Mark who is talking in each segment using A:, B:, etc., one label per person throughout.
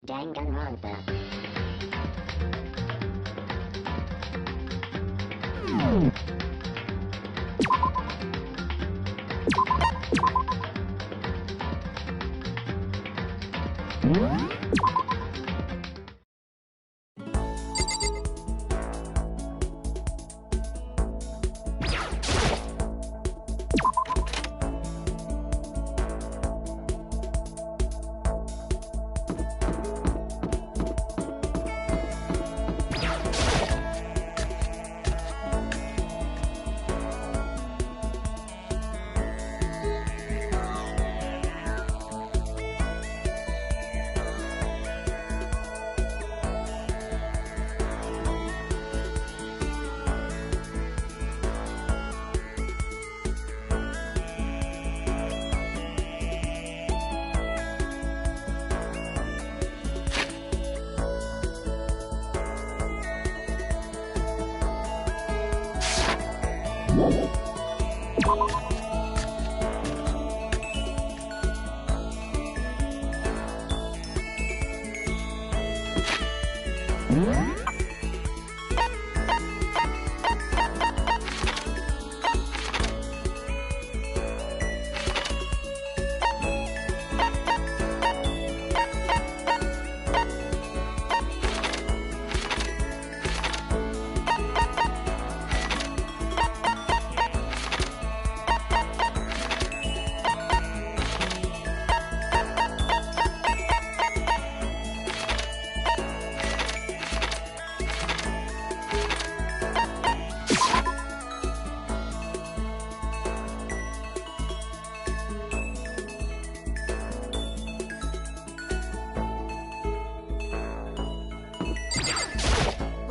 A: Danganronpa.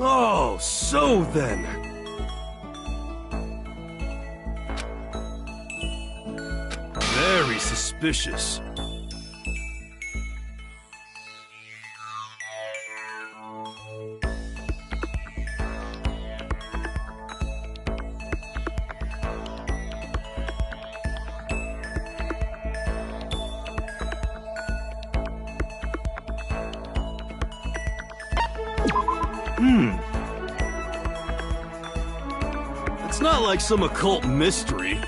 B: Oh, so then. Very suspicious. It's not like some occult mystery.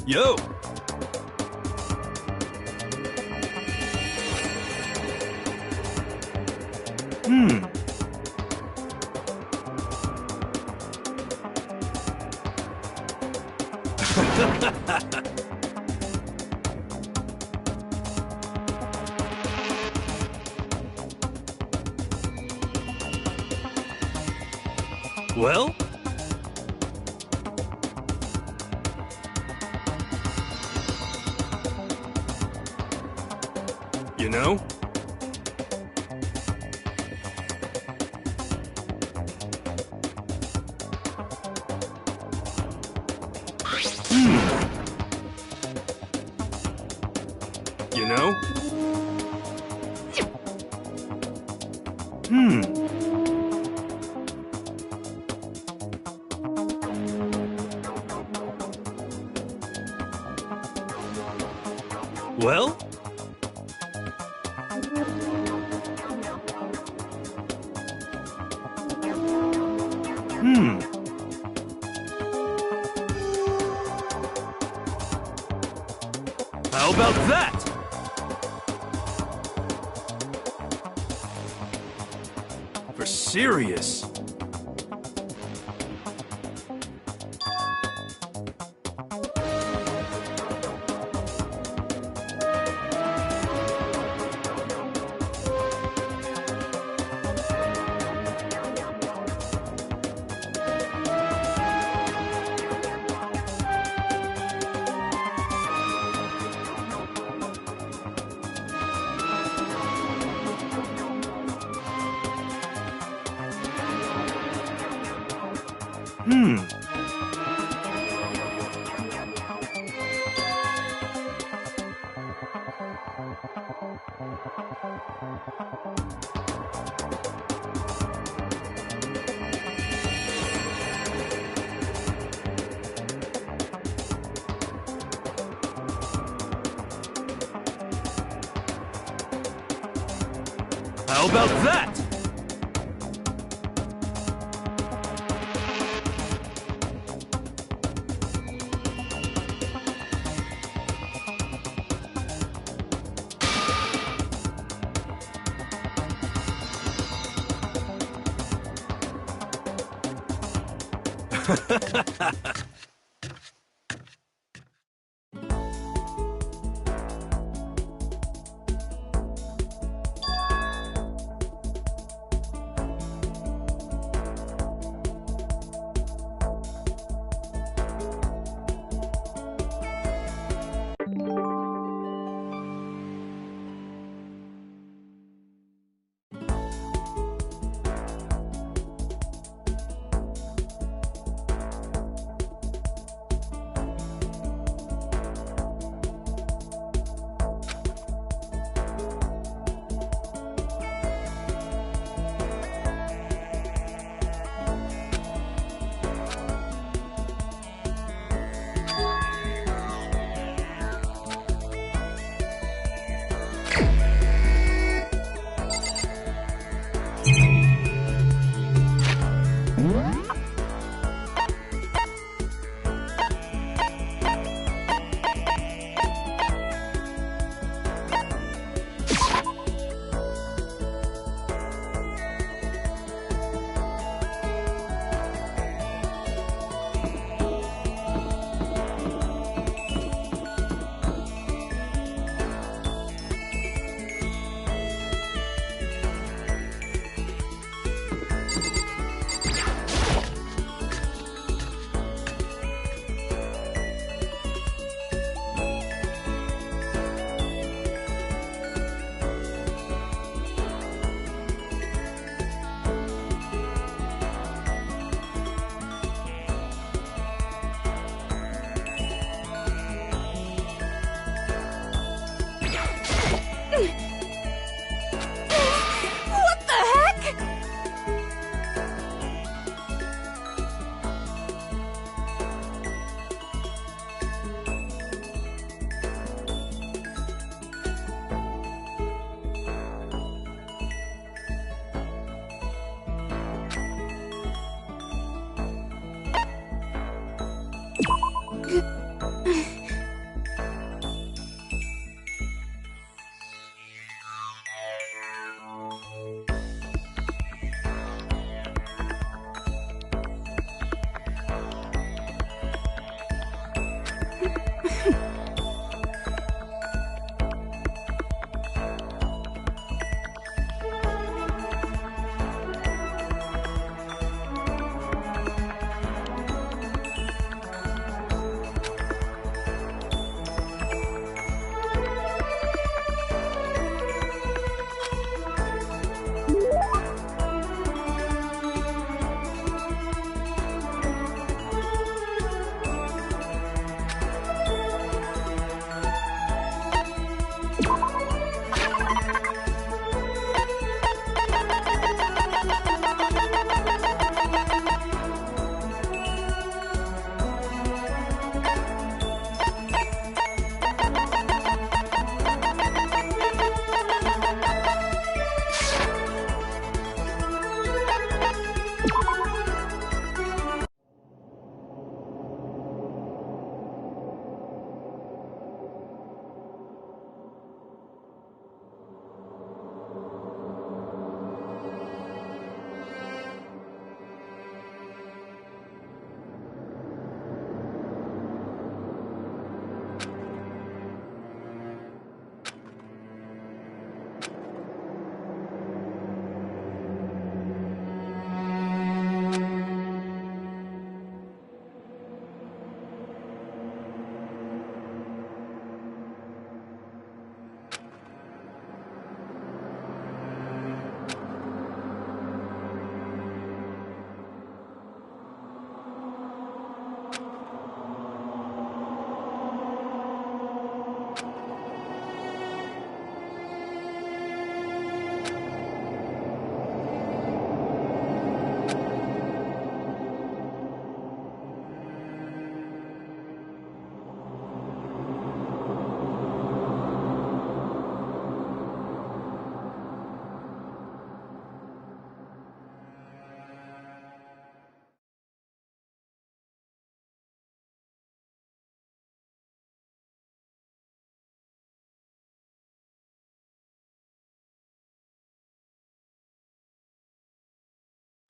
B: Yo! Well? You know? You know? Well? How about that? For serious. How about that?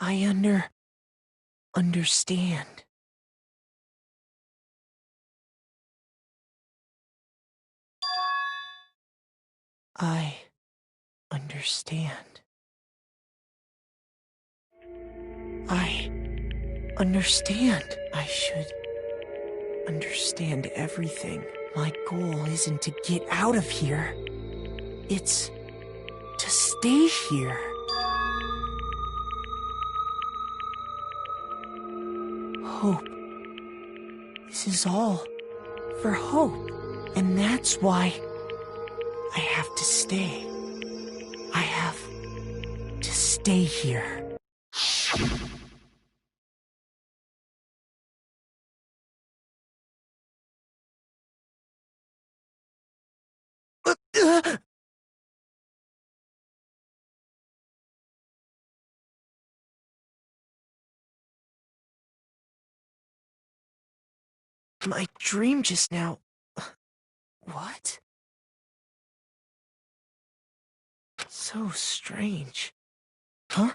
A: I understand. I understand. I understand. I should understand everything. My goal isn't to get out of here. It's to stay here. Hope. This is all for hope. And that's why I have to stay. I have to stay here. My dream just now. What? So strange. Huh?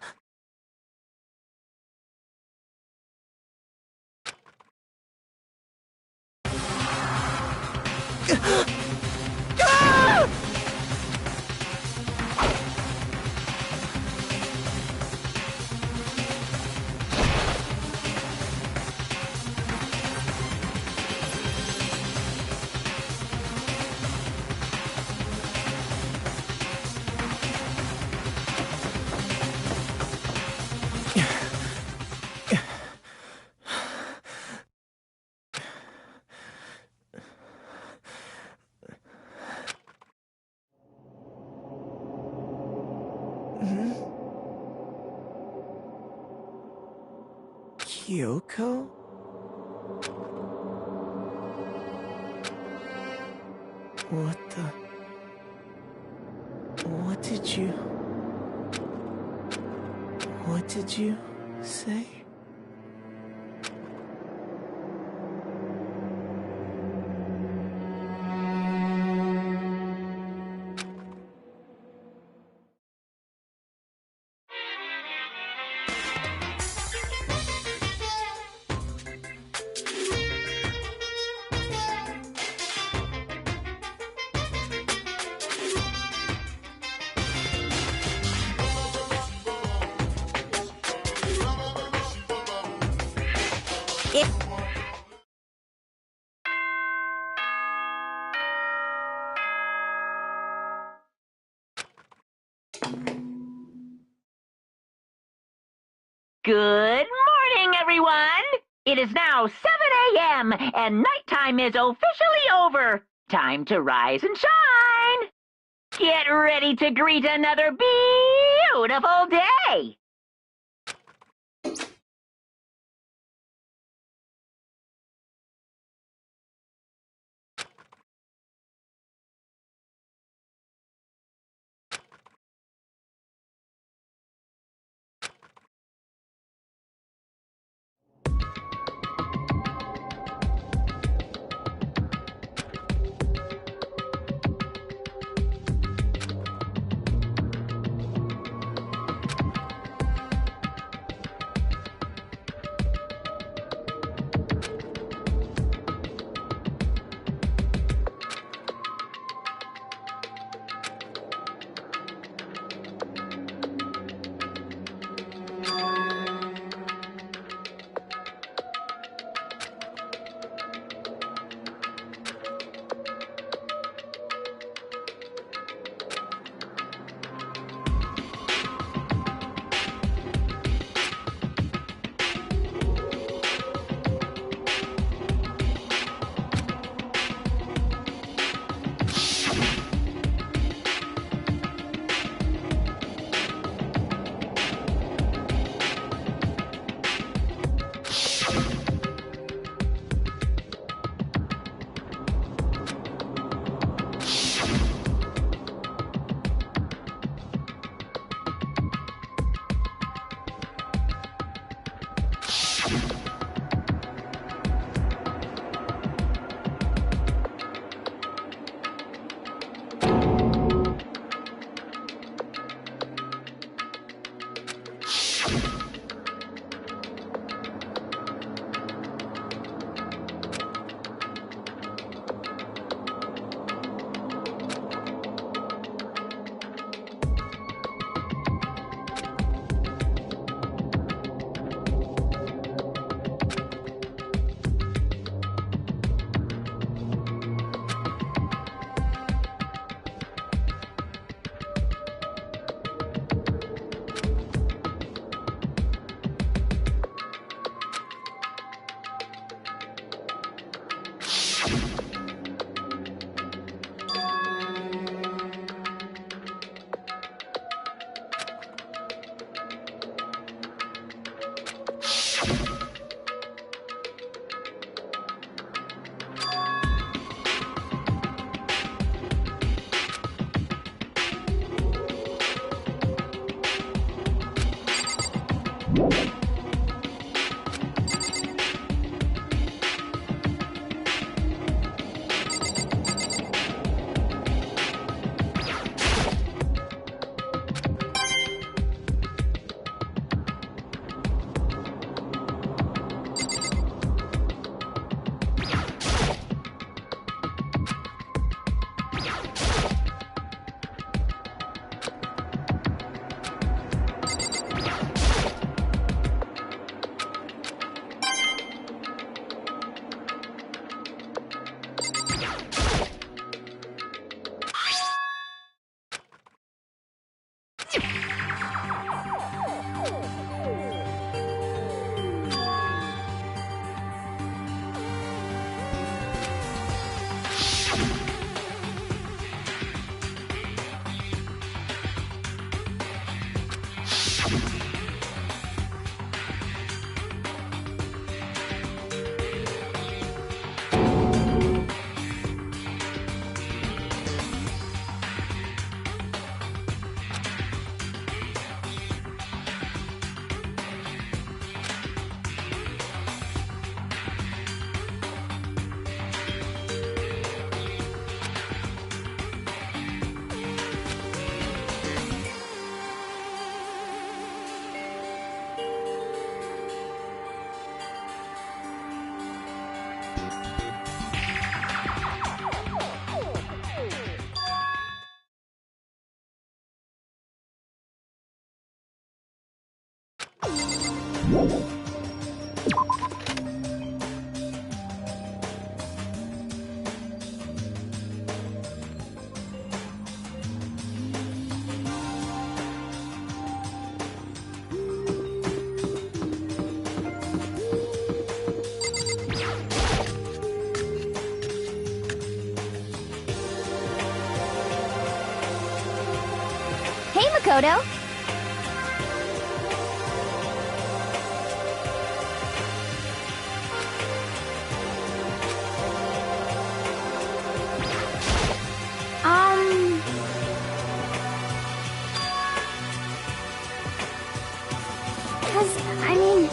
A: Kyoko? What the... What did you say?
C: Good morning, everyone! It is now 7 a.m., and nighttime is officially over. Time to rise and shine! Get ready to greet another beautiful day!
D: Hey, Makoto! Um... 'Cause, I mean...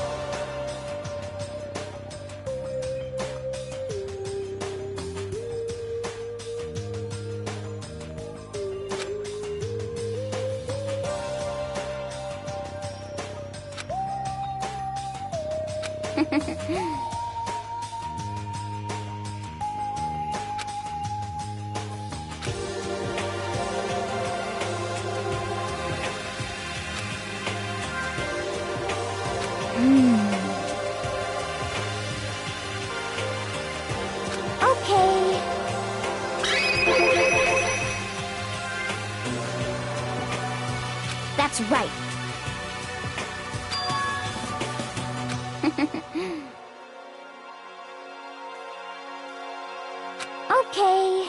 D: Okay. That's right. Okay.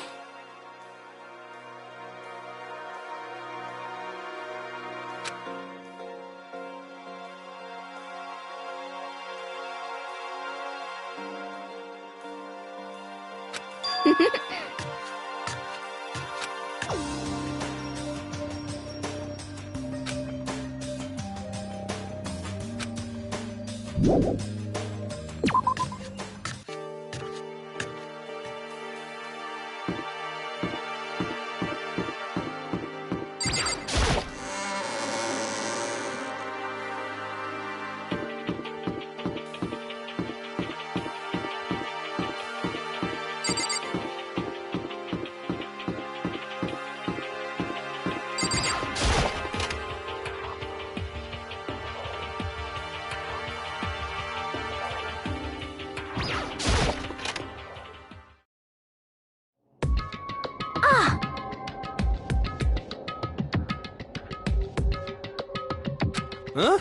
B: Huh?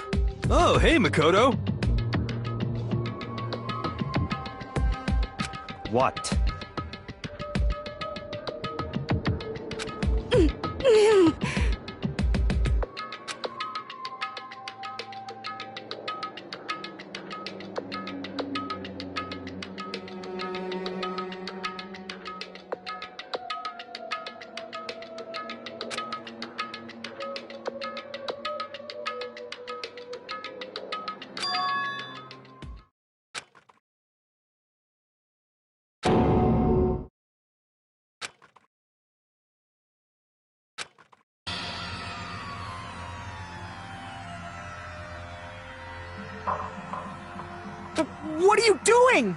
B: Oh, hey, Makoto!
E: What?
A: What are you doing?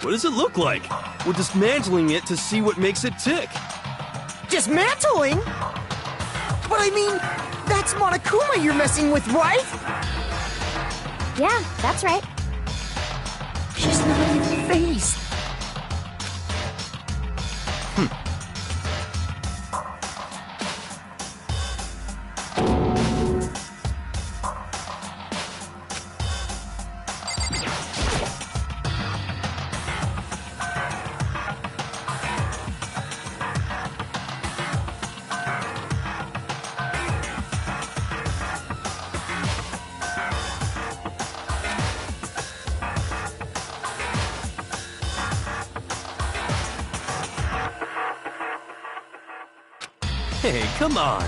B: What does it look like? We're dismantling it to see what makes it tick.
A: Dismantling? But I mean, that's Monokuma you're messing with, right?
D: Yeah, that's right.
A: She's not even phased.
B: Hey, come on.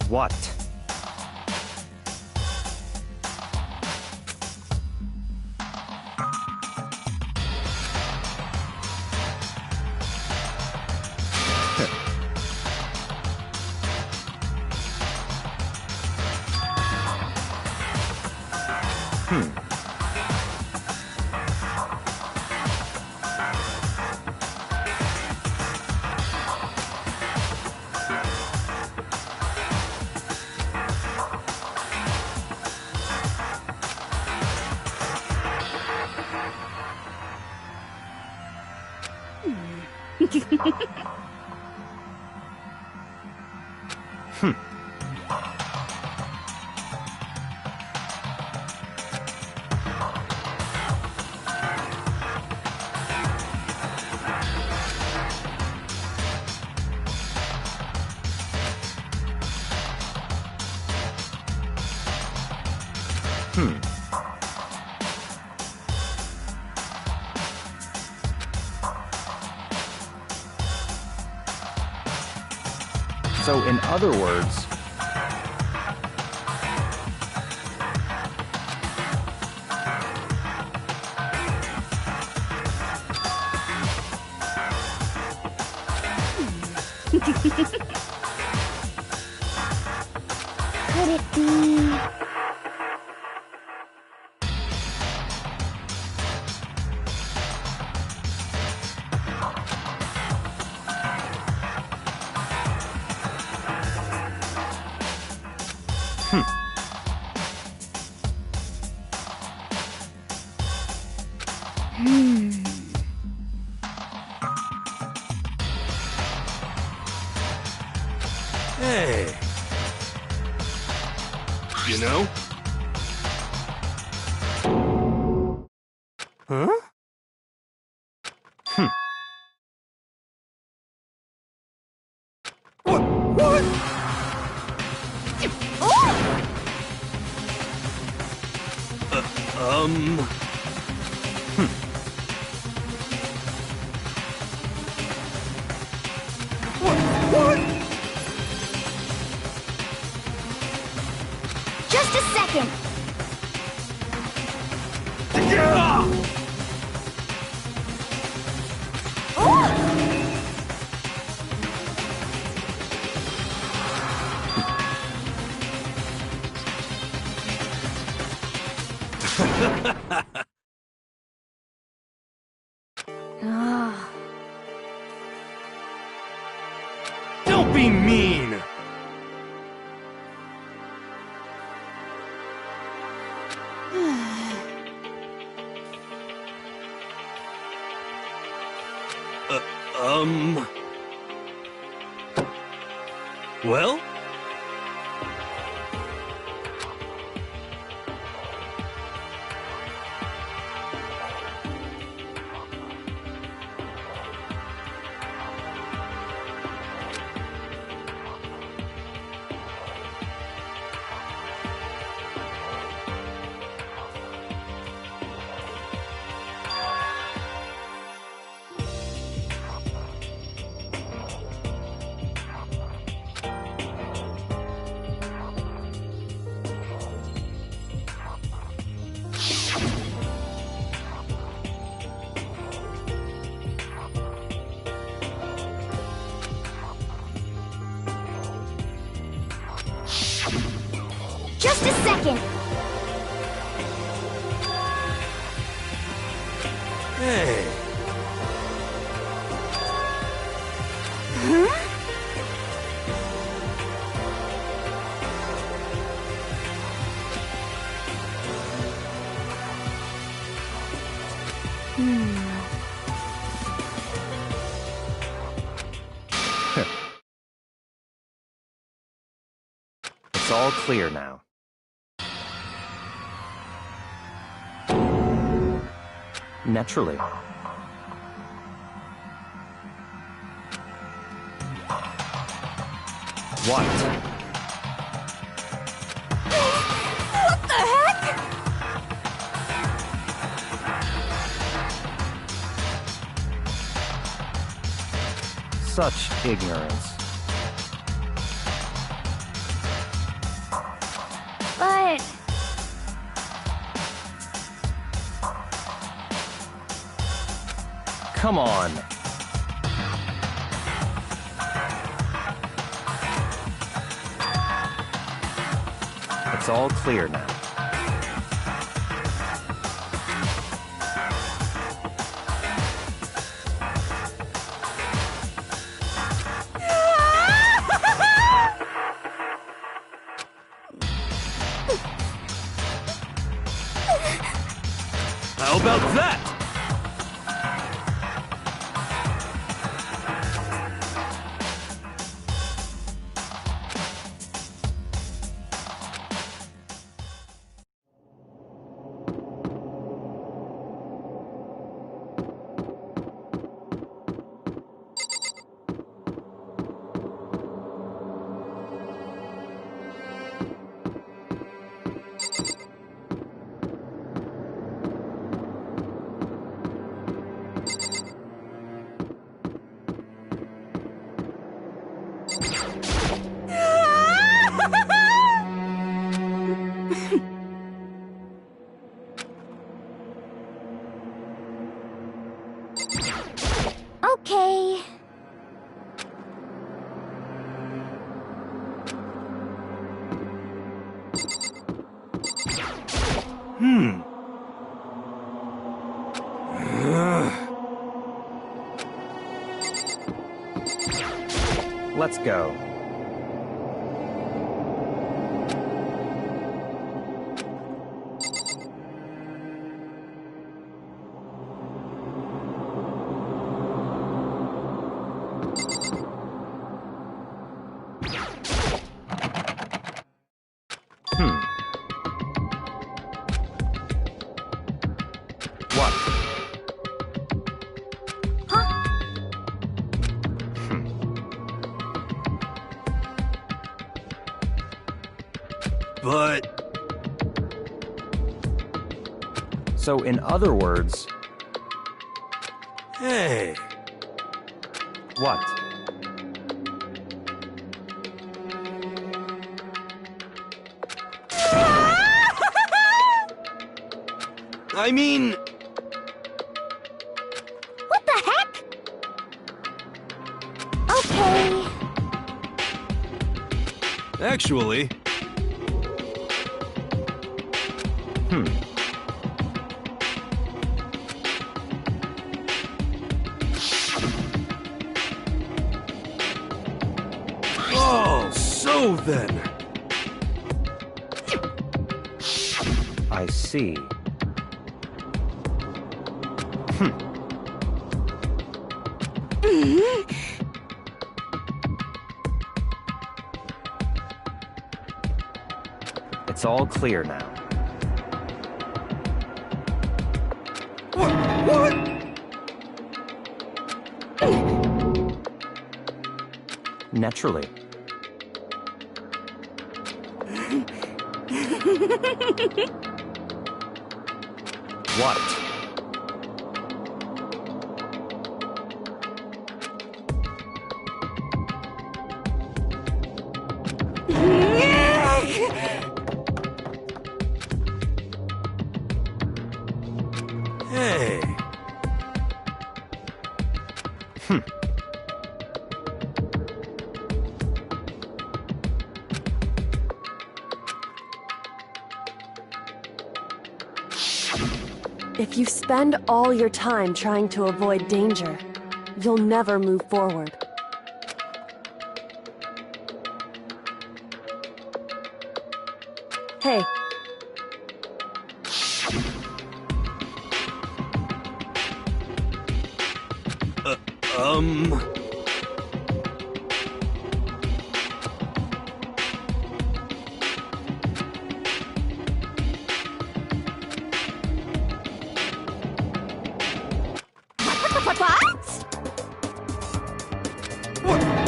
B: What?
E: So, in other words,
D: Could it be...
B: Hey. You know? Huh?
A: What? What?
D: Just a second. Ah.
B: Don't be mean! Well?
D: Just a second.
B: Hey.
D: Huh?
E: It's all clear now. Naturally. What?
D: What the heck?
E: Such ignorance.
D: But...
E: Come on. It's all clear now.
B: How about that?
D: Okay.
E: Let's go. What?
B: But...
E: So, in other words,
B: Hey.
E: what?
B: I mean...
D: What the heck? Okay.
B: Actually... Oh, so then...
E: I see. It's all clear now.
B: What?
E: Naturally. What?
B: Hey.
F: If you spend all your time trying to avoid danger, you'll never move forward. Hey.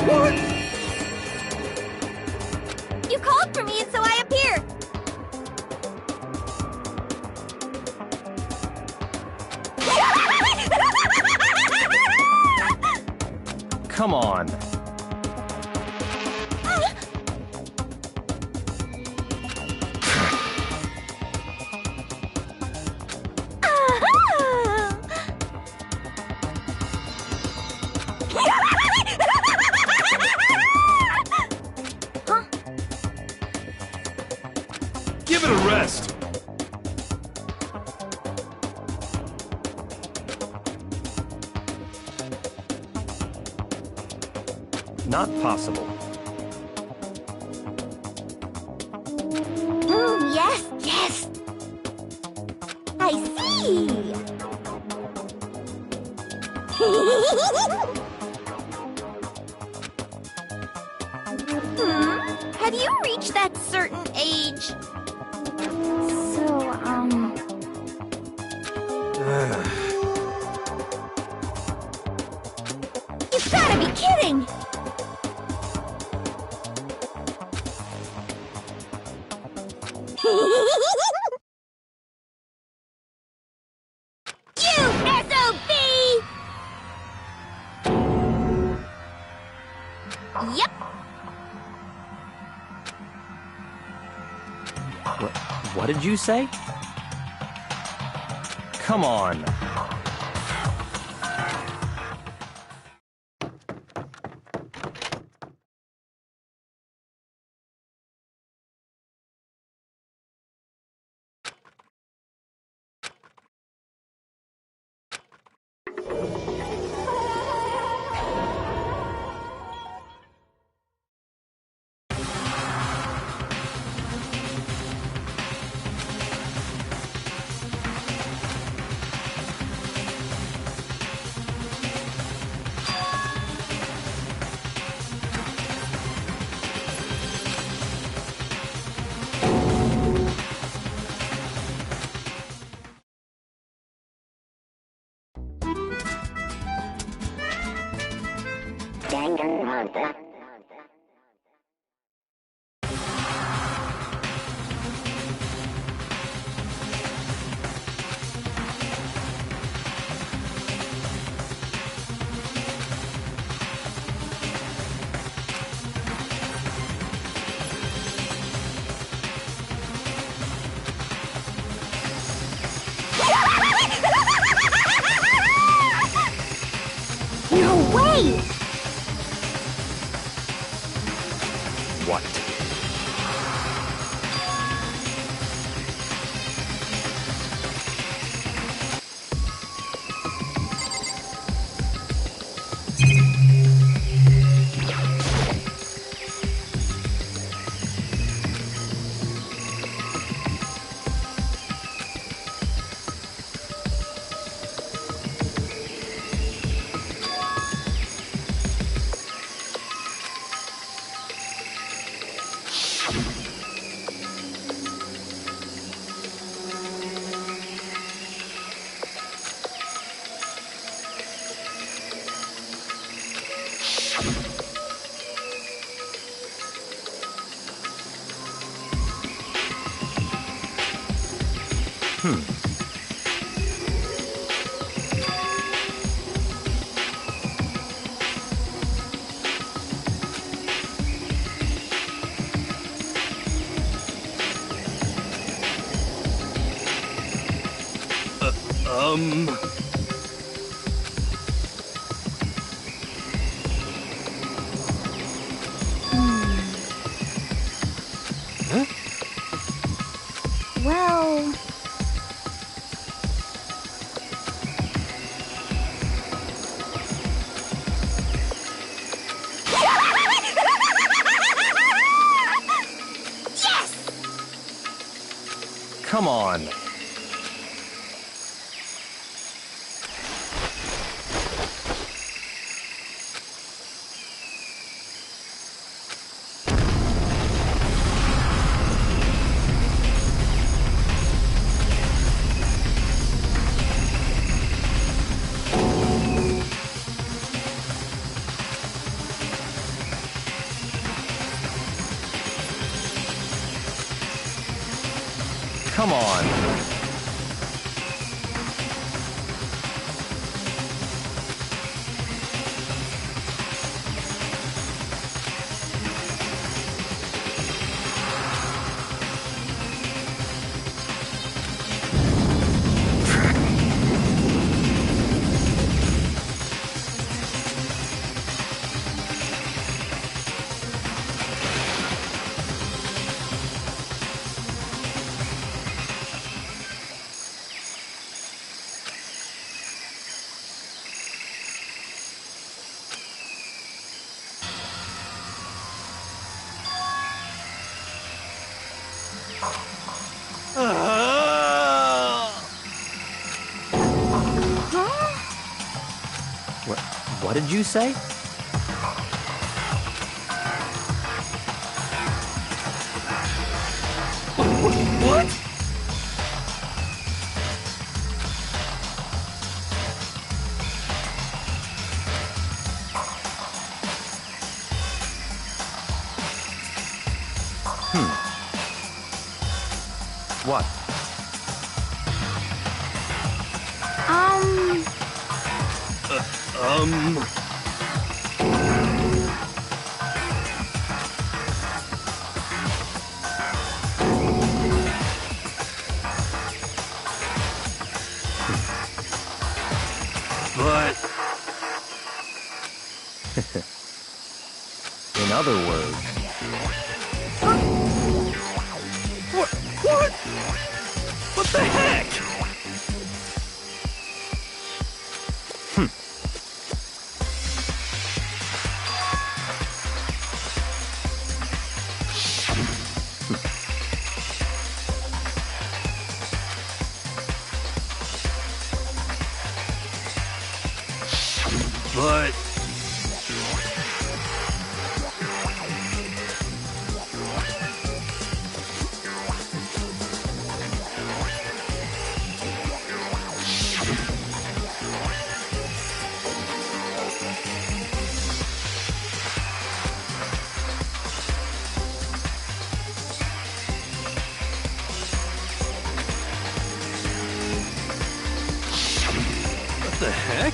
D: What? You called for me, and so I appeared.
E: Come on.
B: Give it a rest.
E: Not possible.
D: Yes, yes. I see. Have you reached that certain age? You've gotta be kidding! You SOB! Yep.
E: What did you say? Come on.
C: Danganronpa.
D: No way!
E: What?
D: Well...
E: Come on. Come on. What did you say?
B: What?
E: What?
B: But...
E: In other words,
B: What? What the heck? But... What the heck?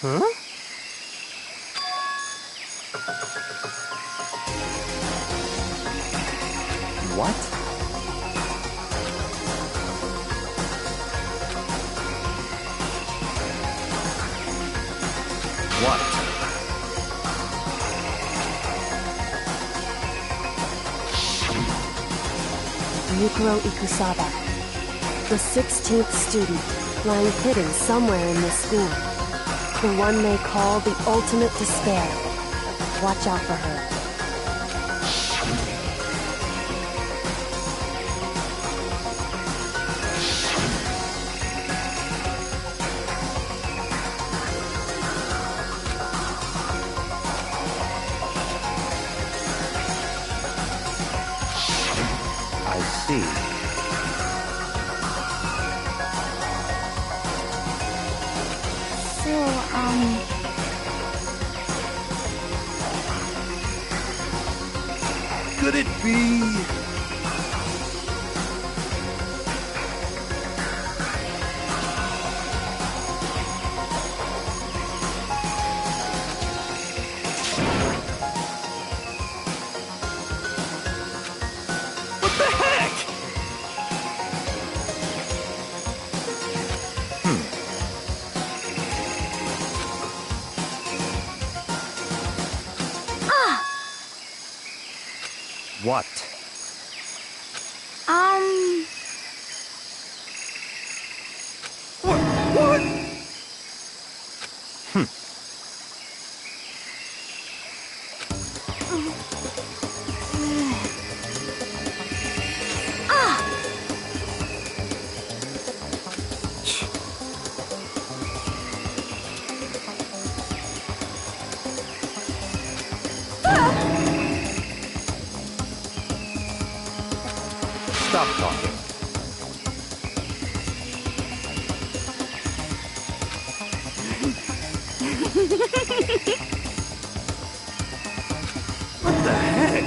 E: huh? What? What?
F: Yukiro Ikusaba, the 16th student, lying hidden somewhere in this school. The one they call the ultimate despair. Watch out for her.
E: I see.
B: Could it be... What the heck?
E: What? Stop talking.
B: What the heck?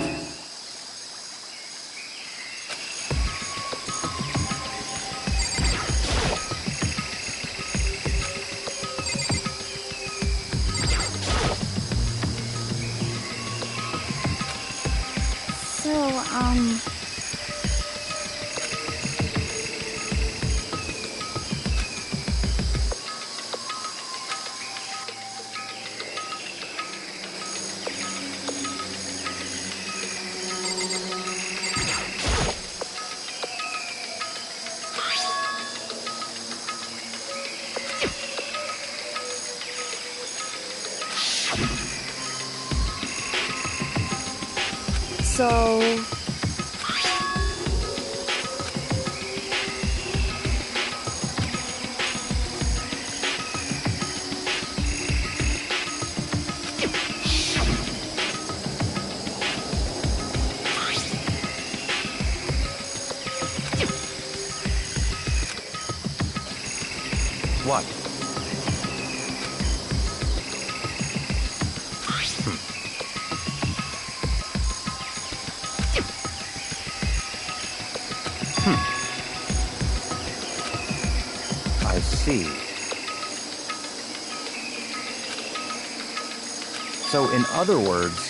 F: So...
E: What? I see. So, in other words,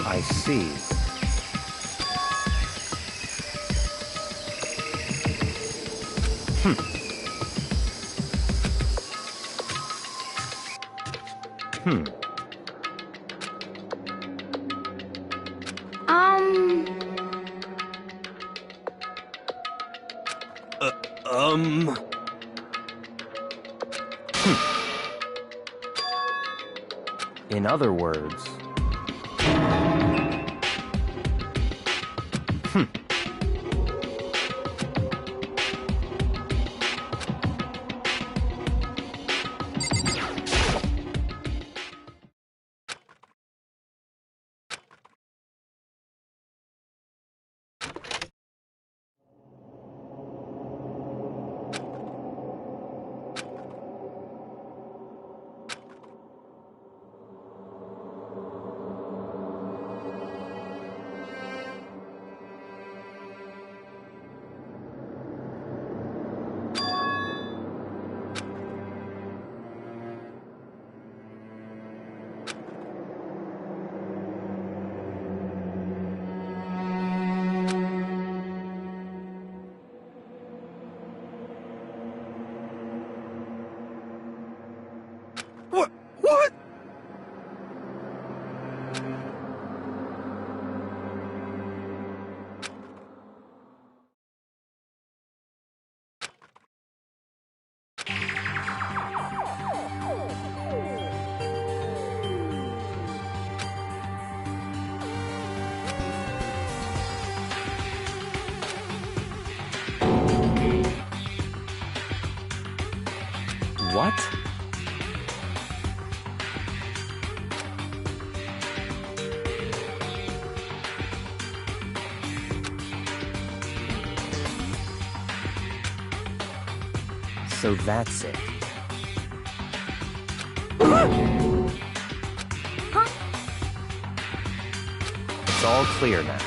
E: I see. In other words... What? So that's it. It's all clear now.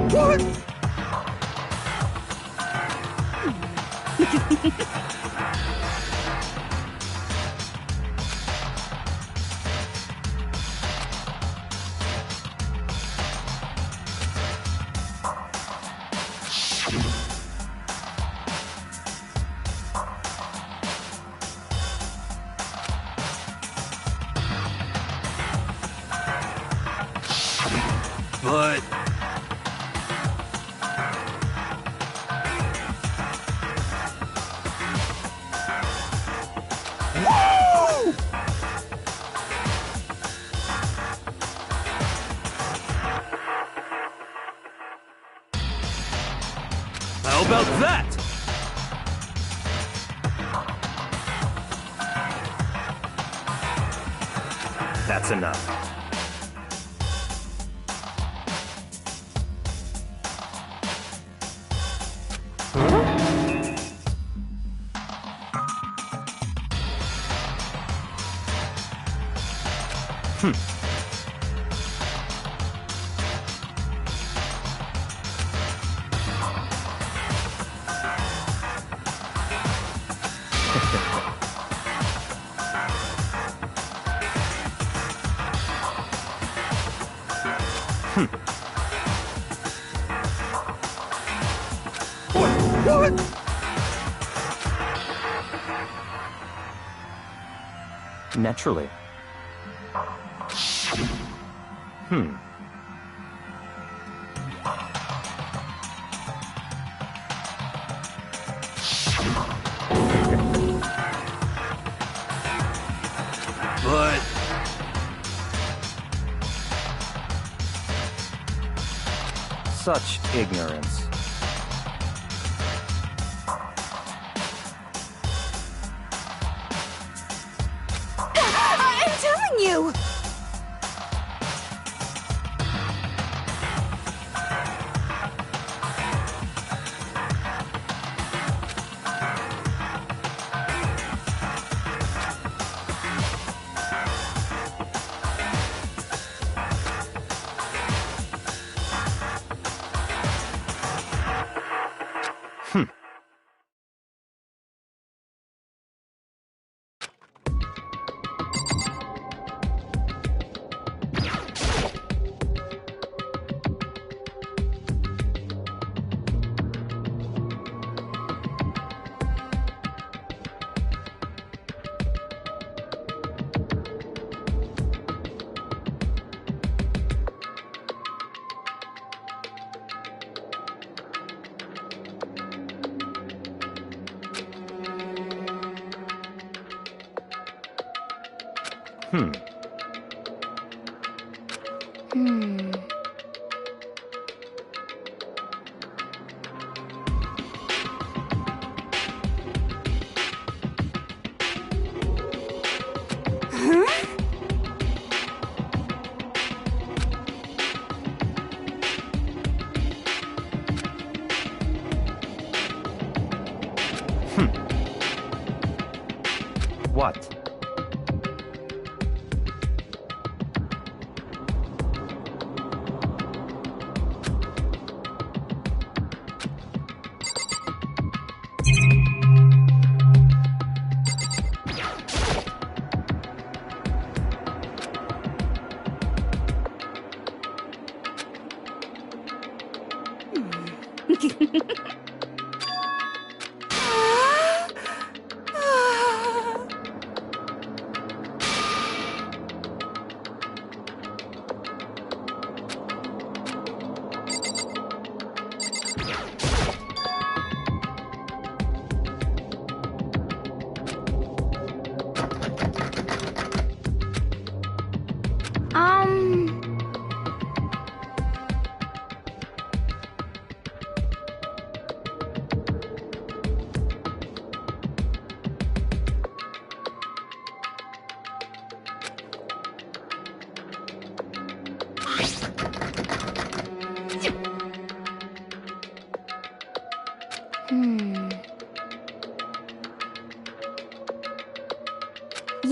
A: What?
B: But... How about that?
E: That's enough.
A: What?
E: Naturally.
B: But...
E: Such ignorance.
D: I'm telling you!
E: What?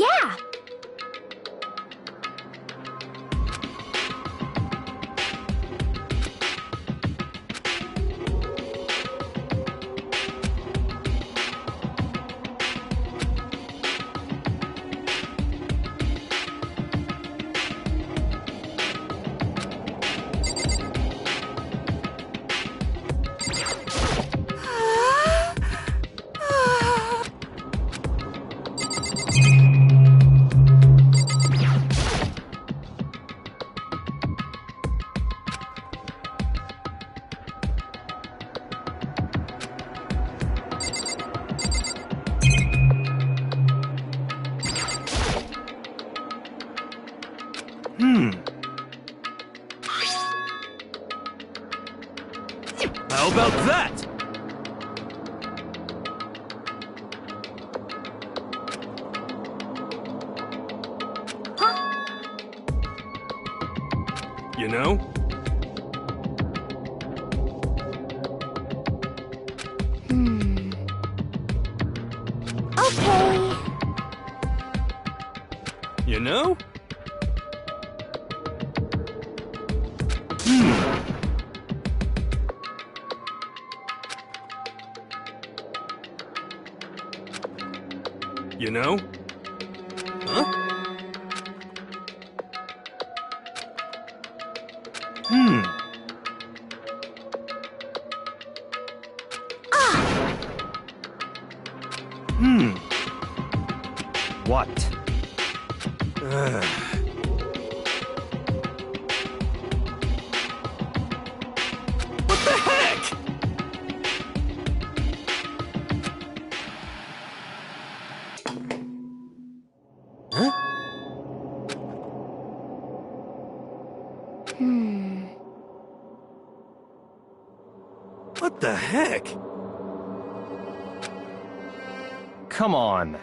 D: Yeah!
B: How about that? You know?
D: Okay.
B: You know? You know? Huh?
E: What?
B: What the heck? Huh? What the heck?
E: Come on.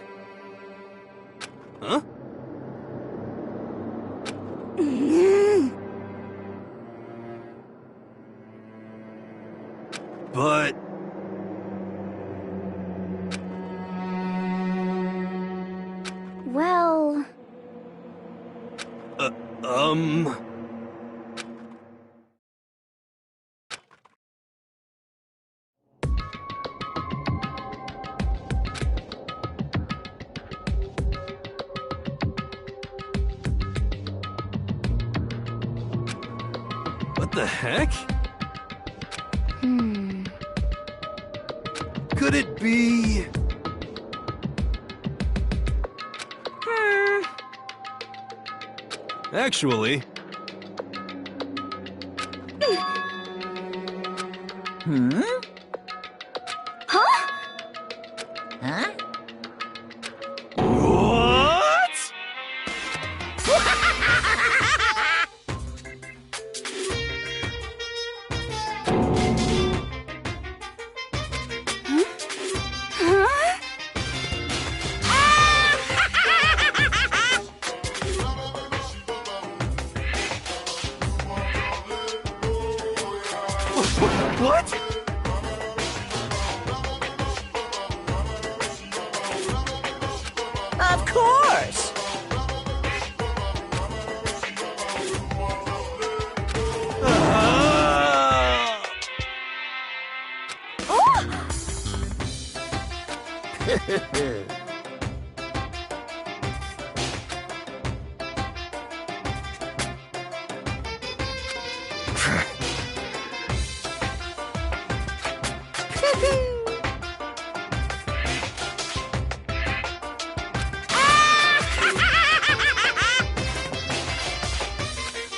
B: Huh? But...
D: Well...
B: What the heck? Could it be... Actually... What? What?
A: Of course!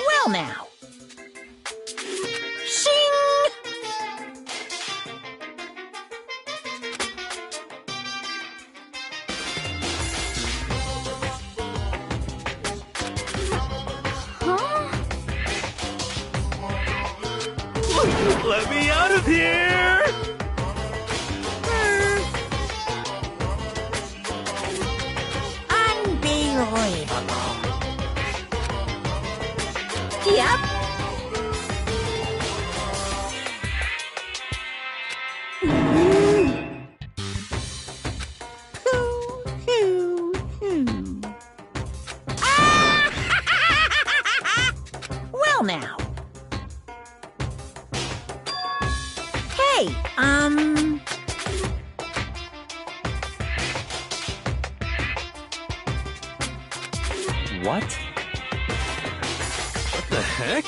A: Well now. Shing!
B: Let me out of here!
A: Unbelievable. Yep.
E: What?
B: What the heck?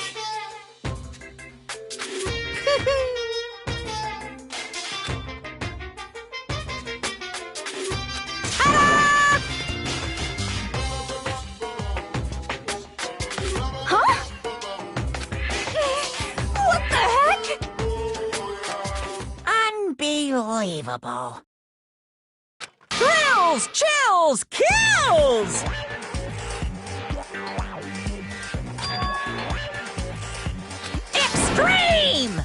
D: Huh? What the heck?
A: Unbelievable. Thrills, chills, kills! Extreme!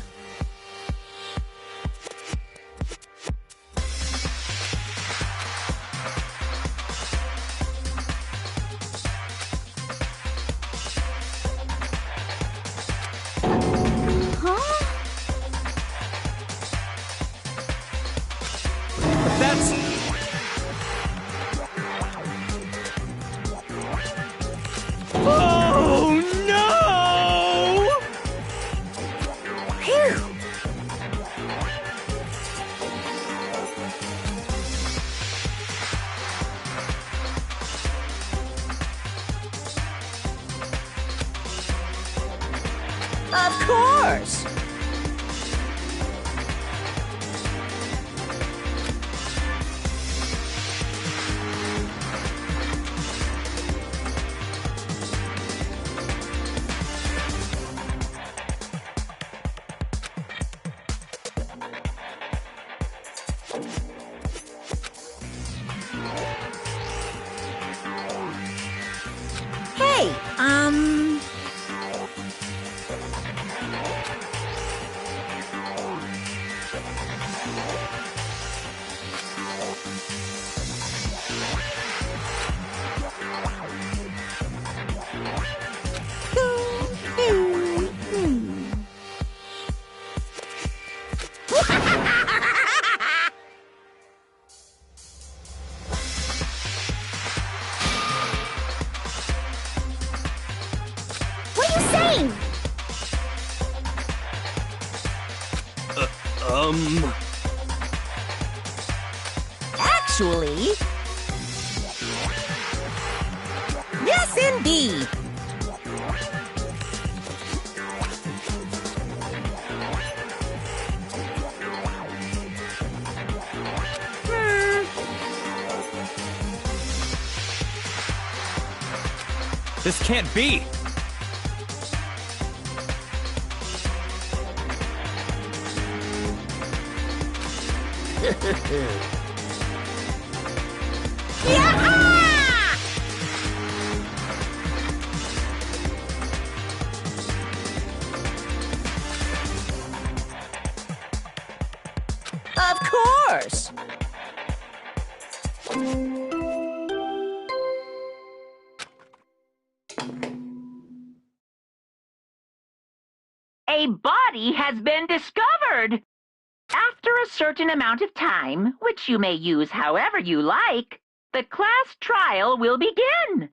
D: Huh?
E: But that's...
B: Oh no!
A: Phew! Of course! Hey,
D: What are you saying?
A: Actually... Yes, indeed!
E: This can't be!
A: Yeah! Of course!
C: A body has been discovered. After a certain amount of time, which you may use however you like, the class trial will begin.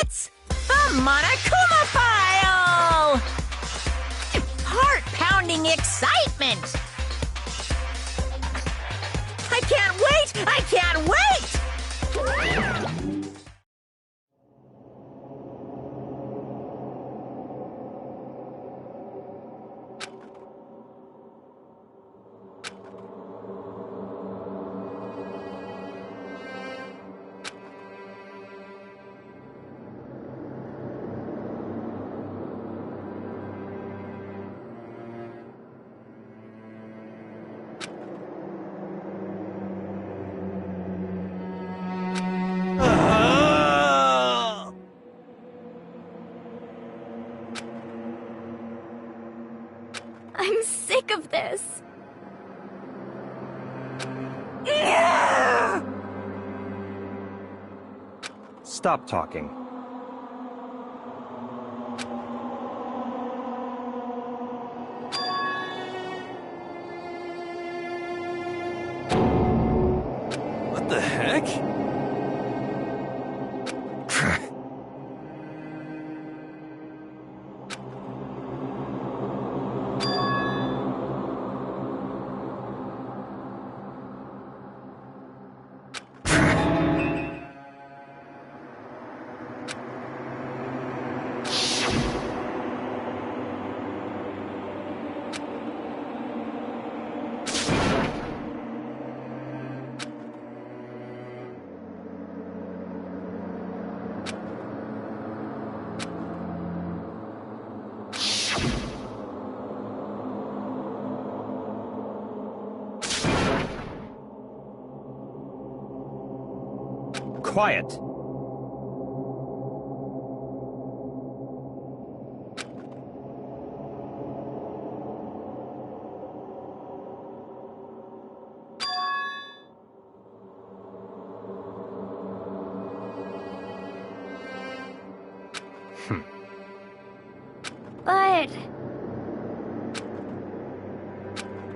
A: It's the Monokuma File! Heart-pounding excitement! I can't wait! I can't wait!
D: I'm sick of this.
E: Stop talking.
B: What the heck?
E: Quiet.
D: But...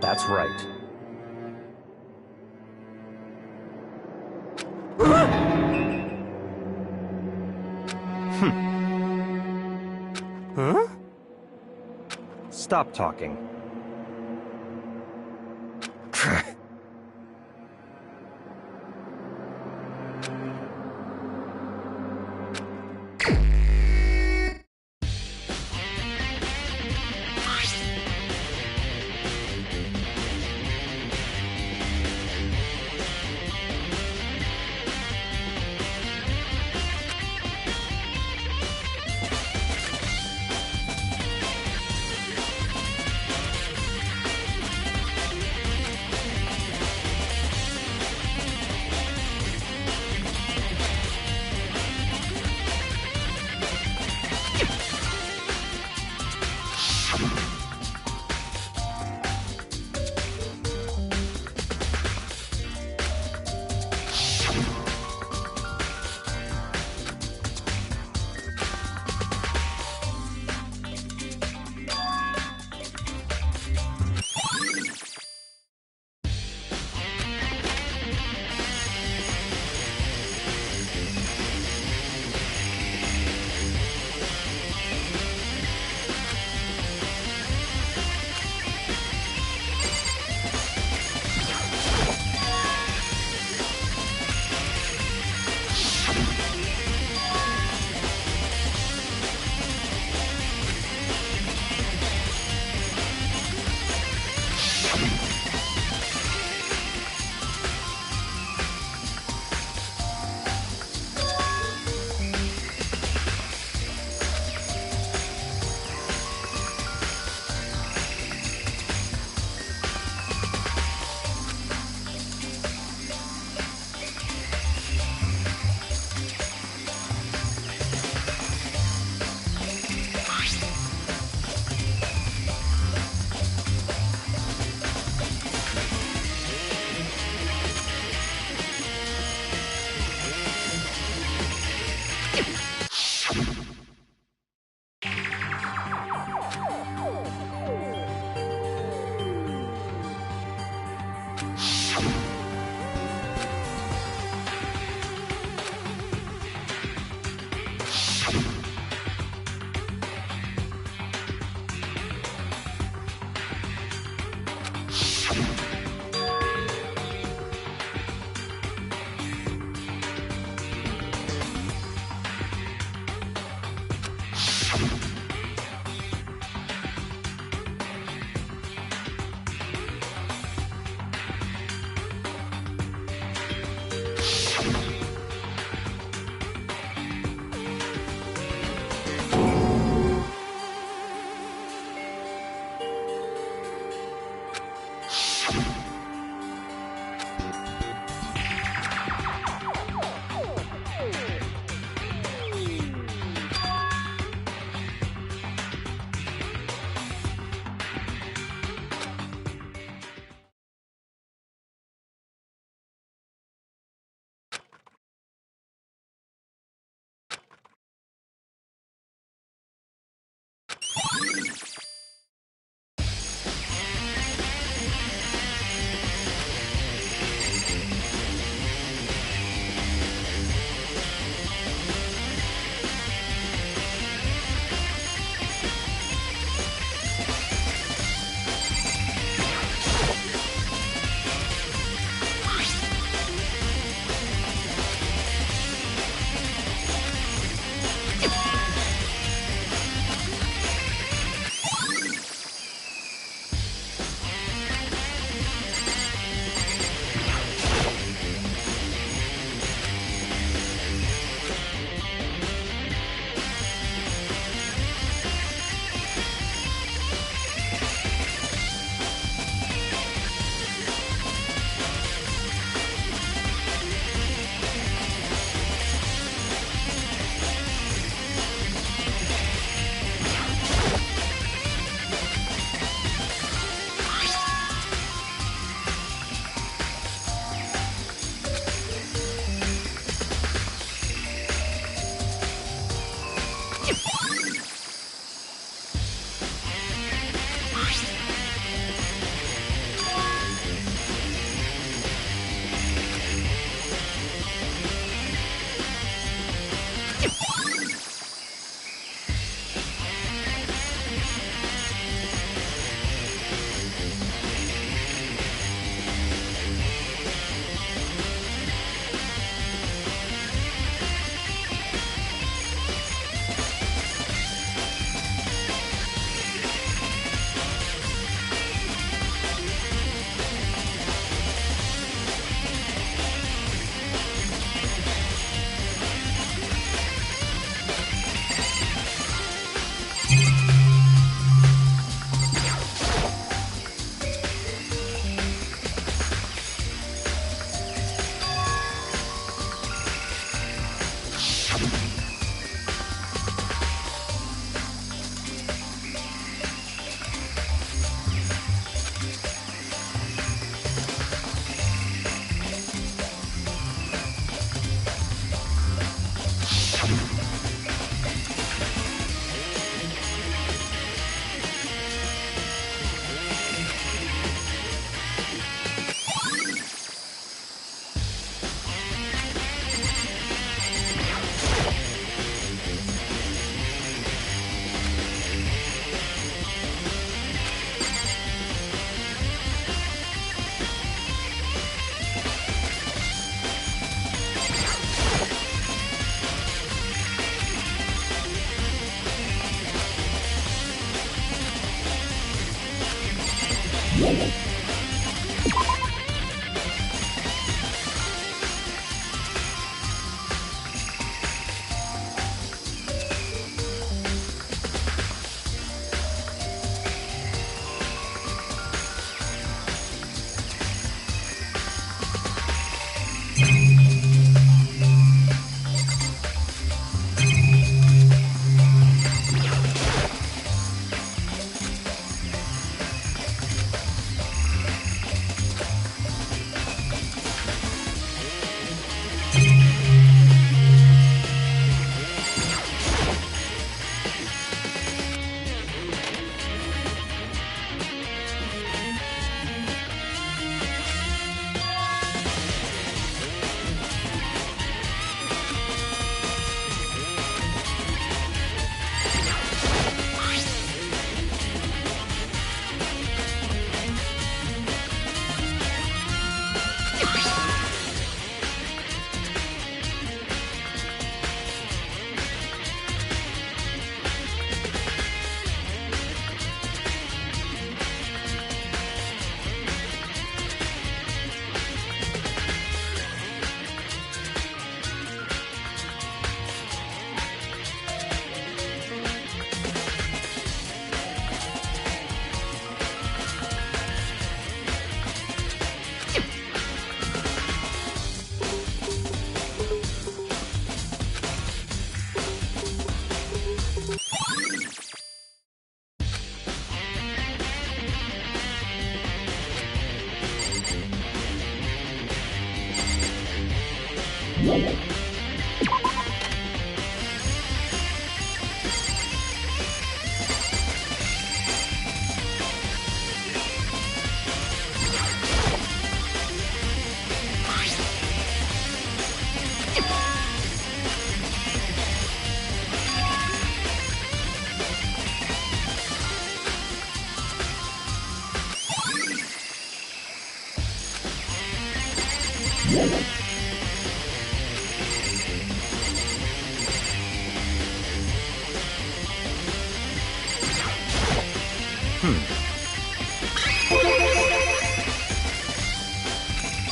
E: That's right.
B: Huh?
E: Stop talking.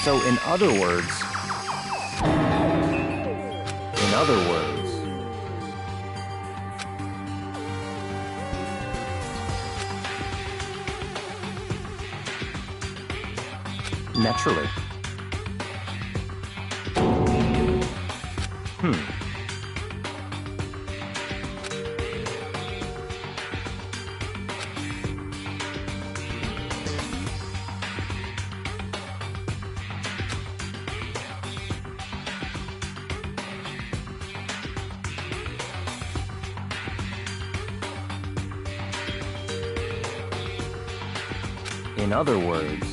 E: So, in other words, naturally. In other words,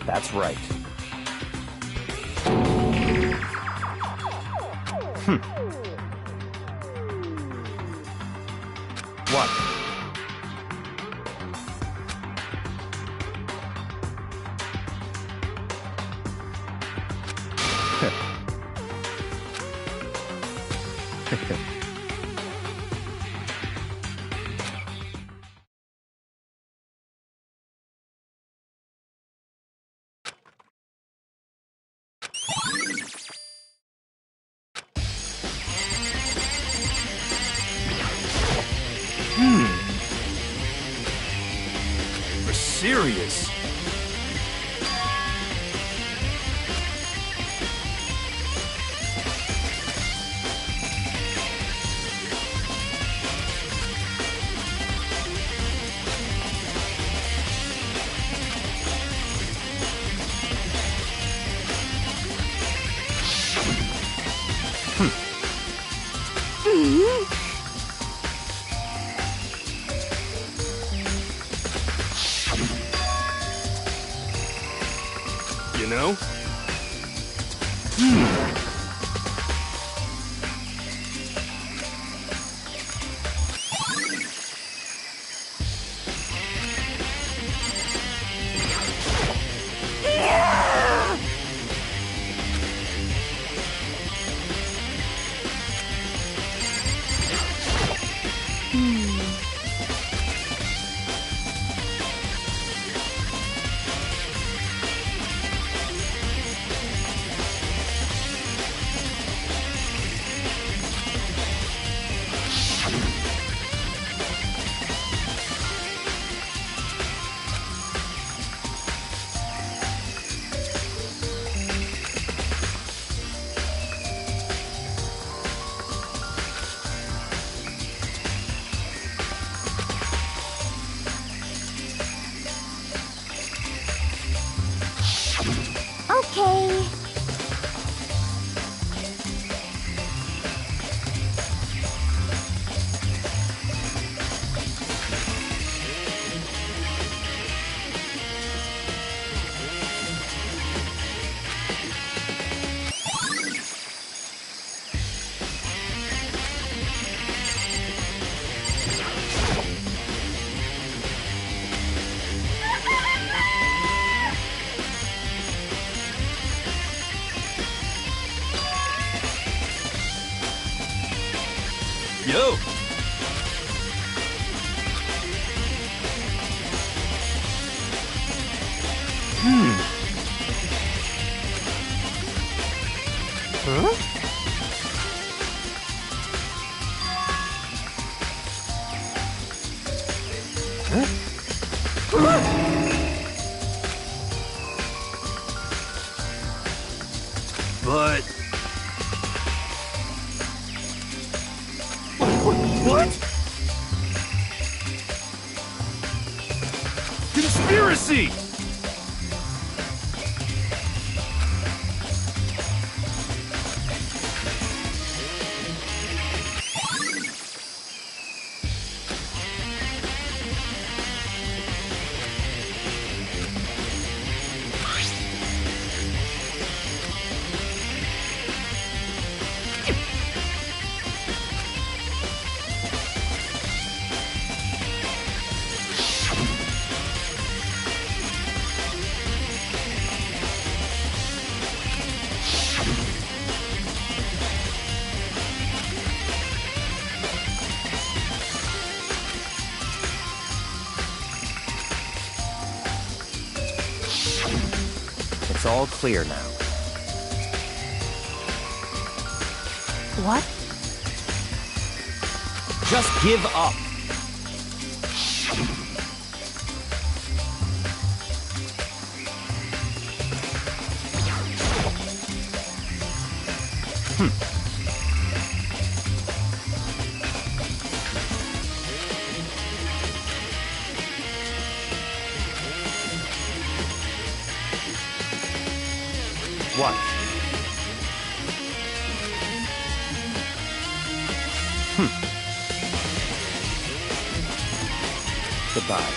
E: that's right. What?
B: You're serious? You know? go.
A: Huh?
B: But... What? Conspiracy!
E: It's all clear now.
F: What?
E: Just give up. What? Goodbye.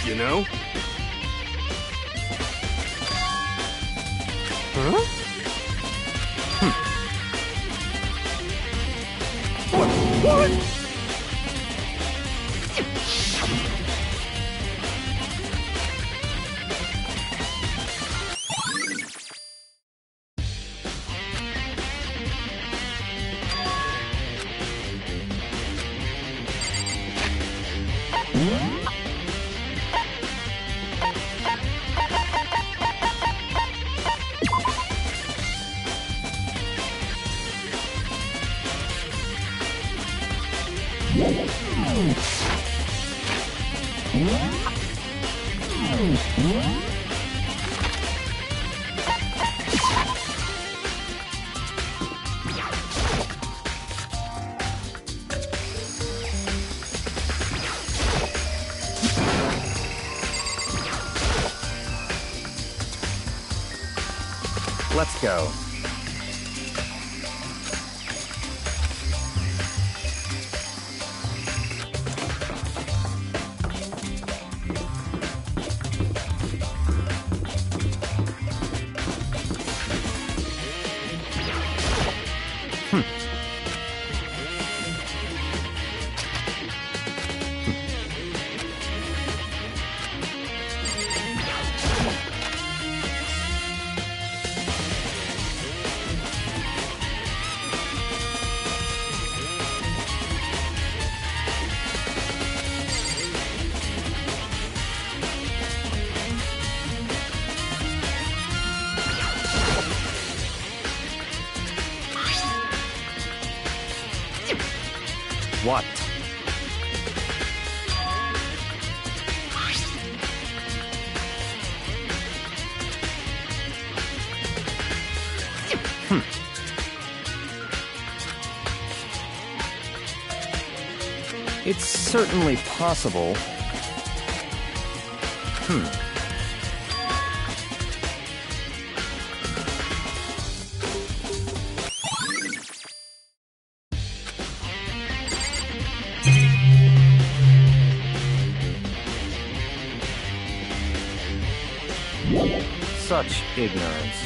B: You know?
A: Huh?
B: What?
E: Let's go. What? It's certainly possible. Such ignorance.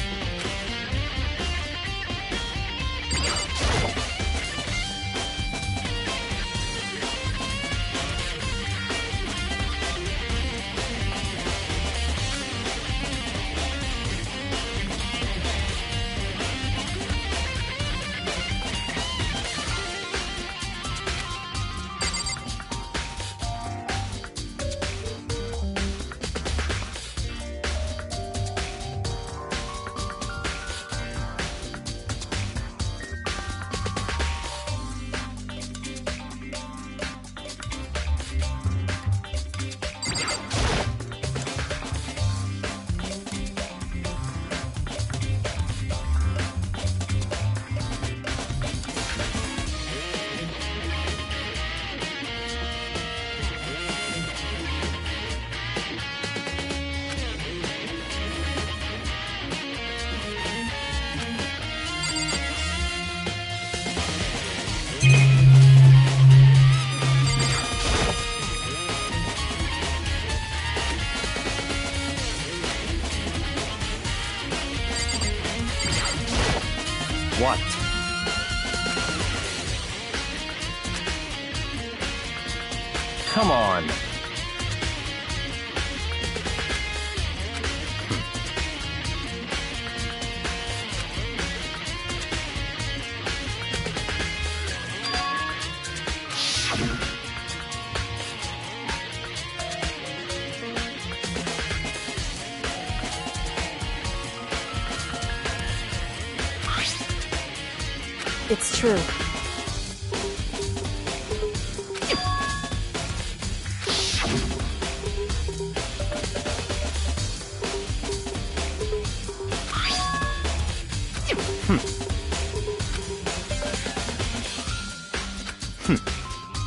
E: What? Come on.
F: It's true.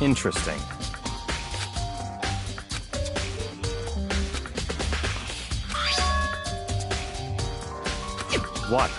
E: Interesting. What?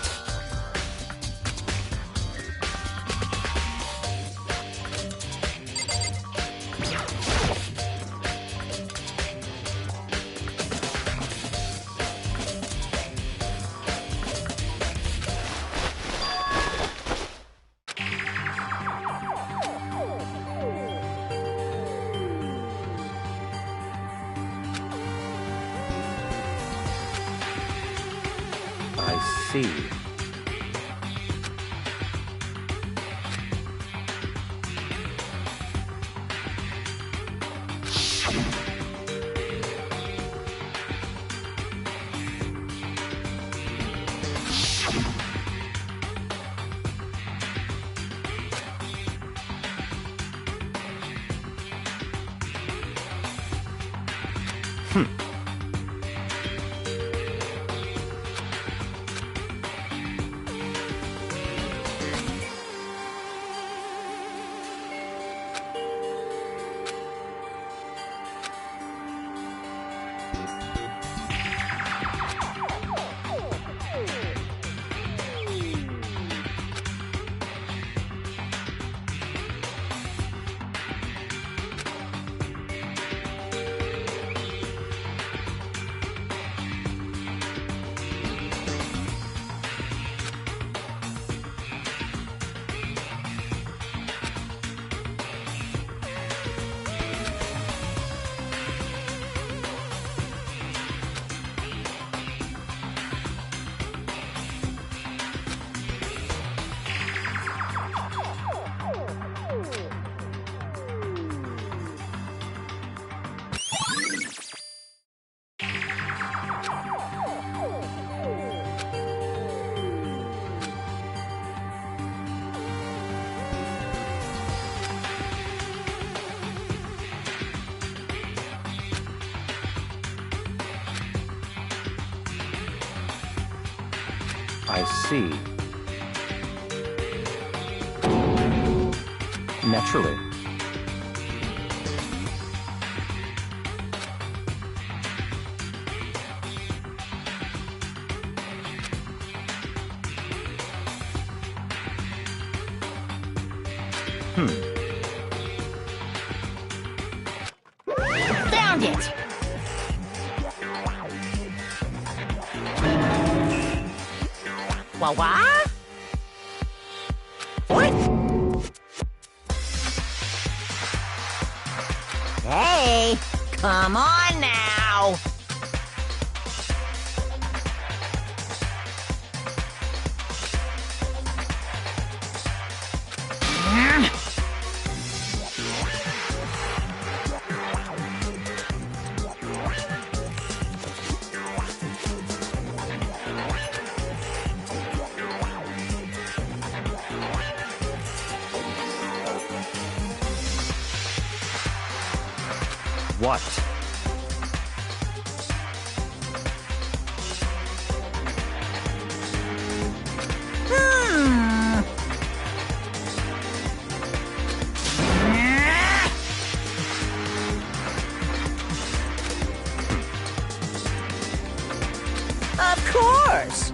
E: I see. I see. Naturally.
C: Found it! What? What? Hey, come on now!
E: What?
A: Of course!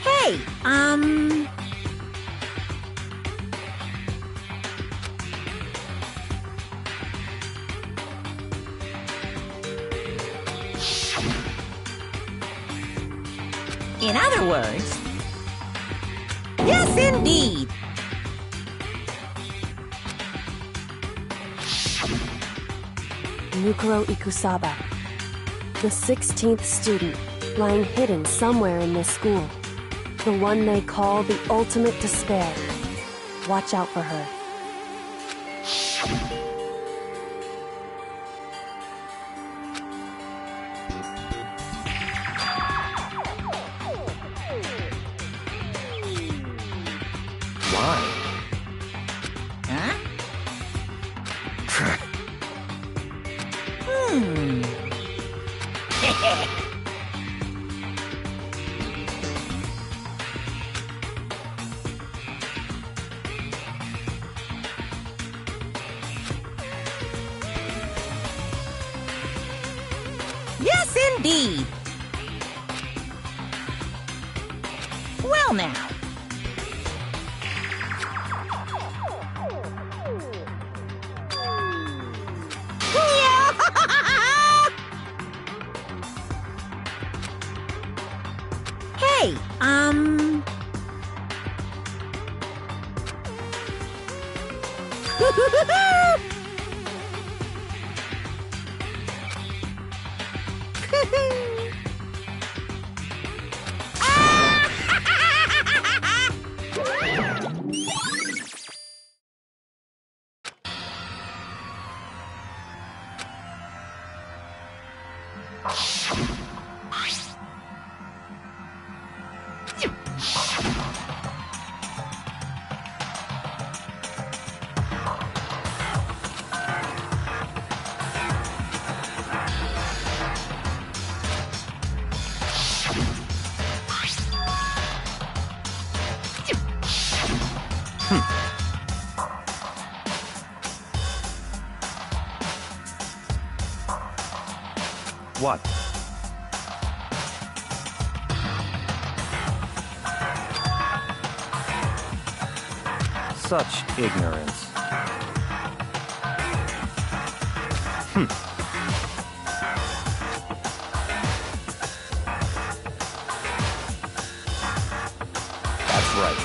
C: Hey, in other words, yes, indeed.
F: Mukuro Ikusaba, the 16th student, lying hidden somewhere in this school. The one they call the ultimate despair. Watch out for her.
E: Why?
C: Huh? Yes, indeed. Well, now. Hey,
E: What? Such ignorance. That's right.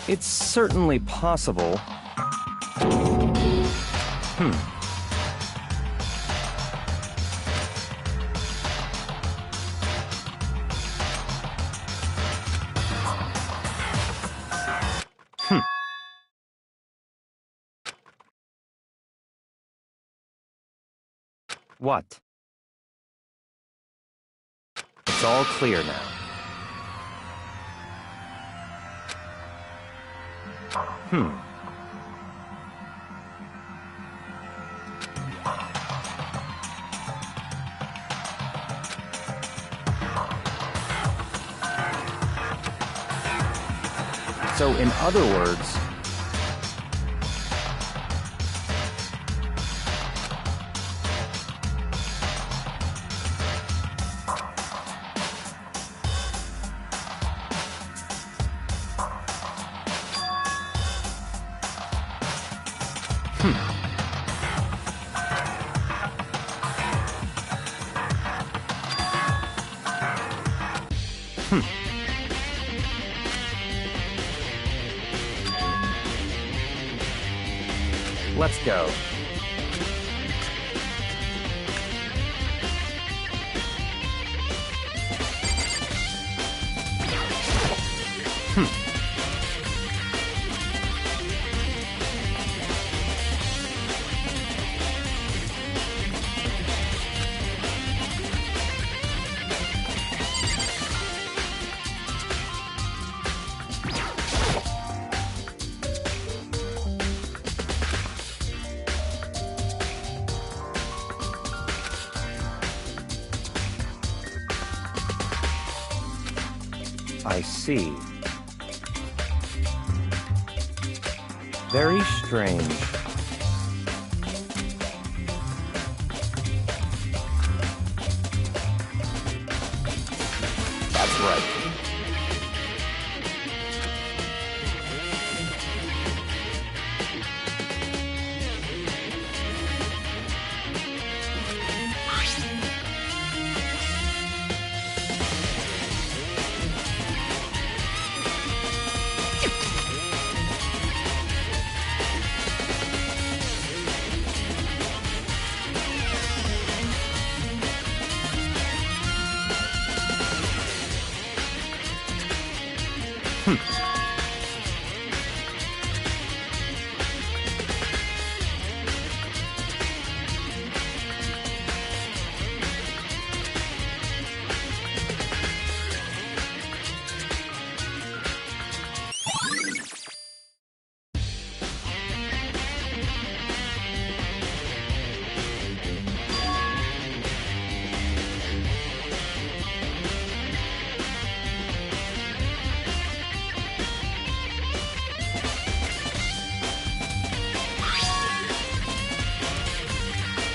E: It's certainly possible. What? It's all clear now. So, in other words, let's go. I see. Very strange. That's right.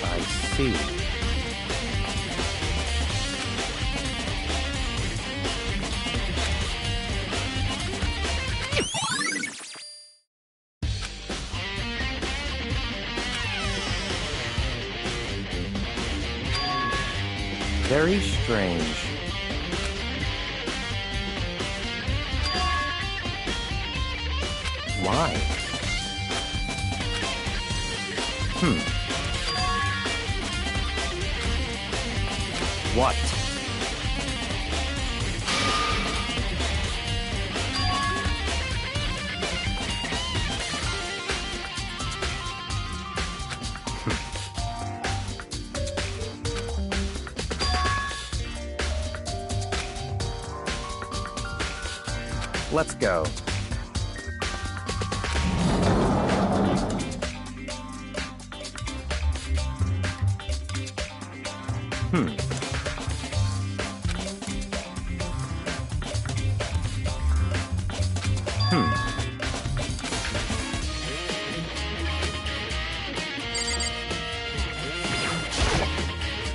E: I see. Very strange. Why? What? Let's go.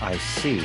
E: I see.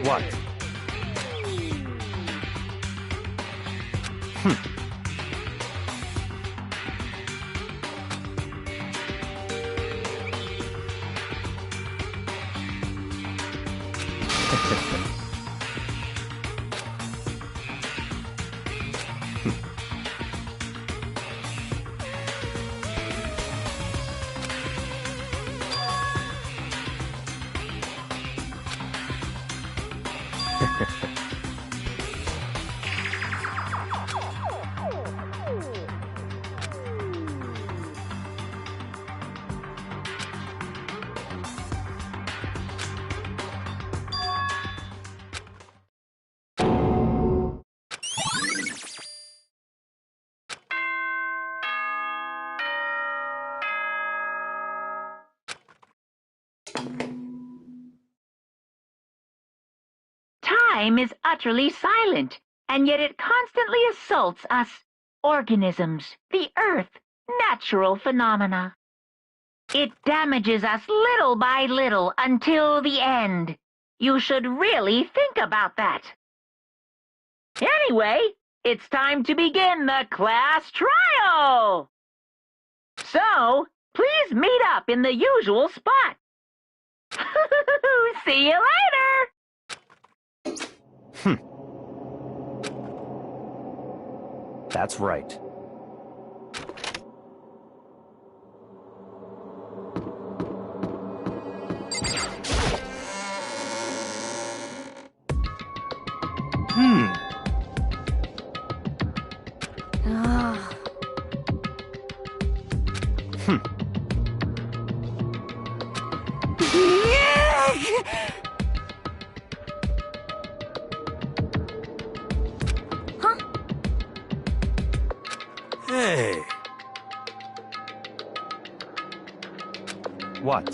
E: What?
C: Time is utterly silent, and yet it constantly assaults us, organisms, the earth, natural phenomena. It damages us little by little until the end. You should really think about that. Anyway, it's time to begin the class trial. So, please meet up in the usual spot. See you later.
E: That's right.
F: Ah.
B: Hey,
E: What?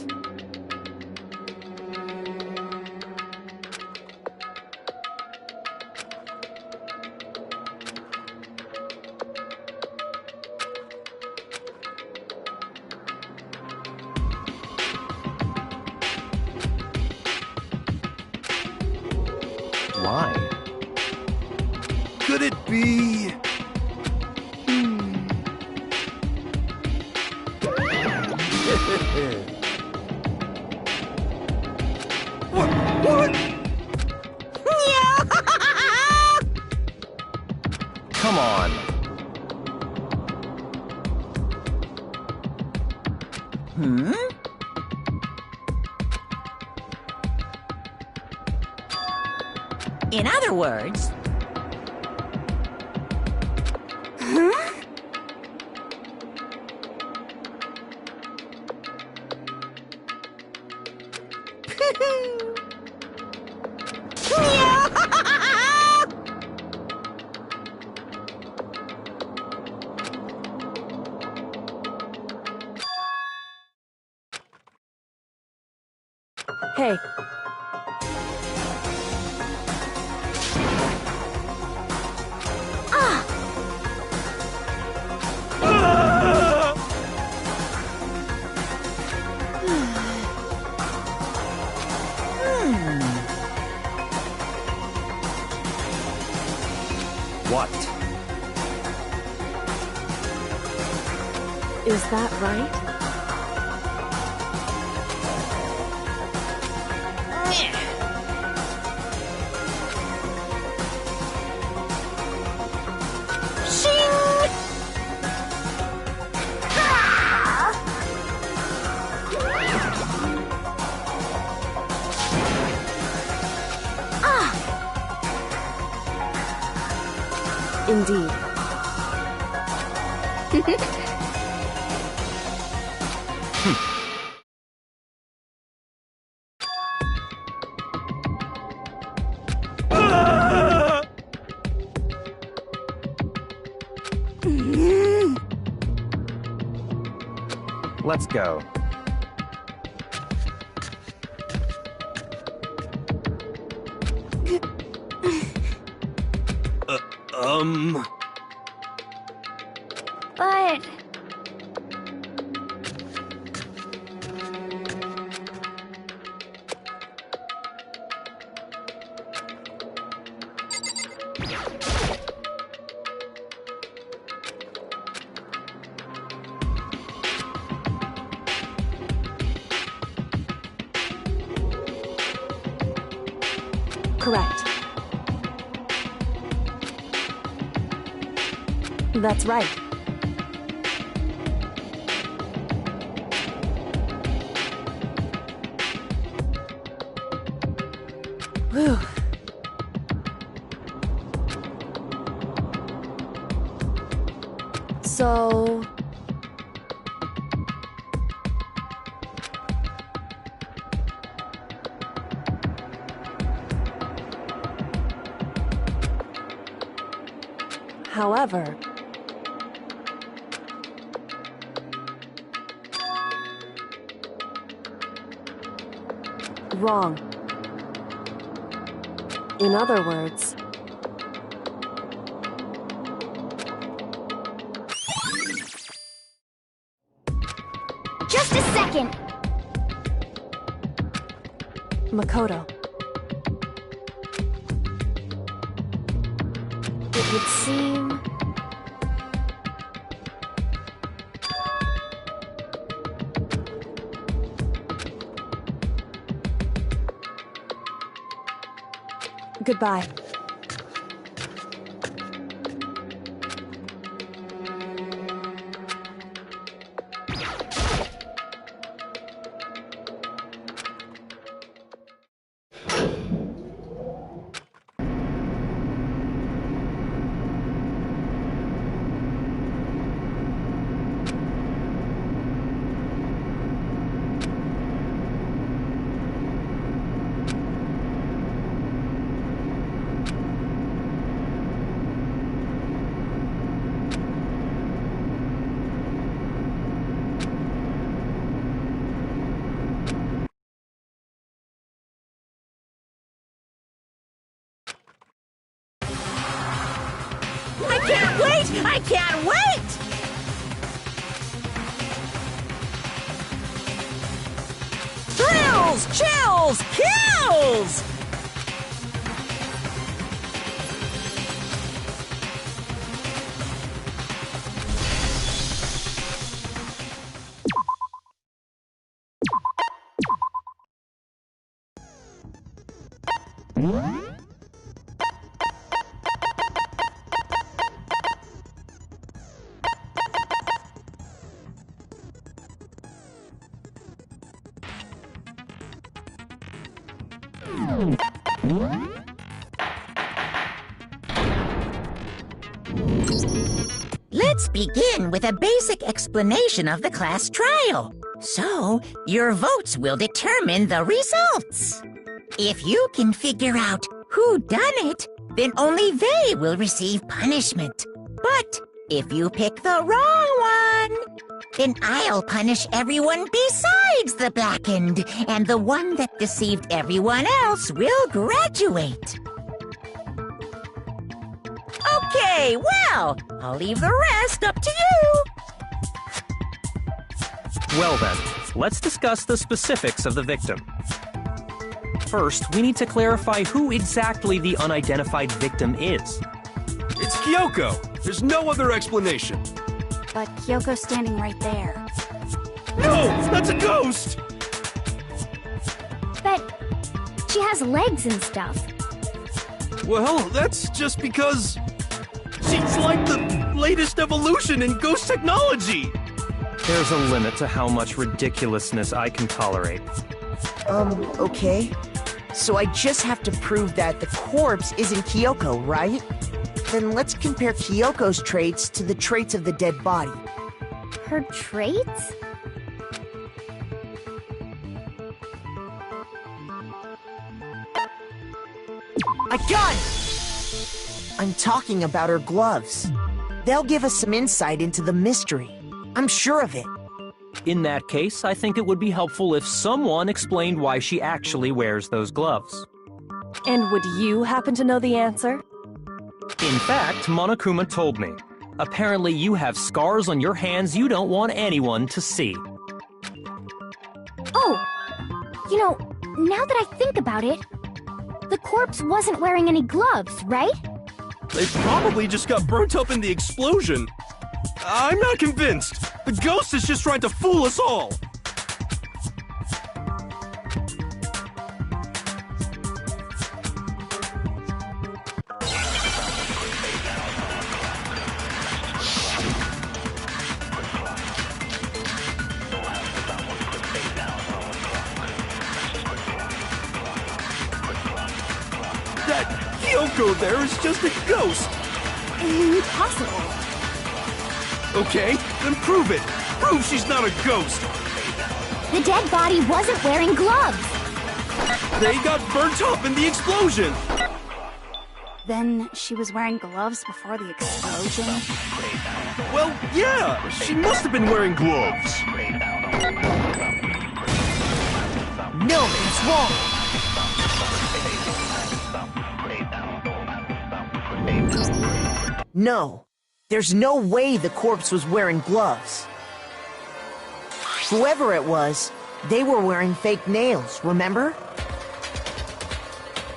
E: Why?
B: could it be... What?
E: Come on.
A: In other words...
F: Hey.
E: What?
F: Is that right? Indeed.
E: Let's go.
D: But...
F: Correct. That's right. Whew. So... However... Wrong. In other words...
D: Just a second!
F: Makoto. It would seem... Goodbye.
C: I can't wait! I can't wait! Thrills, chills, kills!
G: Let's begin with a basic explanation of the class trial. So, your votes will determine the results. If you can figure out who done it, then only they will receive punishment. But if you pick the wrong one, then I'll punish everyone besides the blackened, and the one that deceived everyone else will graduate. Okay, well, I'll leave the rest up to you.
E: Well then, let's discuss the specifics of the victim. First, we need to clarify who exactly the unidentified victim is.
B: It's Kyoko! There's no other explanation!
D: But Kyoko's standing right there.
B: No! That's a ghost!
D: But she has legs and stuff.
B: Well, that's just because... she's like the latest evolution in ghost technology!
E: There's a limit to how much ridiculousness I can tolerate.
A: Okay. So I just have to prove that the corpse isn't Kyoko, right? Then let's compare Kyoko's traits to the traits of the dead body.
D: Her traits?
A: I got it! I'm talking about her gloves. They'll give us some insight into the mystery. I'm sure of it.
E: In that case, I think it would be helpful if someone explained why she actually wears those gloves.
F: And would you happen to know the answer?
E: In fact, Monokuma told me. Apparently you have scars on your hands you don't want anyone to see.
D: Oh! You know, now that I think about it, the corpse wasn't wearing any gloves, right?
B: They probably just got burnt up in the explosion. I'm not convinced. The ghost is just trying to fool us all. That Kyoko there is just a ghost.
D: Impossible.
B: Okay, then prove it. Prove she's not a ghost.
D: The dead body wasn't wearing gloves.
B: They got burnt up in the explosion.
D: Then she was wearing gloves before the explosion?
B: Well, yeah, she must have been wearing gloves.
A: No, it's wrong. No, there's no way the corpse was wearing gloves. Whoever it was, they were wearing fake nails, remember?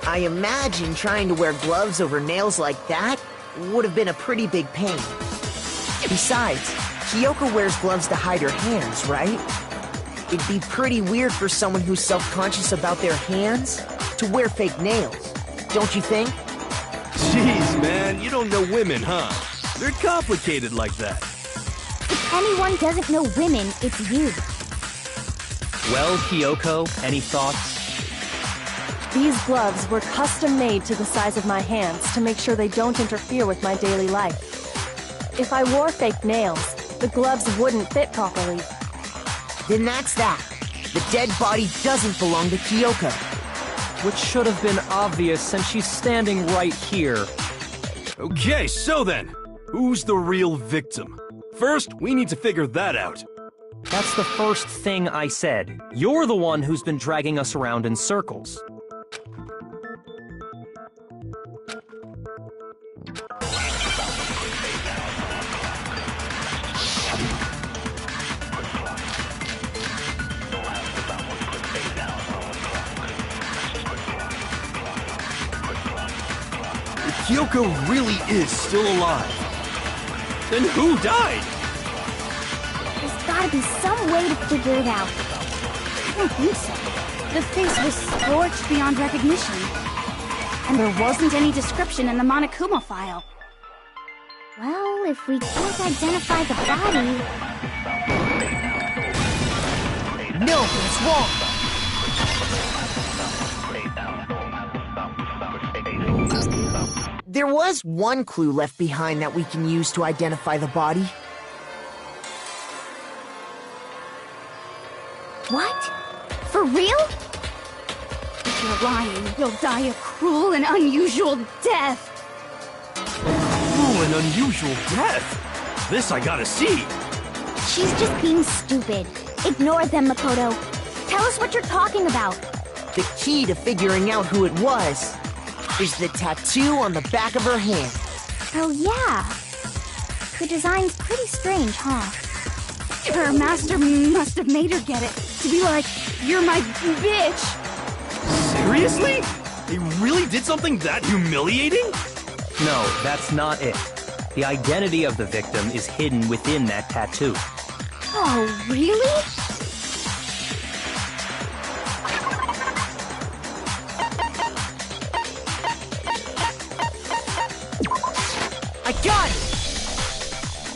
A: I imagine trying to wear gloves over nails like that would have been a pretty big pain. Besides, Kyoko wears gloves to hide her hands, right? It'd be pretty weird for someone who's self-conscious about their hands to wear fake nails, don't you think?
B: Jeez, man, you don't know women, huh? They're complicated like that.
D: If anyone doesn't know women, it's you.
E: Well, Kyoko, any thoughts?
F: These gloves were custom made to the size of my hands to make sure they don't interfere with my daily life. If I wore fake nails, the gloves wouldn't fit properly.
A: Then that's that. The dead body doesn't belong to Kyoko.
E: Which should have been obvious since she's standing right here.
B: Okay, so then, who's the real victim? First, we need to figure that out.
E: That's the first thing I said. You're the one who's been dragging us around in circles.
B: If Kyoko really is still alive, then who died?
D: There's gotta be some way to figure it out. I don't think so. The face was scorched beyond recognition. And there wasn't any description in the Monokuma file. Well, if we can't identify the body...
A: No, it's wrong. There was one clue left behind that we can use to identify the body.
D: What? For real? If you're lying, you'll die a cruel and unusual death.
B: Cruel and unusual death. This I gotta see.
D: She's just being stupid. Ignore them, Makoto. Tell us what you're talking about.
A: The key to figuring out who it was is the tattoo on the back of her hand.
D: Oh, yeah. The design's pretty strange, huh? Her master must have made her get it. To be like, you're my bitch.
B: Seriously? They really did something that humiliating?
E: No, that's not it. The identity of the victim is hidden within that tattoo.
D: Oh, really?
A: I got it!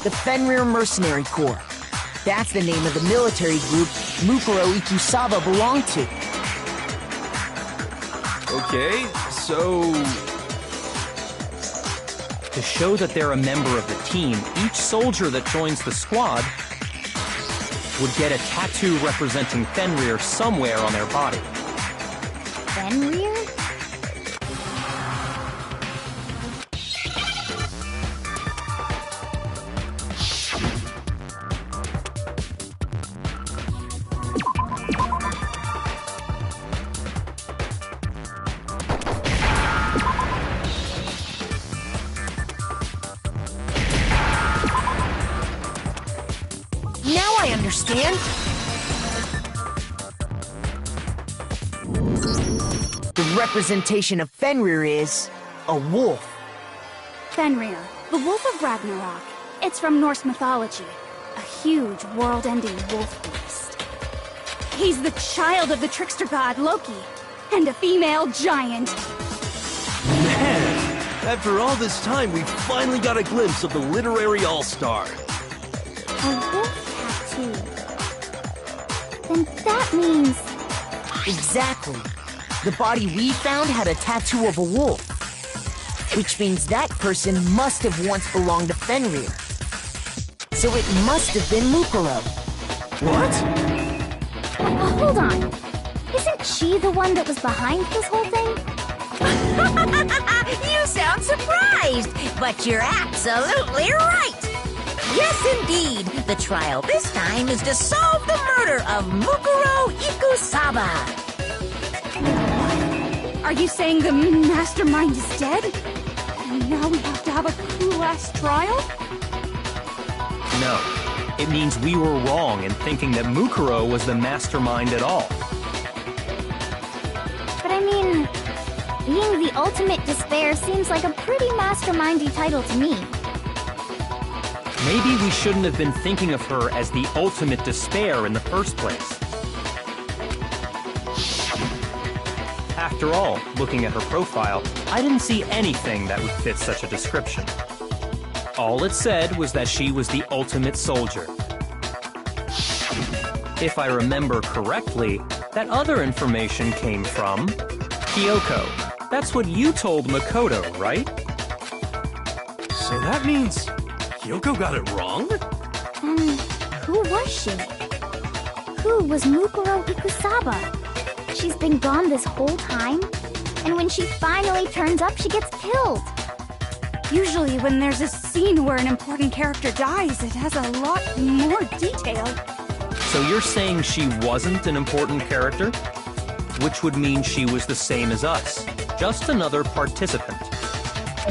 A: The Fenrir Mercenary Corps. That's the name of the military group Mukuro Ikusaba belonged to.
B: Okay, so...
E: To show that they're a member of the team, each soldier that joins the squad would get a tattoo representing Fenrir somewhere on their body.
D: Fenrir?
A: Now I understand! The representation of Fenrir is a wolf.
D: Fenrir, the Wolf of Ragnarok. It's from Norse mythology. A huge, world-ending wolf beast. He's the child of the trickster god Loki, and a female giant.
B: Man, after all this time, we finally got a glimpse of the literary all-star.
D: A wolf tattoo. Then that means...
A: Exactly. The body we found had a tattoo of a wolf. Which means that person must have once belonged to Fenrir. So it must have been Mukuro.
B: What?
D: Hold on. Isn't she the one that was behind this whole thing?
G: You sound surprised, but you're absolutely right. Yes, indeed. The trial this time is to solve the murder of Mukuro Ikusaba.
D: Are you saying the mastermind is dead? And now we have to have a cool-ass trial?
E: No. It means we were wrong in thinking that Mukuro was the mastermind at all.
D: But I mean, being the ultimate despair seems like a pretty mastermindy title to me.
E: Maybe we shouldn't have been thinking of her as the ultimate despair in the first place. After all, looking at her profile, I didn't see anything that would fit such a description. All it said was that she was the ultimate soldier. If I remember correctly, that other information came from Kyoko. That's what you told Makoto, right?
B: So that means Kyoko got it wrong?
D: And who was she? Who was Mukuro Ikusaba? She's been gone this whole time, and when she finally turns up, she gets killed. Usually when there's a scene where an important character dies, it has a lot more detail.
E: So you're saying she wasn't an important character? Which would mean she was the same as us, just another participant.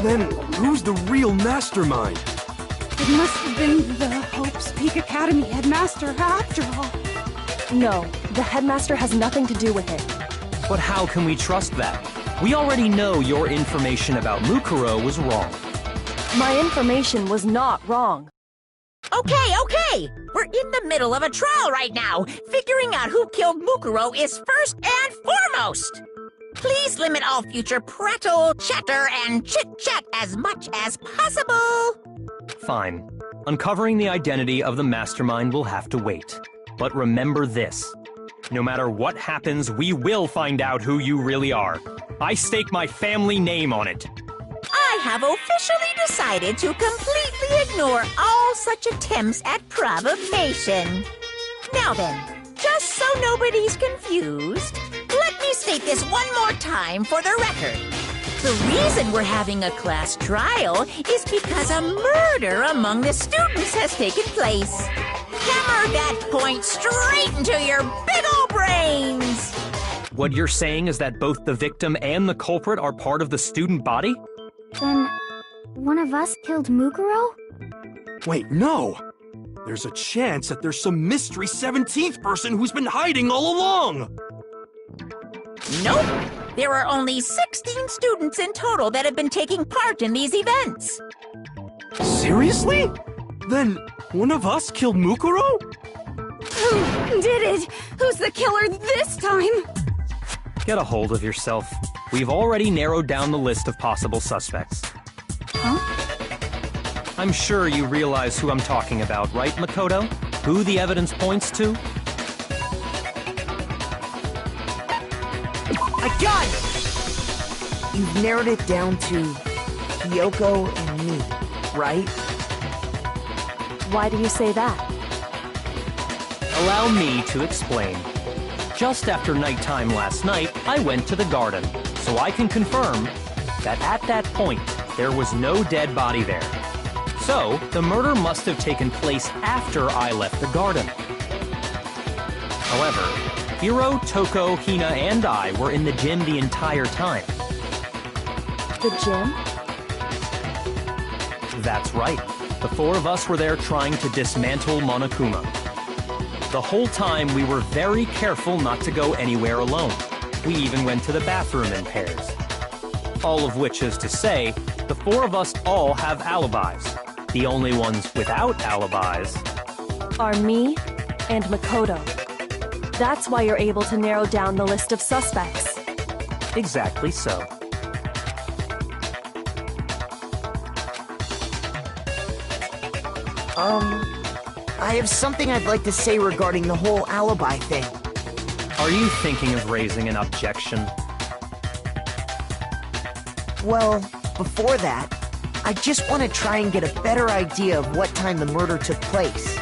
B: Then who's the real mastermind?
D: It must have been the Hope's Peak Academy headmaster after all.
F: No, the headmaster has nothing to do with it.
E: But how can we trust that? We already know your information about Mukuro was wrong.
F: My information was not wrong.
G: Okay. We're in the middle of a trial right now. Figuring out who killed Mukuro is first and foremost. Please limit all future prattle, chatter, and chit-chat as much as possible.
E: Fine. Uncovering the identity of the mastermind will have to wait. But remember this. No matter what happens, we will find out who you really are. I stake my family name on it.
G: I have officially decided to completely ignore all such attempts at provocation. Now then, just so nobody's confused, let me state this one more time for the record. The reason we're having a class trial is because a murder among the students has taken place. Hammer that point straight into your big ol' brains!
E: What you're saying is that both the victim and the culprit are part of the student body?
D: Then, one of us killed Mukuro?
B: Wait, no! There's a chance that there's some mystery 17th person who's been hiding all along!
G: Nope! There are only 16 students in total that have been taking part in these events.
B: Seriously? Then one of us killed Mukuro?
D: Who did it? Who's the killer this time?
E: Get a hold of yourself. We've already narrowed down the list of possible suspects.
D: Huh?
E: I'm sure you realize who I'm talking about, right, Makoto? Who the evidence points to?
A: I got it! You've narrowed it down to Kyoko and me, right?
F: Why do you say that?
E: Allow me to explain. Just after nighttime last night, I went to the garden, so I can confirm that at that point, there was no dead body there. So, the murder must have taken place after I left the garden. However, Hiro, Toko, Hina, and I were in the gym the entire time.
F: The gym?
E: That's right. The four of us were there trying to dismantle Monokuma. The whole time, we were very careful not to go anywhere alone. We even went to the bathroom in pairs. All of which is to say, The four of us all have alibis. The only ones without alibis
H: Are me and Makoto. That's why you're able to narrow down the list of suspects.
E: exactly so.
A: I have something I'd like to say regarding the whole alibi thing.
E: Are you thinking of raising an objection?
A: Well, before that, I just want to try and get a better idea of what time the murder took place.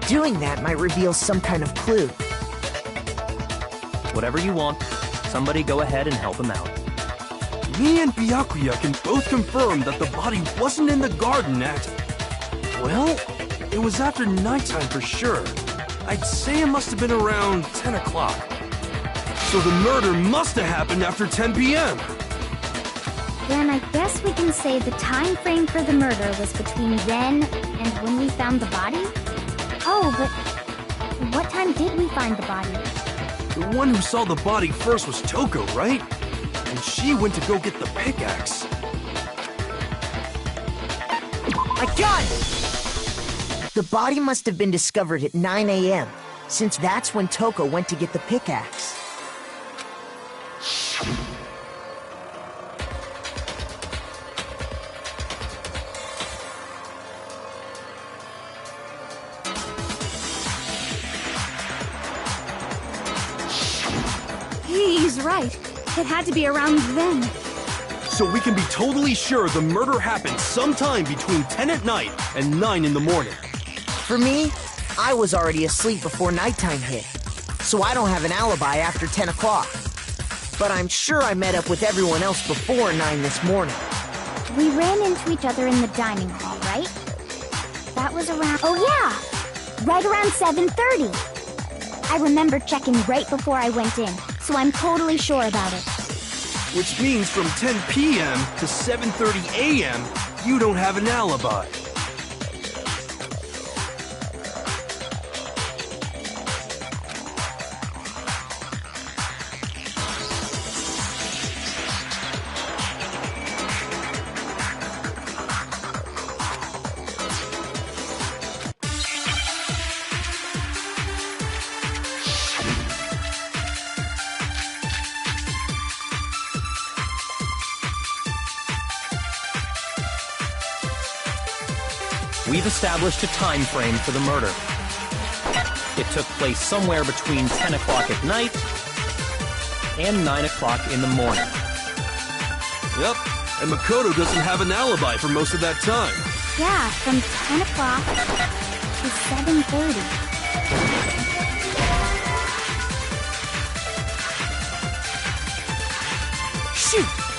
A: Doing that might reveal some kind of clue.
E: Whatever you want. Somebody go ahead and help him out.
B: Me and Byakuya can both confirm that the body wasn't in the garden at... Well, it was after nighttime for sure. I'd say it must have been around 10 o'clock. So the murder must have happened after 10 p.m.
D: Then I guess we can say the time frame for the murder was between then and when we found the body? Oh, but what time did we find the body?
B: The one who saw the body first was Toko, right? And she went to go get the pickaxe.
A: I got it! The body must have been discovered at 9 a.m., since that's when Toko went to get the pickaxe.
D: He's right. It had to be around then.
B: So we can be totally sure the murder happened sometime between 10 at night and 9 in the morning.
A: For me, I was already asleep before nighttime hit, so I don't have an alibi after 10 o'clock. But I'm sure I met up with everyone else before 9 this morning.
D: We ran into each other in the dining hall, right? That was around... Oh yeah! Right around 7:30. I remember checking right before I went in, so I'm totally sure about it.
B: Which means from 10 p.m. to 7:30 a.m., you don't have an alibi.
E: We've established a time frame for the murder. It took place somewhere between 10 o'clock at night and 9 o'clock in the morning.
B: Yep, and Makoto doesn't have an alibi for most of that time.
D: Yeah, from 10 o'clock to 7:30.
A: Shoot!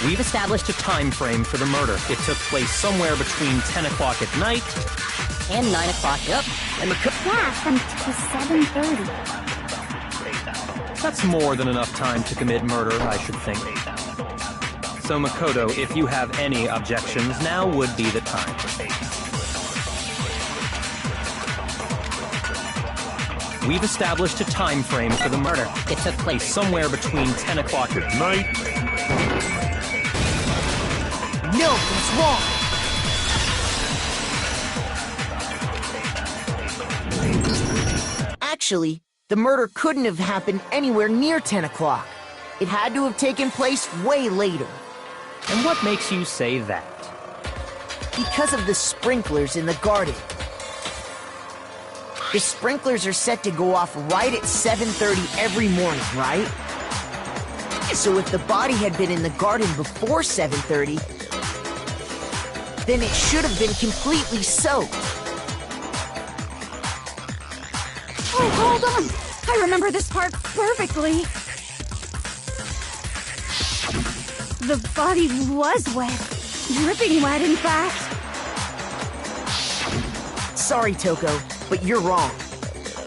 E: We've established a time frame for the murder. It took place somewhere between 10 o'clock at night and 9 o'clock. Yep. And
D: Yeah, from to 7:30.
E: that's more than enough time to commit murder, I should think. So Makoto, if you have any objections, now would be the time. We've established a time frame for the murder. It took place somewhere between 10 o'clock at night.
A: No, that's wrong! Actually, the murder couldn't have happened anywhere near 10 o'clock. It had to have taken place way later.
E: And what makes you say that?
A: Because of the sprinklers in the garden. The sprinklers are set to go off right at 7:30 every morning, right? So if the body had been in the garden before 7:30, then it should have been completely soaked.
D: Oh, hold on! I remember this part perfectly. The body was wet. Dripping wet, in fact.
A: Sorry, Toko, but you're wrong.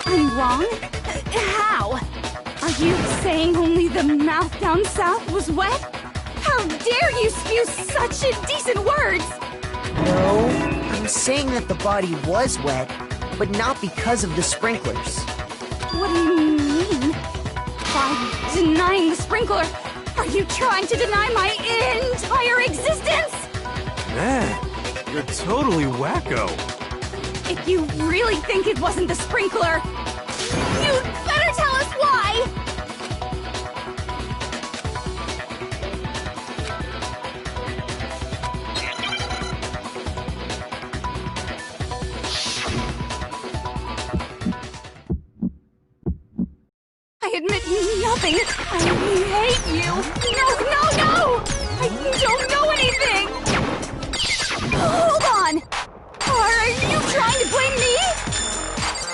D: I'm wrong? How? Are you saying only the mouth down south was wet? How dare you spew such indecent words!
A: No, I'm saying that the body was wet, but not because of the sprinklers.
D: What do you mean? By Denying the sprinkler? Are you trying to deny my entire existence?
B: Man, you're totally wacko.
D: If you really think it wasn't the sprinkler, you'd better tell us why! I admit nothing. I hate you. No, no, no! I don't know anything! Hold on! Are you trying to blame me?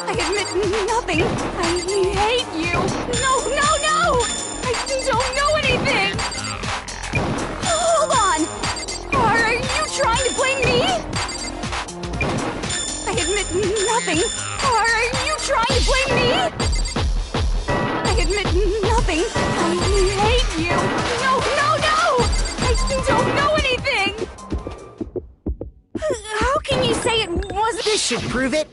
D: I admit nothing. I hate you. No, no, no! I don't know anything! Hold on! Are you trying to blame me? I admit nothing. Are you trying to blame me? I admit nothing. I hate you. No, no, no! I don't know anything! How can you say it wasn't—
A: This should prove it.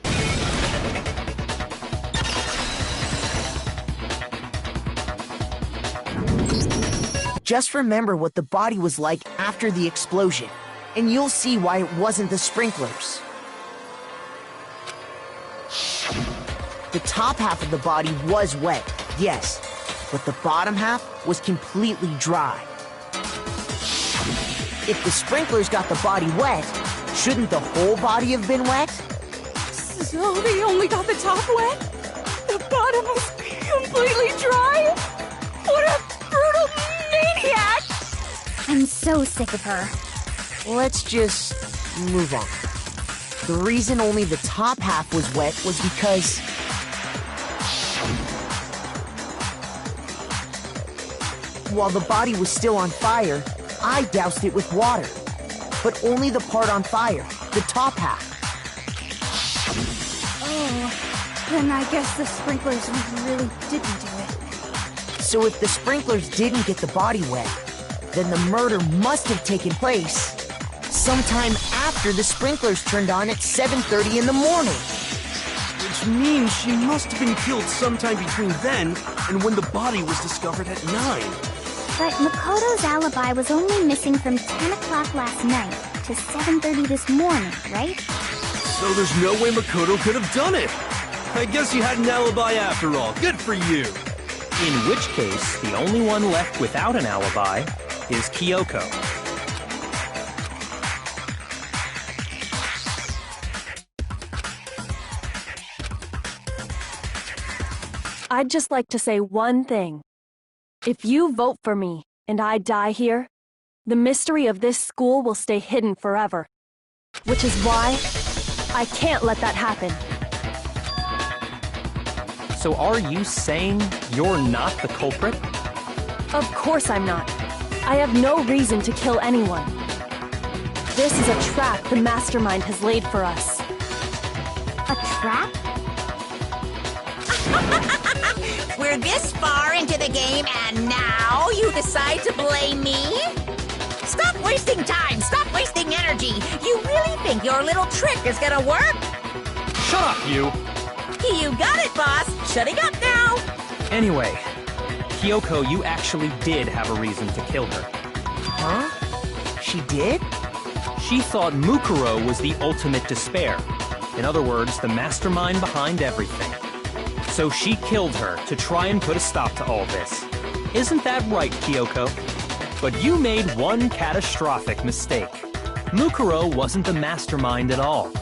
A: Just remember what the body was like after the explosion, and you'll see why it wasn't the sprinklers. The top half of the body was wet, yes, but the bottom half was completely dry. If the sprinklers got the body wet, shouldn't the whole body have been wet?
D: So they only got the top wet? The bottom was completely dry? What a brutal maniac! I'm so sick of her.
A: Let's just move on. The reason only the top half was wet was because while the body was still on fire, I doused it with water. But only the part on fire, the top half.
D: Oh, then I guess the sprinklers really didn't do it.
A: So if the sprinklers didn't get the body wet, then the murder must have taken place sometime after the sprinklers turned on at 7:30 in the morning.
B: Which means she must have been killed sometime between then and when the body was discovered at 9.
D: But Makoto's alibi was only missing from 10 o'clock last night to 7:30 this morning, right?
B: So there's no way Makoto could have done it. I guess you had an alibi after all. Good for you.
E: In which case, the only one left without an alibi is Kyoko.
H: I'd just like to say one thing. If you vote for me and I die here, the mystery of this school will stay hidden forever. Which is why I can't let that happen.
E: So are you saying you're not the culprit?
H: Of course I'm not. I have no reason to kill anyone. This is a trap the mastermind has laid for us.
D: A trap?
G: We're this far into the game and now you decide to blame me? Stop wasting time! Stop wasting energy! You really think your little trick is gonna work?
E: Shut up, you!
G: You got it, boss! Shutting up now!
E: Anyway, Kyoko, you actually did have a reason to kill her.
A: Huh? She did?
E: She thought Mukuro was the ultimate despair. In other words, the mastermind behind everything. So she killed her to try and put a stop to all this. Isn't that right, Kyoko? But you made one catastrophic mistake. Mukuro wasn't the mastermind at all.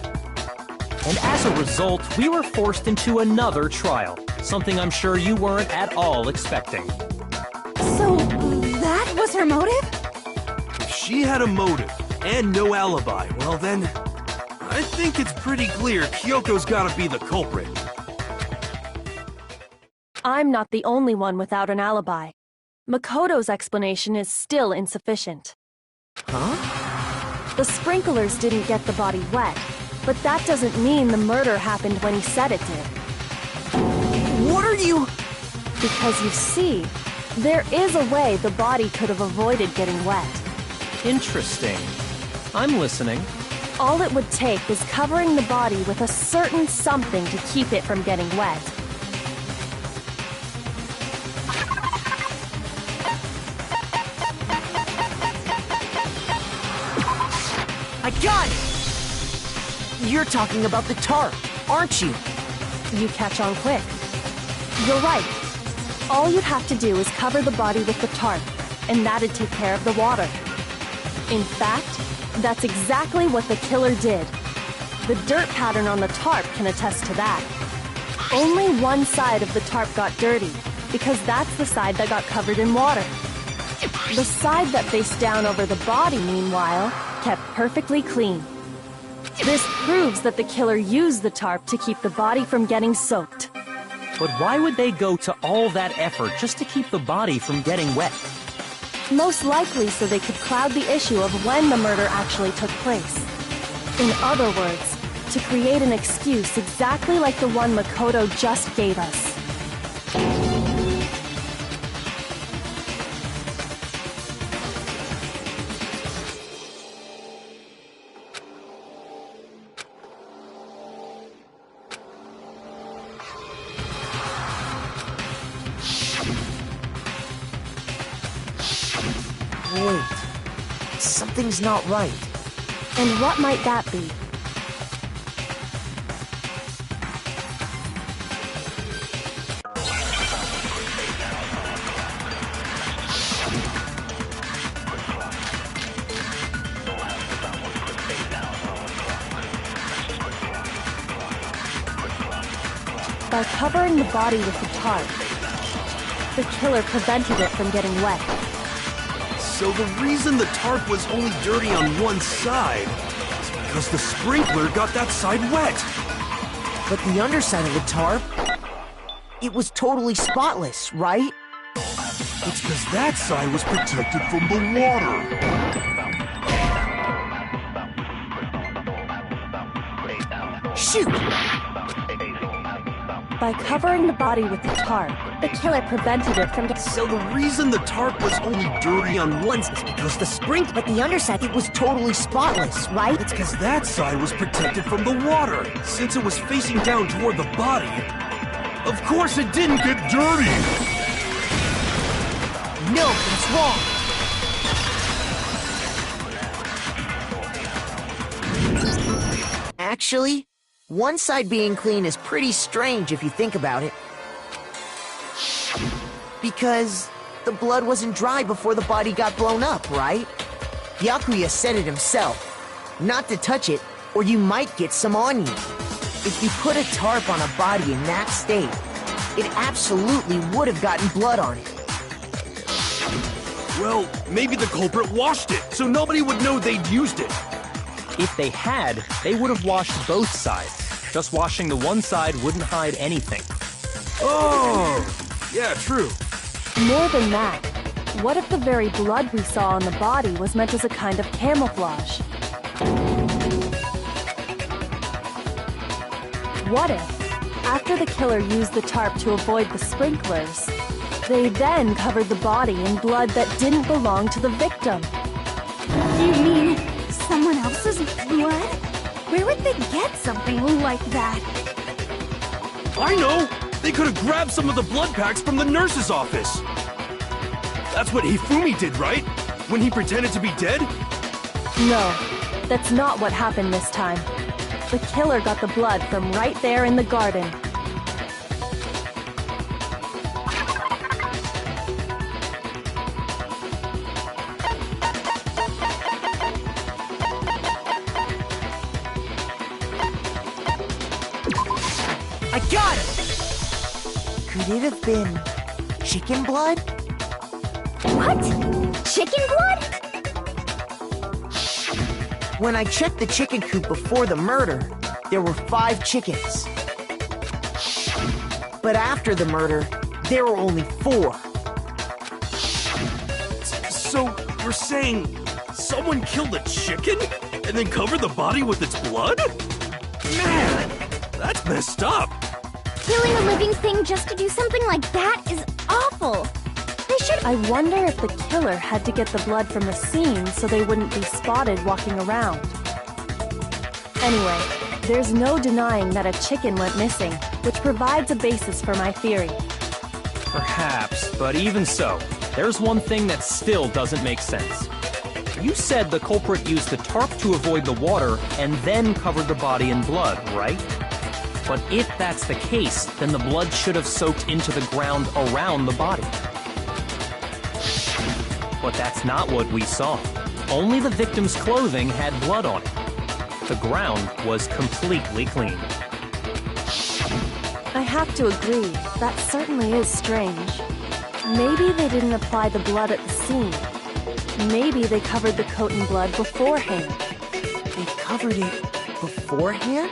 E: And as a result, we were forced into another trial, something I'm sure you weren't at all expecting.
D: So, that was her motive?
B: If she had a motive and no alibi, well then, I think it's pretty clear Kyoko's gotta be the culprit.
H: I'm not the only one without an alibi. Makoto's explanation is still insufficient.
A: Huh?
H: The sprinklers didn't get the body wet, but that doesn't mean the murder happened when he said it did.
A: What are you—
H: Because you see, there is a way the body could have avoided getting wet.
E: Interesting. I'm listening.
H: All it would take is covering the body with a certain something to keep it from getting wet.
A: I got it! You're talking about the tarp, aren't you?
H: You catch on quick. You're right. All you'd have to do is cover the body with the tarp, and that'd take care of the water. In fact, that's exactly what the killer did. The dirt pattern on the tarp can attest to that. Only one side of the tarp got dirty, because that's the side that got covered in water. The side that faced down over the body, meanwhile, kept perfectly clean. This proves that the killer used the tarp to keep the body from getting soaked.
E: But why would they go to all that effort just to keep the body from getting wet?
H: Most likely so they could cloud the issue of when the murder actually took place. In other words, to create an excuse exactly like the one Makoto just gave us.
A: Wait, something's not right.
H: And what might that be? By covering the body with the tarp, the killer prevented it from getting wet.
B: So the reason the tarp was only dirty on one side is because the sprinkler got that side wet.
A: But the underside of the tarp, it was totally spotless, right?
B: It's because that side was protected from the water.
A: Shoot!
H: By covering the body with the tarp, the killer prevented it from...
B: So the reason the tarp was only dirty on one side is because the sprinkler...
A: But the underside, it was totally spotless, right?
B: It's because that side was protected from the water. Since it was facing down toward the body, of course it didn't get dirty!
A: No, that's wrong! Actually, one side being clean is pretty strange if you think about it. Because the blood wasn't dry before the body got blown up, right? Byakuya said it himself. Not to touch it, or you might get some on you. If you put a tarp on a body in that state, it absolutely would have gotten blood on it.
B: Well, maybe the culprit washed it, so nobody would know they'd used it.
E: If they had, they would have washed both sides. Just washing the one side wouldn't hide anything.
B: Oh, yeah, true.
H: More than that, what if the very blood we saw on the body was meant as a kind of camouflage? What if, after the killer used the tarp to avoid the sprinklers, they then covered the body in blood that didn't belong to the victim?
D: You mean someone else's blood? Where would they get something like that?
B: I know! They could have grabbed some of the blood packs from the nurse's office. That's what Hifumi did, right? When he pretended to be dead?
H: No, that's not what happened this time. The killer got the blood from right there in the garden.
A: I got it! Could it have been chicken blood?
D: What? Chicken blood?
A: When I checked the chicken coop before the murder, there were 5 chickens. But after the murder, there were only 4.
B: So, you're saying someone killed a chicken and then covered the body with its blood? Man, that's messed up.
D: Killing a living thing just to do something like that is awful. They should...
H: I wonder if the killer had to get the blood from the scene so they wouldn't be spotted walking around. Anyway, there's no denying that a chicken went missing, which provides a basis for my theory.
E: Perhaps, but even so, there's one thing that still doesn't make sense. You said the culprit used the tarp to avoid the water and then covered the body in blood, right? But if that's the case, then the blood should have soaked into the ground around the body. But that's not what we saw. Only the victim's clothing had blood on it. The ground was completely clean.
H: I have to agree, that certainly is strange. Maybe they didn't apply the blood at the scene. Maybe they covered the coat in blood beforehand.
A: They covered it beforehand?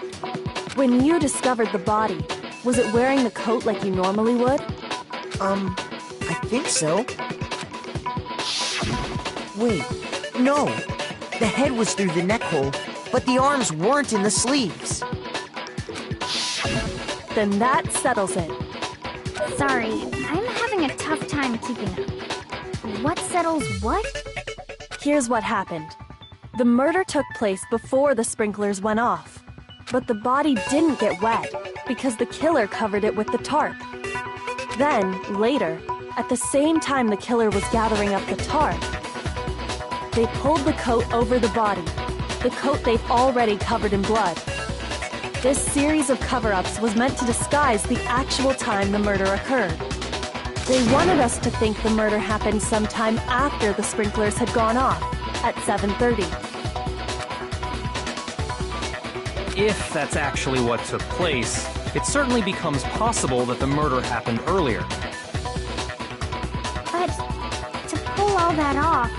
H: When you discovered the body, was it wearing the coat like you normally would?
A: I think so. Wait, no. The head was through the neck hole, but the arms weren't in the sleeves.
H: Then that settles it.
D: Sorry, I'm having a tough time keeping up. What settles what?
H: Here's what happened. The murder took place before the sprinklers went off. But the body didn't get wet because the killer covered it with the tarp. Then, later, at the same time the killer was gathering up the tarp, they pulled the coat over the body, the coat they've already covered in blood. This series of cover-ups was meant to disguise the actual time the murder occurred. They wanted us to think the murder happened sometime after the sprinklers had gone off, at 7:30.
E: If that's actually what took place, it certainly becomes possible that the murder happened earlier.
D: But to pull all that off,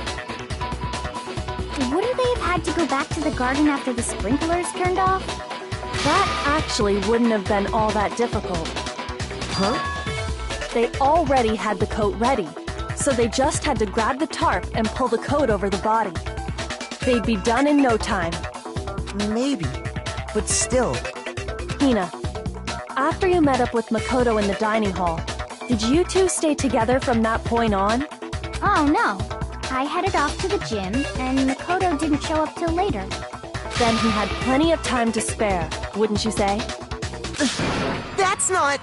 D: wouldn't they have had to go back to the garden after the sprinklers turned off?
H: That actually wouldn't have been all that difficult.
A: Huh?
H: They already had the coat ready, so they just had to grab the tarp and pull the coat over the body. They'd be done in no time.
A: Maybe, but still.
H: Hina, after you met up with Makoto in the dining hall, did you two stay together from that point on?
D: Oh no, I headed off to the gym, and Makoto didn't show up till later.
H: Then he had plenty of time to spare, wouldn't you say?
A: That's not...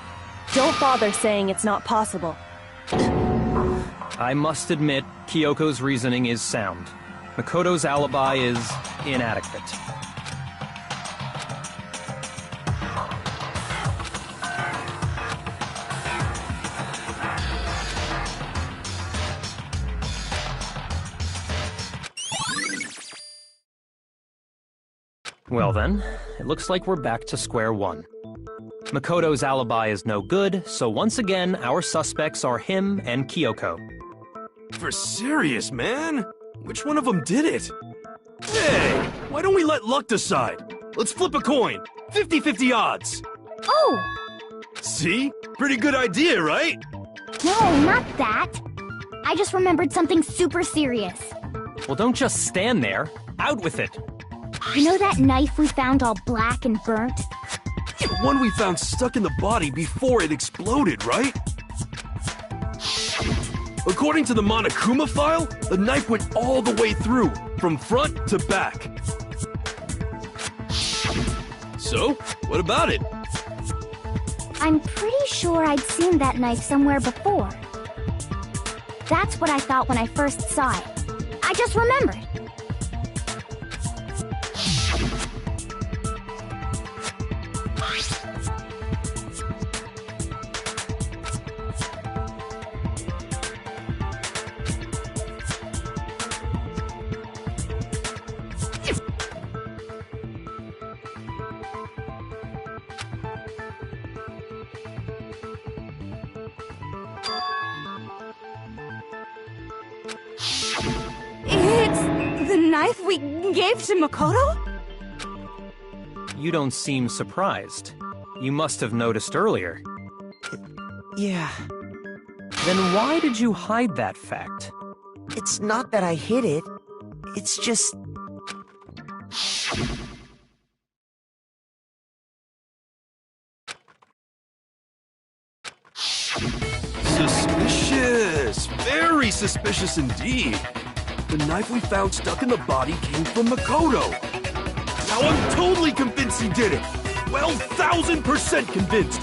H: Don't bother saying it's not possible.
E: I must admit, Kyoko's reasoning is sound. Makoto's alibi is inadequate. Well then, it looks like we're back to square one. Makoto's alibi is no good, so once again, our suspects are him and Kyoko.
B: For serious, man? Which one of them did it? Hey, why don't we let luck decide? Let's flip a coin. 50-50 odds.
D: Oh!
B: See? Pretty good idea, right?
D: No, not that. I just remembered something super serious.
E: Well, don't just stand there. Out with it.
D: You know that knife we found all black and burnt?
B: The one we found stuck in the body before it exploded, right? According to the Monokuma file, the knife went all the way through, from front to back. So, what about it?
D: I'm pretty sure I'd seen that knife somewhere before. That's what I thought when I first saw it. I just remembered.
I: It's the knife we gave to Makoto?
E: You don't seem surprised. You must have noticed earlier.
A: Yeah.
E: Then why did you hide that fact?
A: It's not that I hid it. It's just...
B: Suspicious! Very suspicious indeed. The knife we found stuck in the body came from Makoto. Now I'm totally convinced he did it. 12,000% convinced.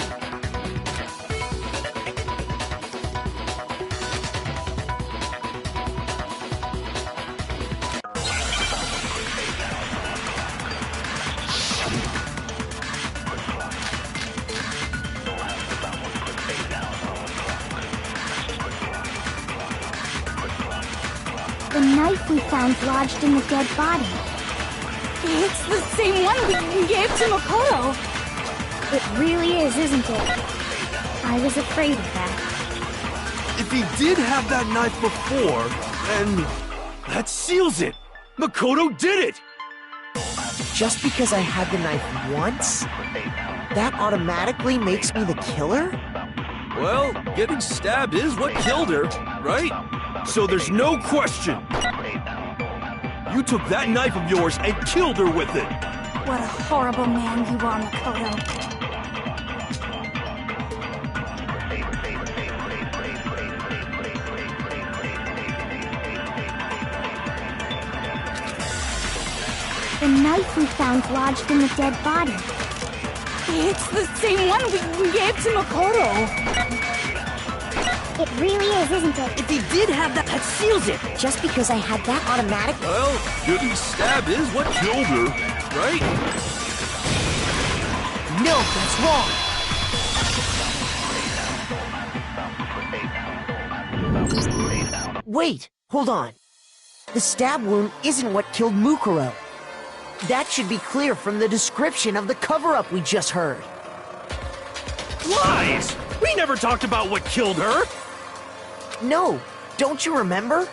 D: knife we found lodged in the dead body.
I: It's the same one we gave to Makoto.
D: It really is, isn't it? I was afraid of that.
B: If he did have that knife before, then that seals it! Makoto did it!
A: Just because I had the knife once, that automatically makes me the killer?
B: Well, getting stabbed is what killed her, right? So there's no question. You took that knife of yours and killed her with it.
D: What a horrible man you are, Makoto. The knife we found lodged in the dead body.
I: It's the same one we gave to Makoto.
D: It really is, isn't it?
A: If he did have that seals it! Just because I had that automatic...
B: Well, getting stabbed is what killed her, right?
A: No, that's wrong! Wait, hold on. The stab wound isn't what killed Mukuro. That should be clear from the description of the cover-up we just heard.
B: Lies! We never talked about what killed her!
A: No, don't you remember?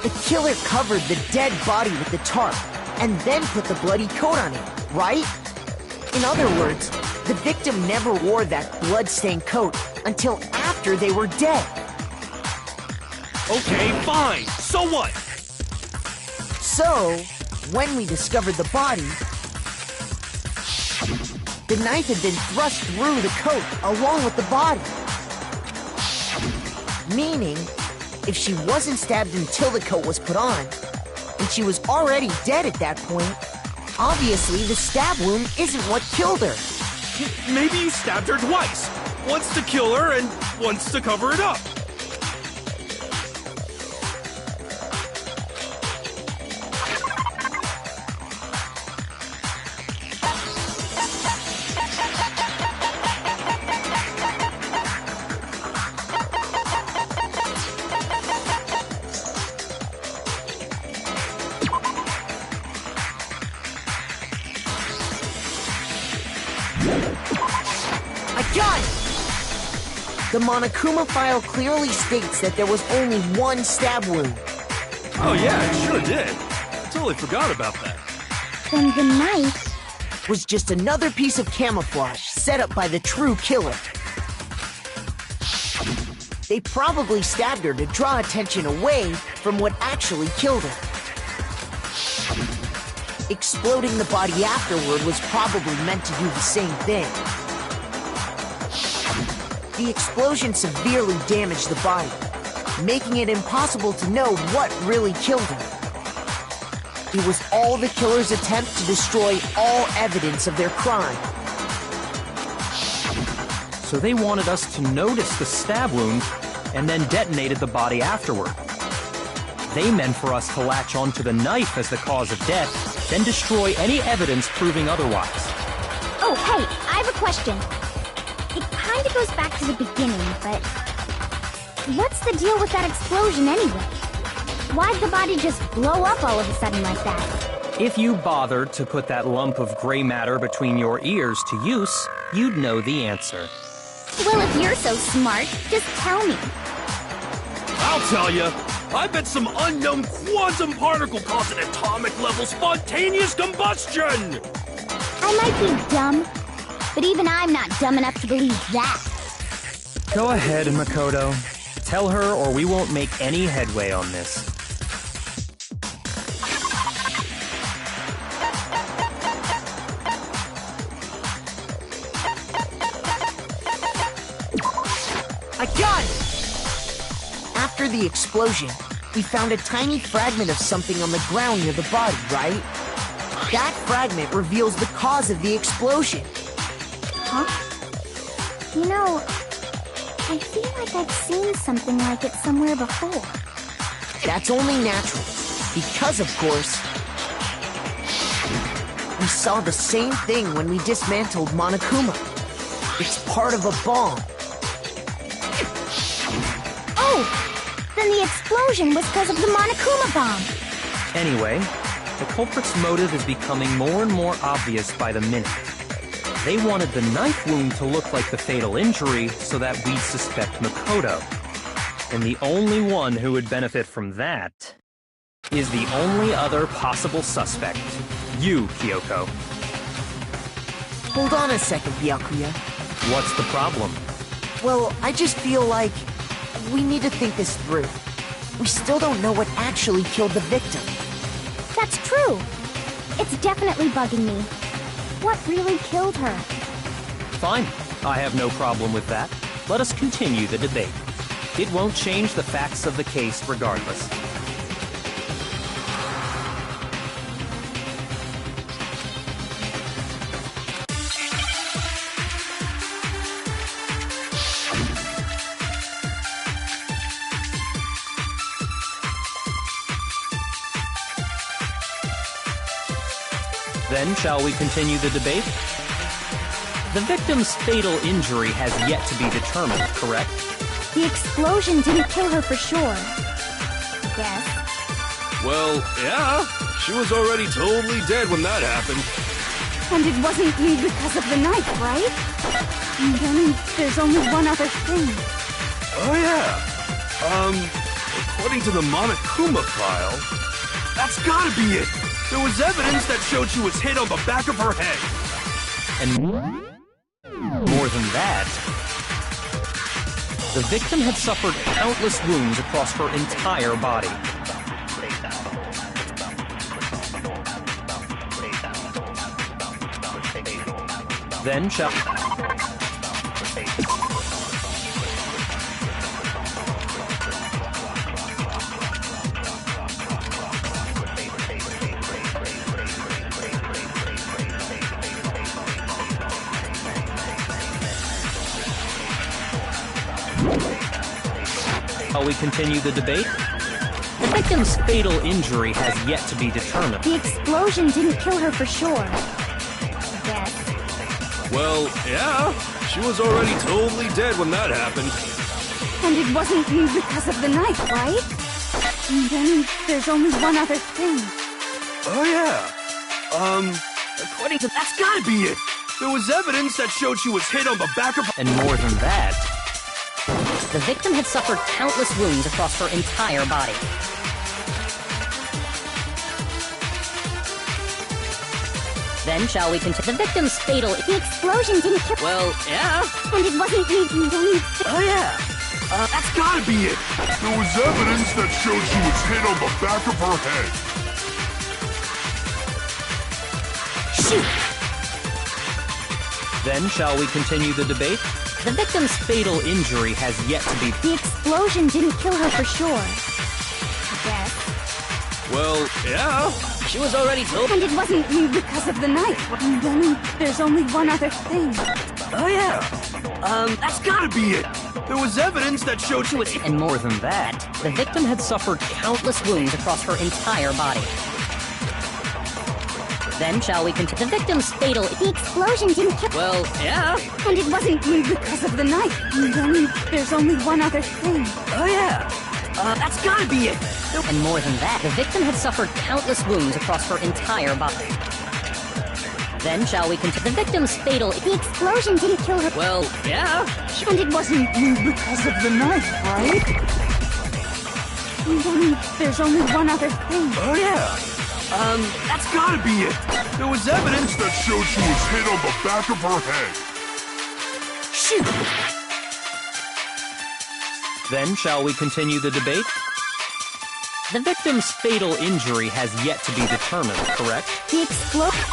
A: The killer covered the dead body with the tarp, and then put the bloody coat on it, right? In other words, the victim never wore that blood-stained coat until after they were dead.
B: Okay, fine. So what?
A: So, when we discovered the body, the knife had been thrust through the coat along with the body. Meaning, if she wasn't stabbed until the coat was put on, and she was already dead at that point, obviously the stab wound isn't what killed her.
B: Maybe you stabbed her twice. Once to kill her and once to cover it up.
A: The Monokuma file clearly states that there was only one stab wound.
B: Oh yeah, it sure did. Totally forgot about that.
D: Then the knife
A: was just another piece of camouflage set up by the true killer. They probably stabbed her to draw attention away from what actually killed her. Exploding the body afterward was probably meant to do the same thing. The explosion severely damaged the body, making it impossible to know what really killed her. It was all the killer's attempt to destroy all evidence of their crime.
E: So they wanted us to notice the stab wound and then detonated the body afterward. They meant for us to latch onto the knife as the cause of death, then destroy any evidence proving otherwise.
D: Oh, hey, I have a question. It kind of goes back to the beginning, but what's the deal with that explosion anyway? Why'd the body just blow up all of a sudden like that?
E: If you bothered to put that lump of gray matter between your ears to use, you'd know the answer.
D: Well, if you're so smart, just tell me.
B: I'll tell you. I bet some unknown quantum particle caused an atomic-level spontaneous combustion!
D: I might be dumb, but even I'm not dumb enough to believe that.
E: Go ahead, Makoto. Tell her or we won't make any headway on this.
A: I got it! After the explosion, we found a tiny fragment of something on the ground near the body, right? That fragment reveals the cause of the explosion.
D: Huh? You know, I feel like I've seen something like it somewhere before.
A: That's only natural, because of course, we saw the same thing when we dismantled Monokuma. It's part of a bomb.
D: Oh! Then the explosion was because of the Monokuma bomb.
E: Anyway, the culprit's motive is becoming more and more obvious by the minute. They wanted the knife wound to look like the fatal injury so that we'd suspect Makoto. And the only one who would benefit from that is the only other possible suspect. You, Kyoko.
A: Hold on a second, Byakuya.
E: What's the problem?
A: Well, I just feel like we need to think this through. We still don't know what actually killed the victim.
D: That's true. It's definitely bugging me. What really killed her?
E: Fine. I have no problem with that. Let us continue the debate. It won't change the facts of the case regardless. Then, shall we continue the debate? The victim's fatal injury has yet to be determined, correct?
D: The explosion didn't kill her for sure. Yes.
B: Well, yeah. She was already totally dead when that happened.
D: And it wasn't because of the knife, right? And then there's only one other thing.
B: Oh, yeah. According to the Monokuma file, that's gotta be it. There was evidence that showed she was hit on the back of her head.
E: And more than that, the victim had suffered countless wounds across her entire body. Then shall... Shall we continue the debate? The victim's fatal injury has yet to be determined.
D: The explosion didn't kill her for sure. Yes.
B: Well, yeah. She was already totally dead when that happened.
D: And it wasn't because of the knife, right? And then there's only one other thing.
B: Oh, yeah. According to... That's gotta be it. There was evidence that showed she was hit on the back of her...
E: And more than that,
J: the victim had suffered countless wounds across her entire body. Then shall we continue? The victim's fatal...
D: The explosion didn't kill...
B: Well, yeah.
D: And it wasn't
B: Oh, yeah. That's gotta be it. There was evidence that showed she was hit on the back of her head.
E: shoot! Then shall we continue the debate? The victim's fatal injury has yet to be...
D: The explosion didn't kill her for sure. I guess.
B: Well, yeah.
E: She was already told...
D: And it wasn't because of the knife. And then there's only one other thing.
B: Oh, yeah. That's gotta be it. There was evidence that showed she was...
J: And more than that, the victim had suffered countless wounds across her entire body. Then shall we continue? The victim's fatal...
D: The explosion didn't kill...
E: Well, yeah.
D: And it wasn't because of the knife. And then there's only one other thing.
E: Oh, yeah. That's gotta be it.
J: And more than that, the victim had suffered countless wounds across her entire body. Then shall we continue? The victim's fatal...
D: The explosion didn't kill her...
E: Well, yeah.
D: And it wasn't because of the knife, right? And then there's only one other thing.
B: Oh, yeah. That's gotta be it. There was evidence that showed she was hit on the back of her head.
E: Shoot! Then shall we continue the debate? The victim's fatal injury has yet to be determined, correct?
D: The explosion...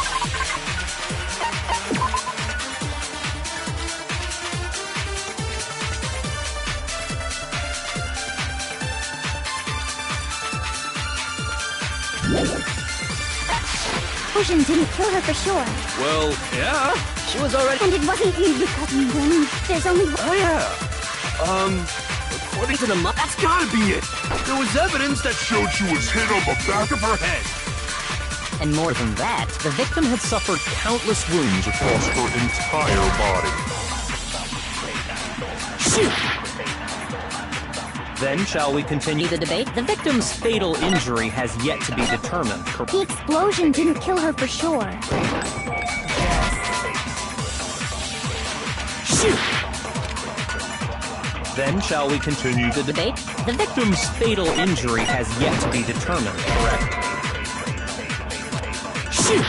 D: explosion didn't kill her for sure.
B: Well, yeah.
E: She was already...
D: And it wasn't because then there's only...
B: Oh, yeah. According to the that's gotta be it. There was evidence that showed she was hit on the back of her head.
J: And more than that, the victim had suffered countless wounds
B: Across her entire body.
E: Shoot! Then shall we continue the debate? The victim's fatal injury has yet to be determined.
D: The explosion didn't kill her for sure.
E: Shoot! Then shall we continue the debate? The victim's fatal injury has yet to be determined, correct? Shoot!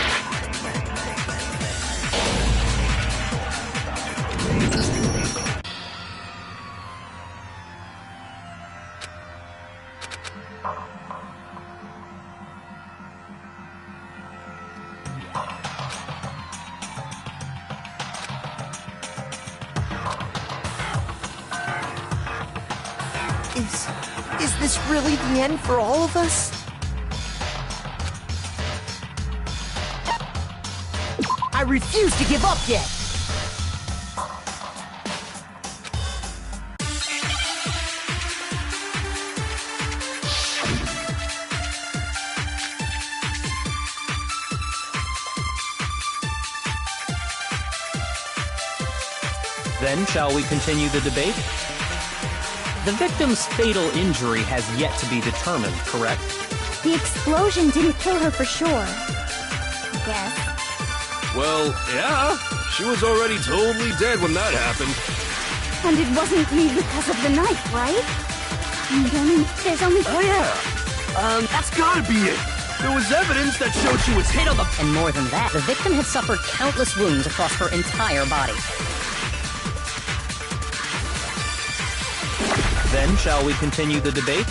A: Is this really the end for all of us? I refuse to give up yet!
E: Then shall we continue the debate? The victim's fatal injury has yet to be determined, correct?
D: The explosion didn't kill her for sure. Yes.
B: Well, yeah. She was already totally dead when that happened.
D: And it wasn't because of the knife, right? There's only...
B: Oh, yeah. That's gotta be it. There was evidence that showed she was hit on the...
J: And more than that, the victim had suffered countless wounds across her entire body.
E: Then shall we continue the debate?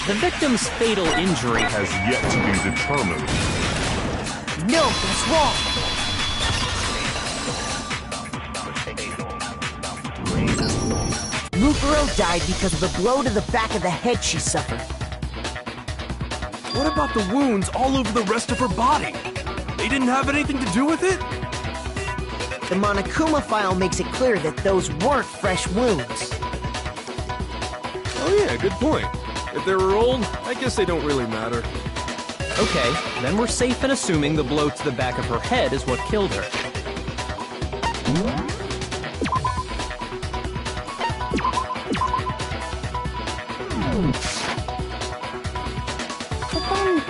E: The victim's fatal injury has yet to be determined.
A: No, that's wrong! Mukuro died because of the blow to the back of the head she suffered.
B: What about the wounds all over the rest of her body? They didn't have anything to do with it?
A: The Monokuma file makes it clear that those weren't fresh wounds.
B: Oh yeah, good point. If they were old, I guess they don't really matter.
E: Okay, then we're safe in assuming the blow to the back of her head is what killed her.
D: But then,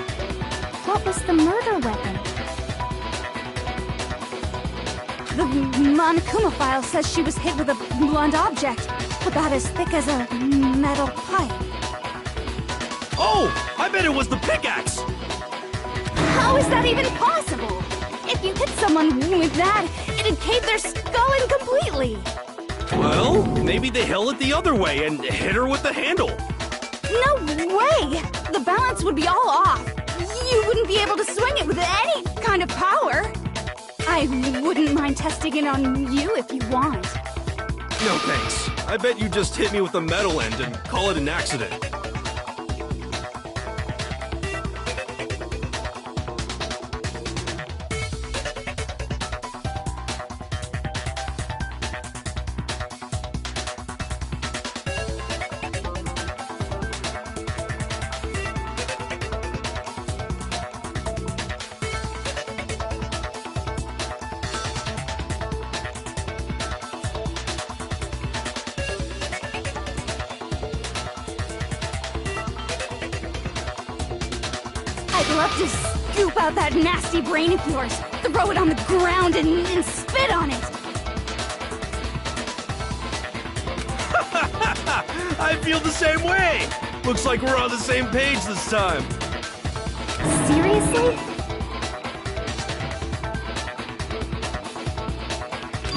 D: what was the murder weapon? The Monokuma file says she was hit with a blunt object, about as thick as a metal pipe.
B: Oh! I bet it was the pickaxe!
D: How is that even possible? If you hit someone with that, it'd cave their skull in completely.
B: Well, maybe they held it the other way and hit her with the handle.
D: No way! The balance would be all off. You wouldn't be able to swing it with any kind of power. I wouldn't mind testing it on you if you want.
B: No thanks. I bet you just hit me with the metal end and call it an accident.
D: I'd love to scoop out that nasty brain of yours, throw it on the ground, and spit on it.
B: I feel the same way! Looks like we're on the same page this time.
D: Seriously?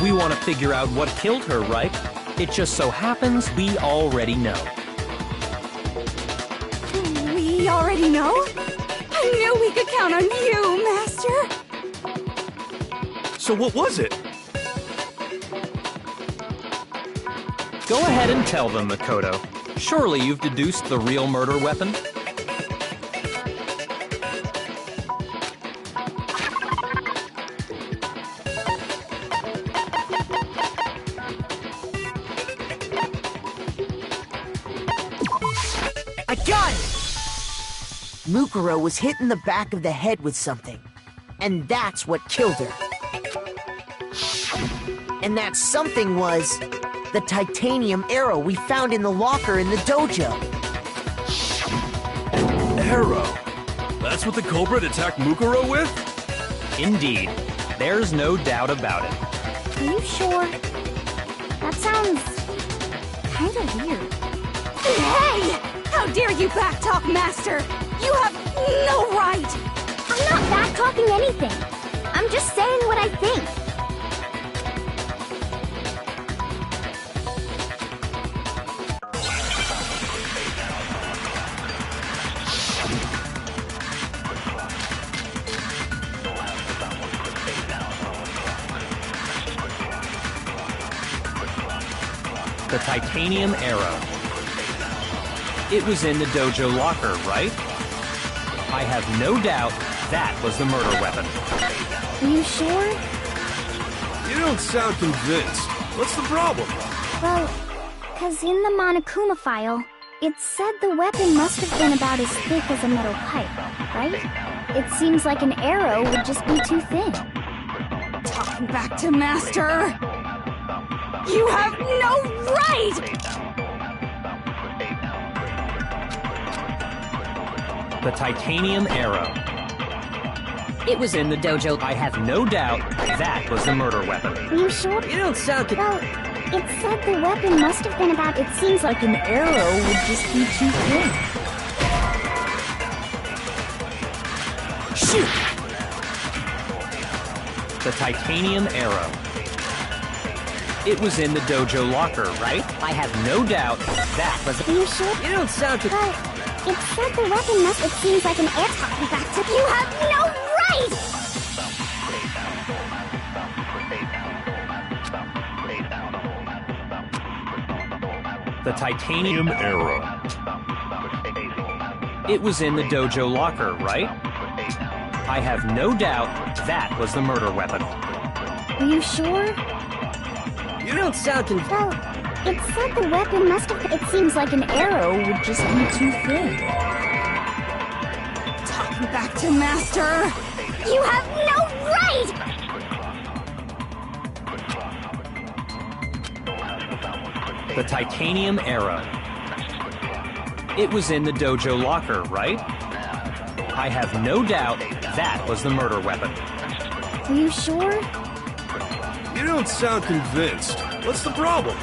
E: We want to figure out what killed her, right? It just so happens we already know.
D: We already know? I knew we could count on you, Master.
B: So what was it?
E: Go ahead and tell them, Makoto. Surely you've deduced the real murder weapon?
A: I got it! Mukuro was hit in the back of the head with something. And that's what killed her. And that something was... The titanium arrow we found in the locker in the dojo.
B: Arrow? That's what the culprit attacked Mukuro with?
E: Indeed. There's no doubt about it.
D: Are you sure? That sounds kinda weird.
I: Hey! How dare you backtalk, Master! You have no right!
D: I'm not back-talking anything. I'm just saying what I think.
E: The titanium arrow. It was in the dojo locker, right? I have no doubt that was the murder weapon.
D: Are you sure?
B: You don't sound convinced. What's the problem?
D: Well, 'cause in the Monokuma file, it said the weapon must have been about as thick as a metal pipe, right? It seems like an arrow would just be too thin.
I: Talking back to Master! You have no right!
E: The titanium arrow. It was in the dojo. I have no doubt that was the murder weapon.
D: Are you sure?
A: You don't sound
D: Well, it said the weapon must have been about... It seems like an arrow would just be too thin.
A: Shoot!
E: The titanium arrow. It was in the dojo locker, right? I have no doubt that was...
D: Are you sure?
A: You don't sound
D: Well, it said the weapon must... It seems like an air talking back to... You have no right!
E: The titanium arrow. It was in the dojo locker, right? I have no doubt that was the murder weapon.
D: Are you sure?
A: You don't sound
D: Well, it said the weapon must have... It seems like an arrow would just be too thin.
I: Talking back to Master!
D: You have no right!
E: The titanium arrow. It was in the dojo locker, right? I have no doubt that was the murder weapon.
D: Are you sure?
B: You don't sound convinced. What's the problem?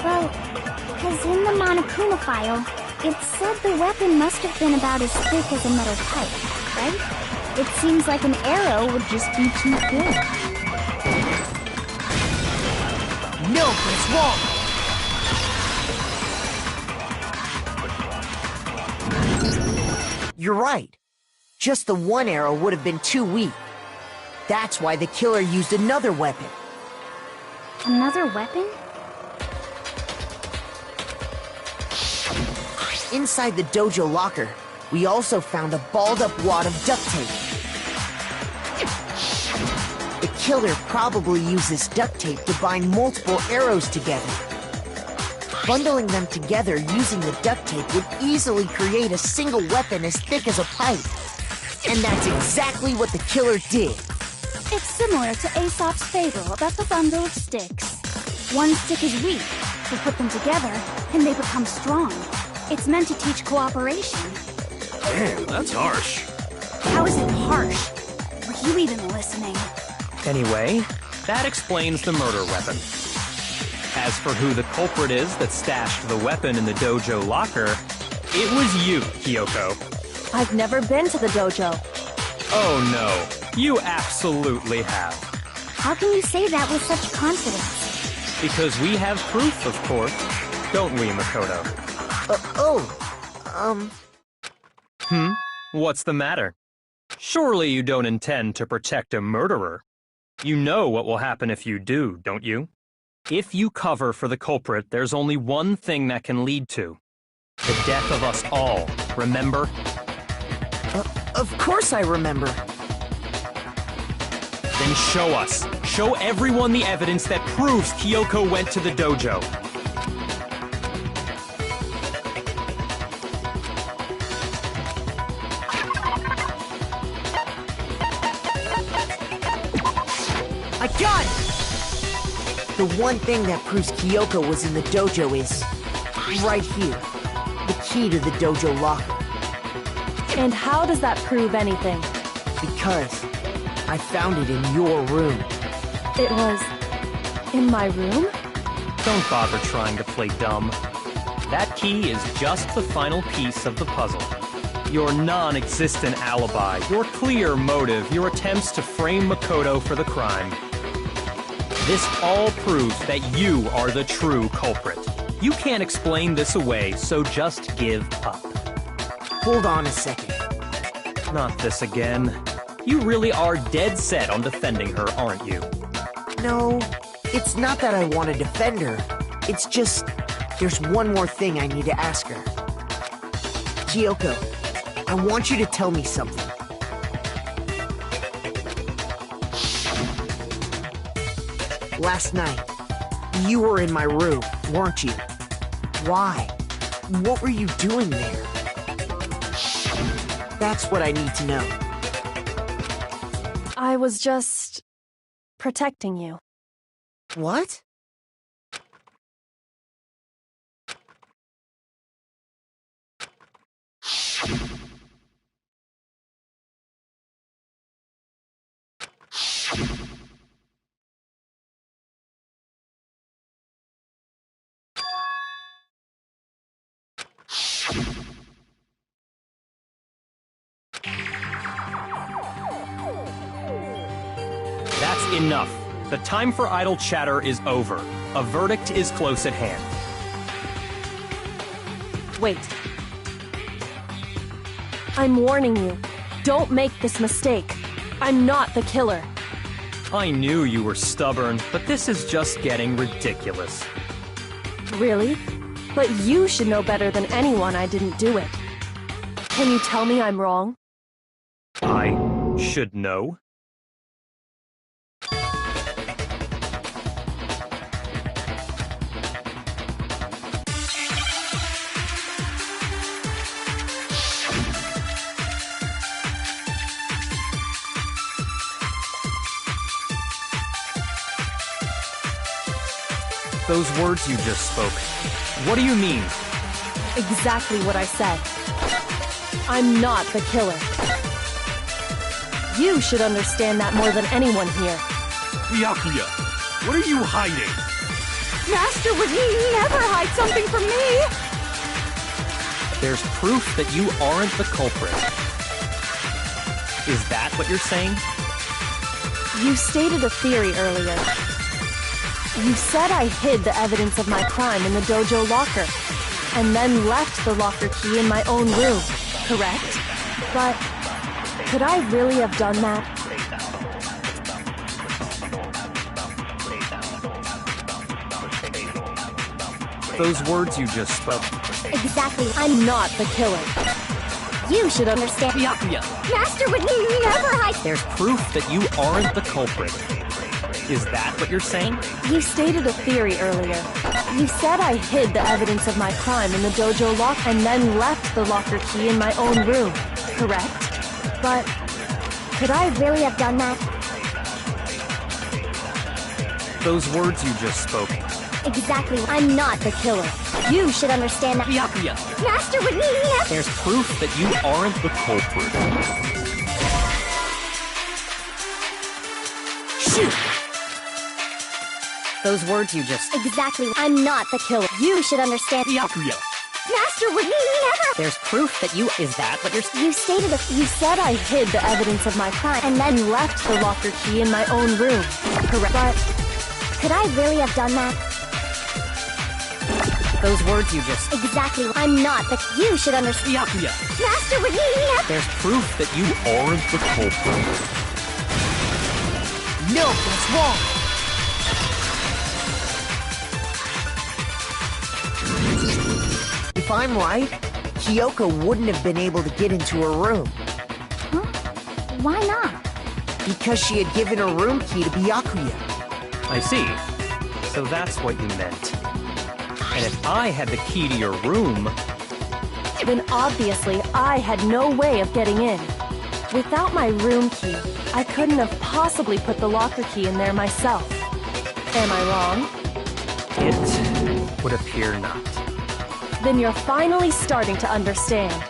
D: Well, 'cause in the Monokuma file, it said the weapon must have been about as thick as a metal pipe, right? It seems like an arrow would just be too thin.
A: No, but it's wrong! You're right. Just the one arrow would have been too weak. That's why the killer used another weapon.
D: Another weapon?
A: Inside the dojo locker, we also found a balled-up wad of duct tape. The killer probably used this duct tape to bind multiple arrows together. Bundling them together using the duct tape would easily create a single weapon as thick as a pipe. And that's exactly what the killer did.
D: It's similar to Aesop's fable about the bundle of sticks. One stick is weak, so put them together, and they become strong. It's meant to teach cooperation.
B: Damn, that's harsh.
D: How is it harsh? Were you even listening?
E: Anyway, that explains the murder weapon. As for who the culprit is that stashed the weapon in the dojo locker, it was you, Kyoko.
H: I've never been to the dojo.
E: Oh no, you absolutely have.
D: How can you say that with such confidence?
E: Because we have proof, of course. Don't we, Makoto? What's the matter? Surely you don't intend to protect a murderer. You know what will happen if you do, don't you? If you cover for the culprit, there's only one thing that can lead to. The death of us all, remember?
A: Of course I remember.
E: Then show us. Show everyone the evidence that proves Kyoko went to the dojo.
A: I got it! The one thing that proves Kyoko was in the dojo is right here. The key to the dojo locker.
H: And how does that prove anything?
A: Because I found it in your room.
H: It was in my room?
E: Don't bother trying to play dumb. That key is just the final piece of the puzzle. Your non-existent alibi, your clear motive, your attempts to frame Makoto for the crime. This all proves that you are the true culprit. You can't explain this away, so just give up.
A: Hold on a second.
E: Not this again. You really are dead set on defending her, aren't you?
A: No, it's not that I want to defend her. It's just, there's one more thing I need to ask her. Kyoko, I want you to tell me something. Last night, you were in my room, weren't you? Why? What were you doing there? That's what I need to know.
H: I was just protecting you.
A: What?
E: That's enough. The time for idle chatter is over. A verdict is close at hand.
H: Wait. I'm warning you. Don't make this mistake. I'm not the killer.
E: I knew you were stubborn, but this is just getting ridiculous.
H: Really? But you should know better than anyone I didn't do it. Can you tell me I'm wrong?
E: I should know? Those words you just spoke, what do you mean?
H: Exactly what I said. I'm not the killer. You should understand that more than anyone here.
B: Byakuya, what are you hiding?
I: Master would never hide something from me!
E: There's proof that you aren't the culprit. Is that what you're saying?
H: You stated a theory earlier. You said I hid the evidence of my crime in the dojo locker, and then left the locker key in my own room, correct? But could I really have done that?
E: Those words you just spoke.
D: Exactly.
H: I'm not the killer.
D: You should understand.
E: Byakuya,
D: Master would never hide.
E: there's proof that you aren't the culprit. Is that what you're saying?
H: You stated a theory earlier. You said I hid the evidence of my crime in the dojo lock and then left the locker key in my own room, correct? But
D: Could I really have done that?
E: Those words you just spoke.
D: Exactly. I'm not the killer. You should understand that.
E: Byakuya,
D: Master would never.
E: there's proof that you aren't the culprit. Shoot! Those words you just...
D: Exactly. I'm not the killer. You should understand.
E: Byakuya,
D: Master would never.
E: there's proof that you... Is that what you're...
D: You stated a.
H: you said I hid the evidence of my crime and then left the locker key in my own room, correct? But
D: Could I really have done that?
E: Those words you just...
D: Exactly. I'm not the. You should understand.
E: Byakuya,
D: Master would never.
E: there's proof that you aren't the culprit.
A: No, that's wrong! If I'm right, Kyoko wouldn't have been able to get into her room.
D: Huh? Why not?
A: Because she had given her room key to Byakuya.
E: I see. So that's what you meant. And if I had the key to your room...
H: then obviously I had no way of getting in. Without my room key, I couldn't have possibly put the locker key in there myself. Am I wrong?
E: It would appear not.
H: Then you're finally starting to understand.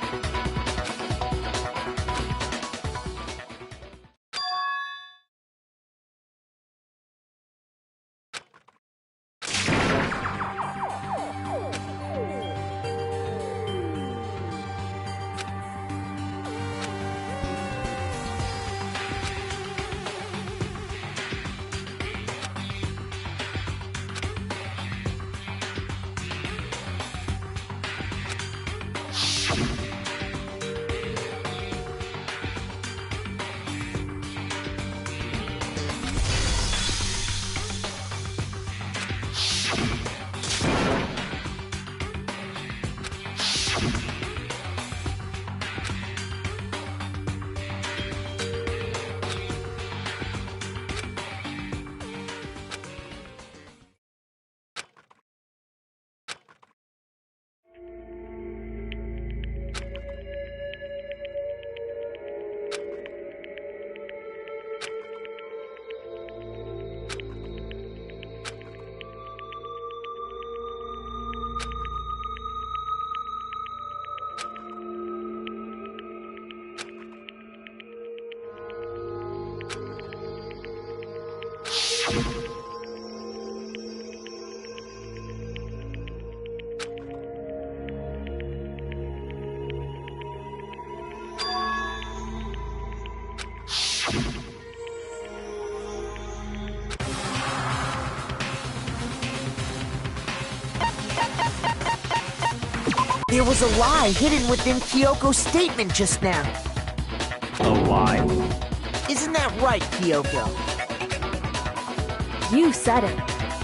A: There was a lie hidden within Kyoko's statement just now.
E: A lie?
A: Isn't that right, Kyoko?
H: You said it.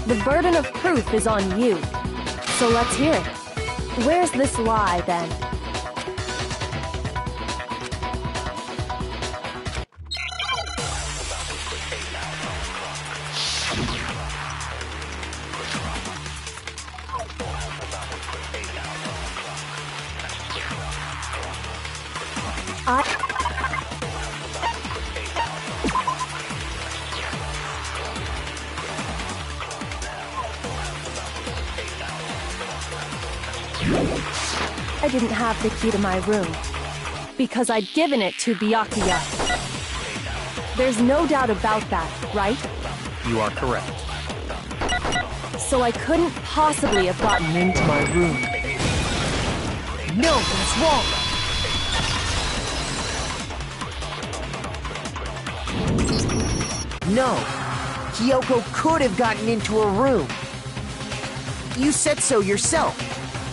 H: The burden of proof is on you. So let's hear it. Where's this lie, then? I didn't have the key to my room because I'd given it to Byakuya. There's no doubt about that, right?
E: You are correct.
H: So I couldn't possibly have gotten into my room.
A: No, that's wrong. No, Kyoko could have gotten into her room. You said so yourself,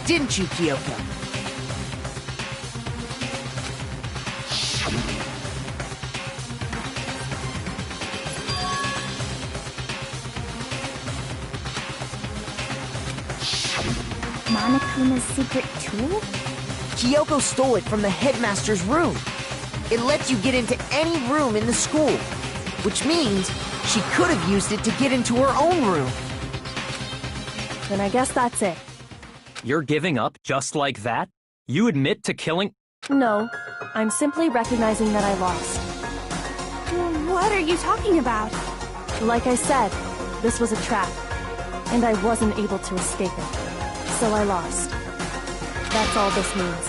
A: didn't you, Kyoko?
D: Monokuma's secret tool?
A: Kyoko stole it from the headmaster's room. It lets you get into any room in the school, which means she could have used it to get into her own room.
H: Then I guess that's it.
E: You're giving up just like that? You admit to killing—
H: No, I'm simply recognizing that I lost.
I: What are you talking about?
H: Like I said, this was a trap, and I wasn't able to escape it. So I lost. That's all this means.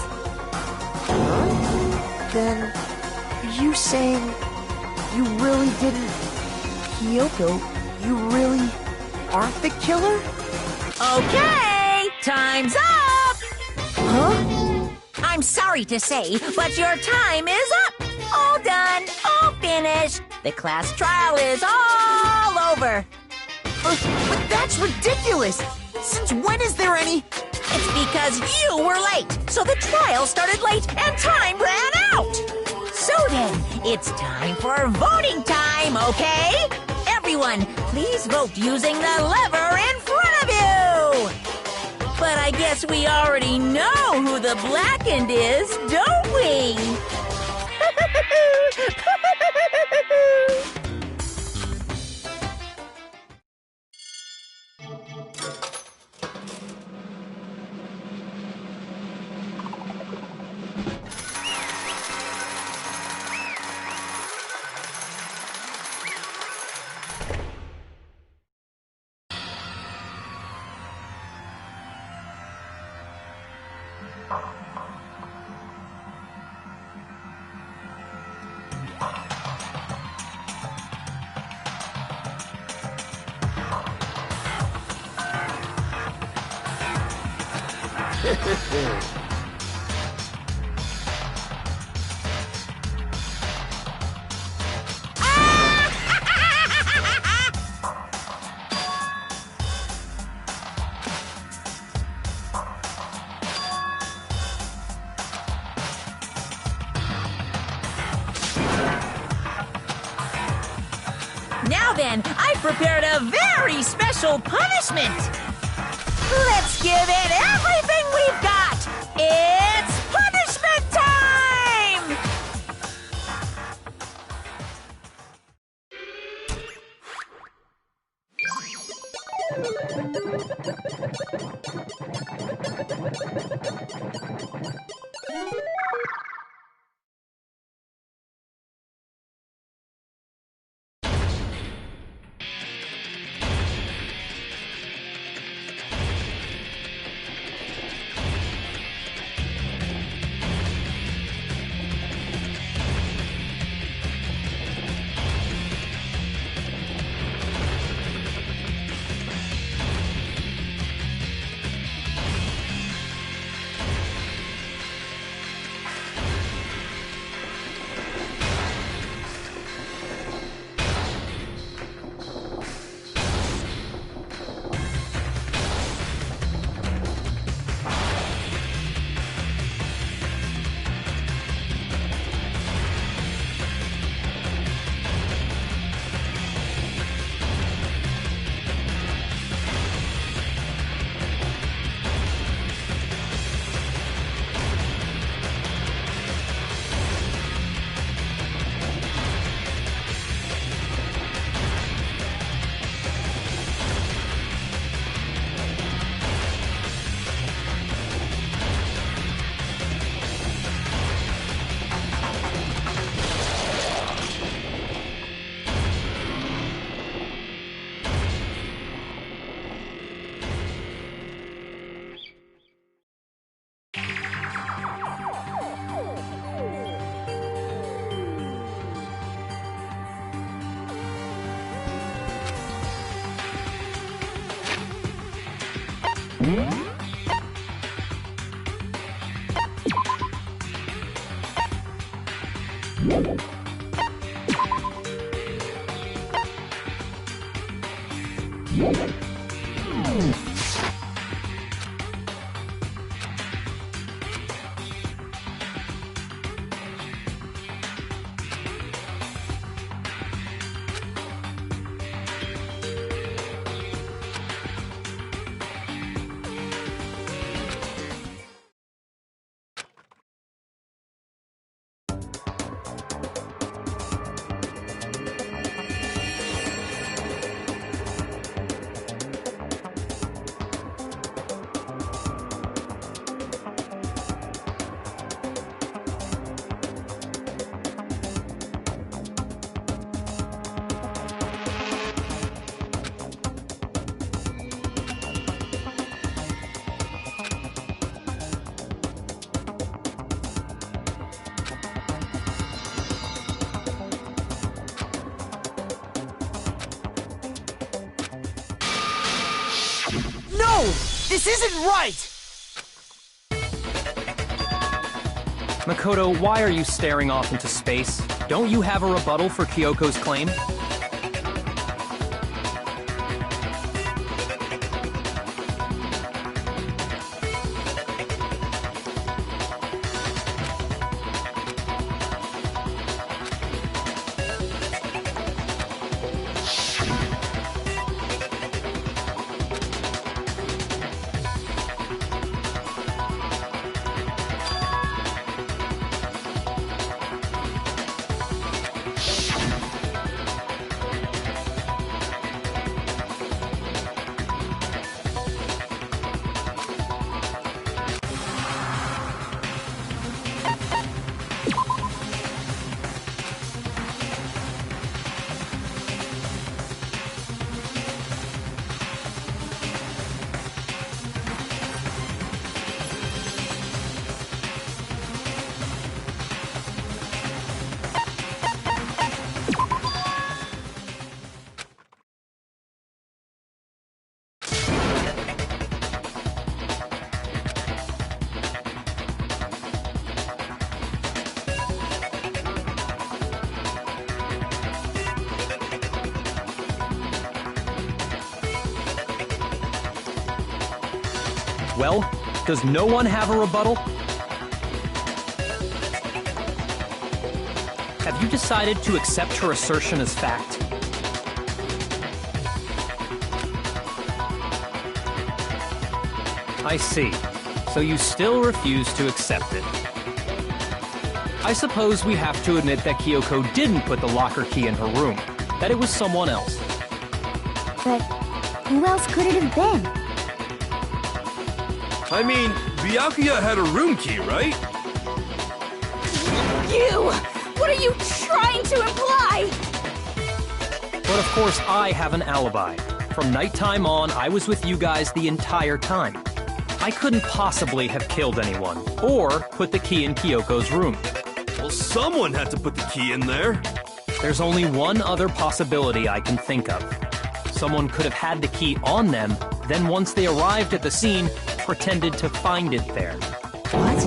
A: Then, are you saying you really didn't... Kyoko, you really aren't the killer?
G: Okay, time's up!
A: Huh?
G: I'm sorry to say, but your time is up! All done, all finished. The class trial is all over.
A: But that's ridiculous! Since when is there any...
G: It's because you were late, so the trial started late and time ran out. So then, it's time for voting time, okay? Everyone, please vote using the lever in front of you. But I guess we already know who the blackened is, don't we? Now then, I've prepared a very special punishment. Let's give it everything we've got. It's punishment time!
A: This isn't right!
E: Makoto, why are you staring off into space? Don't you have a rebuttal for Kyoko's claim? Well, does no one have a rebuttal? Have you decided to accept her assertion as fact? I see. So you still refuse to accept it. I suppose we have to admit that Kyoko didn't put the locker key in her room, that it was someone else.
D: But who else could it have been?
B: I mean, Byakuya had a room key, right?
I: You! What are you trying to imply?
E: But of course I have an alibi. From nighttime on, I was with you guys the entire time. I couldn't possibly have killed anyone, or put the key in Kyoko's room.
B: Well, someone had to put the key in there.
E: There's only one other possibility I can think of. Someone could have had the key on them, then once they arrived at the scene, pretended to find it there.
D: What?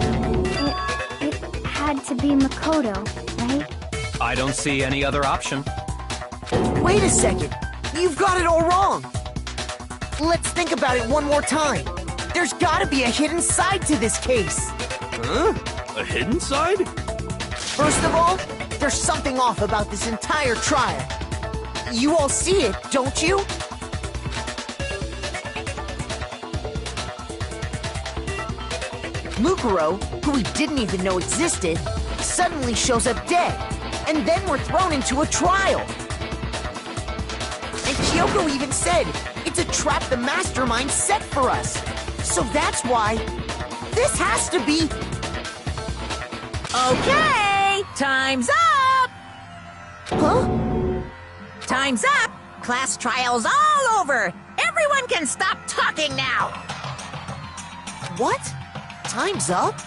D: It had to be Makoto, right?
E: I don't see any other option.
A: Wait a second. You've got it all wrong. Let's think about it one more time. There's gotta be a hidden side to this case.
B: Huh? A hidden side?
A: First of all, there's something off about this entire trial. You all see it, don't you? Mukuro, who we didn't even know existed, suddenly shows up dead, and then we're thrown into a trial. And Kyoko even said, it's a trap the mastermind set for us. So that's why this has to be...
G: Okay, time's up!
A: Huh?
G: Time's up! Class trial's all over! Everyone can stop talking now!
A: What? Time's up?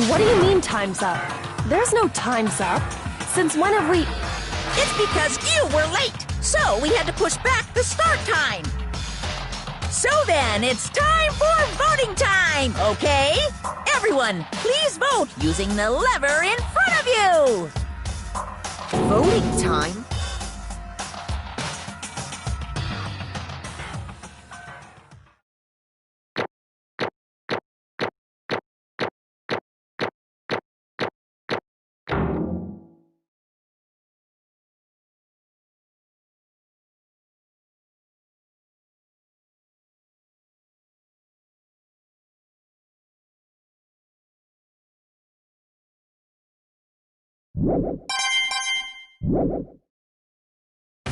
H: What do you mean time's up? There's no time's up. Since when have we...
G: It's because you were late, so we had to push back the start time. So then, it's time for voting time, okay? Everyone, please vote using the lever in front of you!
A: Voting time?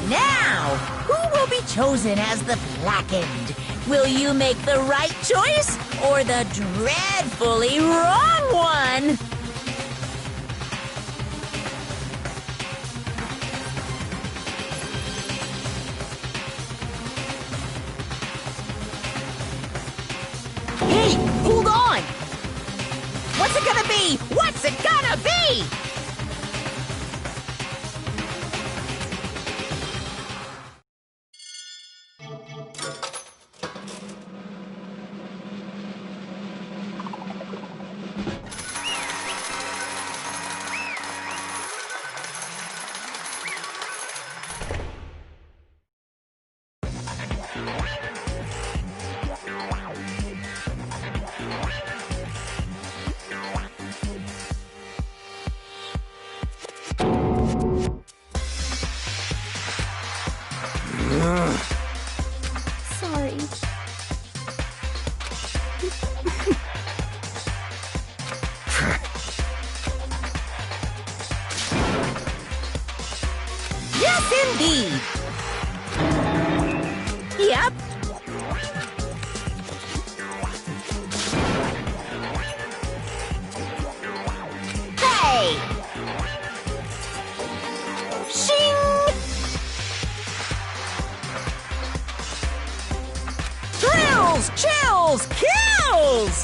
G: Now, who will be chosen as the blackened? Will you make the right choice or the dreadfully wrong one?
A: Hey, hold on!
G: What's it gonna be? What's it gonna be?
D: Sorry.
G: Yes, indeed. Yep. Hey! Shing! Thrills, chills, kills!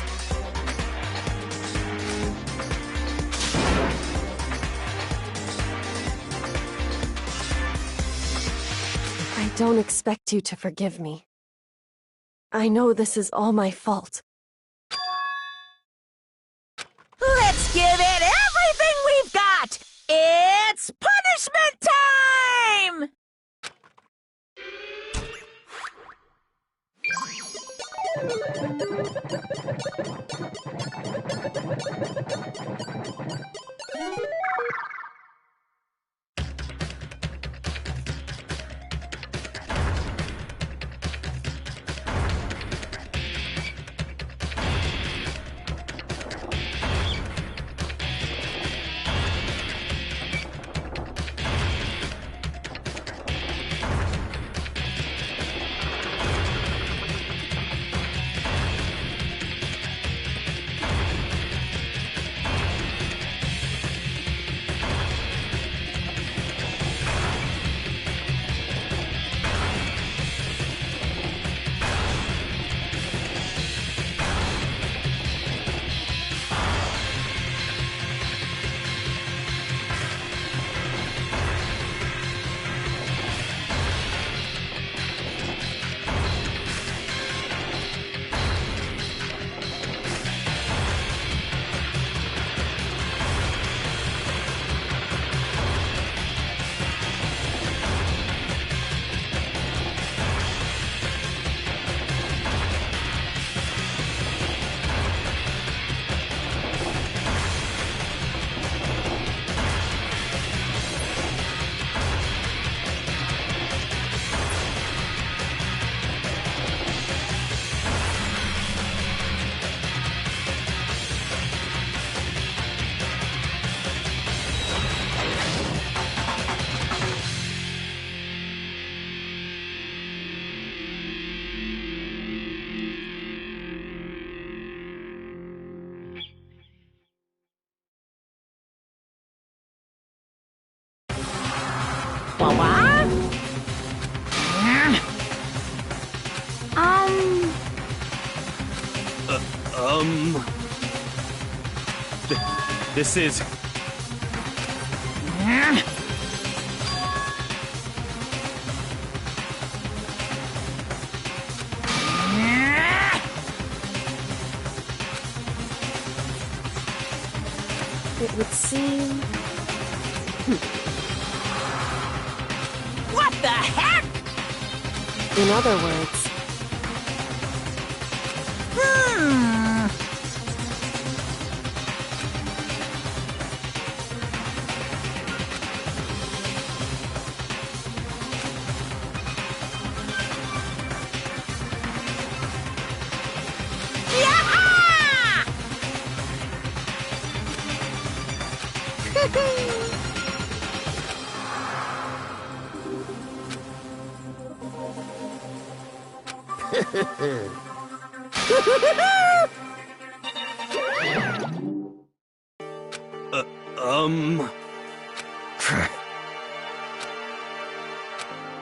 H: I don't expect you to forgive me. I know this is all my fault.
G: Let's give it everything we've got! It's punishment time! What?
E: This is...
H: It would seem...
C: What the heck?
H: In other words,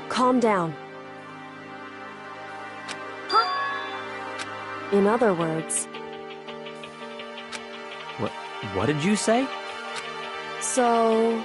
H: calm down. In other words,
E: What did you say?
H: so...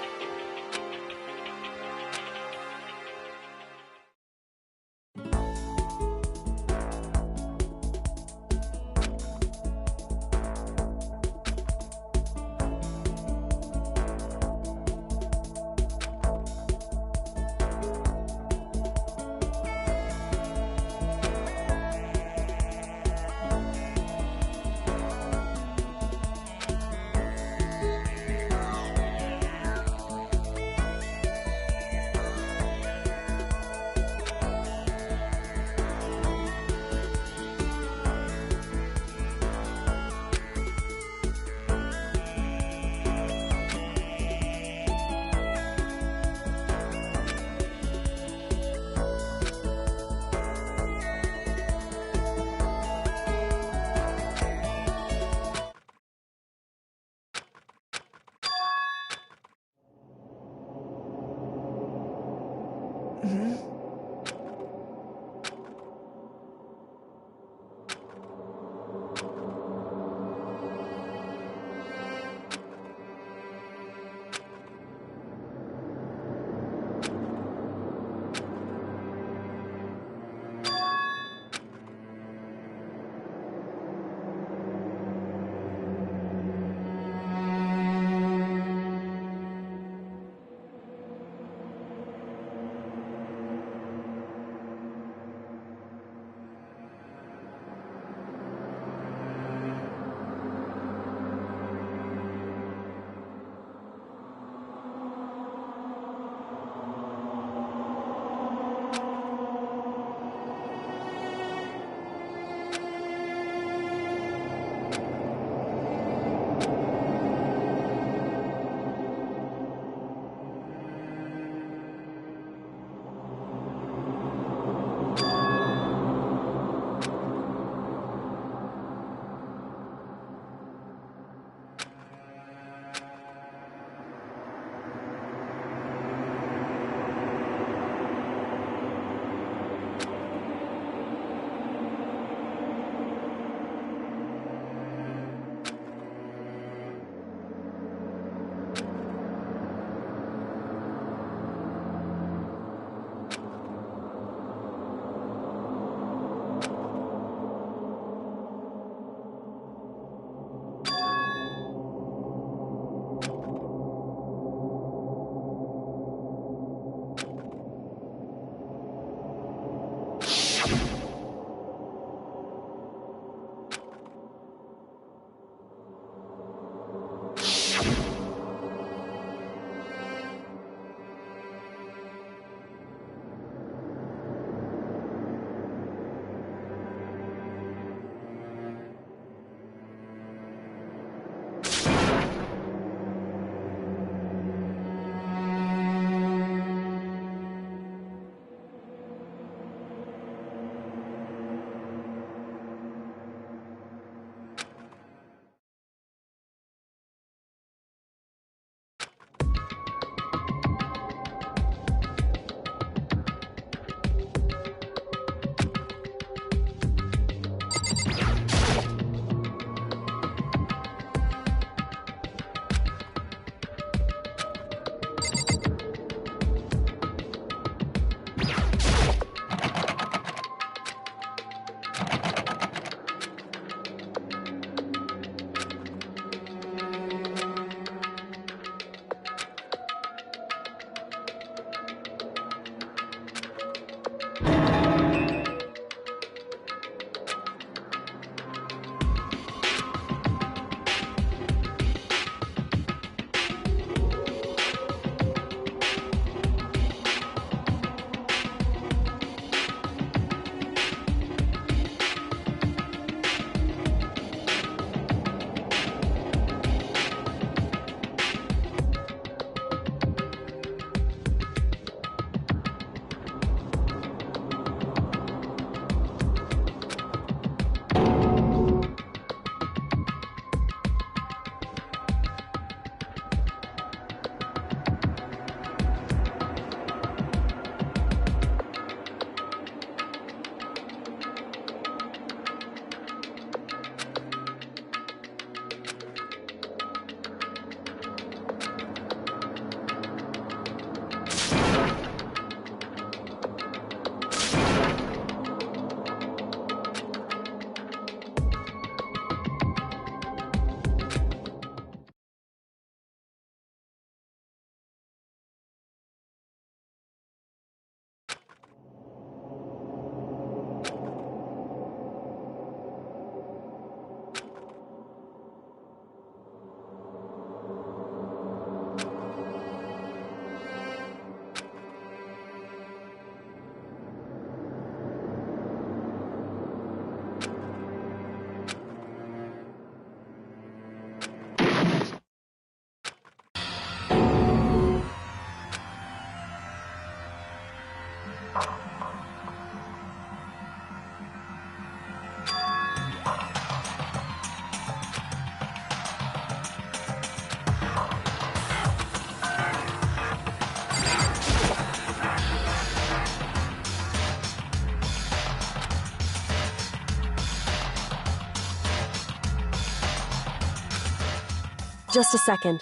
H: Just a second.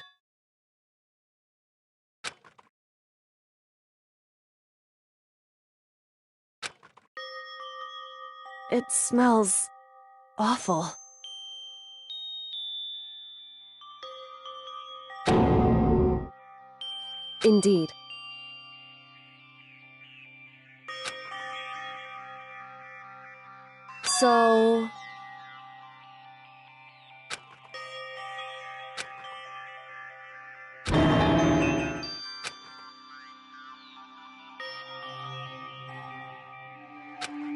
H: It smells awful. Indeed. So...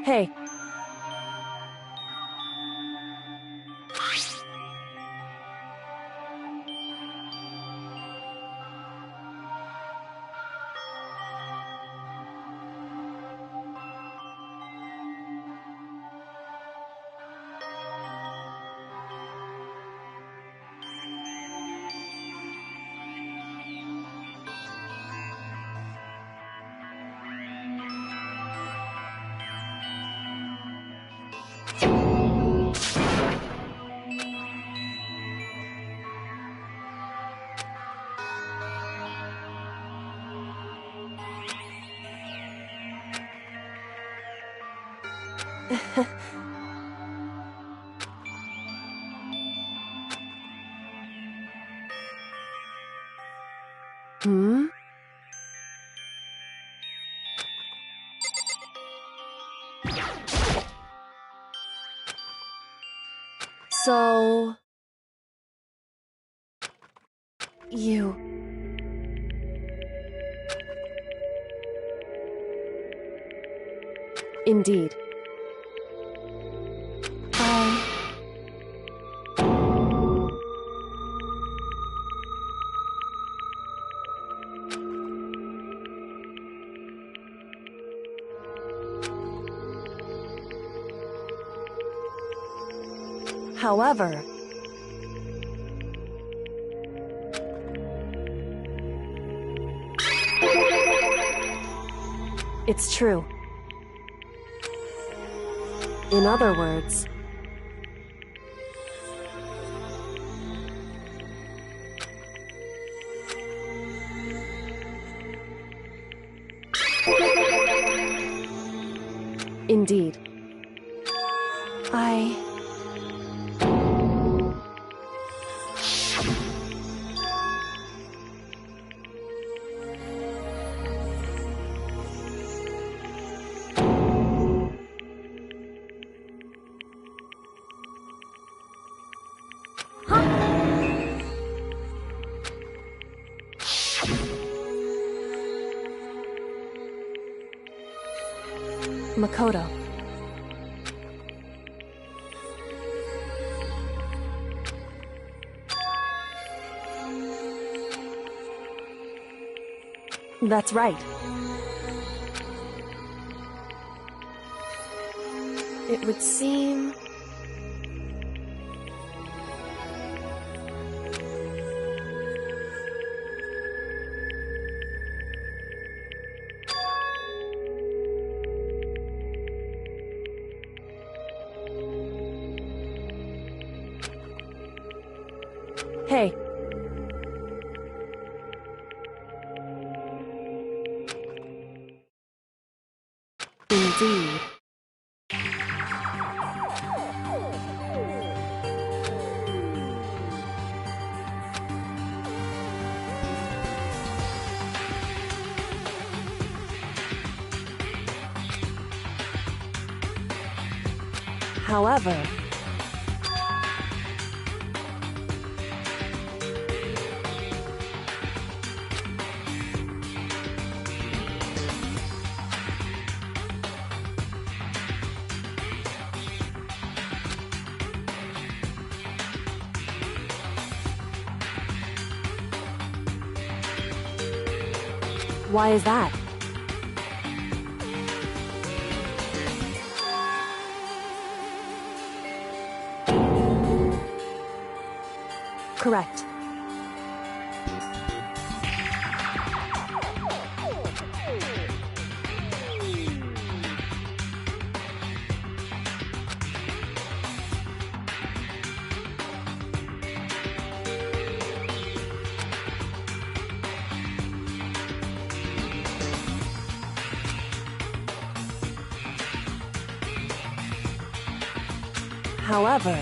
H: Hey. Hmm? So... You... Indeed. However... It's true. In other words... Indeed. Makoto. That's right. It would seem... Hey. Indeed. However... Why is that? Correct. However,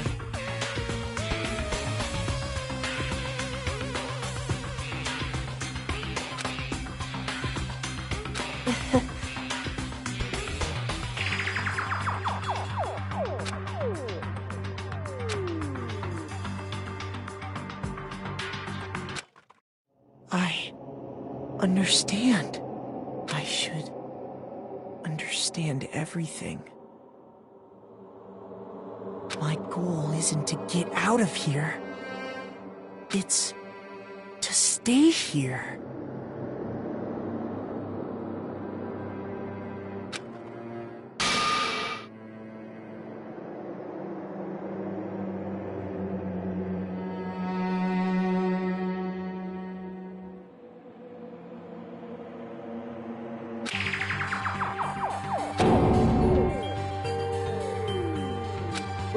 A: I understand. I should understand everything. My goal isn't to get out of here. It's to stay here.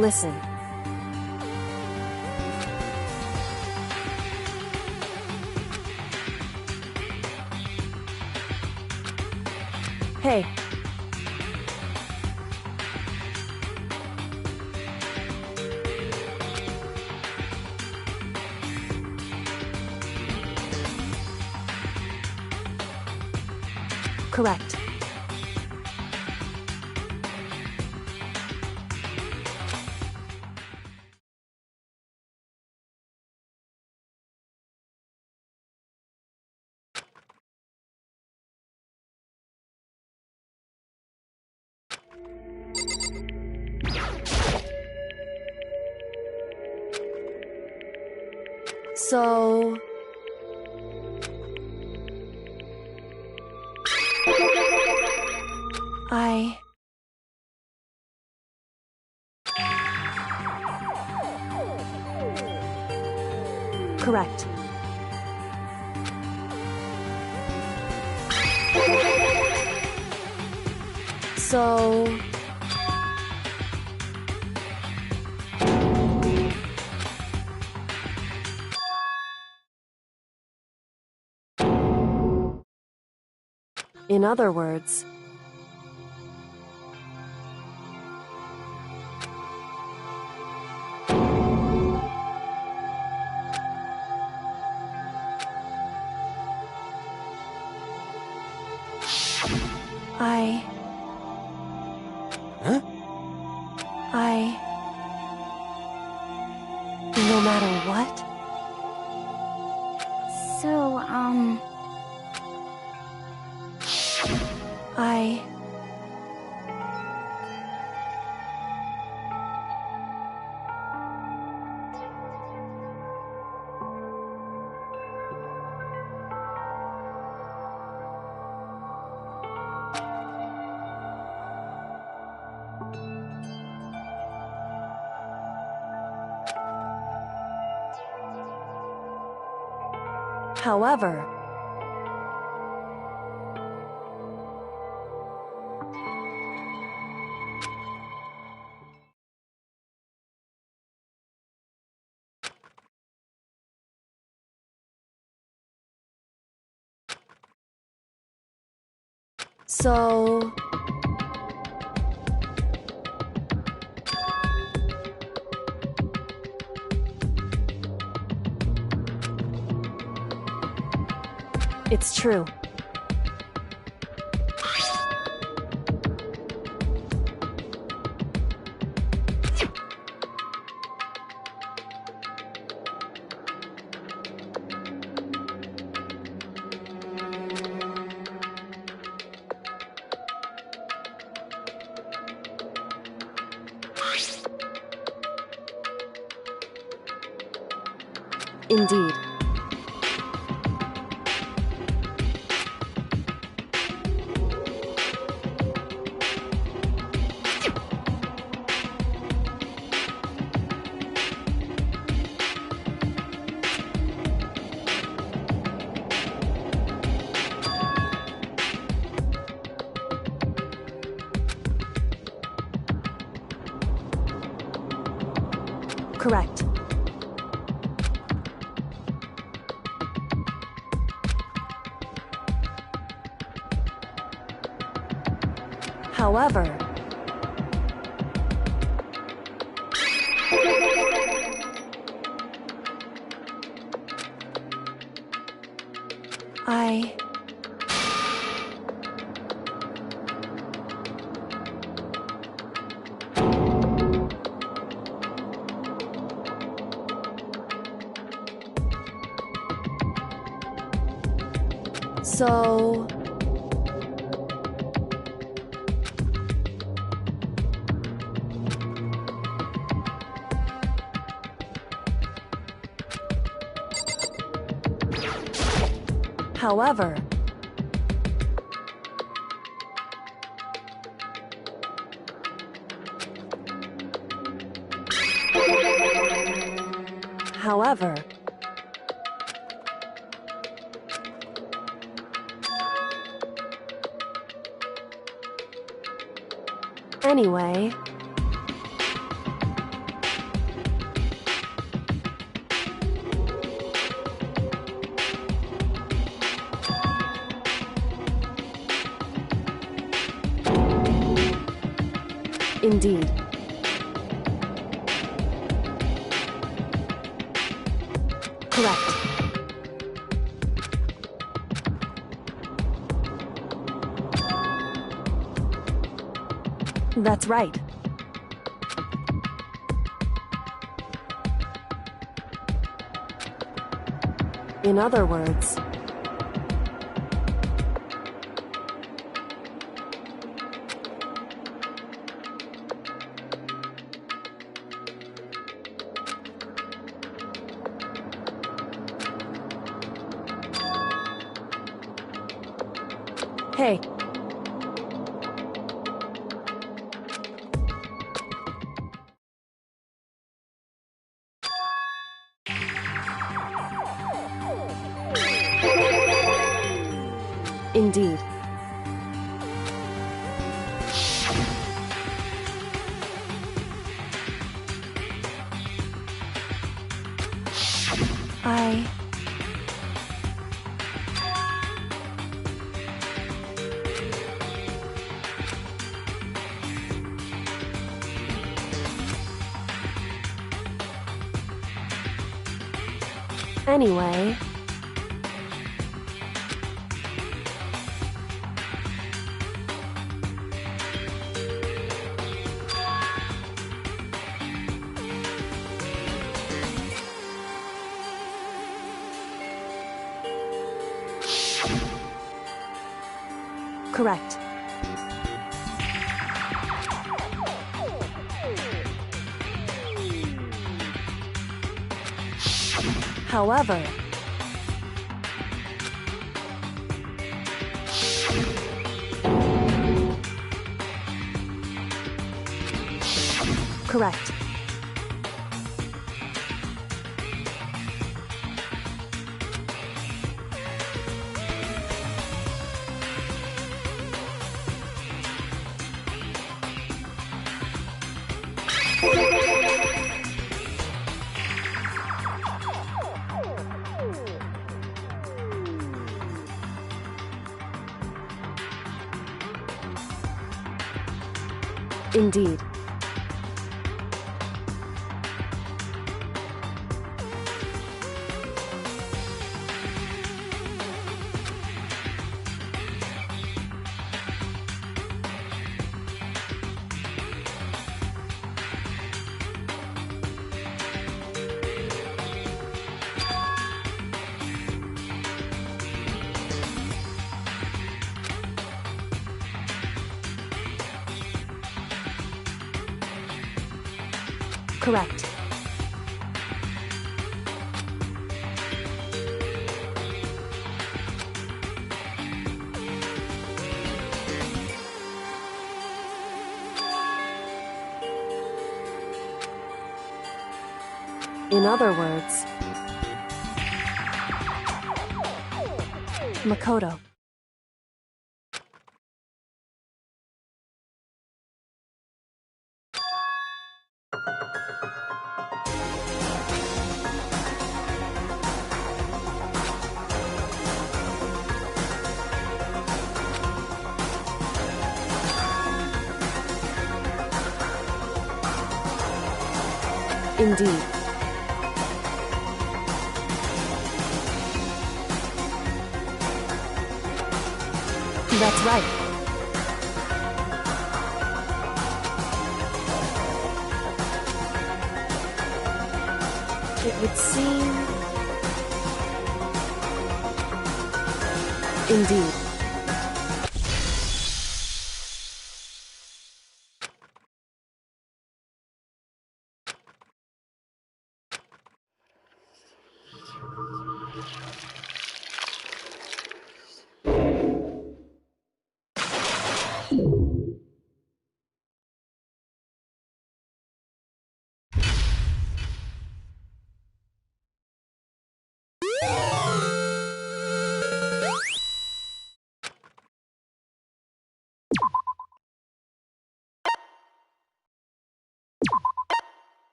H: listen. Hey. Correct. So... Correct. So... In other words...
B: Huh?
H: No matter what?
D: So,
H: However... So... It's true. Indeed. Correct. However... I... So... However... However... Anyway... Indeed. Correct. That's right. In other words... Hey. Indeed. I... Anyway... Correct. However... Correct. Indeed. Correct. In other words... Makoto. Indeed. That's right. It would seem... Indeed.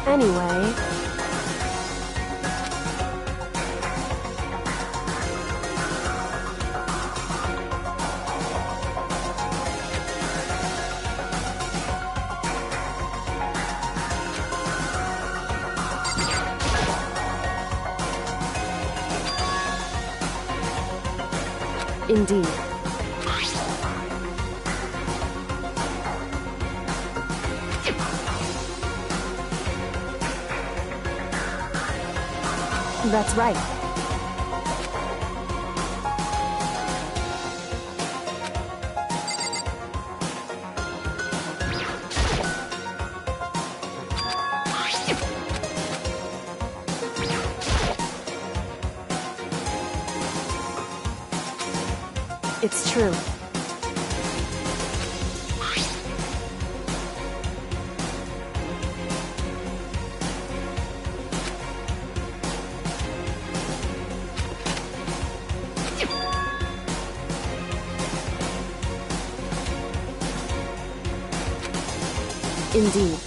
H: Anyway... Indeed. That's right. It's true. Indeed.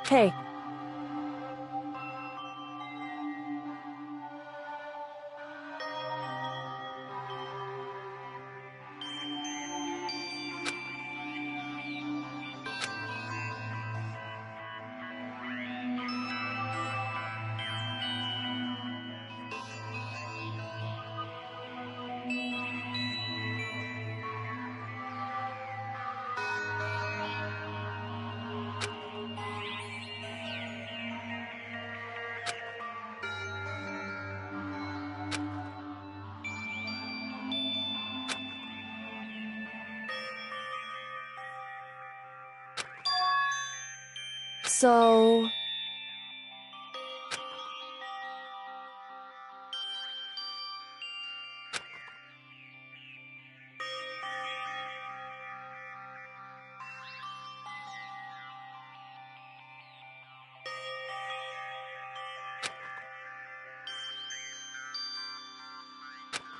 H: Hey. So...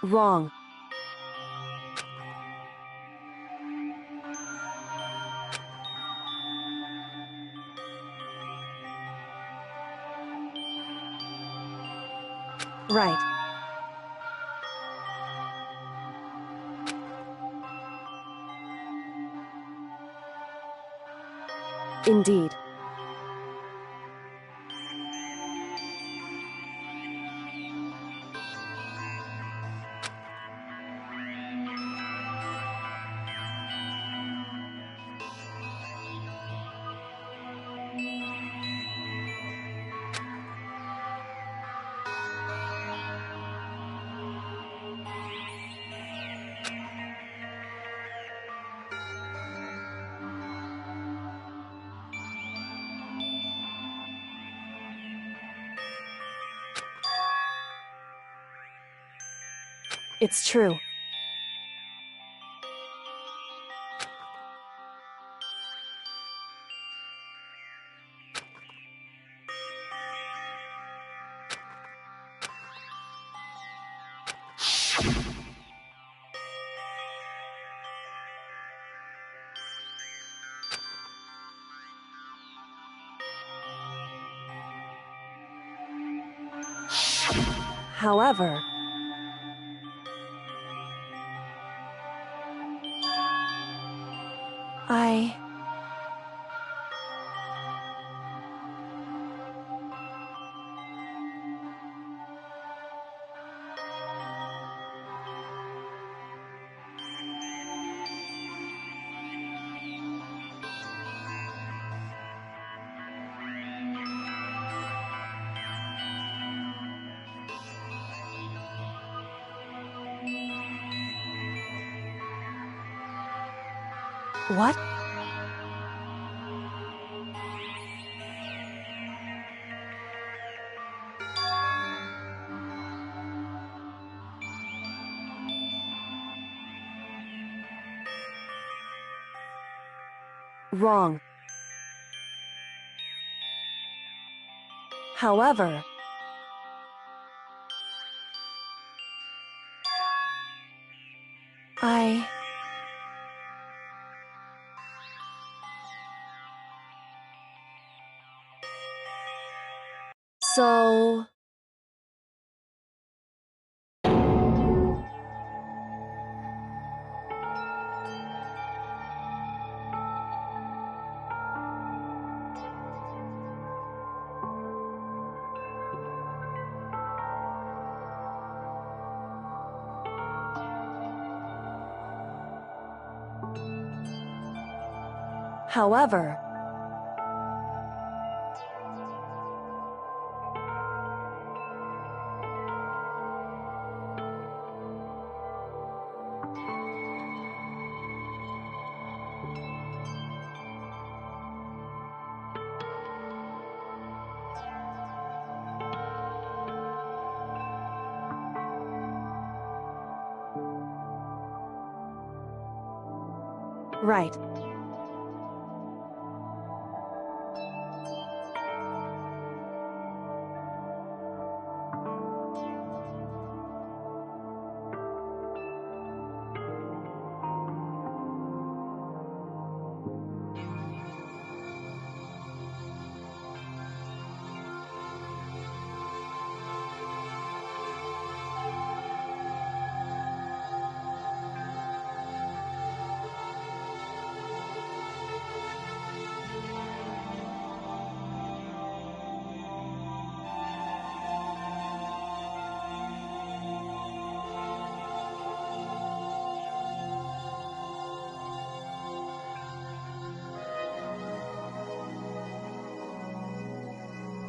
H: Wrong. Right. Indeed. It's true. However... I... What? Wrong. However... I... So... However... Right.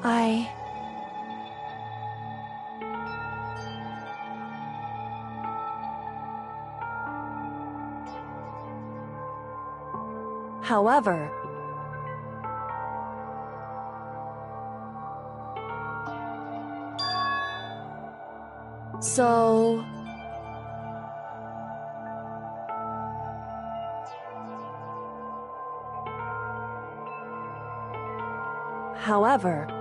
H: I... However... So... However...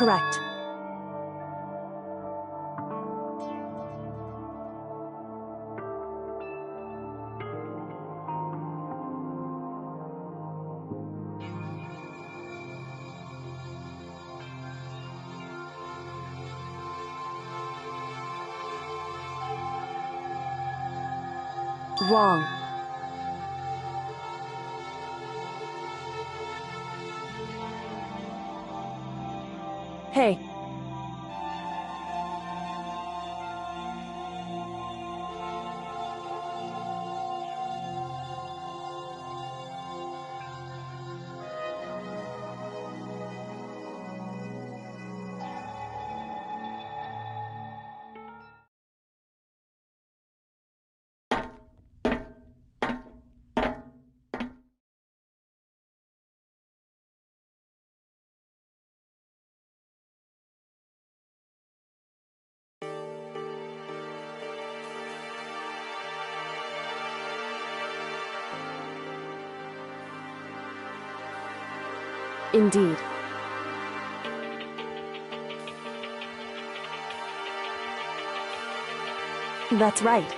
H: Correct. Wrong. Hey. Indeed. That's right.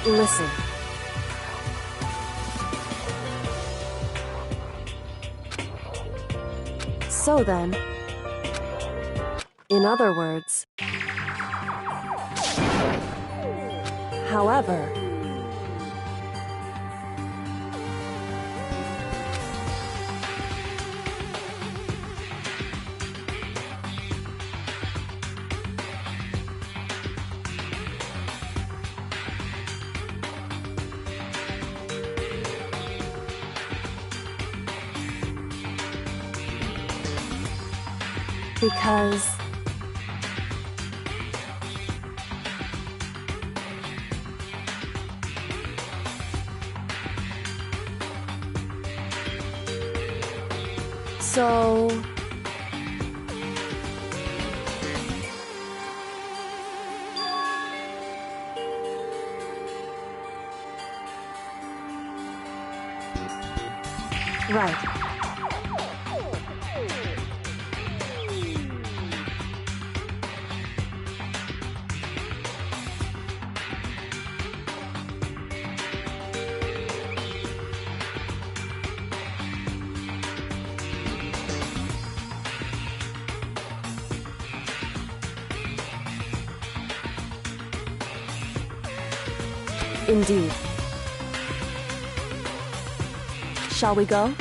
H: Listen. So then, in other words, however, because so right. Indeed. Shall we go?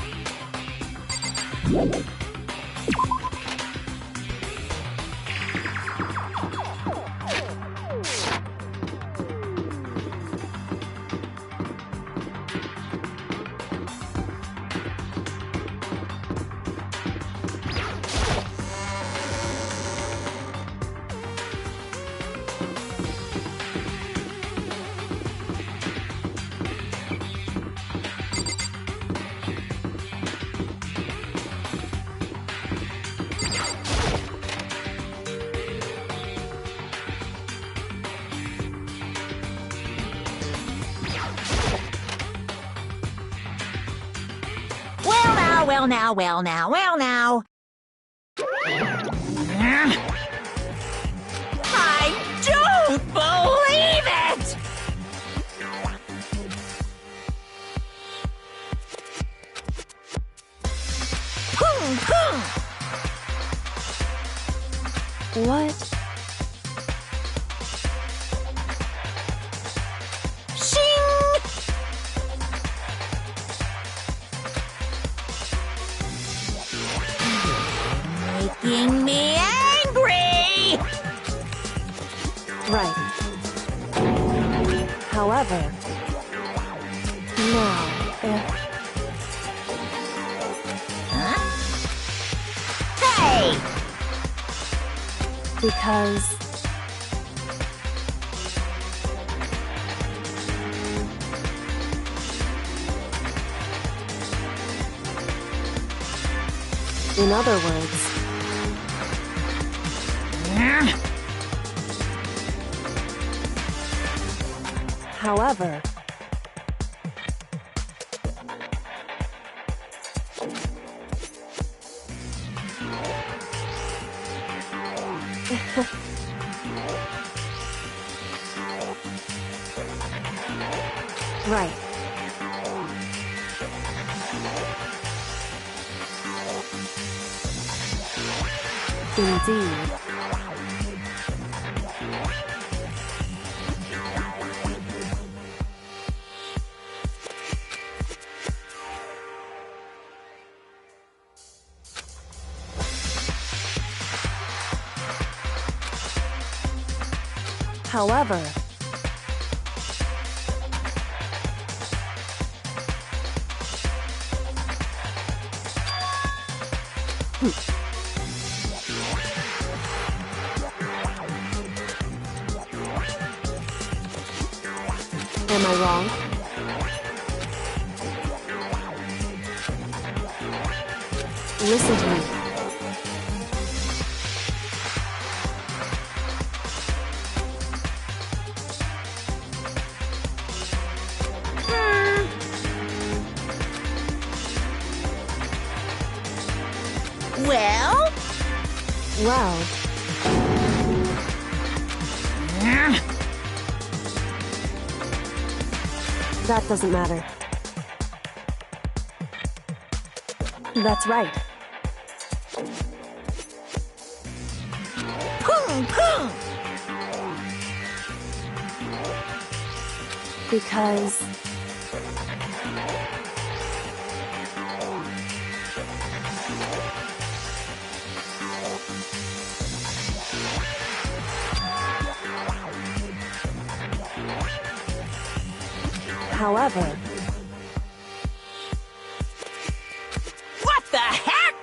G: Well now, well now, well now. I don't believe it!
H: What?
G: Making me angry!
H: Right. However, now, if...
G: Huh? Hey!
H: Because... in other words... However... right. Indeed. However... Am I wrong? Listen to me.
G: Well?
H: Well... That doesn't matter. That's right. Because... However...
C: What the heck?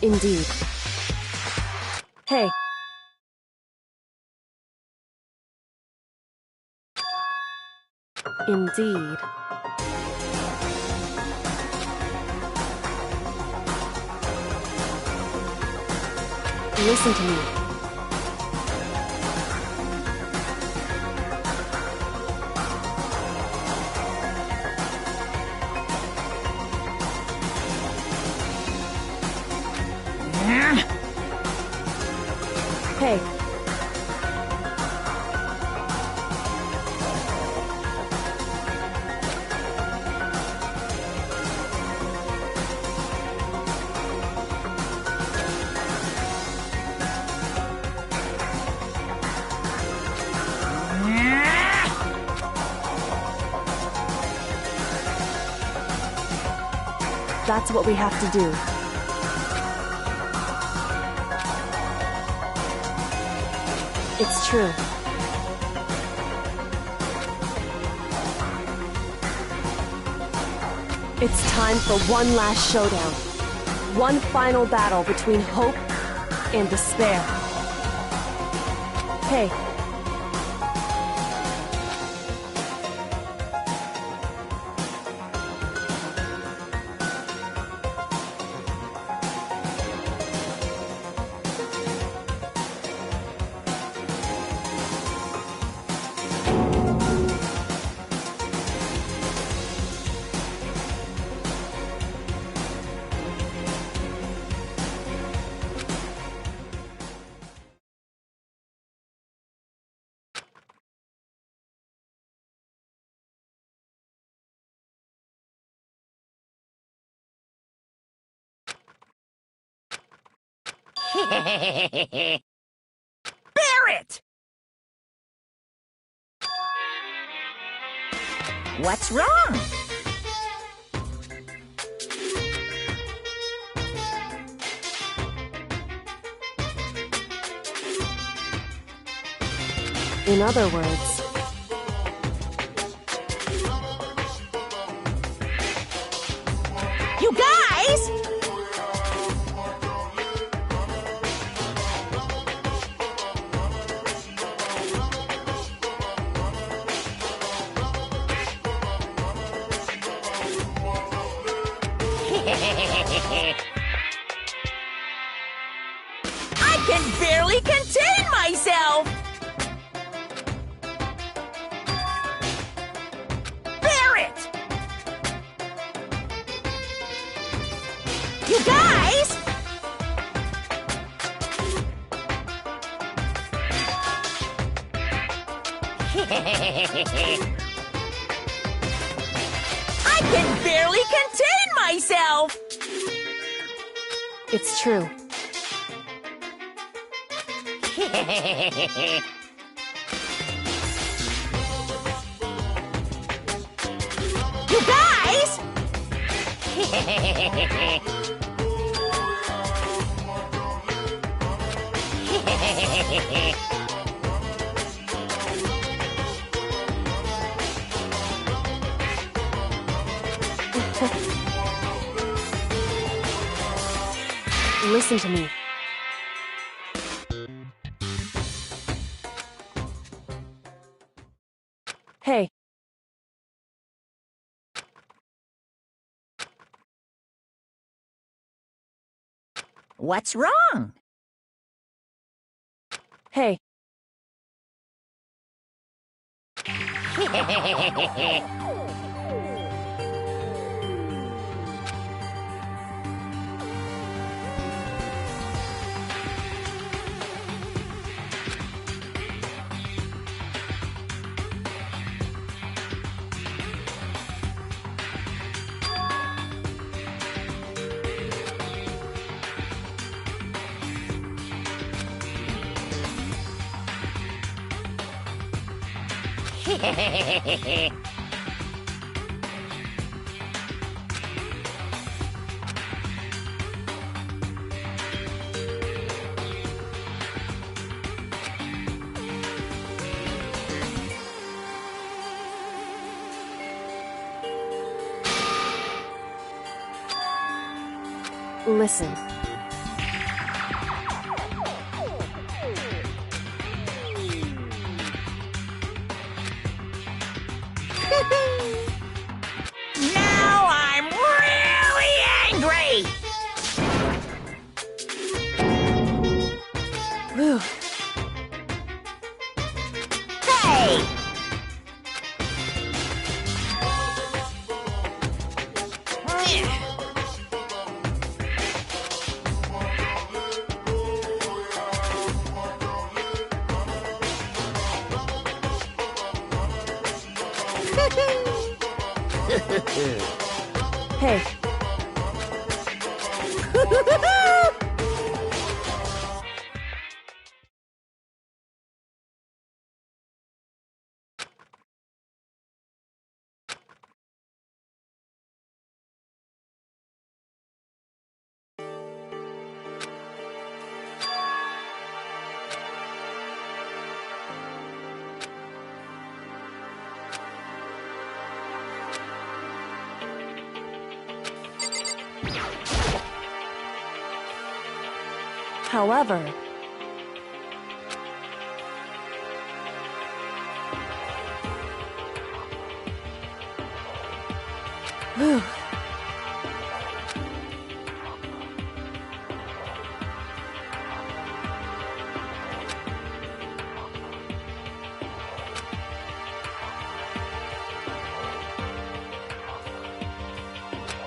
H: Indeed. Hey. Indeed. Listen to me. Hey. That's what we have to do. It's true. It's time for one last showdown. One final battle between hope and despair. Hey.
G: Barrett! What's wrong?
H: In other words...
G: You guys! I can barely contain myself! Barrett! You guys! I can barely contain myself!
H: It's true.
G: You guys!
H: Listen to me. Hey.
G: What's wrong?
H: Hey.
F: Listen.
G: Now I'm really angry!
H: Whew.
G: Hey!
H: Hey. However, whew.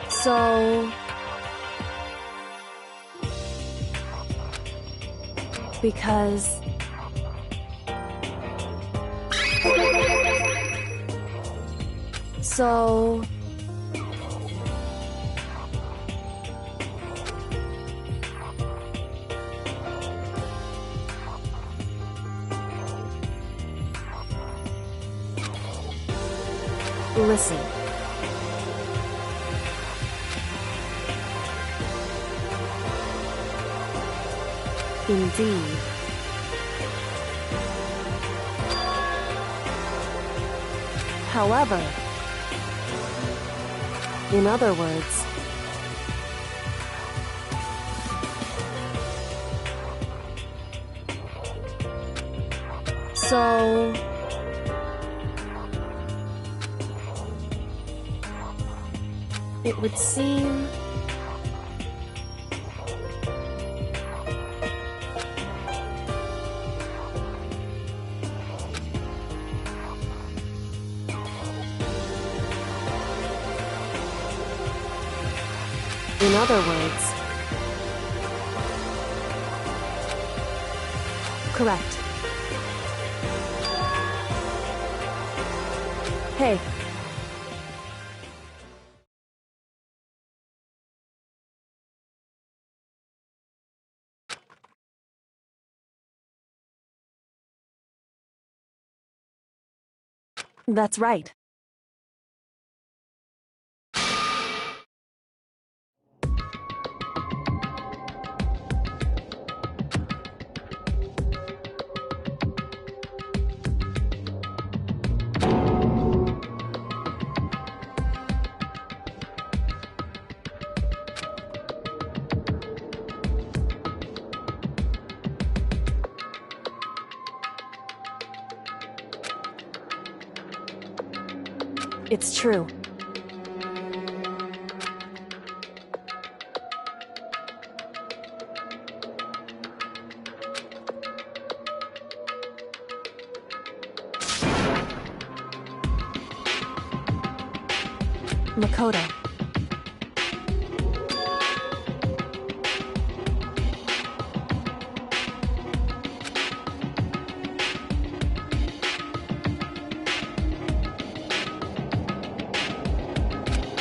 H: So, because so
F: Listen. Indeed.
H: however,
F: In other words,
H: so
F: it would seem in other words,
H: correct. Hey. That's right. It's true. Makoto.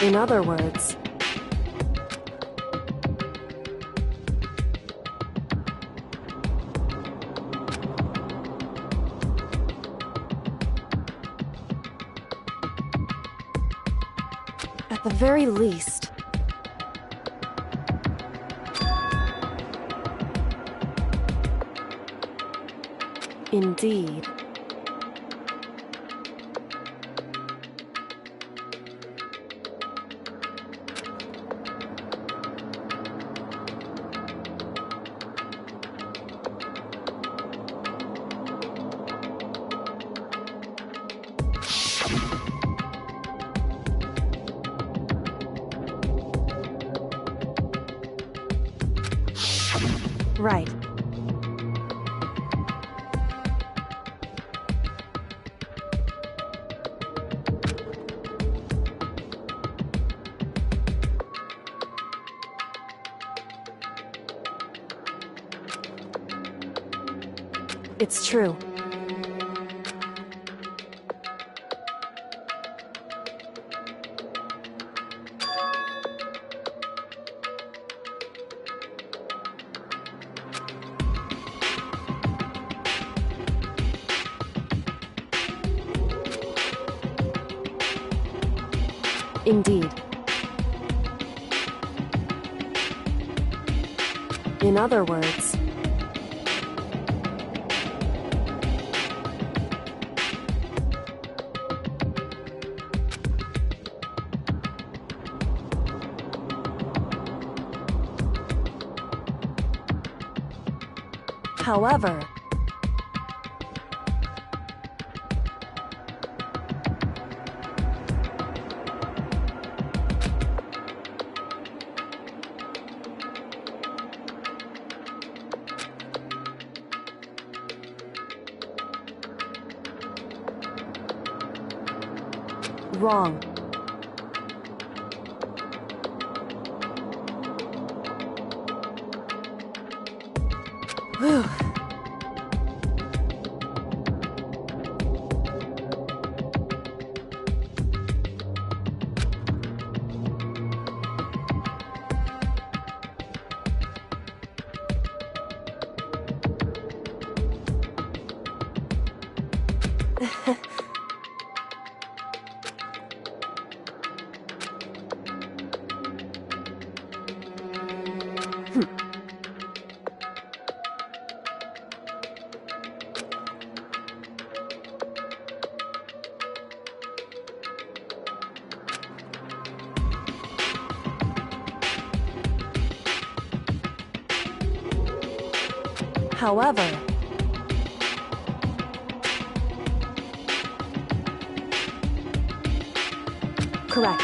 F: in other words,
H: the very least. Indeed. Right. It's true. Indeed. In other words, however, wrong. Whew. However, correct.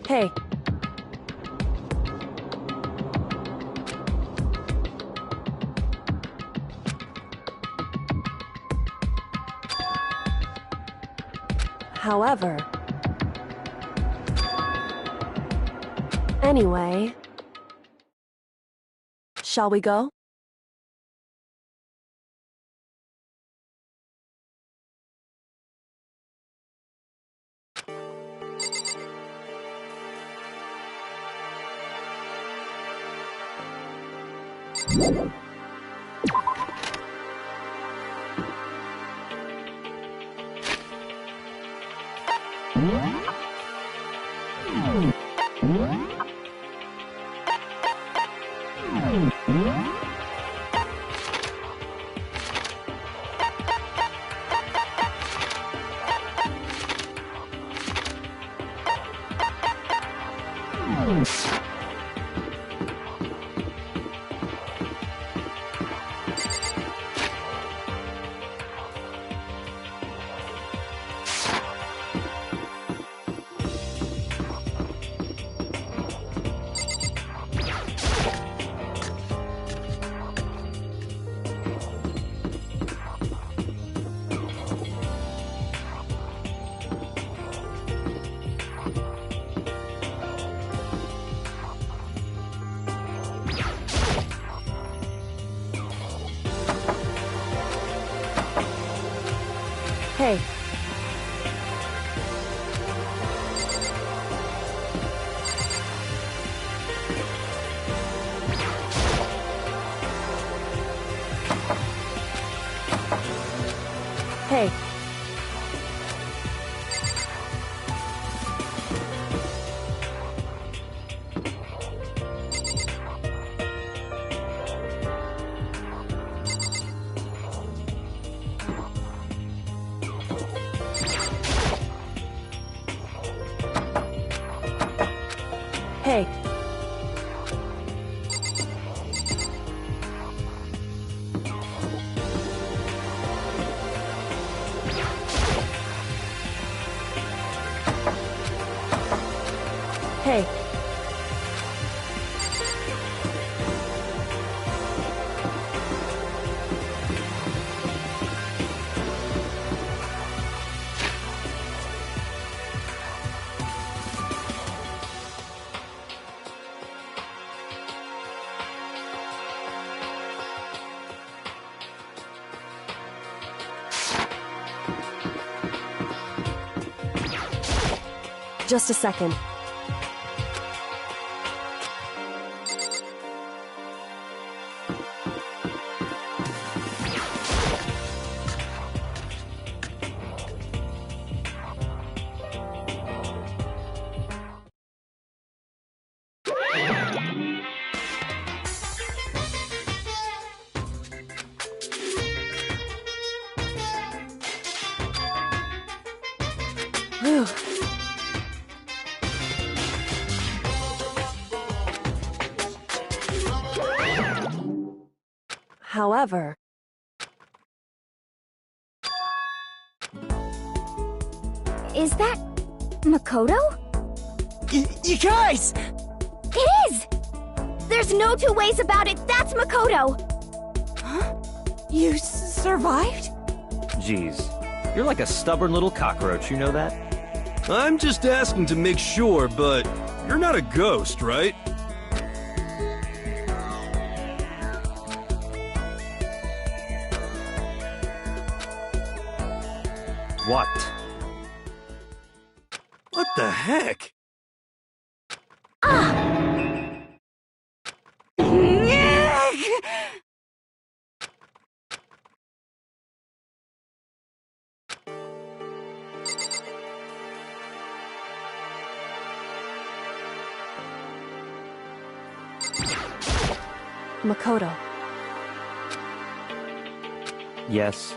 H: Hey. However, anyway, shall we go? Hey. Hey. Hey. Hey. Just a second. Whew. However,
D: Is that Makoto?
A: You guys!
D: It is! There's no two ways about it, that's Makoto!
H: huh? You survived?
E: Jeez, you're like a stubborn little cockroach, you know that?
B: I'm just asking to make sure, but you're not a ghost, right?
E: What?
B: What the heck?
H: Makoto.
E: Yes.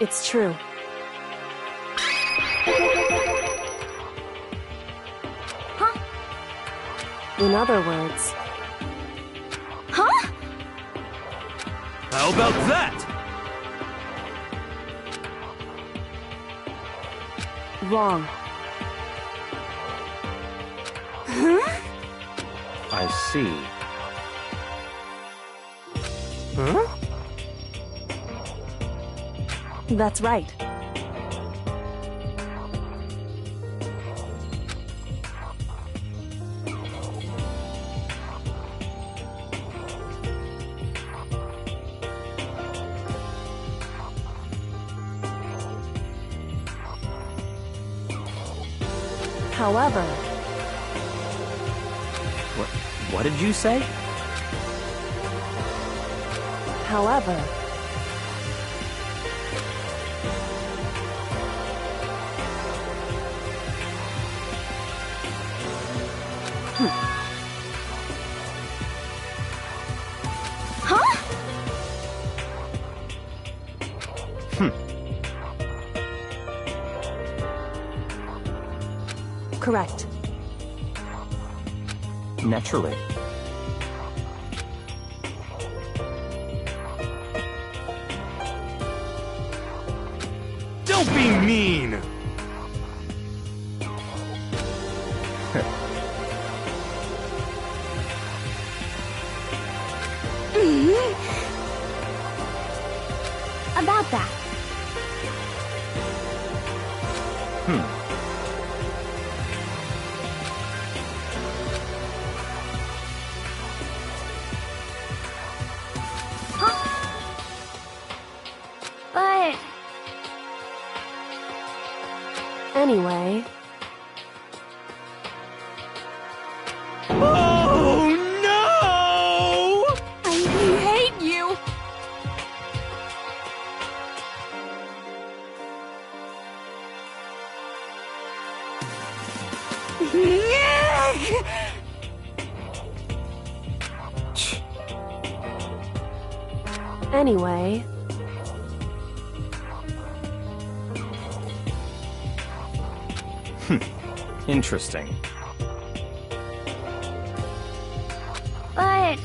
H: It's true.
D: Huh?
H: In other words,
D: Huh?
B: How about that?
H: wrong.
E: I see.
B: Huh?
H: That's right. However,
E: What did you say?
H: however,
D: Huh?
H: correct.
E: Naturally.
B: Don't be mean!
D: About that. But
H: Anyway,
B: Oh no!
H: Anyway...
E: Interesting.
D: But...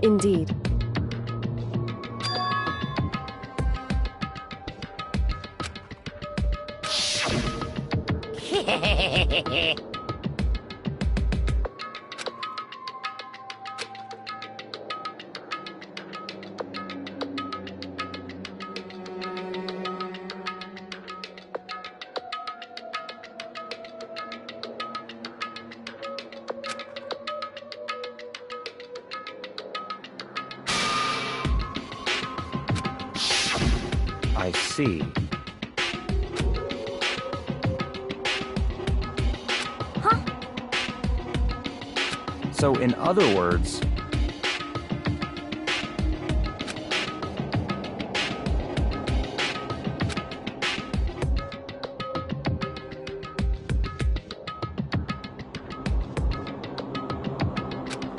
H: Indeed.
E: I see.
D: Huh?
E: So, in other words...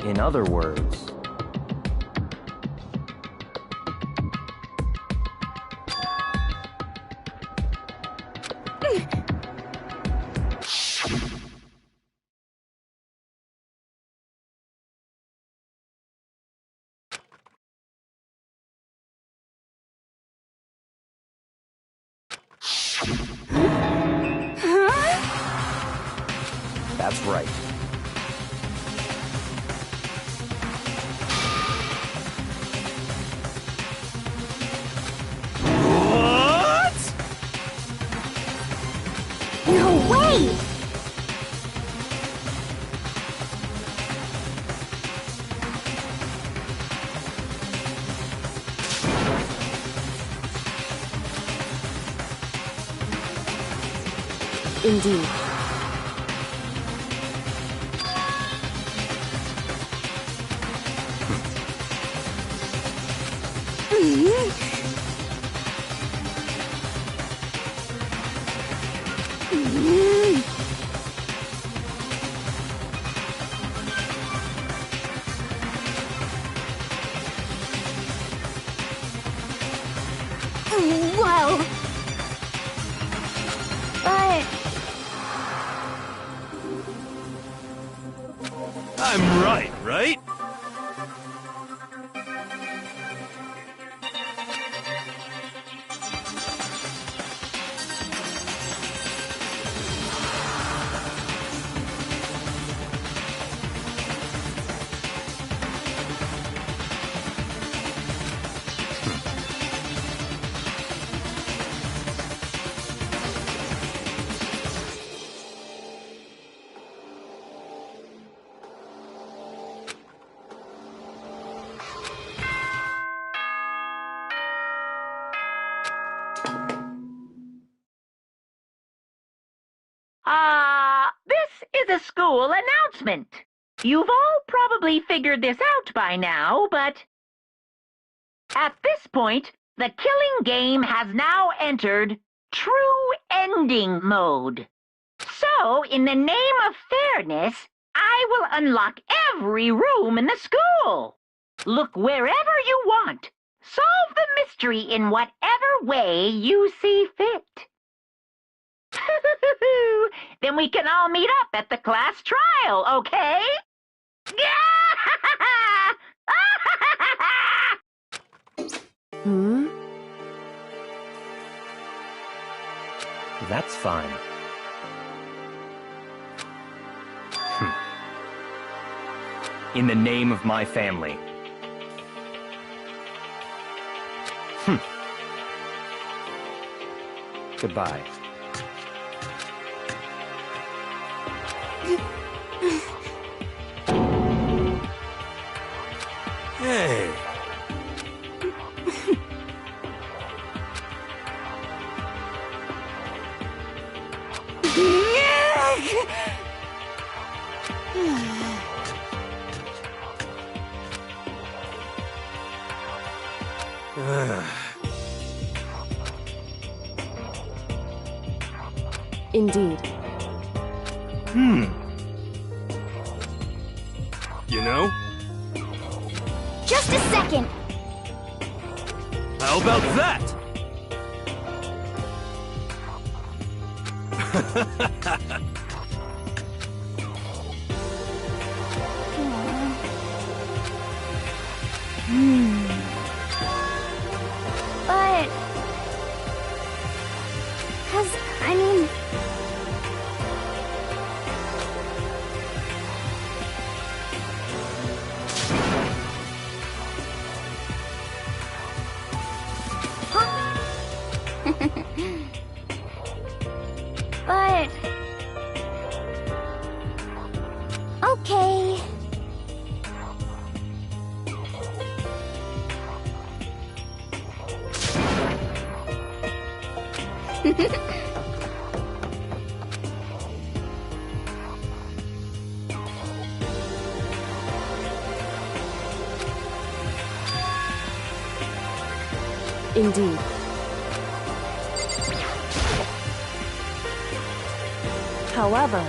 E: In other words... That's right.
D: No way!
H: Indeed.
D: Well... But...
B: I'm right, right?
C: This is a school announcement. You've all probably figured this out by now, but at this point, the killing game has now entered true ending mode. So, in the name of fairness, I will unlock every room in the school. Look wherever you want. Solve the mystery in whatever way you see fit. Then we can all meet up at the class trial, okay?
E: That's fine. In the name of my family. Goodbye.
H: Indeed.
B: You know?
D: Just a second!
B: How about that?
D: But... I mean... But... Okay...
H: Indeed. However...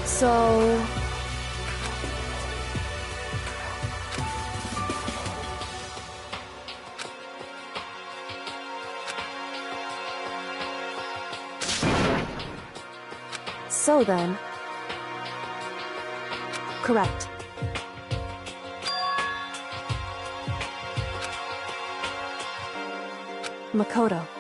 H: So... So then... Correct. Makoto.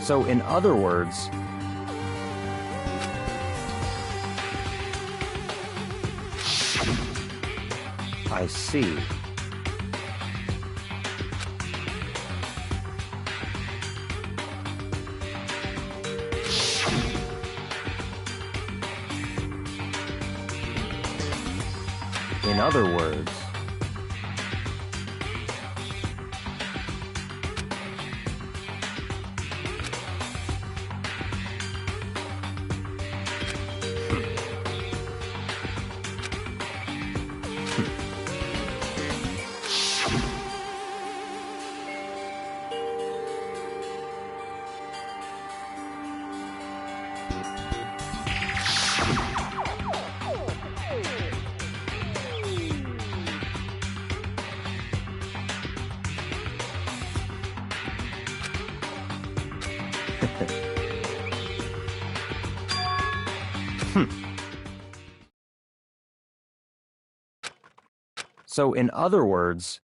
E: So, in other words, I see. In other words, So, in other words,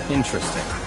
E: interesting.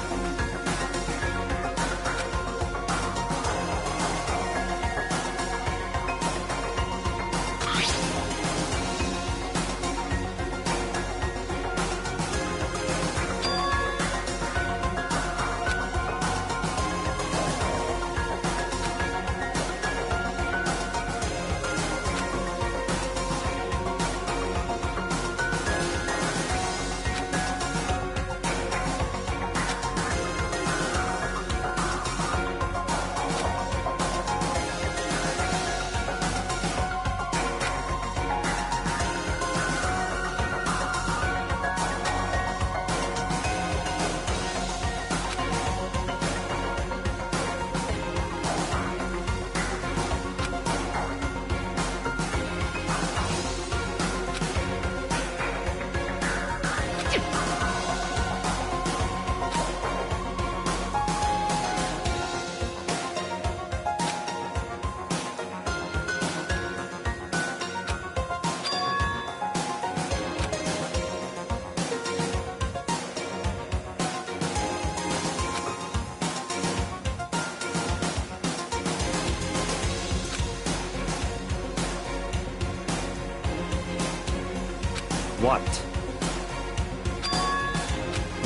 E: What?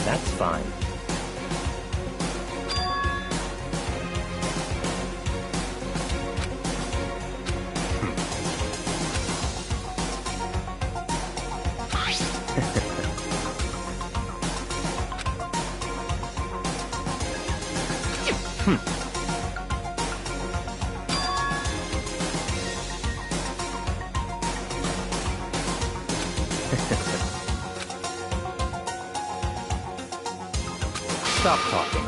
E: That's fine. Stop talking.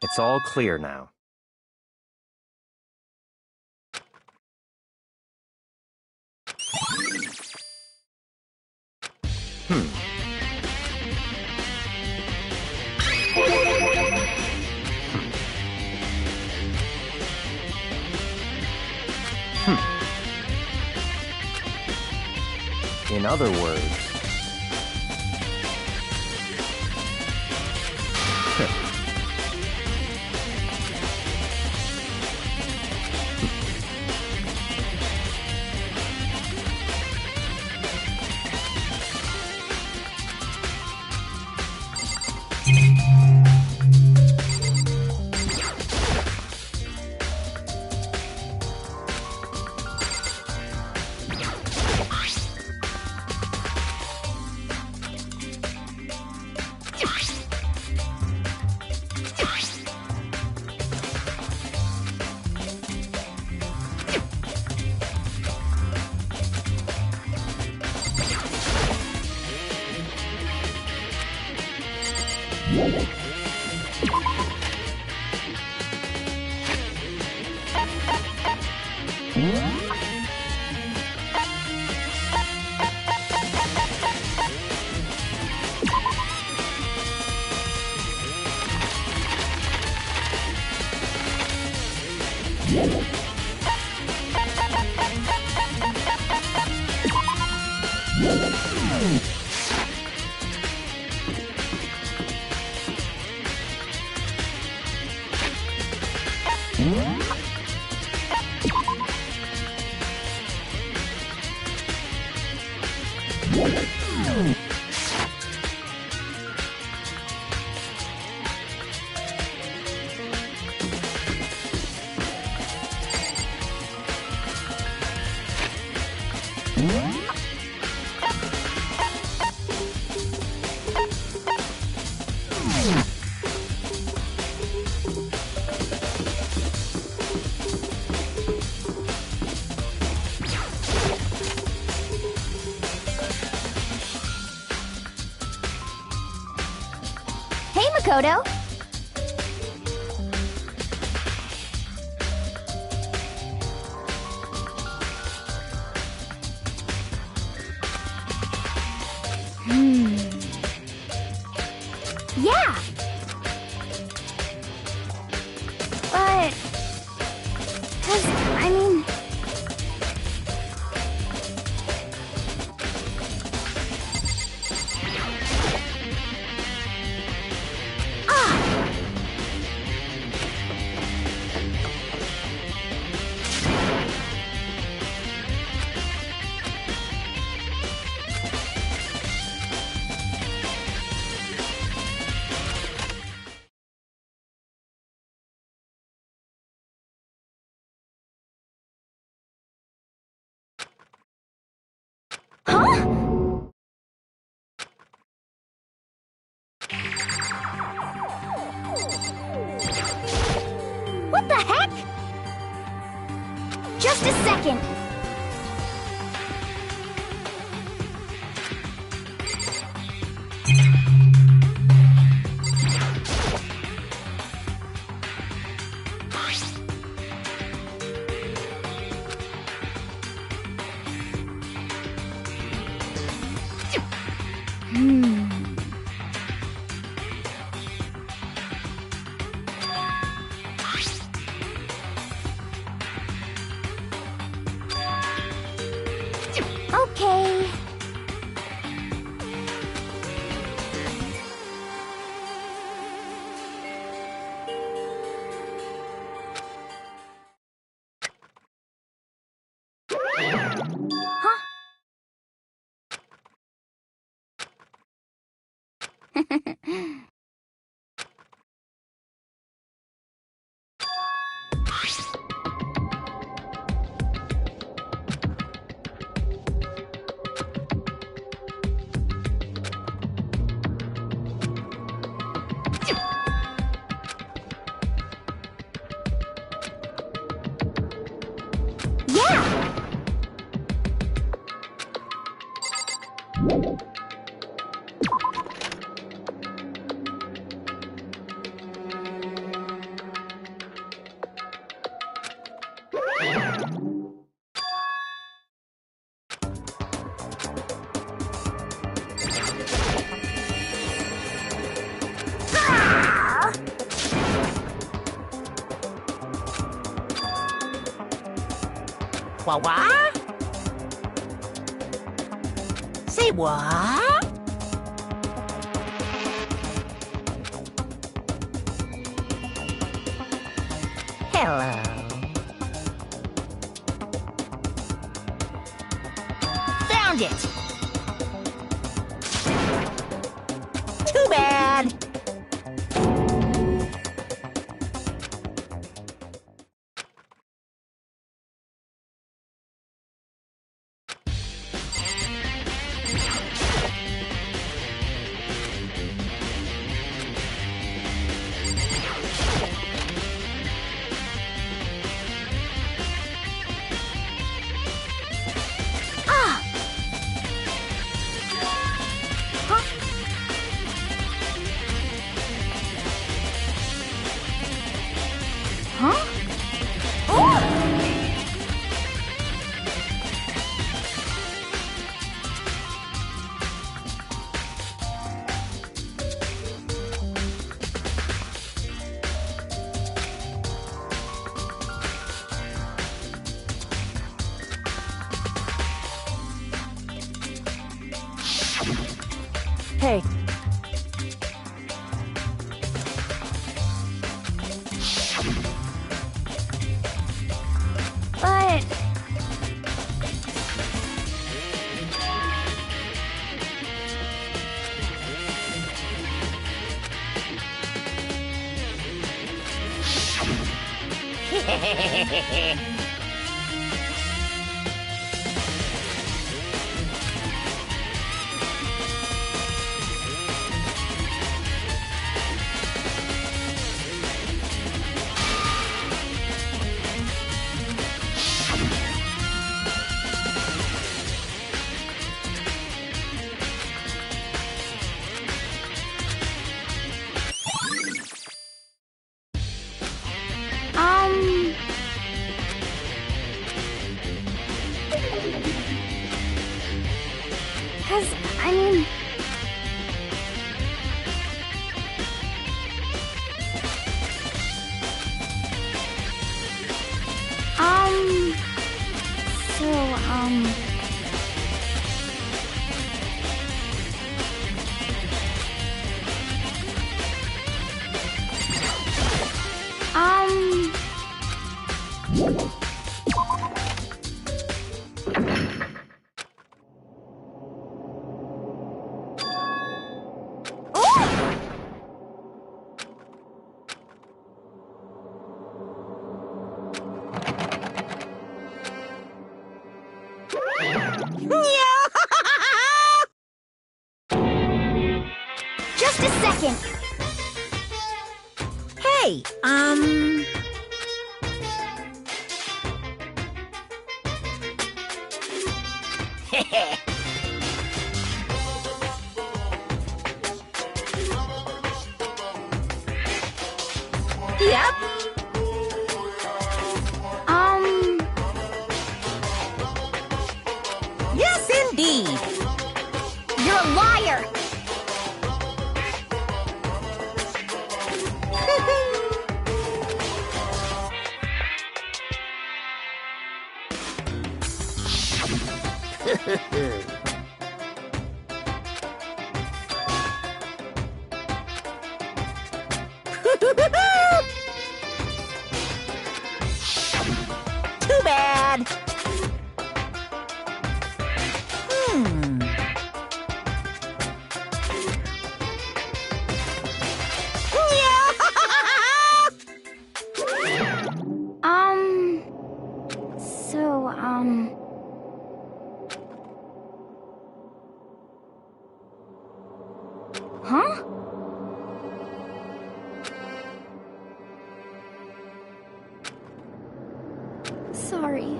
E: It's all clear now. In other words,
D: Hey, Makoto! Yeah! But... I mean... Huh? What the heck? Just a second. Okay. Huh? Yeah!
G: What? Say what? Hello. Found it! Too bad!
D: But... I mean... Just a second!
G: Hey, Yep. Yes, indeed.
D: You're a liar!
G: Too bad.
D: Huh? Sorry.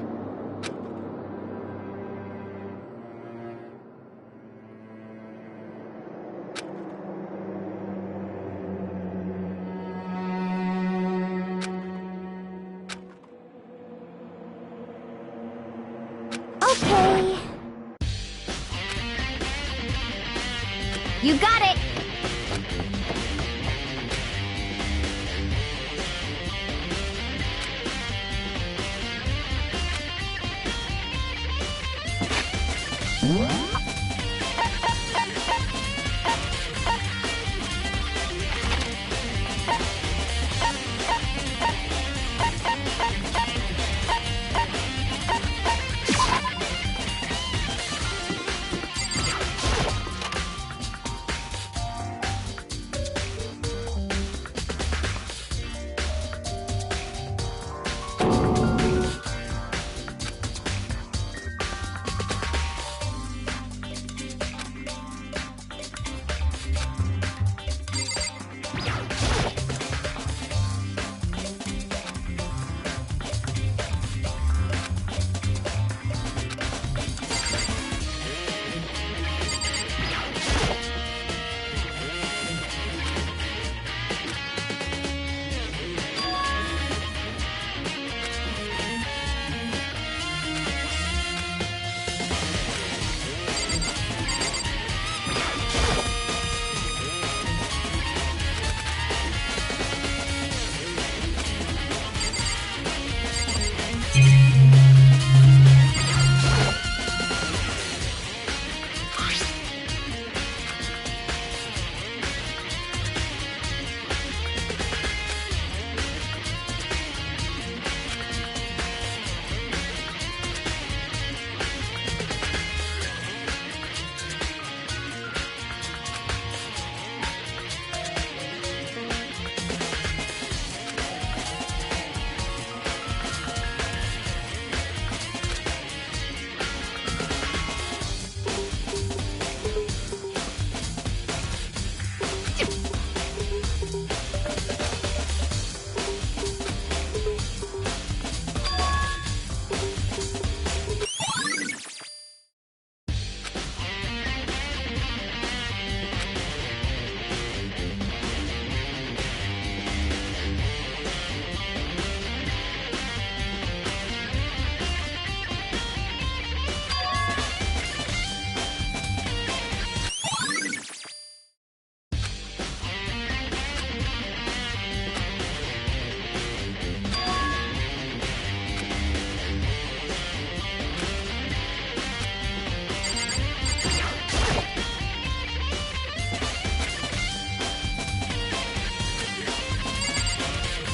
D: Okay. You got it!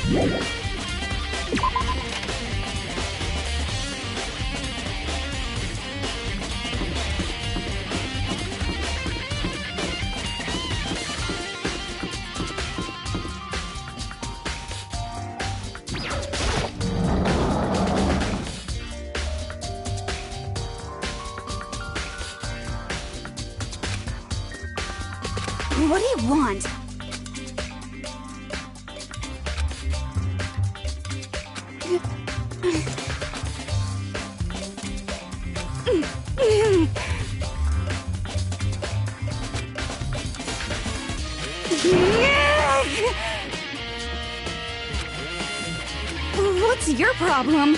D: What do you want?
I: What's your problem?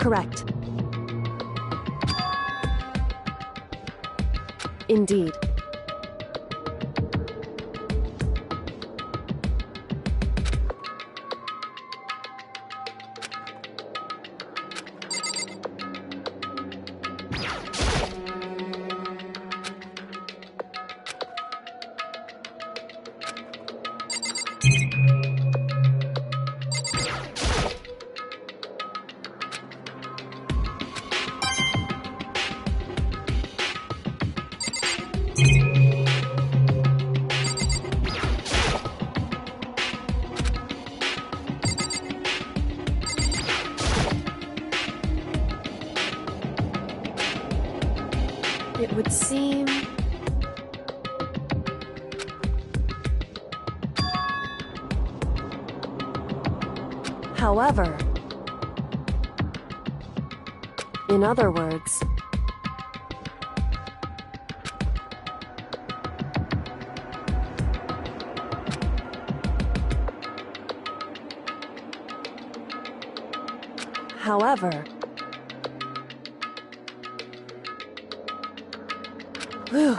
H: Correct. Indeed.
F: would seem...
H: However, in other words, however, whew.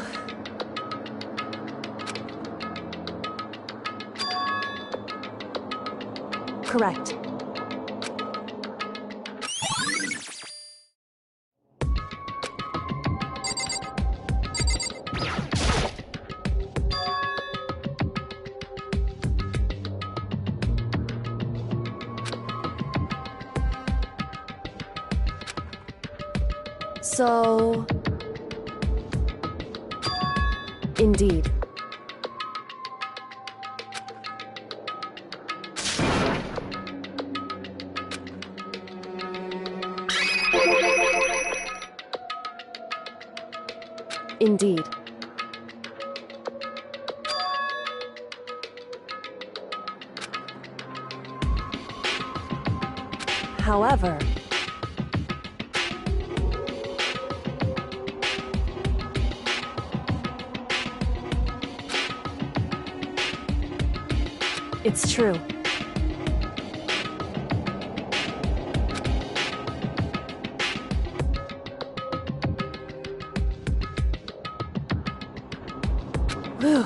H: Correct. So... Indeed. Indeed. However, it's true. Whew.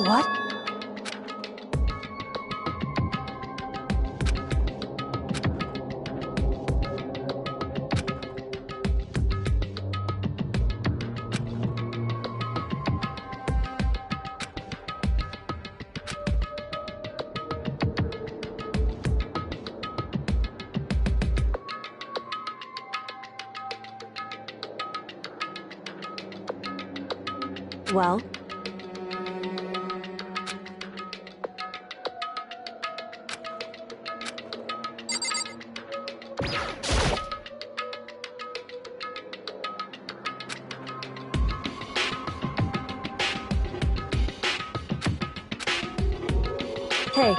H: What? Well? Hey.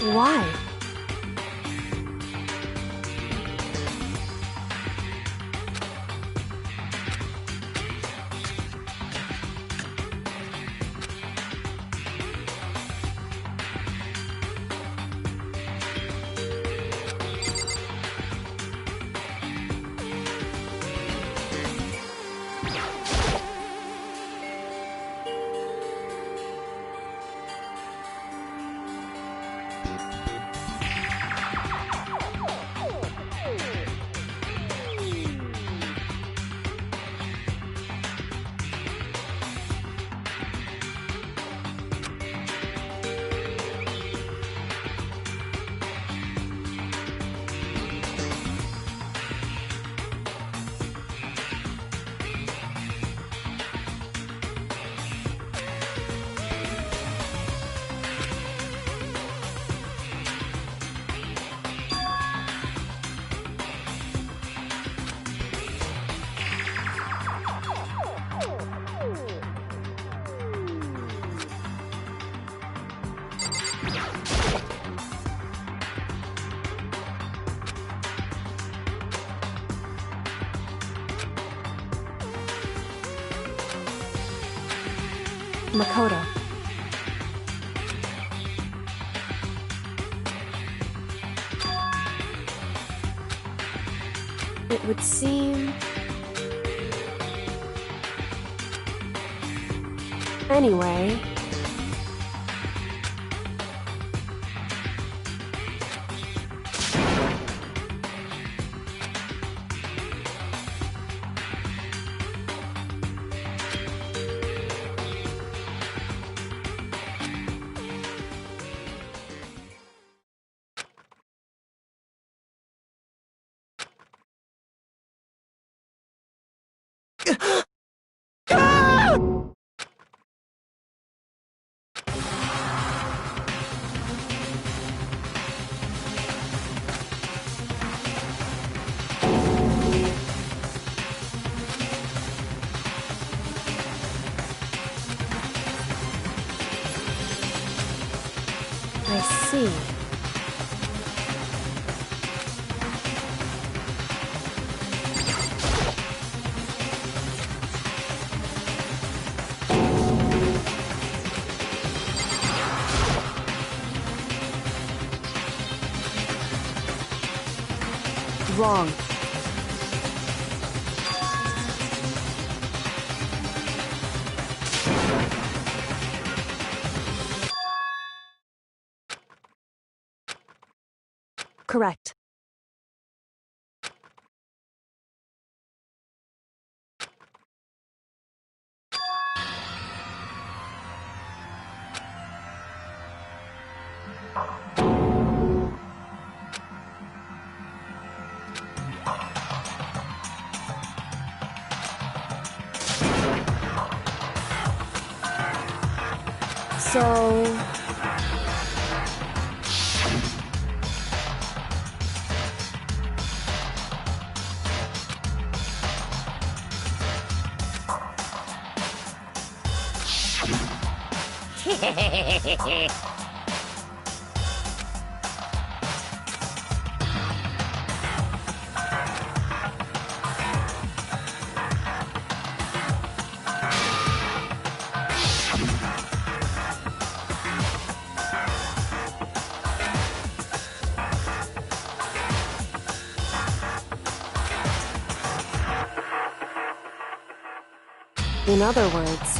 H: Why? Makoto. It would seem... Anyway... I see. Wrong. Correct. So... In other words...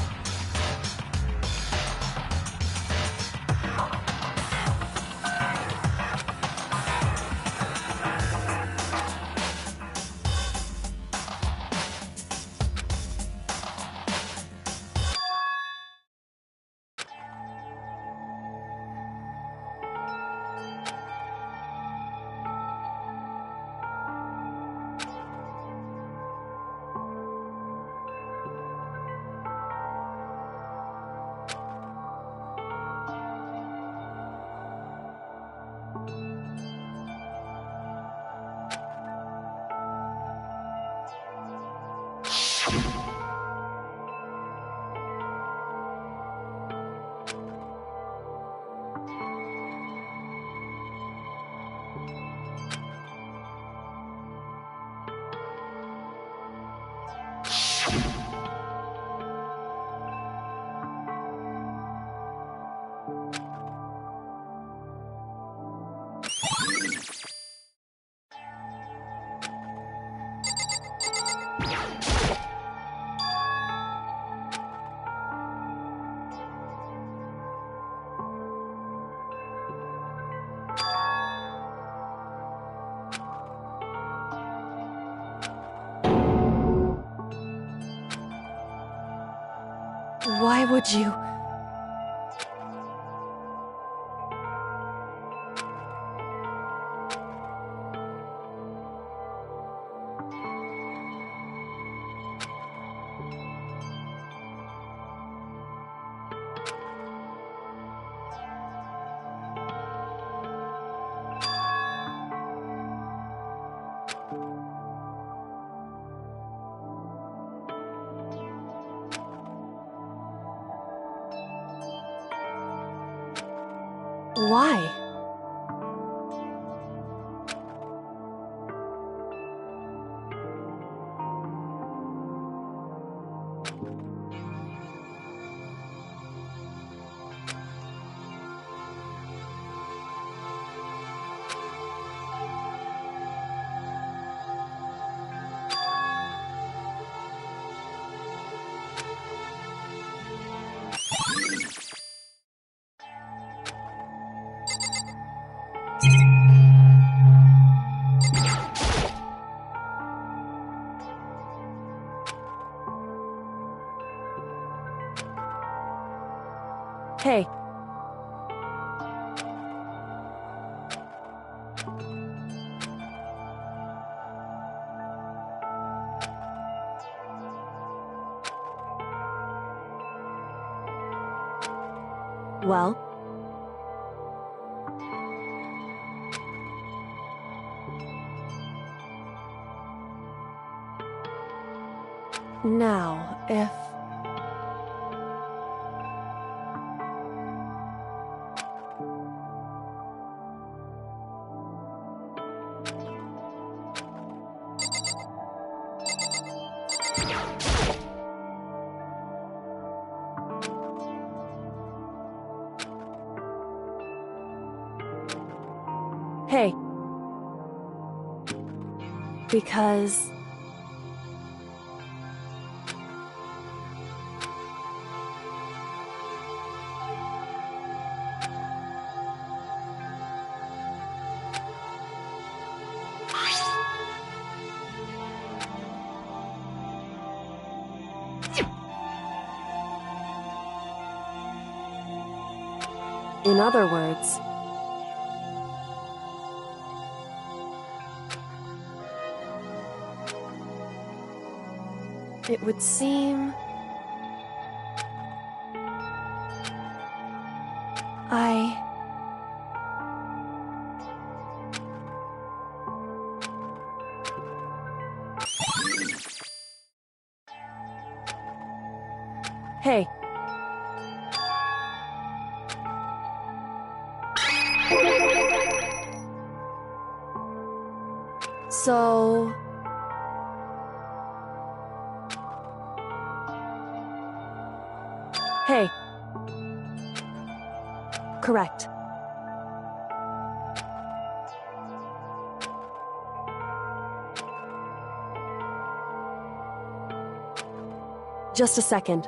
H: Why would you... Why? Hey. Well? Now, if... Hey. Because... In other words... It would seem... Hey. So... Hey. Correct. Just a second.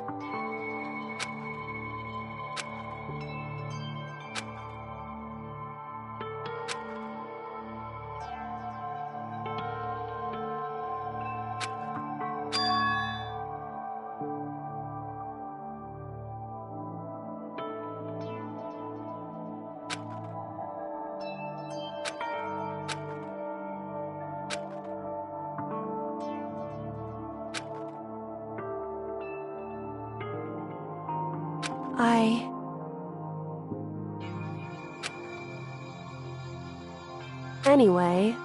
H: Anyway...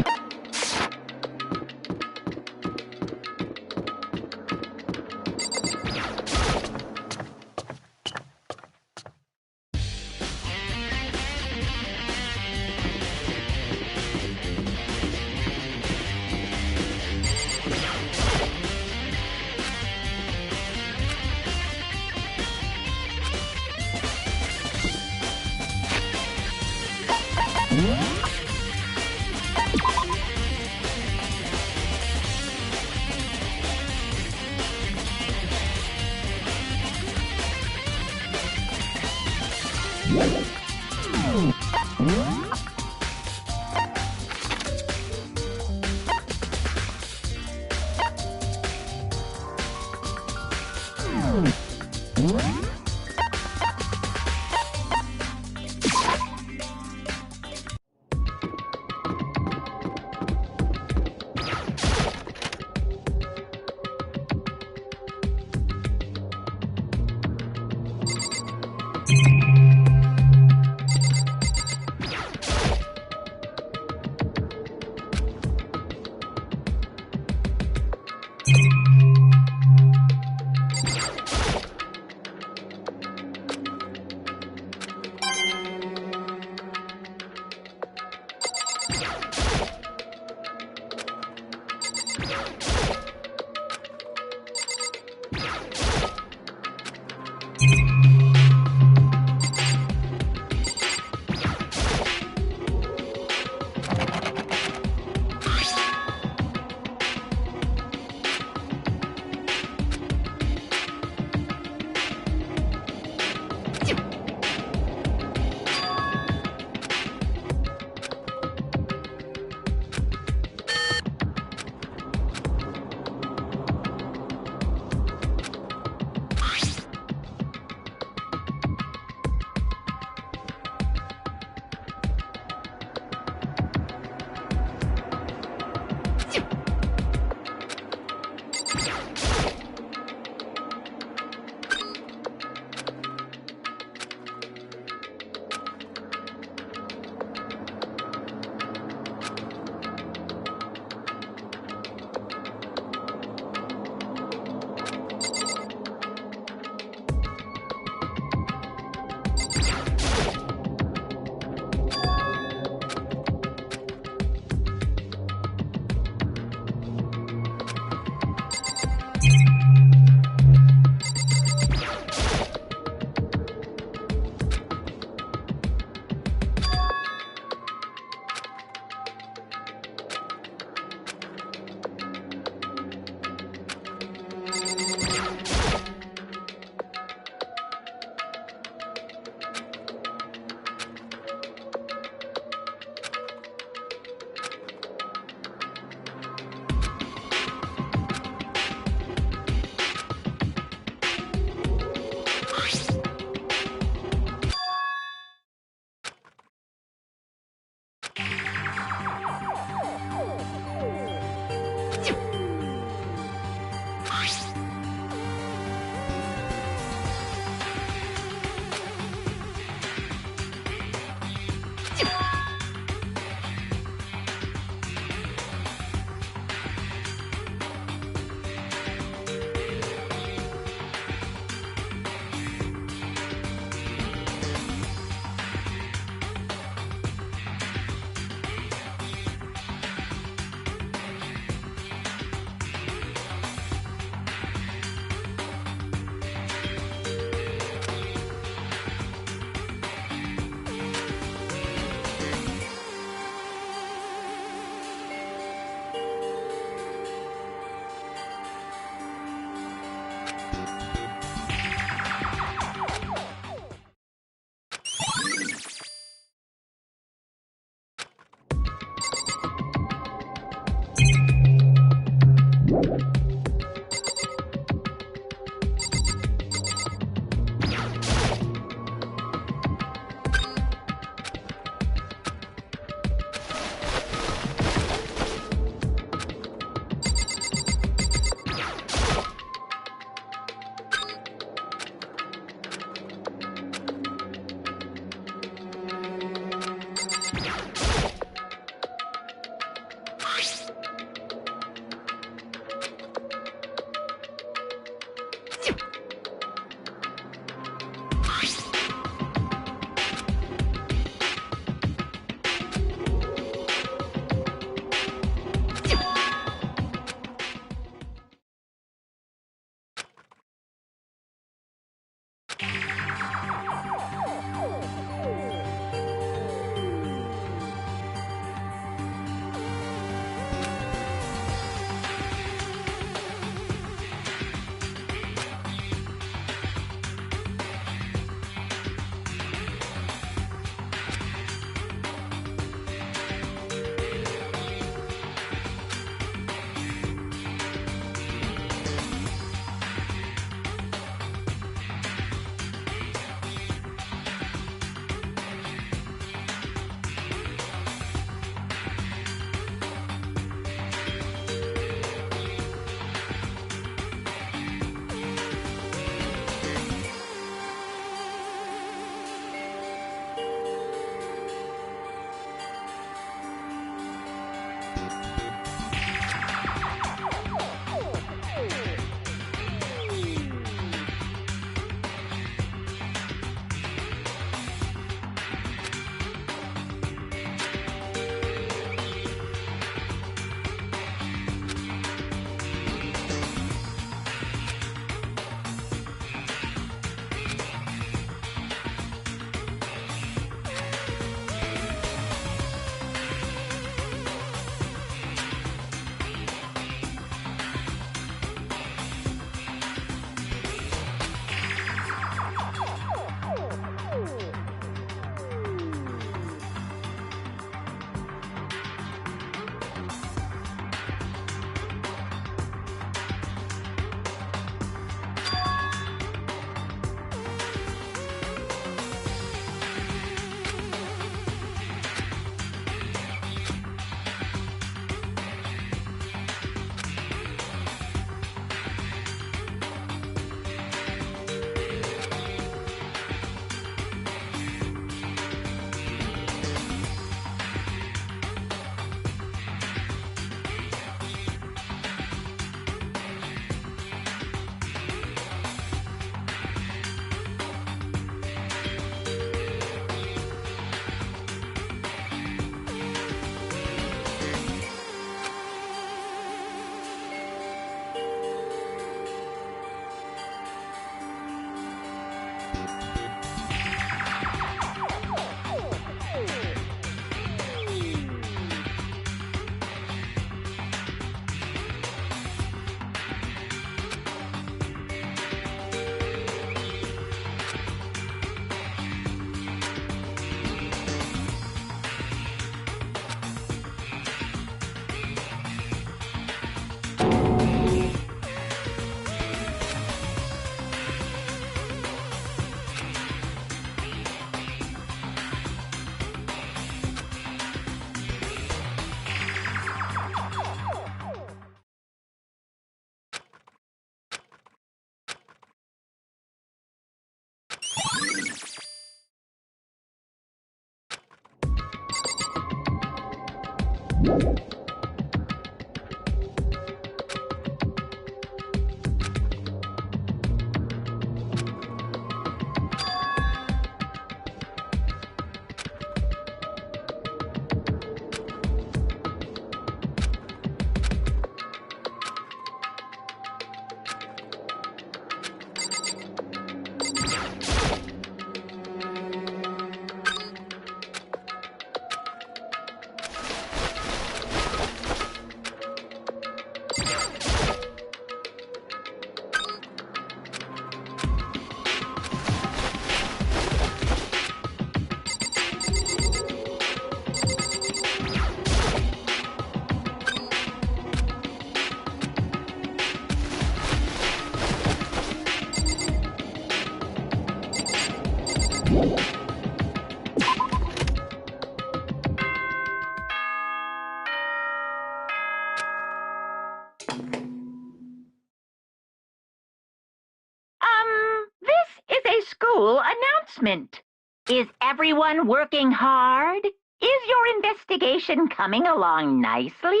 C: This is a school announcement. Is everyone working hard? Is your investigation coming along nicely?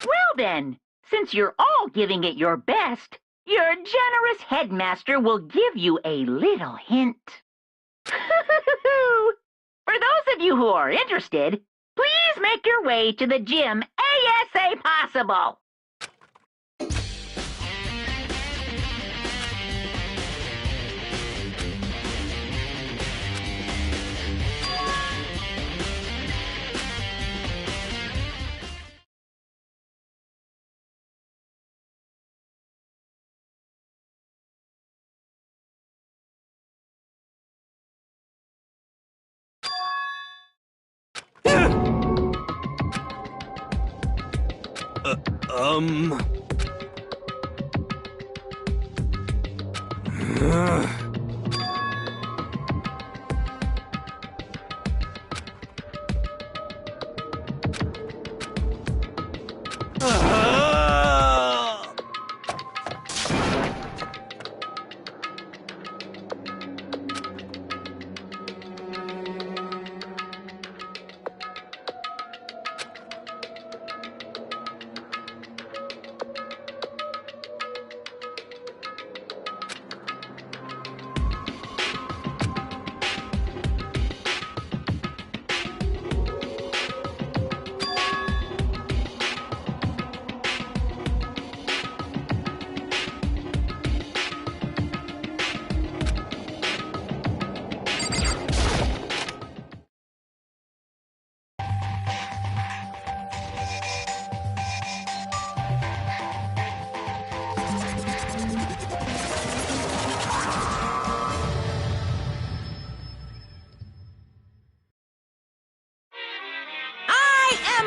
C: Well then, since you're all giving it your best, your generous headmaster will give you a little hint. For those of you who are interested, please make your way to the gym ASA possible.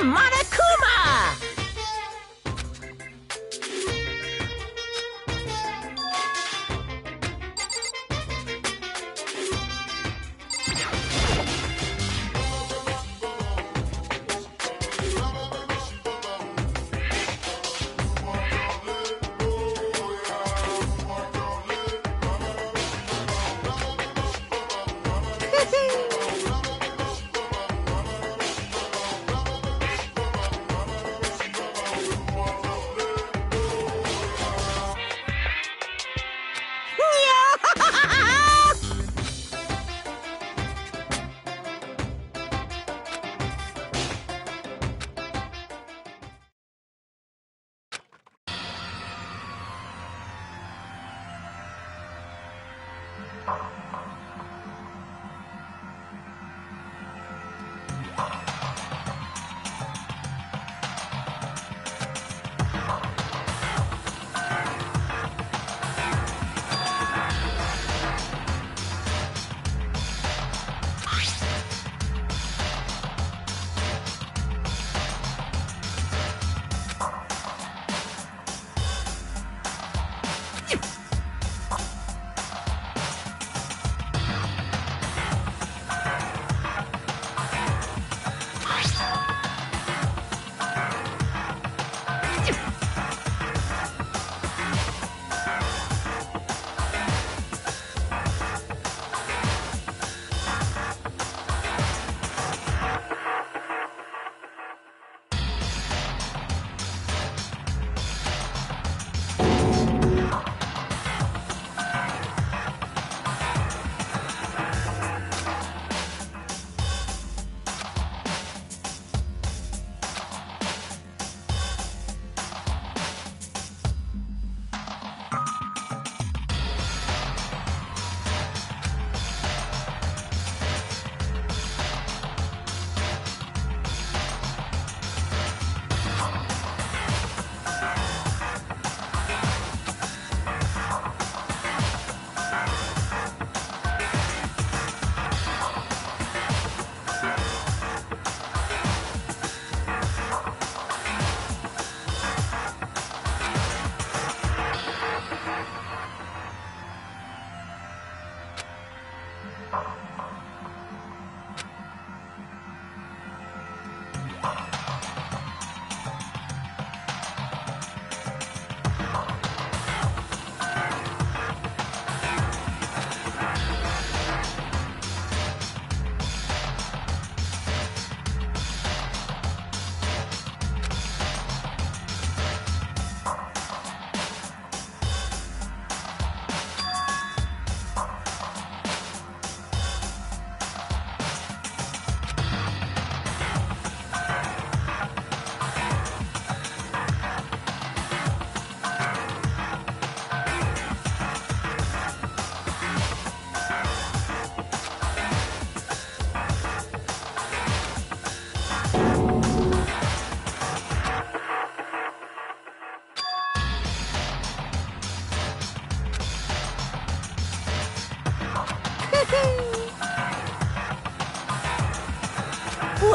G: Monokuma!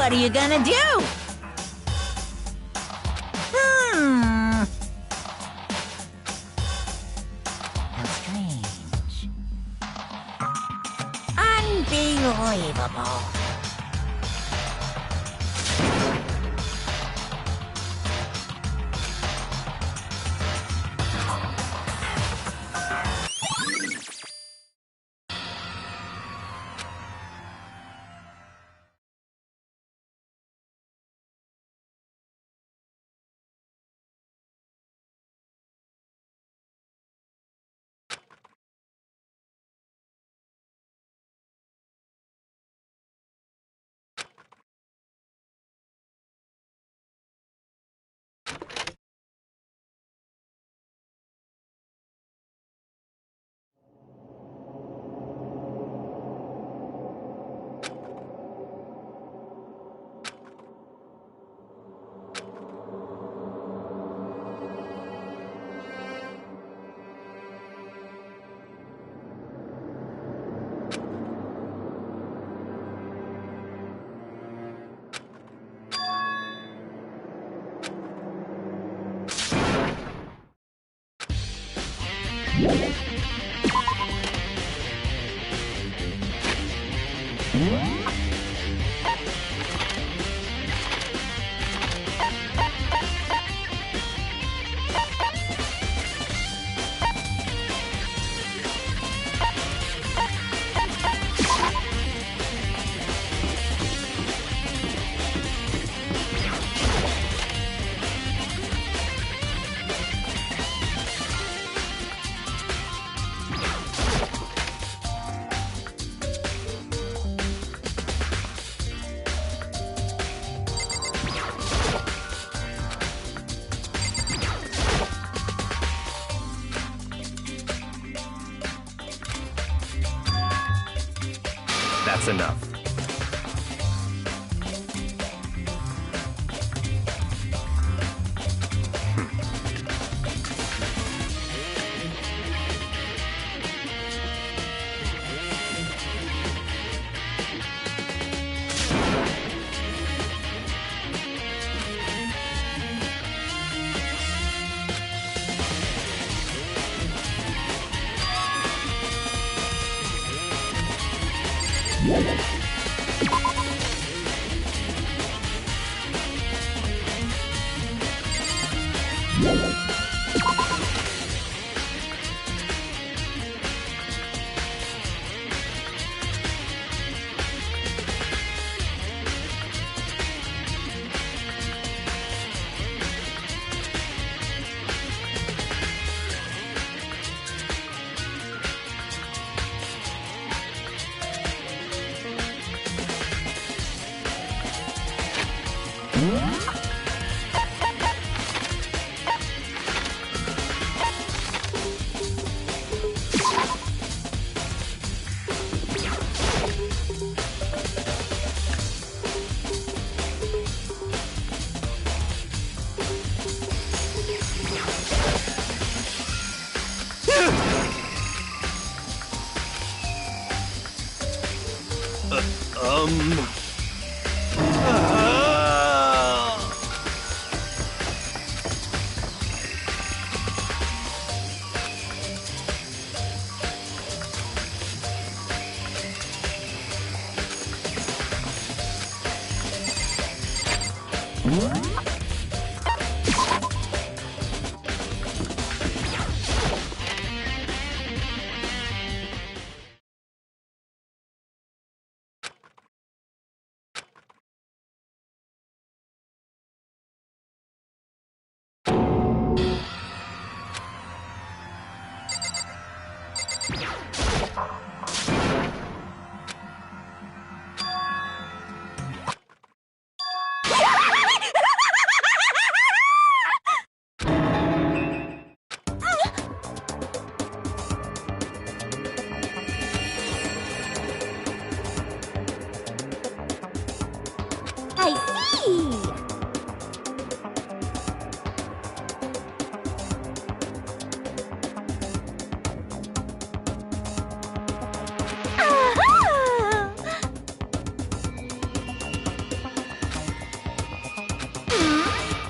G: What are you gonna do? How strange. Unbelievable.
E: That's enough.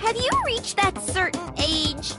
I: Have you reached that certain age?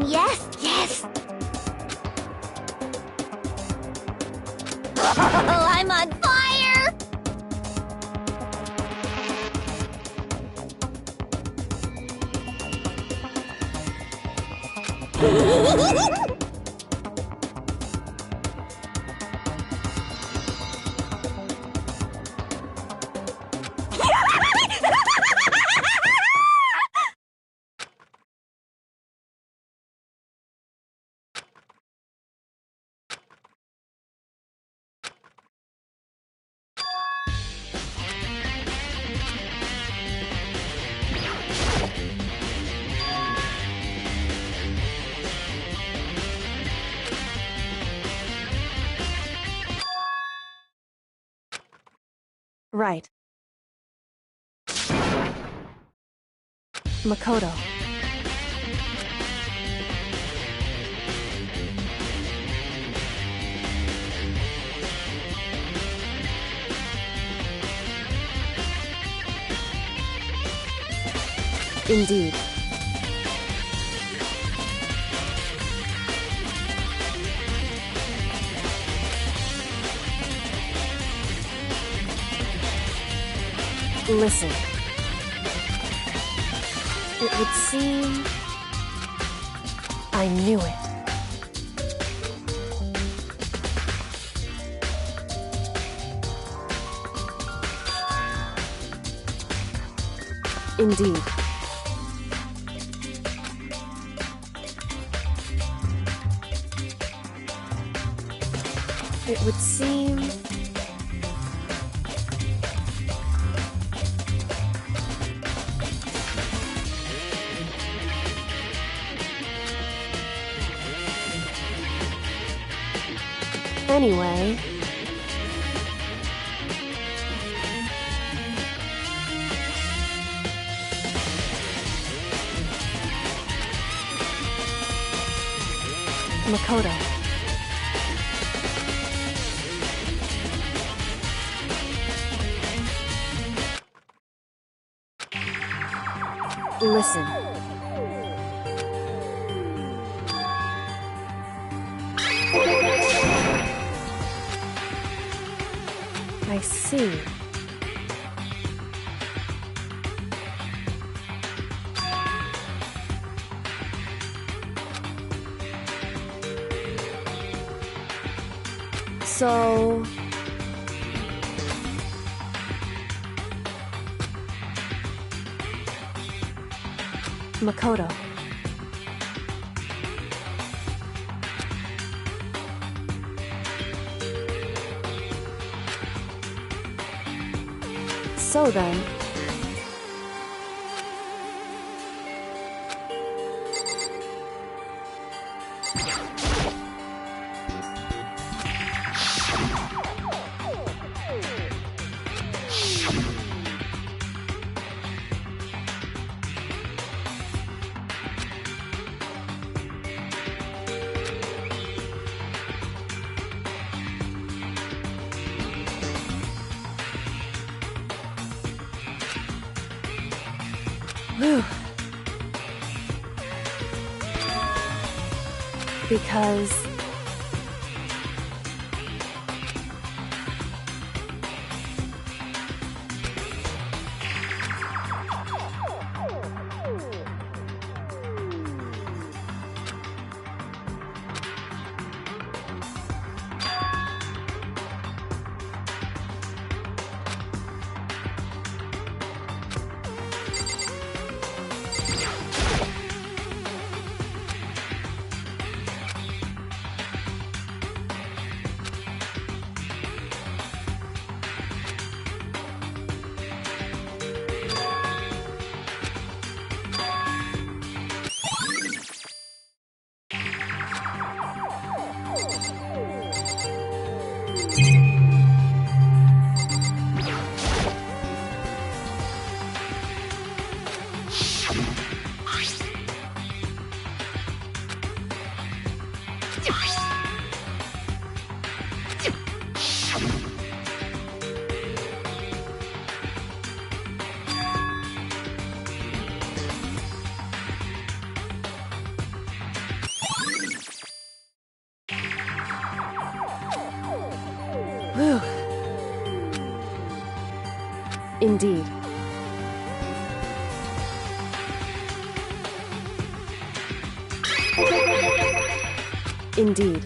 I: Yes, yes. Oh, I'm on fire!
H: Right. Makoto. Indeed. Listen. It would seem... I knew it. Indeed. It would seem... Anyway... Makoto. Listen. I see. So... Makoto. So then... Whew. Because... Whew. Indeed. Indeed.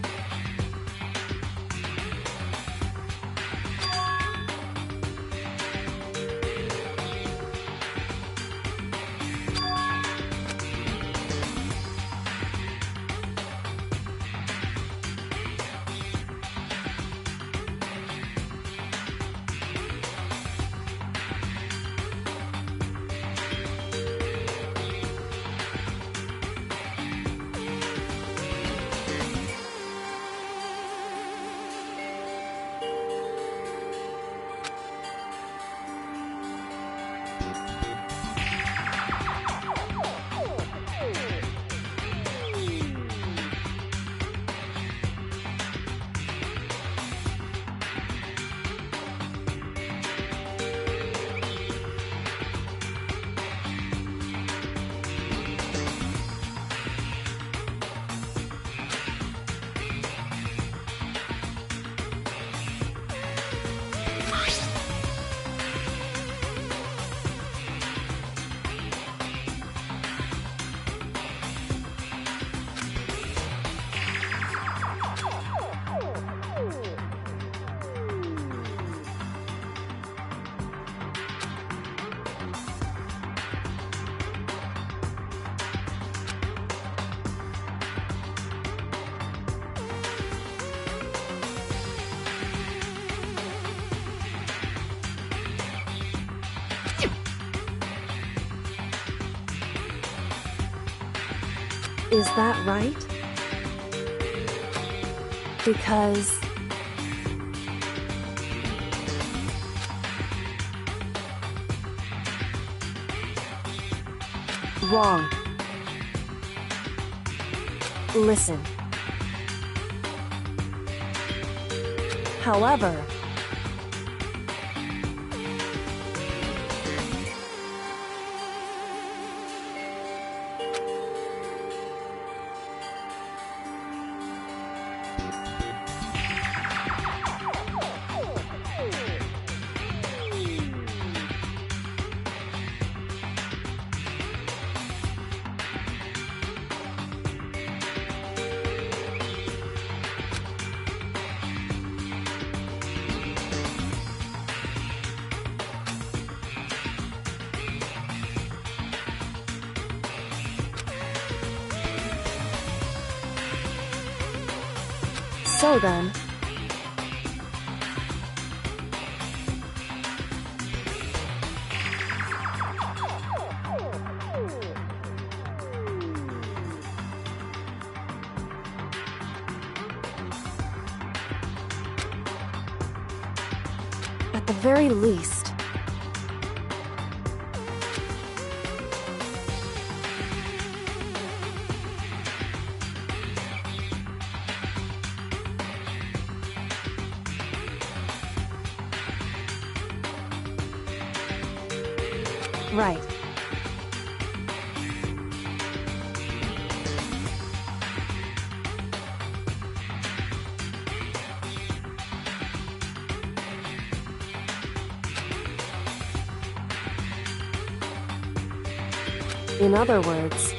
H: Is that right? Because... Wrong. Listen. However... So then... At the very least... Right. In other words...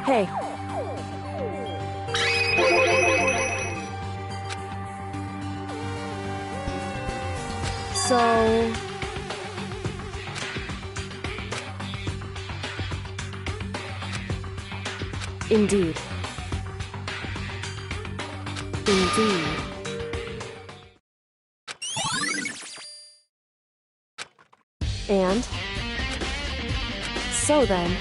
H: Hey. So... Indeed. Indeed. And? So then...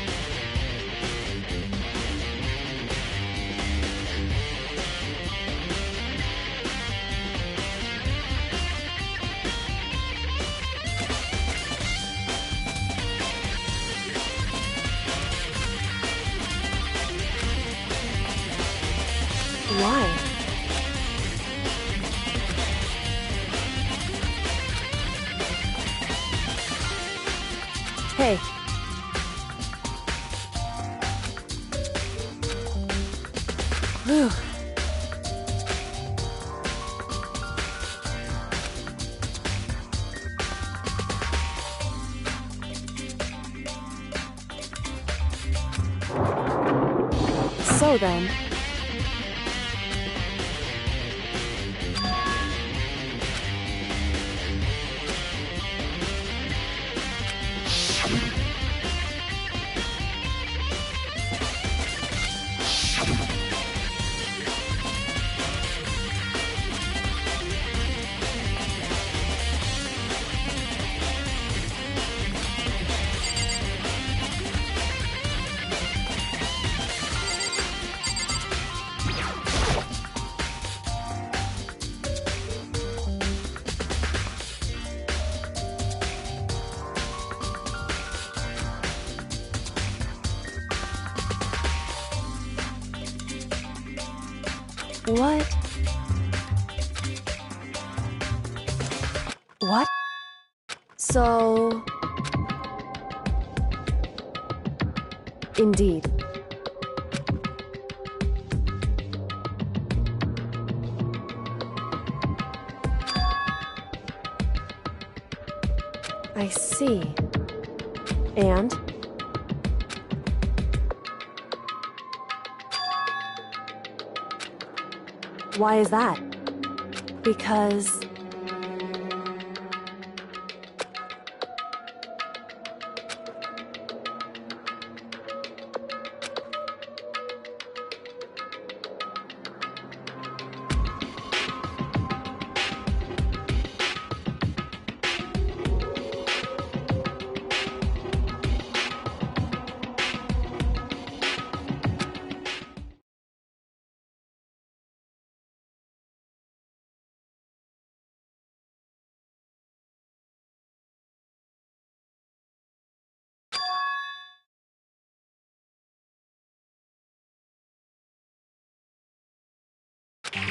H: Why? Hey. Whew. So then... What? What? So... Indeed. I see. And? Why is that? Because...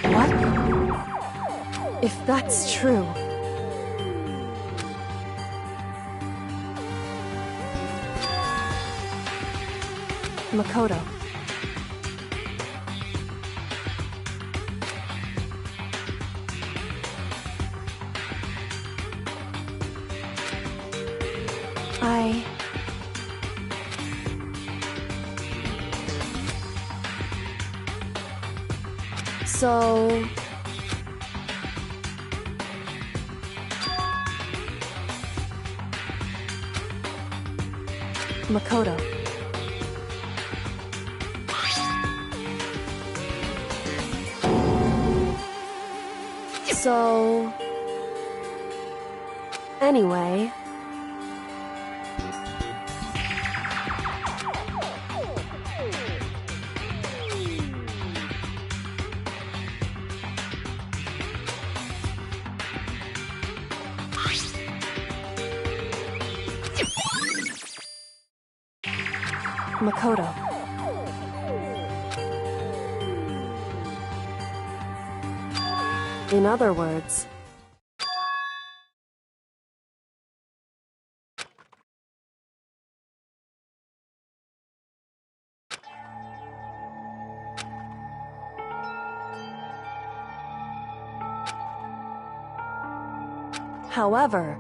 H: What? If that's true... Makoto. So... Makoto. So... Anyway... Makoto. In other words... However...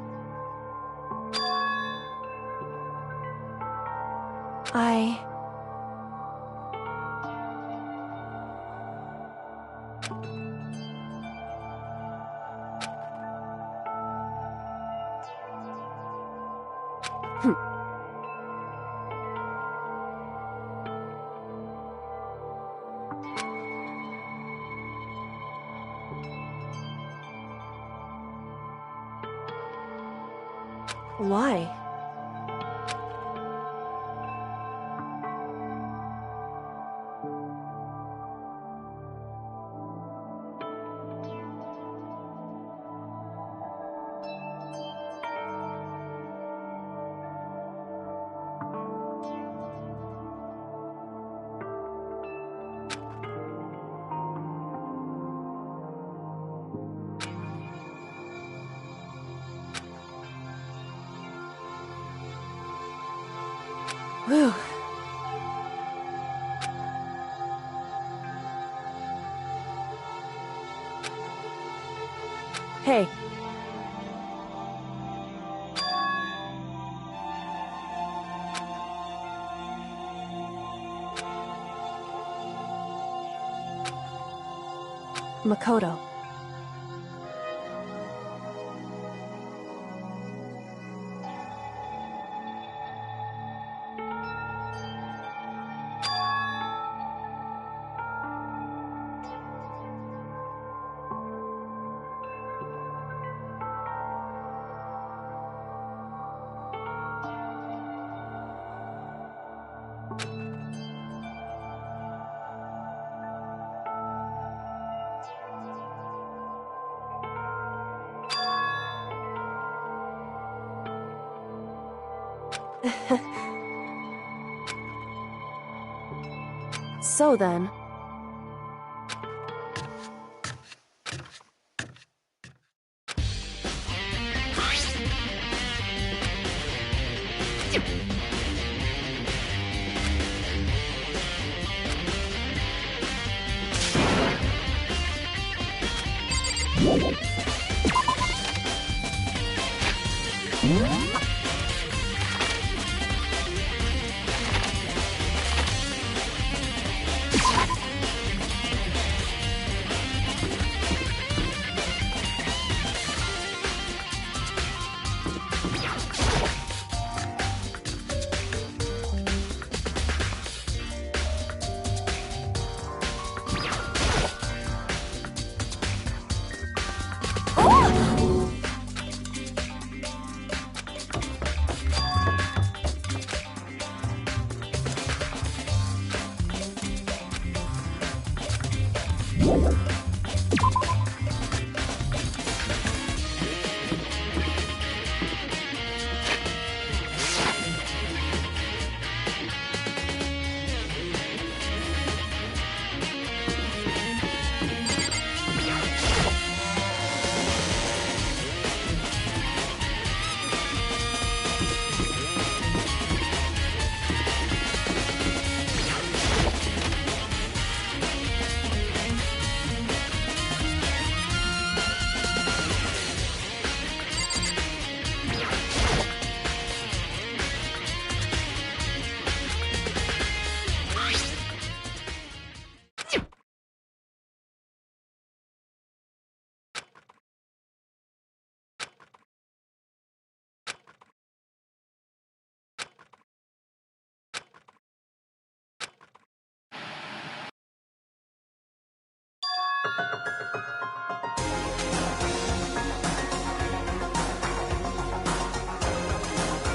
H: Why? Whew. Hey. Makoto. So then...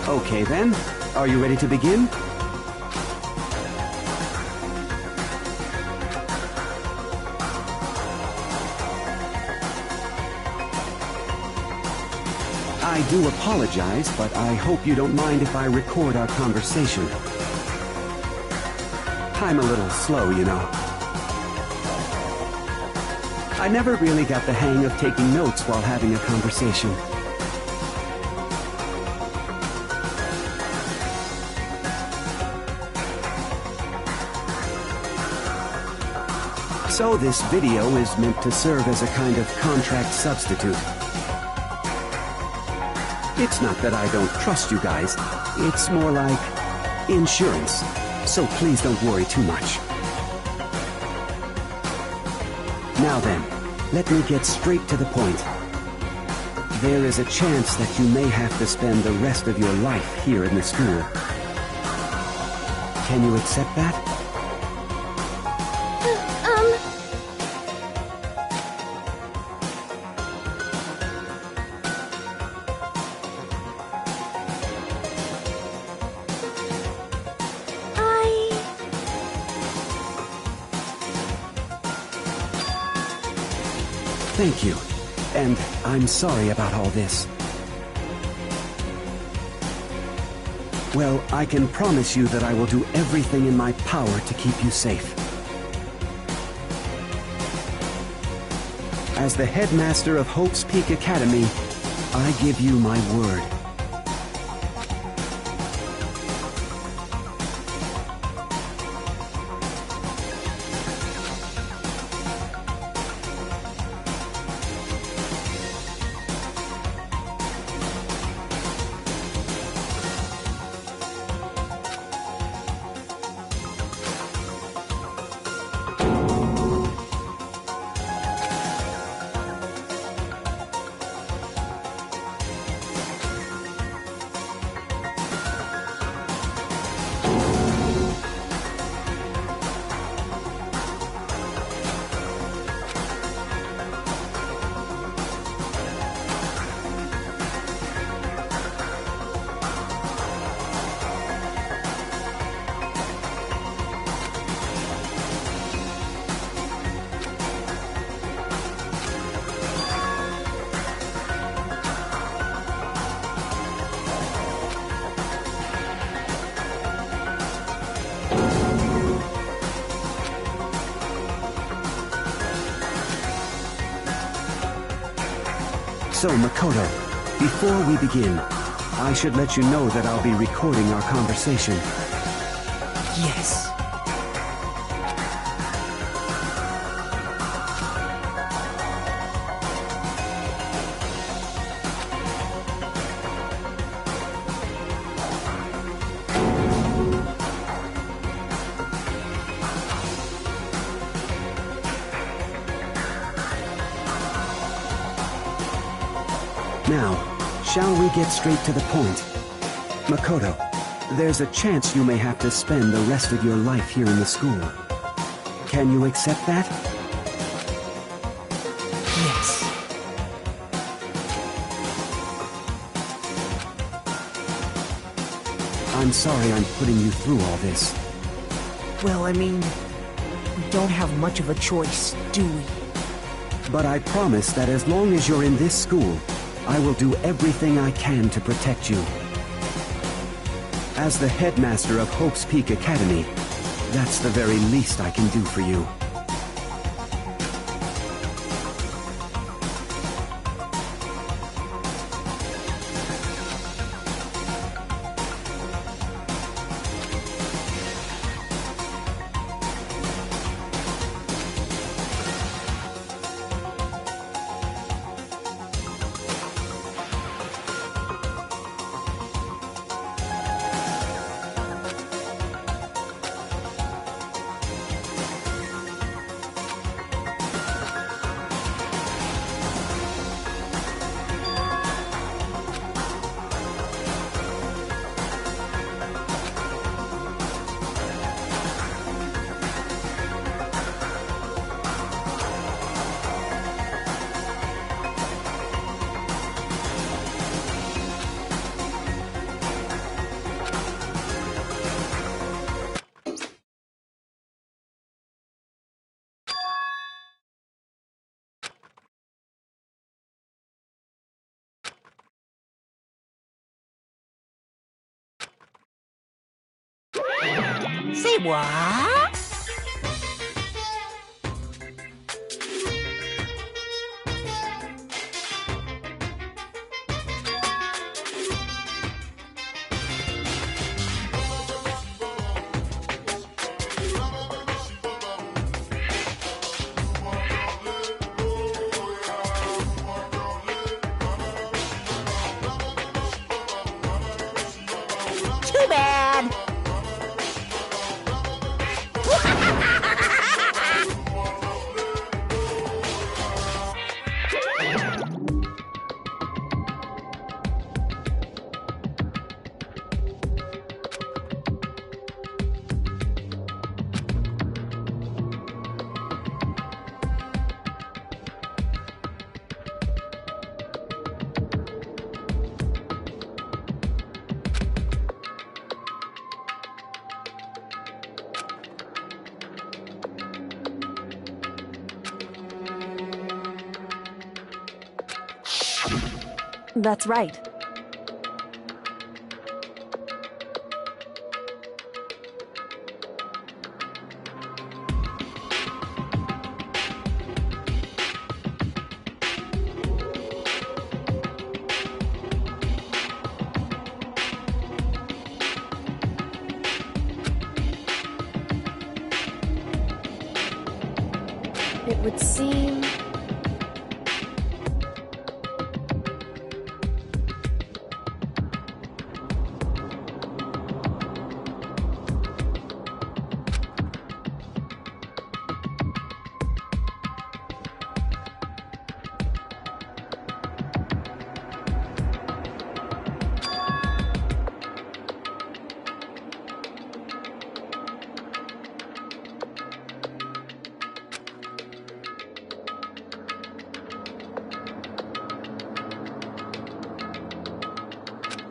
K: Okay then, are you ready to begin? I do apologize, but I hope you don't mind if I record our conversation. I'm a little slow, you know. I never really got the hang of taking notes while having a conversation. So this video is meant to serve as a kind of contract substitute. It's not that I don't trust you guys, it's more like insurance, so please don't worry too much. Now then, let me get straight to the point. There is a chance that you may have to spend the rest of your life here in the school. Can you accept that? Thank you. And I'm sorry about all this. Well, I can promise you that I will do everything in my power to keep you safe. As the headmaster of Hope's Peak Academy, I give you my word. So, Makoto, before we begin, I should let you know that I'll be recording our conversation.
A: Yes.
K: Now, shall we get straight to the point? Makoto, there's a chance you may have to spend the rest of your life here in the school. Can you accept that?
A: Yes.
K: I'm sorry I'm putting you through all this.
A: Well, I mean, don't have much of a choice, do we?
K: But I promise that as long as you're in this school, I will do everything I can to protect you. As the headmaster of Hope's Peak Academy, that's the very least I can do for you.
G: Say what? Too bad.
H: That's right. It would seem...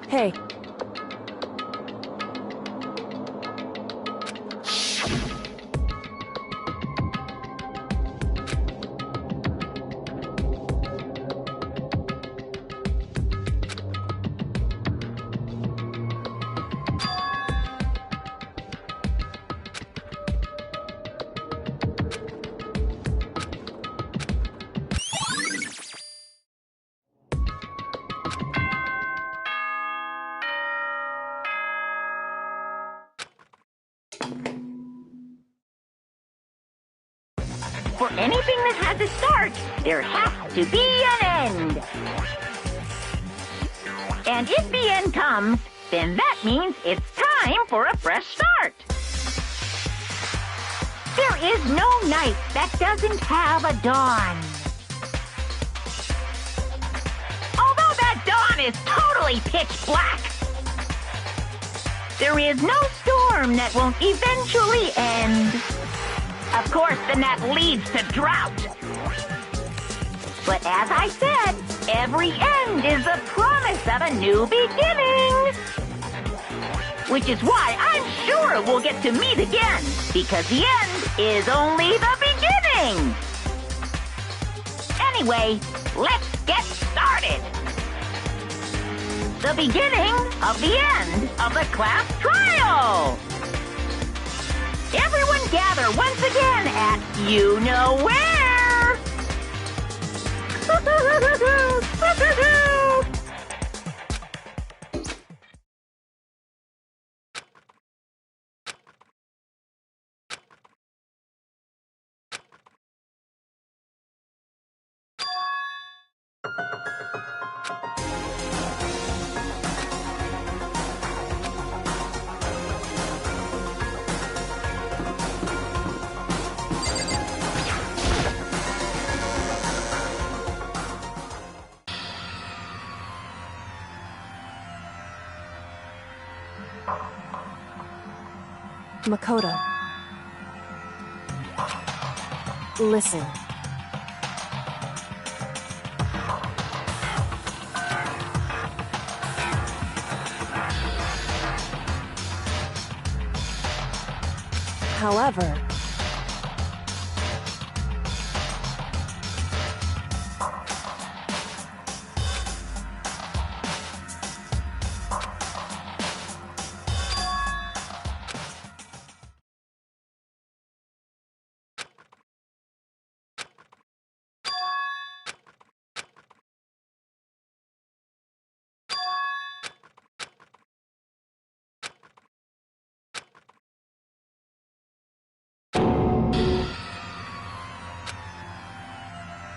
H: Hey.
C: For anything that has a start, there has to be an end. And if the end comes, then that means it's time for a fresh start. There is no night that doesn't have a dawn. Although that dawn is totally pitch black, there is no storm that won't eventually end. Of course, then that leads to drought. But as I said, every end is the promise of a new beginning. Which is why I'm sure we'll get to meet again, because the end is only the beginning! Anyway, let's get started! The beginning of the end of the class trial! Everyone gather once again at you-know-where!
H: Makoto. Listen. However,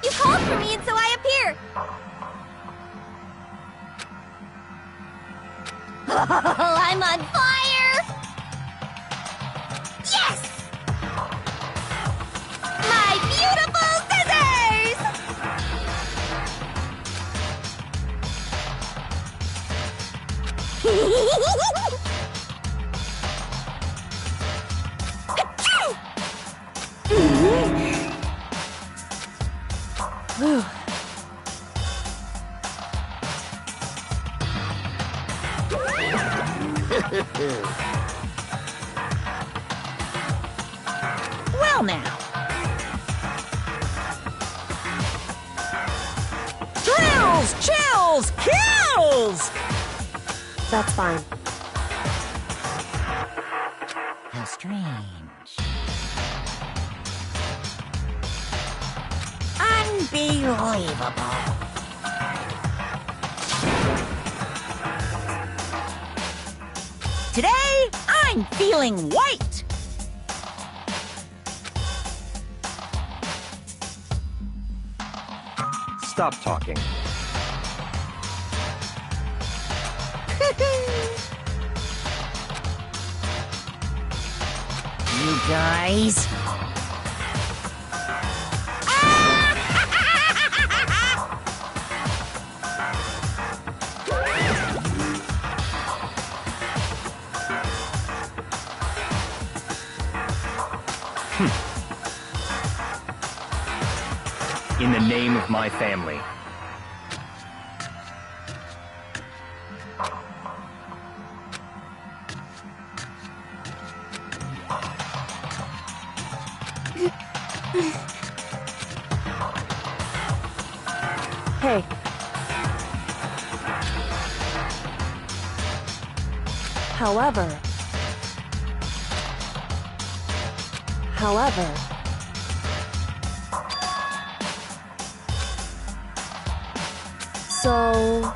I: You called for me and so I appear! Oh, I'm on fire! Yes! My beautiful scissors!
H: whew.
G: Well now. Thrills, chills, kills!
H: That's fine.
G: How strange. Unbelievable. Today, I'm feeling white.
E: Stop talking.
G: You guys.
E: In the name of my family.
H: Hey. However, so...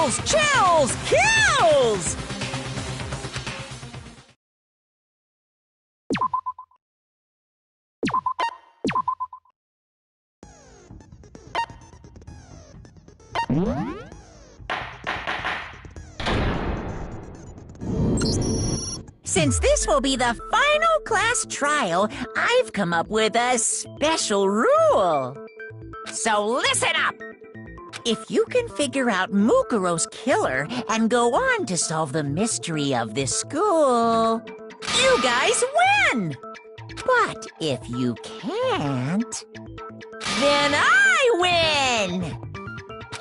G: Chills! Chills! Kills! Since this will be the final class trial, I've come up with a special rule. So listen up! If you can figure out Mukuro's killer and go on to solve the mystery of this school, you guys win! But if you can't, then I win!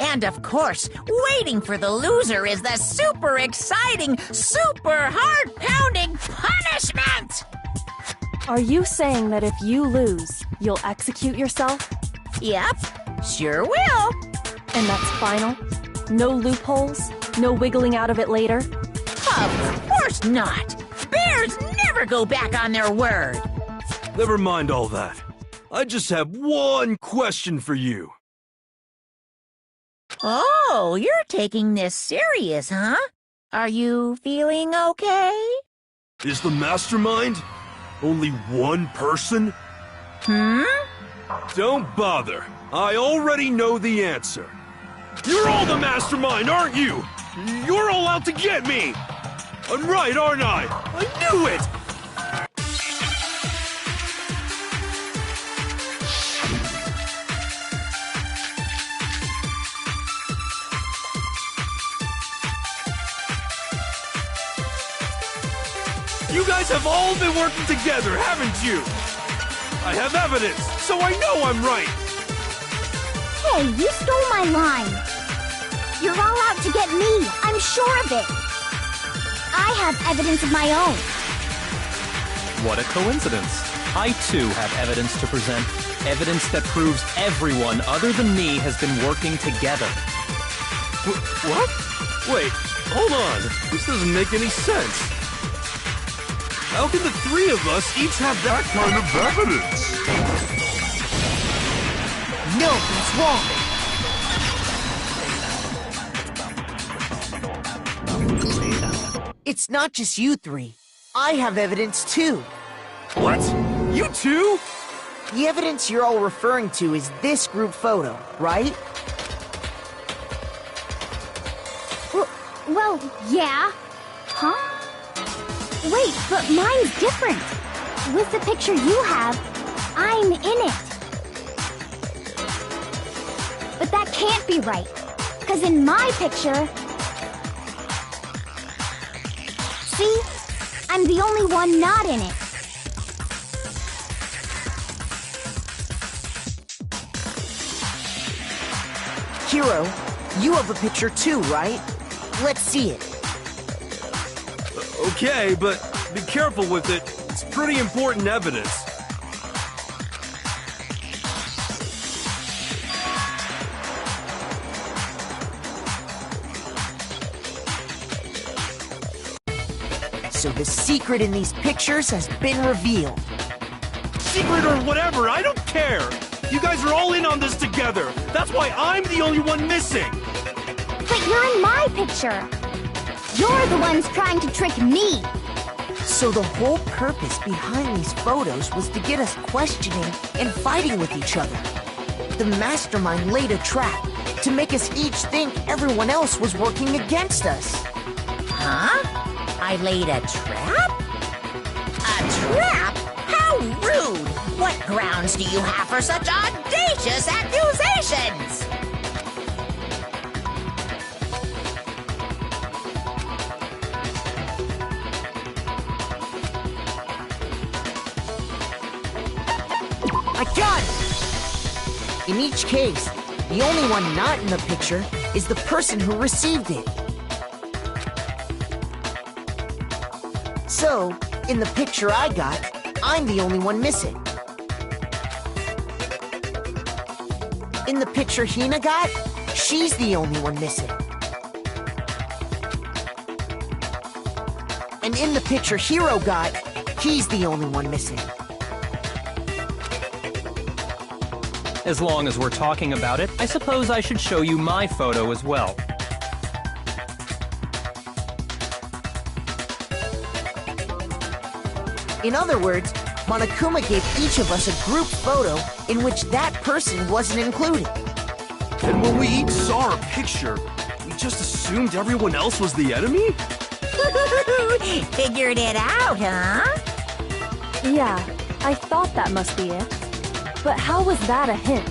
G: And of course, waiting for the loser is the super exciting, super heart-pounding punishment!
H: Are you saying that if you lose, you'll execute yourself?
G: Yep, sure will.
H: And that's final? No loopholes? No wiggling out of it later?
G: Of course not! Bears never go back on their word!
B: Never mind all that. I just have one question for you.
G: Oh, you're taking this serious, huh? Are you feeling okay?
B: Is the mastermind only one person? Don't bother. I already know the answer. You're all the mastermind, aren't you? You're all out to get me! I'm right, aren't I? I knew it! You guys have all been working together, haven't you? I have evidence, so I know I'm right.
D: Hey, you stole my line. You're all out to get me. I'm sure of it. I have evidence of my own.
E: What a coincidence. I too have evidence to present. Evidence that proves everyone other than me has been working together.
B: What? Wait, hold on. This doesn't make any sense. How can the three of us each have that kind of evidence?
A: No, he's wrong. It's not just you three. I have evidence too.
B: What? You too?
A: The evidence you're all referring to is this group photo, right?
D: Well, yeah. Huh? Wait, but mine's different. With the picture you have, I'm in it. But that can't be right. Because in my picture... See? I'm the only one not in it.
A: Hiro, you have a picture too, right? Let's see it.
B: Okay, but be careful with it. It's pretty important evidence.
A: So the secret in these pictures has been revealed.
B: Secret or whatever, I don't care. You guys are all in on this together. That's why I'm the only one missing.
D: But you're in my picture. You're the ones trying to trick me.
A: So the whole purpose behind these photos was to get us questioning and fighting with each other. The mastermind laid a trap to make us each think everyone else was working against us.
G: Huh? I laid a trap? A trap? How rude! What grounds do you have for such audacious accusations?
A: I got it! In each case, the only one not in the picture is the person who received it. So, in the picture I got, I'm the only one missing. In the picture Hina got, she's the only one missing. And in the picture Hiro got, he's the only one missing.
E: As long as we're talking about it, I suppose I should show you my photo as well.
A: In other words, Monokuma gave each of us a group photo in which that person wasn't included.
B: And when we each saw our picture, we just assumed everyone else was the enemy?
G: Figured it out, huh?
H: Yeah, I thought that must be it. But how was that a hint?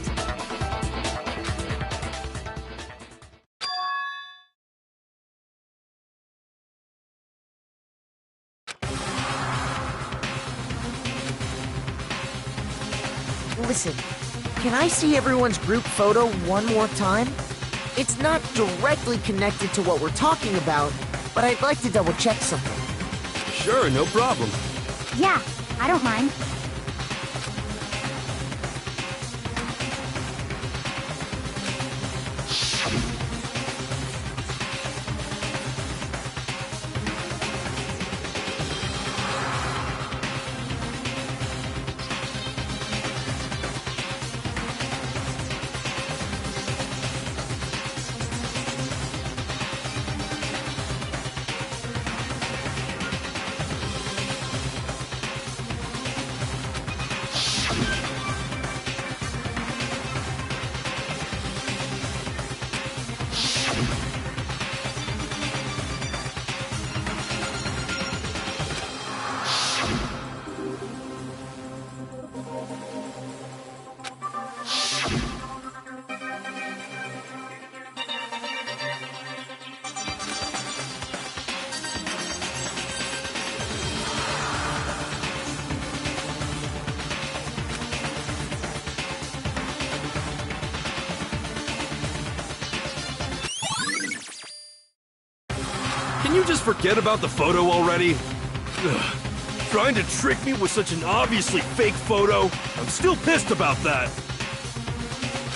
A: Listen, can I see everyone's group photo one more time? It's not directly connected to what we're talking about, but I'd like to double check something.
B: Sure, no problem.
D: Yeah, I don't mind.
B: Can you just forget about the photo already? Ugh. Trying to trick me with such an obviously fake photo? I'm still pissed about that.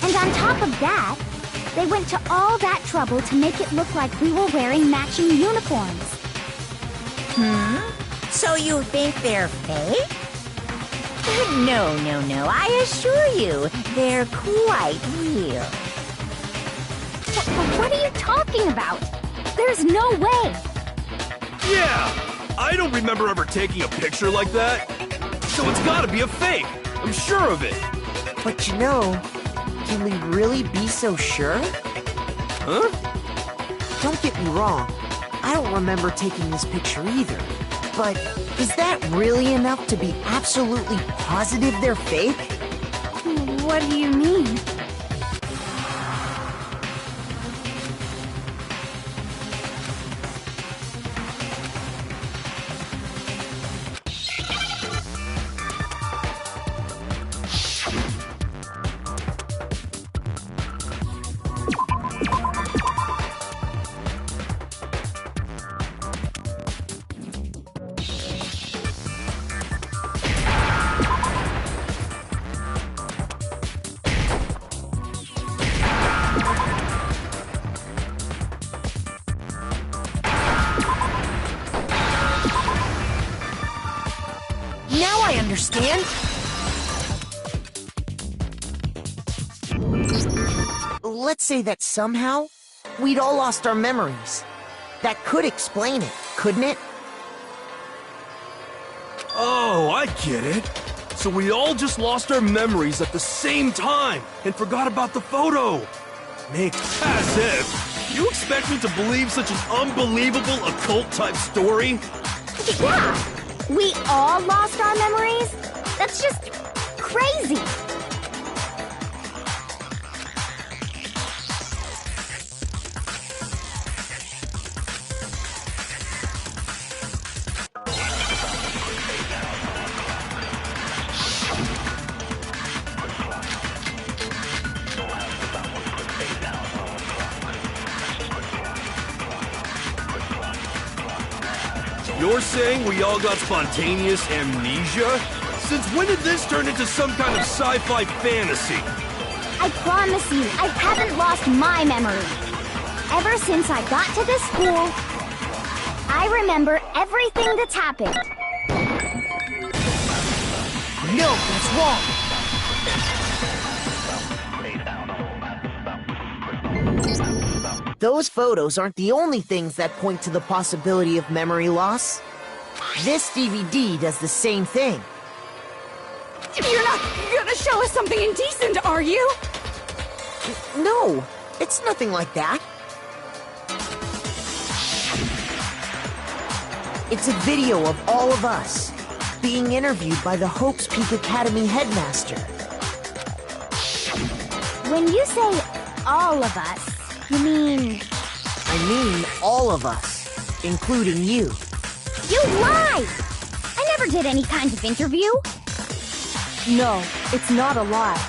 D: And on top of that, they went to all that trouble to make it look like we were wearing matching uniforms.
G: So you think they're fake? No, I assure you, they're quite real.
D: What are you talking about? There's no way!
B: Yeah! I don't remember ever taking a picture like that. So it's gotta be a fake. I'm sure of it.
A: But you know, can we really be so sure?
B: Huh?
A: Don't get me wrong, I don't remember taking this picture either. But is that really enough to be absolutely positive they're fake?
D: What do you mean?
A: Now I understand. Let's say that somehow we'd all lost our memories. That could explain it, couldn't it?
B: Oh, I get it. So we all just lost our memories at the same time and forgot about the photo. Nick, as if. You expect me to believe such an unbelievable occult-type story?
D: Yeah! We all lost our memories? That's just crazy!
B: You're saying we all got spontaneous amnesia? Since when did this turn into some kind of sci-fi fantasy?
D: I promise you, I haven't lost my memory. Ever since I got to this school, I remember everything that's happened.
A: No, that's wrong. Those photos aren't the only things that point to the possibility of memory loss. This DVD does the same thing.
I: You're not gonna show us something indecent, are you?
A: No, it's nothing like that. It's a video of all of us being interviewed by the Hope's Peak Academy headmaster.
D: When you say all of us, you mean...
A: I mean all of us, including you.
D: You lie! I never did any kind of interview.
H: No, it's not a lie.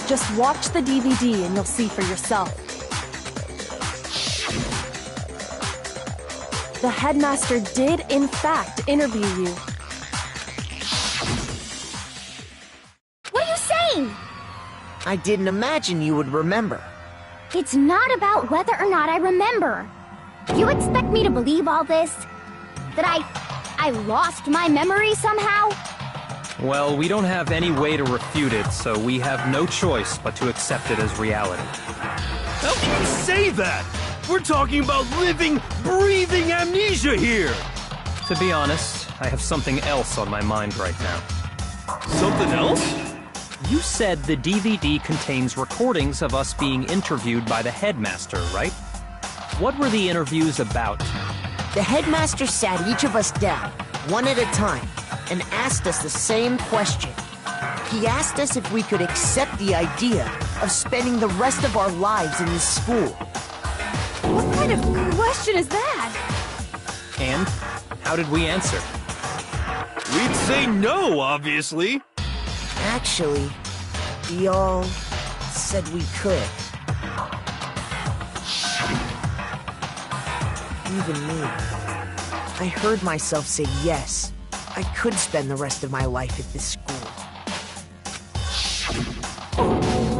H: Just watch the DVD and you'll see for yourself. The headmaster did, in fact, interview you.
D: What are you saying?
A: I didn't imagine you would remember.
D: It's not about whether or not I remember. You expect me to believe all this? That I lost my memory somehow?
E: Well, we don't have any way to refute it, so we have no choice but to accept it as reality.
B: How can you say that? We're talking about living, breathing amnesia here!
E: To be honest, I have something else on my mind right now.
B: Something else?
E: You said the DVD contains recordings of us being interviewed by the headmaster, right? What were the interviews about?
A: The headmaster sat each of us down, one at a time, and asked us the same question. He asked us if we could accept the idea of spending the rest of our lives in this school.
I: What kind of question is that?
E: And how did we answer?
B: We'd say no, obviously.
A: Actually, we all said we could. Even me. I heard myself say yes. I could spend the rest of my life at this school.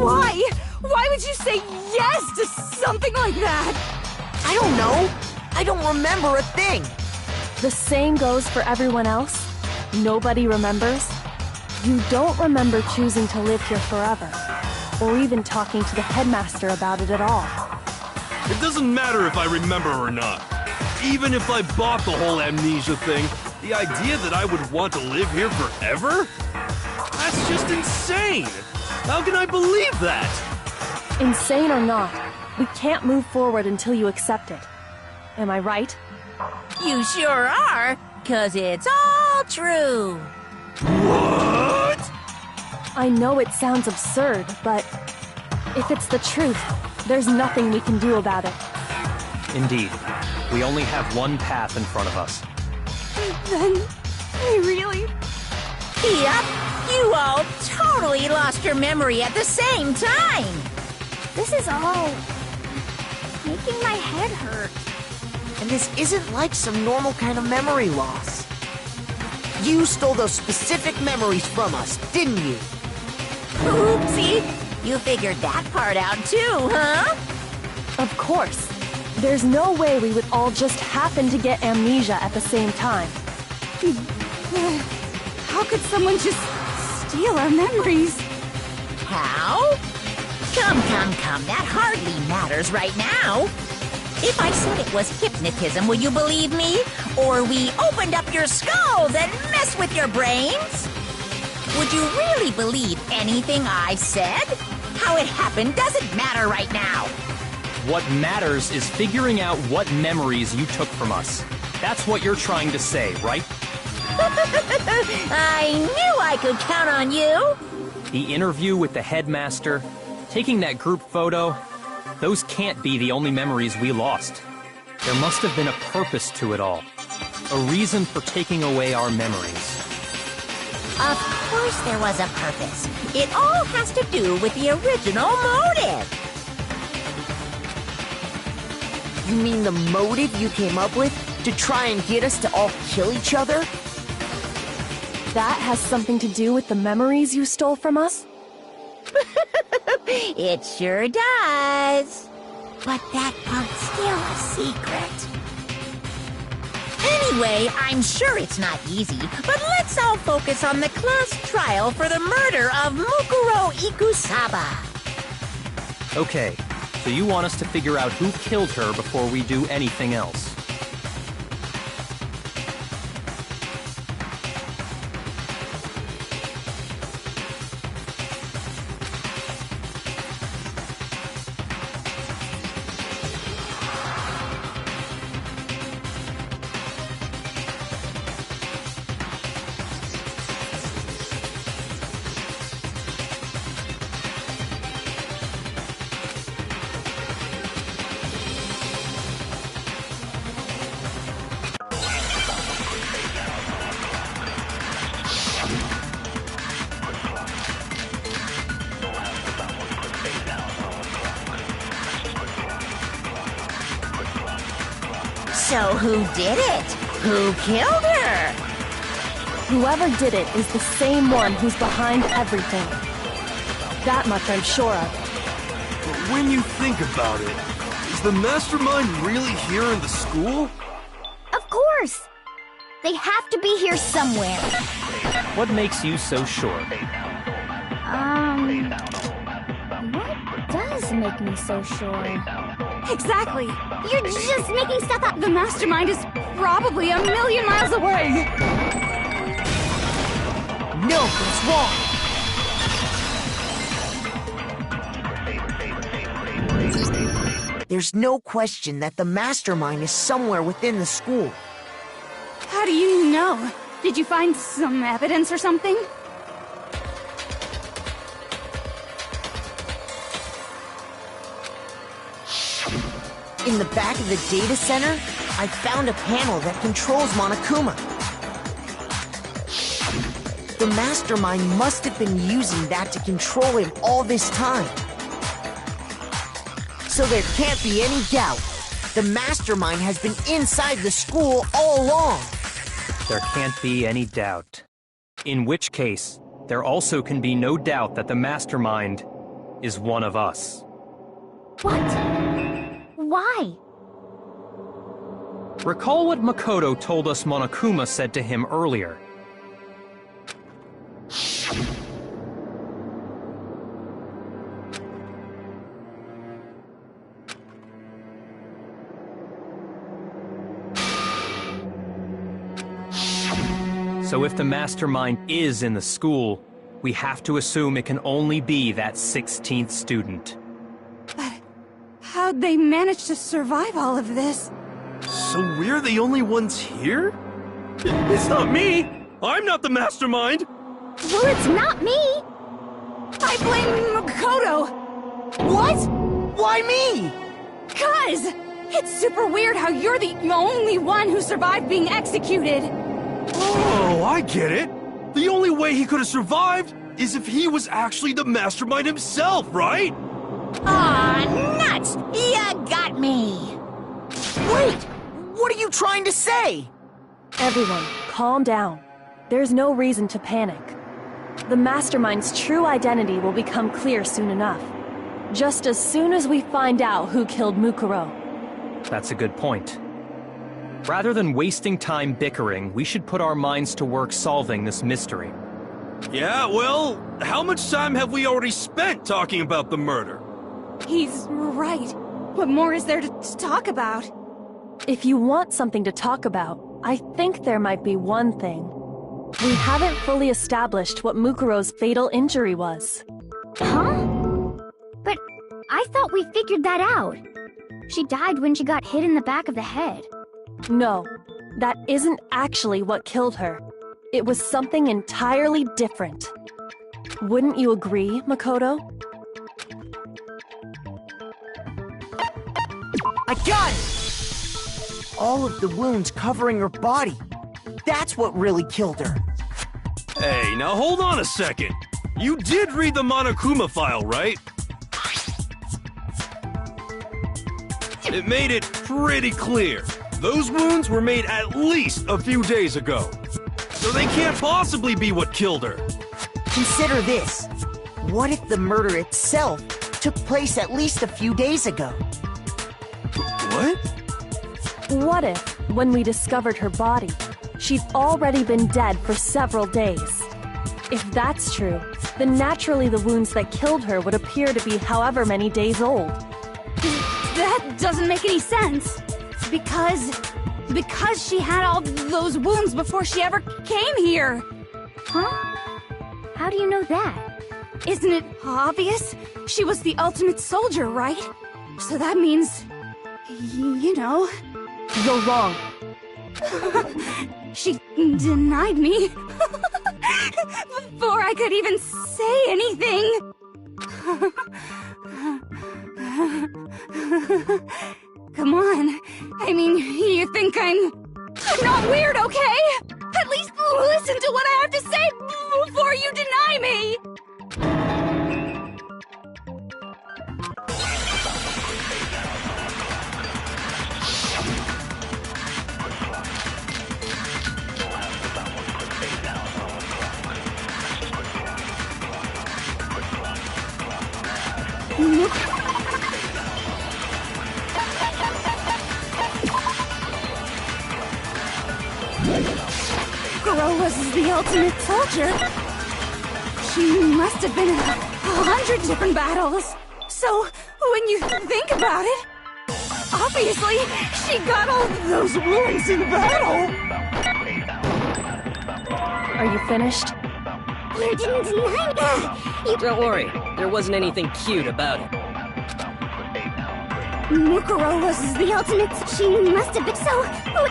I: Why? Why would you say yes to something like that?
A: I don't know. I don't remember a thing.
H: The same goes for everyone else. Nobody remembers. You don't remember choosing to live here forever, or even talking to the headmaster about it at all.
B: It doesn't matter if I remember or not. Even if I bought the whole amnesia thing, the idea that I would want to live here forever? That's just insane! How can I believe that?
H: Insane or not, we can't move forward until you accept it. Am I right?
G: You sure are, 'cause it's all true.
B: What?
H: I know it sounds absurd, but if it's the truth, there's nothing we can do about it.
E: Indeed. We only have one path in front of us.
I: Then, I really...
G: Yep, you all totally lost your memory at the same time.
D: This is all... making my head hurt.
A: And this isn't like some normal kind of memory loss. You stole those specific memories from us, didn't you?
G: Oopsie, you figured that part out too, huh?
H: Of course. There's no way we would all just happen to get amnesia at the same time.
I: How could someone just steal our memories?
G: How? Come, that hardly matters right now. If I said it was hypnotism, would you believe me? Or we opened up your skulls and messed with your brains? Would you really believe anything I said? How it happened doesn't matter right now.
E: What matters is figuring out what memories you took from us. That's what you're trying to say, right?
G: I knew I could count on you.
E: The interview with the headmaster, taking that group photo, those can't be the only memories we lost. There must have been a purpose to it all. A reason for taking away our memories.
G: Of course there was a purpose. It all has to do with the original motive.
A: You mean the motive you came up with to try and get us to all kill each other?
H: That has something to do with the memories you stole from us?
G: It sure does. But that part's still a secret. Anyway, I'm sure it's not easy, but let's all focus on the class trial for the murder of Mukuro Ikusaba.
E: Okay, so you want us to figure out who killed her before we do anything else.
G: So who did it? Who killed her?
H: Whoever did it is the same one who's behind everything. That much I'm sure of.
B: But when you think about it, is the mastermind really here in the school?
D: Of course! They have to be here somewhere.
E: What makes you so sure?
D: What does make me so sure?
I: Exactly! You're just making stuff up! The mastermind is probably a million miles away!
A: No, that's wrong. There's no question that the mastermind is somewhere within the school.
I: How do you know? Did you find some evidence or something?
A: In the back of the data center, I found a panel that controls Monokuma. The mastermind must have been using that to control him all this time. So there can't be any doubt. The mastermind has been inside the school all along.
E: There can't be any doubt. In which case, there also can be no doubt that the mastermind is one of us.
D: What? Why?
E: Recall what Makoto told us Monokuma said to him earlier. So if the mastermind is in the school, we have to assume it can only be that 16th student.
I: But how'd they manage to survive all of this?
B: So we're the only ones here? It's not me! I'm not the mastermind!
D: Well, it's not me!
I: I blame Makoto!
A: What? Why me?
I: 'Cause it's super weird how you're the only one who survived being executed!
B: Oh, I get it! The only way he could have survived is if he was actually the mastermind himself, right?
G: Aw, nuts! You got me!
A: Wait! What are you trying to say?
H: Everyone, calm down. There's no reason to panic. The mastermind's true identity will become clear soon enough. Just as soon as we find out who killed Mukuro.
E: That's a good point. Rather than wasting time bickering, we should put our minds to work solving this mystery.
B: Yeah, well, how much time have we already spent talking about the murder?
I: He's right. What more is there to talk about?
H: If you want something to talk about, I think there might be one thing. We haven't fully established what Mukuro's fatal injury was.
D: Huh? But I thought we figured that out. She died when she got hit in the back of the head.
H: No, that isn't actually what killed her. It was something entirely different. Wouldn't you agree, Makoto?
A: I got it! All of the wounds covering her body. That's what really killed her.
B: Hey, now hold on a second. You did read the Monokuma file, right? It made it pretty clear. Those wounds were made at least a few days ago. So they can't possibly be what killed her.
A: Consider this. What if the murder itself took place at least a few days ago?
B: What?
H: What if, when we discovered her body, she'd already been dead for several days? If that's true, then naturally the wounds that killed her would appear to be however many days old.
I: That doesn't make any sense. Because she had all those wounds before she ever came here.
D: Huh? How do you know that?
I: Isn't it obvious? She was the ultimate soldier, right? So that means, you know...
H: You're wrong.
I: She denied me before I could even say anything. Come on. I mean, you think I'm not weird, okay? At least listen to what I have to say before you deny me. Mukuro was the ultimate soldier. She must have been in 100 different battles. So, when you think about it, obviously, she got all those wounds in battle.
H: Are you finished?
I: You didn't deny that.
L: Don't worry, there wasn't anything cute about it.
I: Mukuro was the ultimate. She must have been so.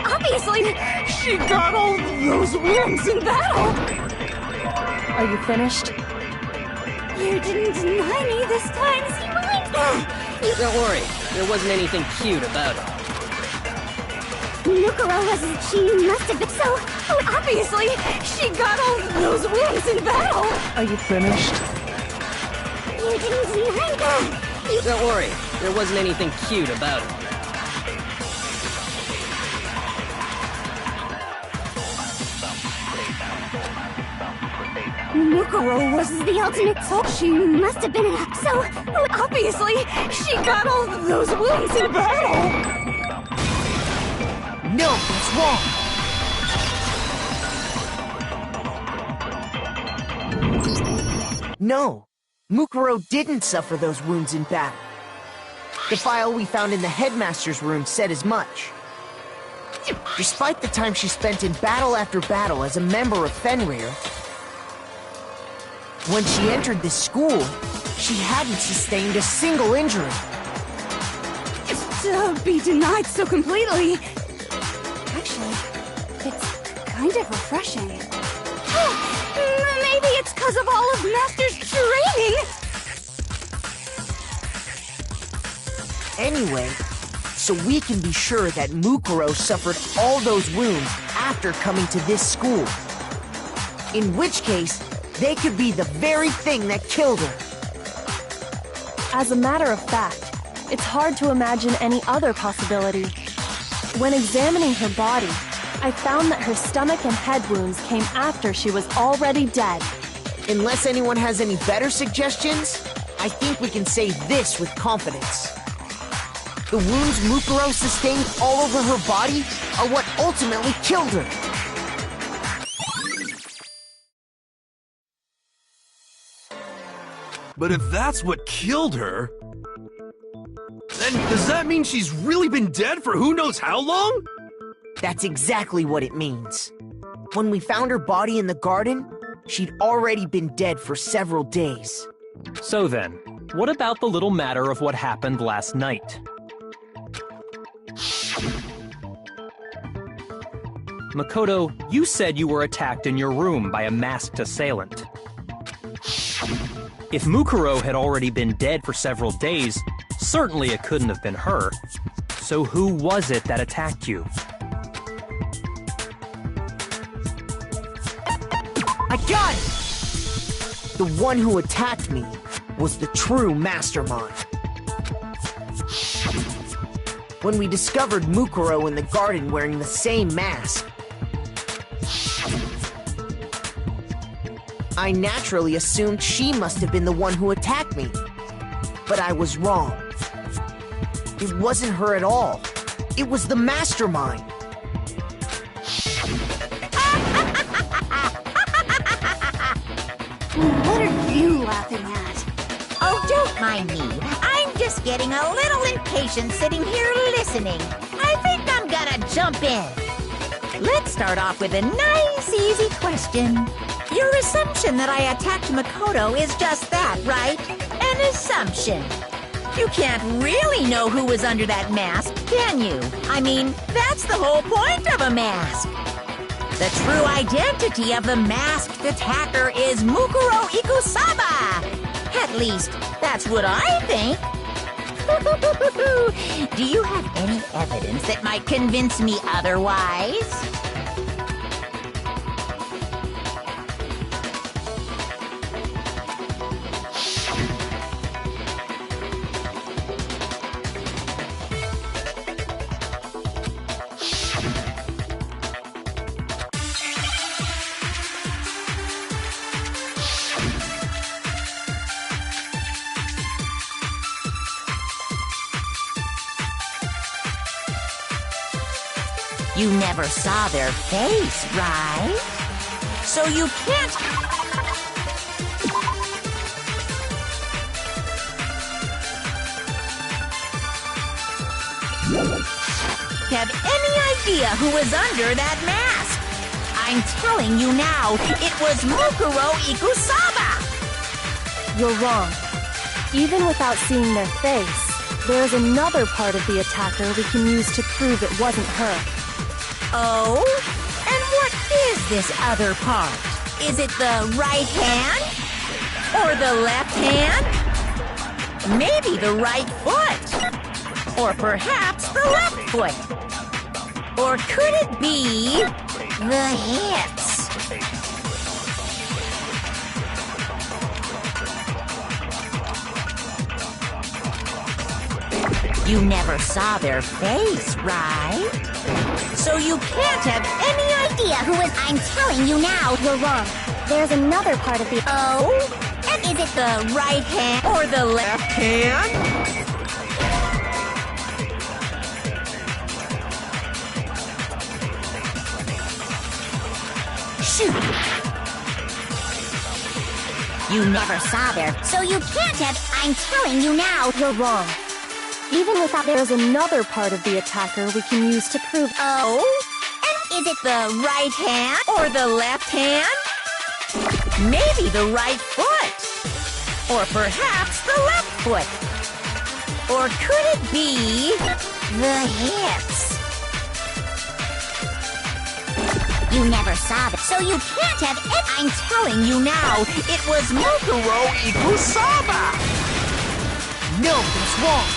I: Obviously, she got all those wounds in battle.
H: Are you finished?
I: You didn't deny me this time, Seaweed.
L: Don't worry, there wasn't anything cute about it.
I: Mukuro was. She must have been so. Obviously, she got all those wounds in battle.
H: Are you finished?
I: You didn't deny that.
L: Don't worry, there wasn't anything cute about it.
I: Mukuro was the ultimate soul. She must have been so. Obviously, she got all those wounds in battle.
A: No, that's wrong. No, Mukuro didn't suffer those wounds in battle. The file we found in the headmaster's room said as much. Despite the time she spent in battle after battle as a member of Fenrir, when she entered this school, she hadn't sustained a single injury.
I: To be denied so completely. Actually, it's kind of refreshing. Maybe it's because of all of Master's training.
A: Anyway, so we can be sure that Mukuro suffered all those wounds after coming to this school. In which case, they could be the very thing that killed her.
H: As a matter of fact, it's hard to imagine any other possibility. When examining her body, I found that her stomach and head wounds came after she was already dead.
A: Unless anyone has any better suggestions, I think we can say this with confidence. The wounds Mukuro sustained all over her body are what ultimately killed her.
B: But if that's what killed her, then does that mean she's really been dead for who knows how long?
A: That's exactly what it means. When we found her body in the garden, she'd already been dead for several days.
E: So then, what about the little matter of what happened last night? Makoto, you said you were attacked in your room by a masked assailant. If Mukuro had already been dead for several days, certainly it couldn't have been her. So who was it that attacked you?
A: I got it! The one who attacked me was the true mastermind. When we discovered Mukuro in the garden wearing the same mask, I naturally assumed she must have been the one who attacked me. But I was wrong. It wasn't her at all. It was the mastermind.
I: What are you laughing at?
G: Oh, don't mind me. I'm just getting a little impatient sitting here listening. I think I'm gonna jump in. Let's start off with a nice, easy question. Your assumption that I attacked Makoto is just that, right? An assumption. You can't really know who was under that mask, can you? I mean, that's the whole point of a mask. The true identity of the masked attacker is Mukuro Ikusaba. At least, that's what I think. Do you have any evidence that might convince me otherwise? You never saw their face, right? So you can't... have any idea who was under that mask. I'm telling you now, it was Mukuro Ikusaba!
H: You're wrong. Even without seeing their face, there's another part of the attacker we can use to prove it wasn't her.
G: Oh? And what is this other part? Is it the right hand? Or the left hand? Maybe the right foot? Or perhaps the left foot? Or could it be the hips? You never saw their face, right? So you can't have any idea who is...
D: I'm telling you now, you're wrong. There's another part of the...
G: Oh? And is it the right hand or the left hand? Shoot! You never saw their...
D: So you can't have... I'm telling you now,
H: You're wrong. Even without... There's another part of the attacker we can use to prove...
G: Oh? And is it the right hand or the left hand? Maybe the right foot. Or perhaps the left foot. Or could it be the hips?
D: you never saw that. So you can't have it.
G: I'm telling you now, it was Mukuro Ikusaba! No, that's wrong.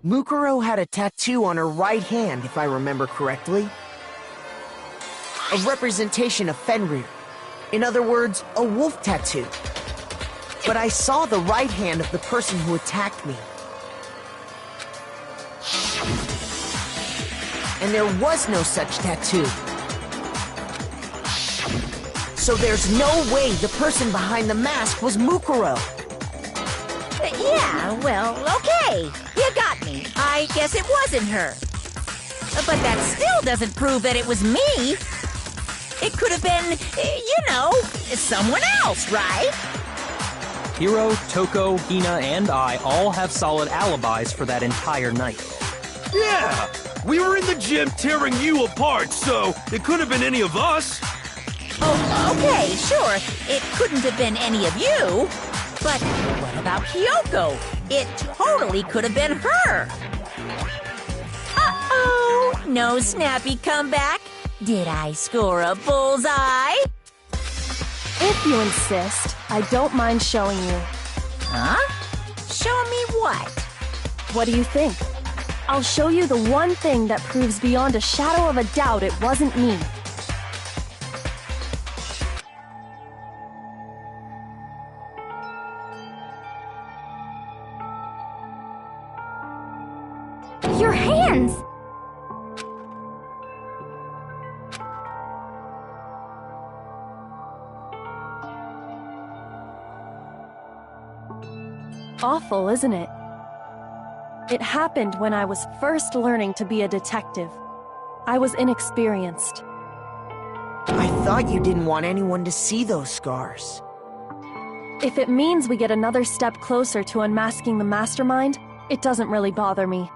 A: Mukuro had a tattoo on her right hand, if I remember correctly. A representation of Fenrir. In other words, a wolf tattoo. But I saw the right hand of the person who attacked me. And there was no such tattoo. So there's no way the person behind the mask was Mukuro.
G: Yeah, well, okay. You got me. I guess it wasn't her. But that still doesn't prove that it was me. It could have been, you know, someone else, right?
E: Hiro, Toko, Hina, and I all have solid alibis for that entire night.
B: Yeah! We were in the gym tearing you apart, so it could have been any of us.
G: Oh, okay, sure. It couldn't have been any of you. But what about Kyoko? It totally could have been her. Uh-oh! No snappy comeback? Did I score a bullseye?
H: If you insist, I don't mind showing you.
G: Huh? Show me what?
H: What do you think? I'll show you the one thing that proves beyond a shadow of a doubt it wasn't me.
D: Your hands!
H: Awful, isn't it? It happened when I was first learning to be a detective. I was inexperienced.
A: I thought you didn't want anyone to see those scars.
H: If it means we get another step closer to unmasking the mastermind, it doesn't really bother me.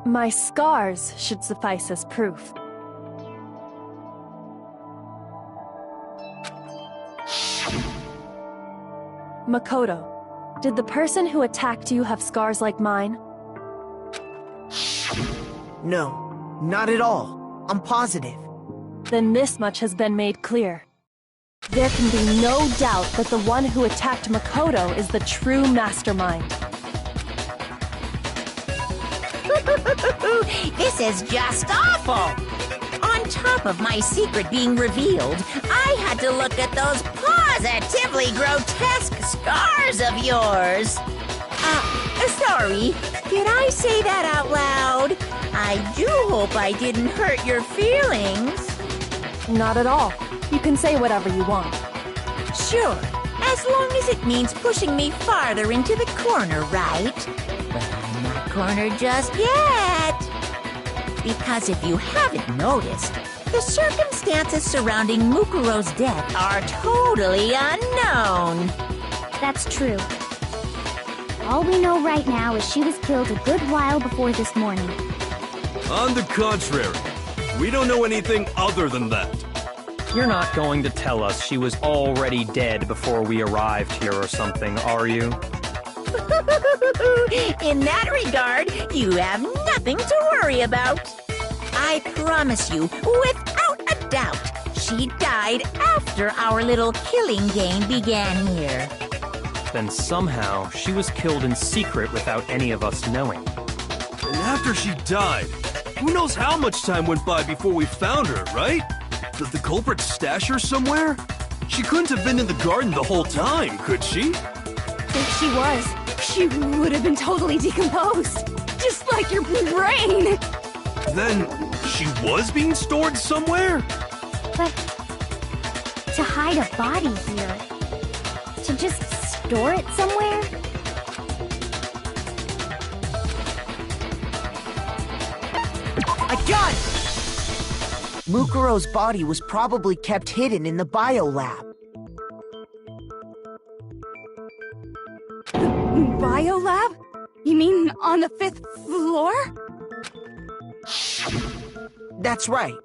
H: My scars should suffice as proof. Makoto, did the person who attacked you have scars like mine?
A: No, not at all. I'm positive.
H: Then this much has been made clear. There can be no doubt that the one who attacked Makoto is the true mastermind.
G: This is just awful! On top of my secret being revealed, I had to look at those positively grotesque scars of yours. Sorry, did I say that out loud? I do hope I didn't hurt your feelings.
H: Not at all. You can say whatever you want.
G: Sure, as long as it means pushing me farther into the corner, right? But I'm not cornered just yet. Because if you haven't noticed, the circumstances surrounding Mukuro's death are totally unknown.
D: That's true. All we know right now is she was killed a good while before this morning.
B: On the contrary, we don't know anything other than that.
E: You're not going to tell us she was already dead before we arrived here or something, are you?
G: In that regard, you have nothing to worry about. I promise you, without a doubt, she died after our little killing game began here.
E: Then somehow she was killed in secret without any of us knowing.
B: And after she died, who knows how much time went by before we found her, right? Did the culprit stash her somewhere? She couldn't have been in the garden the whole time, could she?
I: If she was, she would have been totally decomposed. Just like your brain.
B: Then, she was being stored somewhere?
D: But to hide a body here, to just store it somewhere?
A: I got it! Mukuro's body was probably kept hidden in the biolab.
I: Biolab? You mean on the 5th floor?
A: That's right.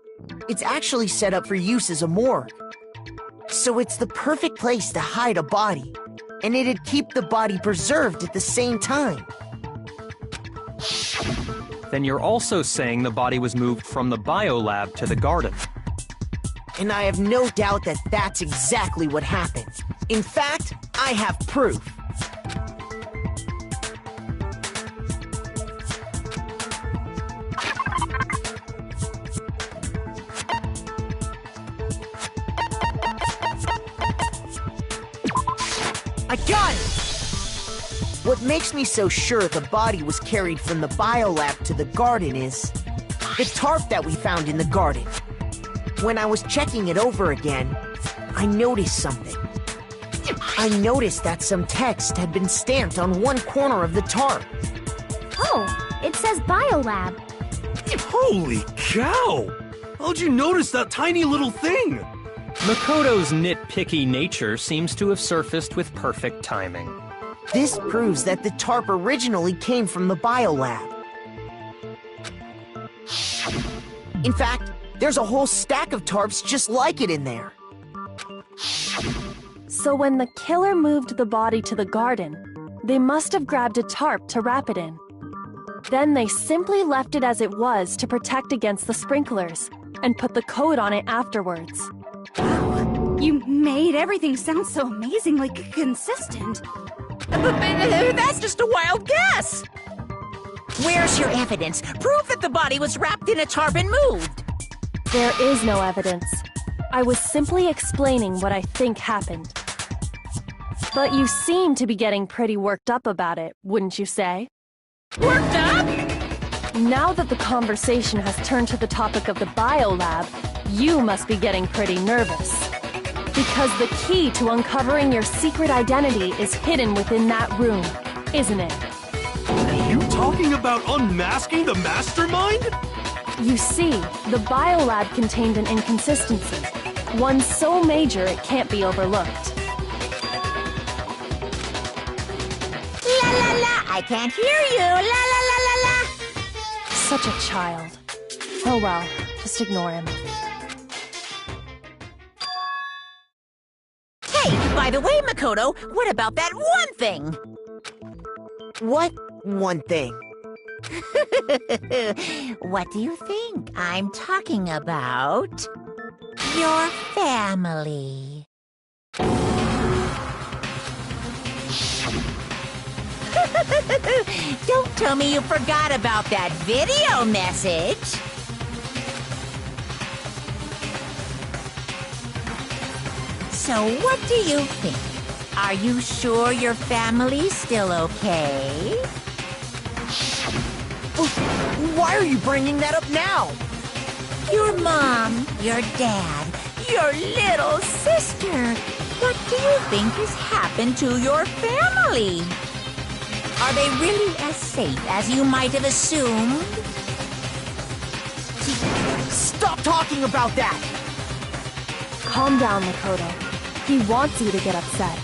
A: It's actually set up for use as a morgue. So it's the perfect place to hide a body, and it'd keep the body preserved at the same time.
E: Then you're also saying the body was moved from the biolab to the garden.
A: And I have no doubt that that's exactly what happened. In fact, I have proof. I got it! What makes me so sure the body was carried from the biolab to the garden is the tarp that we found in the garden. When I was checking it over again, I noticed something. I noticed that some text had been stamped on one corner of the tarp.
D: Oh, it says Biolab.
B: Holy cow! How'd you notice that tiny little thing?
E: Makoto's nitpicky nature seems to have surfaced with perfect timing.
A: This proves that the tarp originally came from the biolab. In fact, there's a whole stack of tarps just like it in there.
H: So when the killer moved the body to the garden, they must have grabbed a tarp to wrap it in. Then they simply left it as it was to protect against the sprinklers, and put the code on it afterwards.
I: You made everything sound so amazingly consistent.
G: That's just a wild guess! Where's your evidence? Prove that the body was wrapped in a tarp and moved!
H: There is no evidence. I was simply explaining what I think happened. But you seem to be getting pretty worked up about it, wouldn't you say?
G: Worked up?
H: Now that the conversation has turned to the topic of the biolab, you must be getting pretty nervous. Because the key to uncovering your secret identity is hidden within that room, isn't it?
B: Are you talking about unmasking the mastermind?
H: You see, the biolab contained an inconsistency, one so major it can't be overlooked.
G: La la la, I can't hear you, la la la la la.
H: Such a child. Oh well, just ignore him.
G: Hey, by the way, Makoto, what about that one thing?
A: What one thing?
G: What do you think I'm talking about? Your family. Don't tell me you forgot about that video message. So what do you think? Are you sure your family's still okay?
A: Why are you bringing that up now?
G: Your mom, your dad, your little sister. What do you think has happened to your family? Are they really as safe as you might have assumed?
A: Stop talking about that!
H: Calm down, Makoto. He wants you to get upset.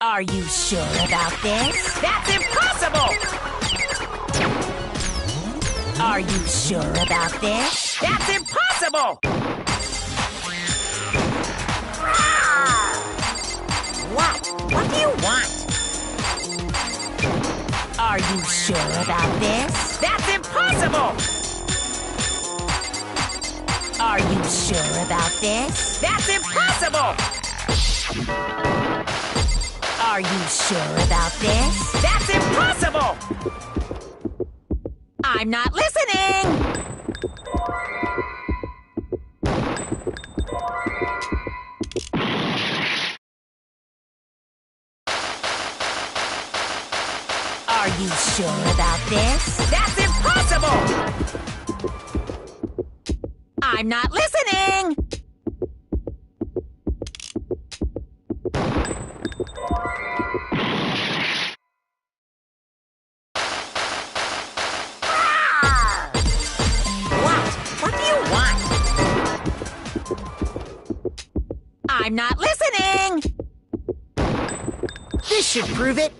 G: Are you sure about this?
A: That's impossible!
G: Are you sure about this?
A: That's impossible!
G: What? What do you want? Are you sure about this?
A: That's impossible!
G: Are you sure about this?
A: That's impossible!
G: Are you sure about this?
A: That's impossible!
G: I'm not listening! Are you sure about this?
A: That's impossible!
G: I'm not listening! What do you want? I'm not listening!
A: This should prove it.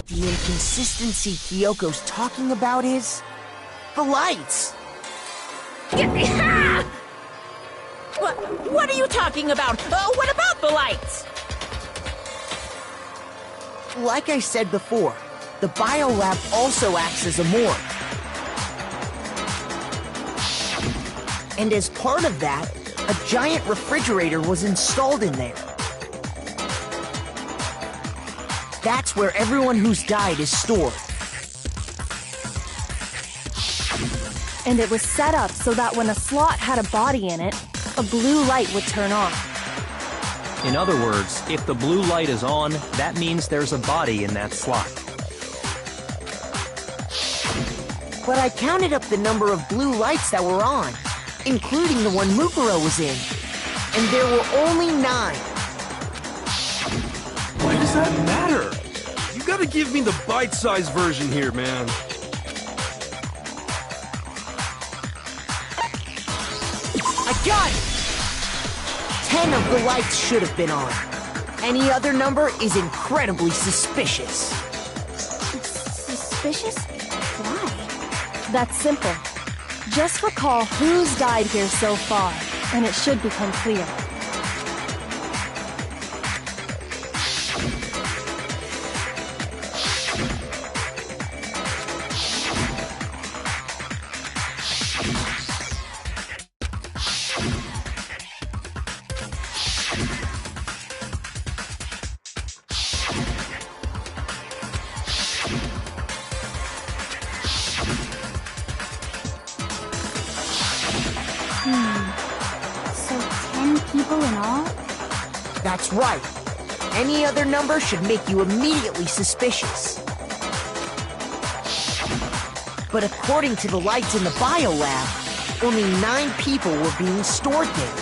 A: The inconsistency Kyoko's talking about is... the lights!
G: What are you talking about? What about the lights?
A: Like I said before, the biolab also acts as a morgue. And as part of that, a giant refrigerator was installed in there. That's where everyone who's died is stored.
H: And it was set up so that when a slot had a body in it, a blue light would turn on.
E: In other words, if the blue light is on, that means there's a body in that slot.
A: But I counted up the number of blue lights that were on, including the one Mukuro was in. And there were only 9.
B: Why does that matter? You gotta give me the bite-sized version here, man.
A: I got it! 10 of the lights should have been on. Any other number is incredibly suspicious.
D: Suspicious? Why?
H: That's simple. Just recall who's died here so far, and it should become clear.
D: So 10 people in all?
A: That's right. Any other number should make you immediately suspicious. But according to the lights in the biolab, only 9 people were being stored there.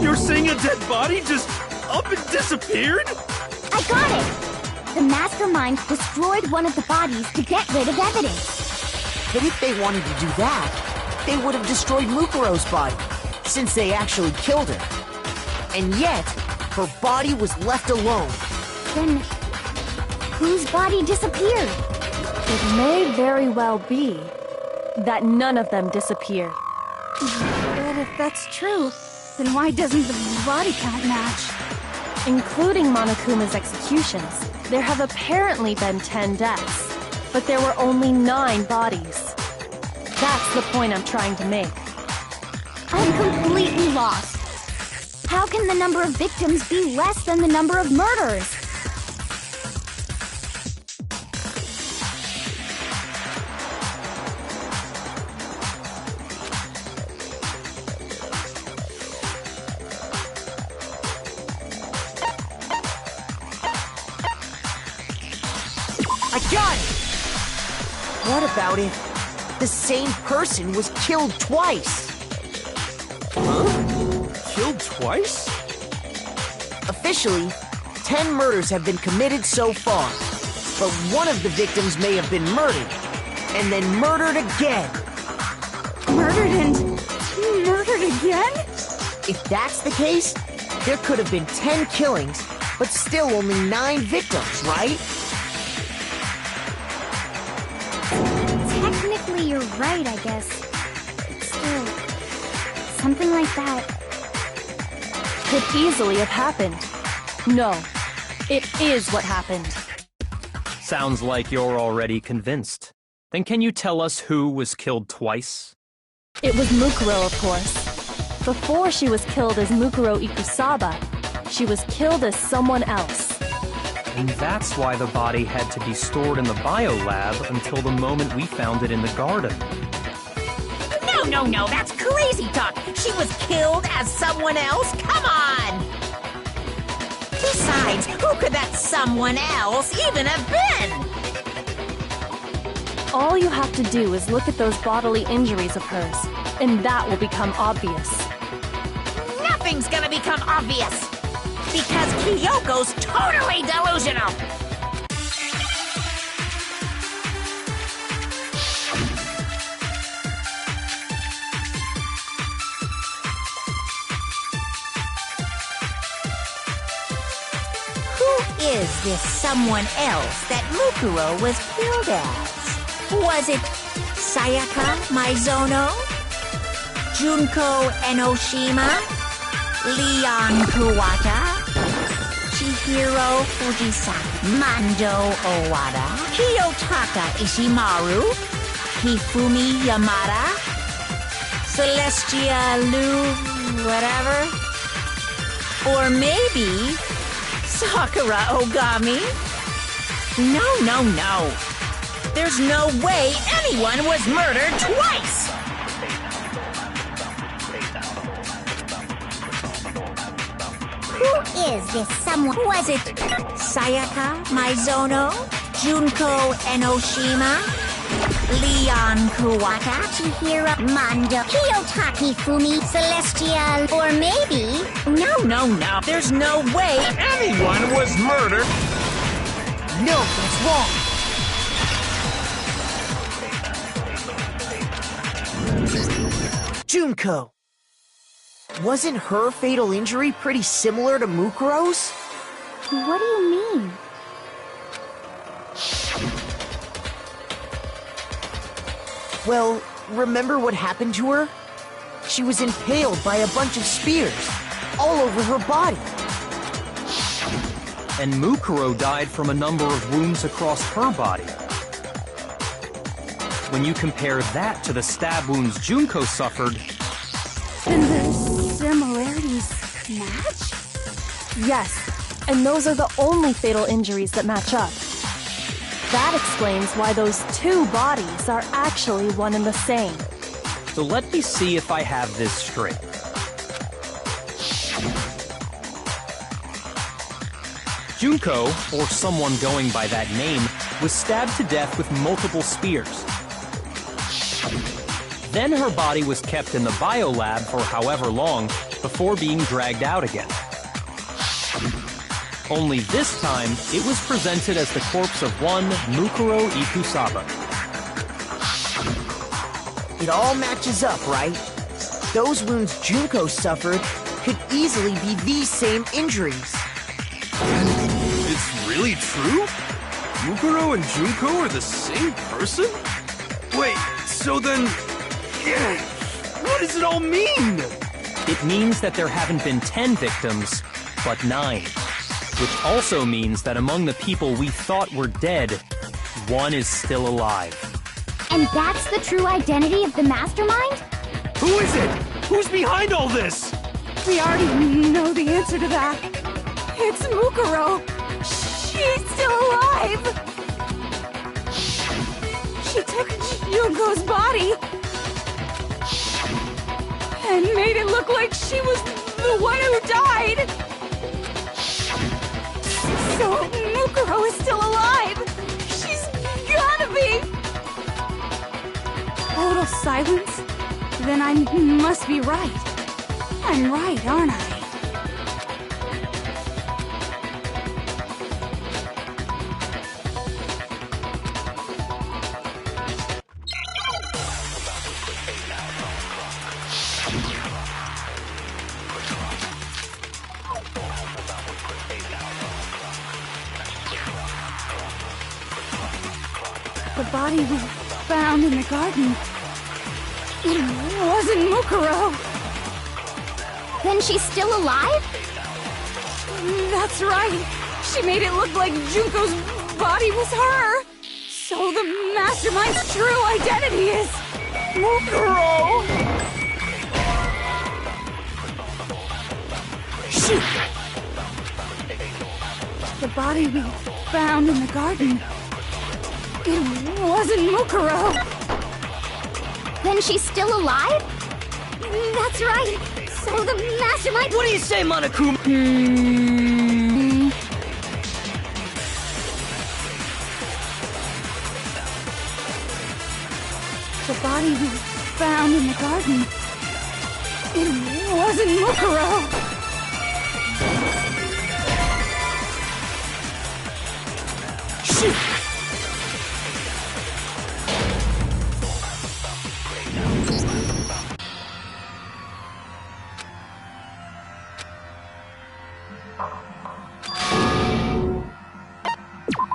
B: You're saying a dead body just up and disappeared?
D: I got it! The mastermind destroyed one of the bodies to get rid of evidence.
A: But if they wanted to do that, they would have destroyed Mukuro's body, since they actually killed her. And yet, her body was left alone.
D: Then, whose body disappeared?
H: It may very well be that none of them disappeared.
D: But
I: But if that's true, then why doesn't the body count match?
H: Including Monokuma's executions, there have apparently been 10 deaths, but there were only 9 bodies. That's the point I'm trying to make.
D: I'm completely lost. How can the number of victims be less than the number of murders?
A: I got it! What about if the same person was killed twice?
B: Huh? Killed twice?
A: Officially, 10 murders have been committed so far, but one of the victims may have been murdered, and then murdered again.
I: Murdered and murdered again?
A: If that's the case, there could have been 10 killings, but still only 9 victims, right?
D: Technically, you're right, I guess. Still, something like that
H: Could easily have happened. No, it is what happened.
E: Sounds like you're already convinced. Then can you tell us who was killed twice?
H: It was Mukuro, of course. Before she was killed as Mukuro Ikusaba, she was killed as someone else.
E: And that's why the body had to be stored in the biolab until the moment we found it in the garden.
G: No, that's crazy talk. She was killed as someone else? Come on! Besides, who could that someone else even have been?
H: All you have to do is look at those bodily injuries of hers, and that will become obvious.
G: Nothing's gonna become obvious! Because Kyoko's totally delusional! Who is this someone else that Mukuro was killed as? Was it Sayaka Maizono? Junko Enoshima? Leon Kuwata? Chihiro Fujisaki? Mando Owada? Kiyotaka Ishimaru? Hifumi Yamada? Celestia Lu... whatever? Or maybe... Sakura Ogami? No. There's no way anyone was murdered twice! Who is this someone? Was it Sayaka Maizono? Junko Enoshima? Leon Kuwata? Chihiro Mando? Kiyotaki Fumi? Celestial? Or maybe... No. There's no way
B: Anyone was murdered!
A: No, that's wrong. Junko. Wasn't her fatal injury pretty similar to Mukuro's?
D: What do you mean?
A: Well, remember what happened to her? She was impaled by a bunch of spears, all over her body.
E: And Mukuro died from a number of wounds across her body. When you compare that to the stab wounds Junko suffered...
I: Then the similarities match?
H: Yes, and those are the only fatal injuries that match up. That explains why those 2 bodies are actually one and the same.
E: So let me see if I have this straight. Junko, or someone going by that name, was stabbed to death with multiple spears. Then her body was kept in the biolab for however long before being dragged out again. Only this time, it was presented as the corpse of one Mukuro Ikusaba.
A: It all matches up, right? Those wounds Junko suffered could easily be these same injuries.
B: It's really true? Mukuro and Junko are the same person? Wait, so then... What does it all mean?
E: It means that there haven't been 10 victims, but 9. Which also means that among the people we thought were dead, one is still alive.
D: And that's the true identity of the mastermind?
B: Who is it? Who's behind all this?
I: We already know the answer to that. It's Mukuro. She's still alive. She took Junko's body and made it look like she was the one who died. So Mukuro is still alive. She's gotta be. Total silence? Then I must be right. I'm right, aren't I? The body we found in the garden. It wasn't Mukuro.
D: Then she's still alive?
I: That's right. She made it look like Junko's body was her. So the mastermind's true identity is Mukuro.
B: Shoot!
I: The body we found in the garden. It wasn't Mukuro.
D: Then she's still alive? That's right. So the mastermind...
L: What do you say, Monokuma?
I: The body we found in the garden. It wasn't Mukuro.
B: Shoot!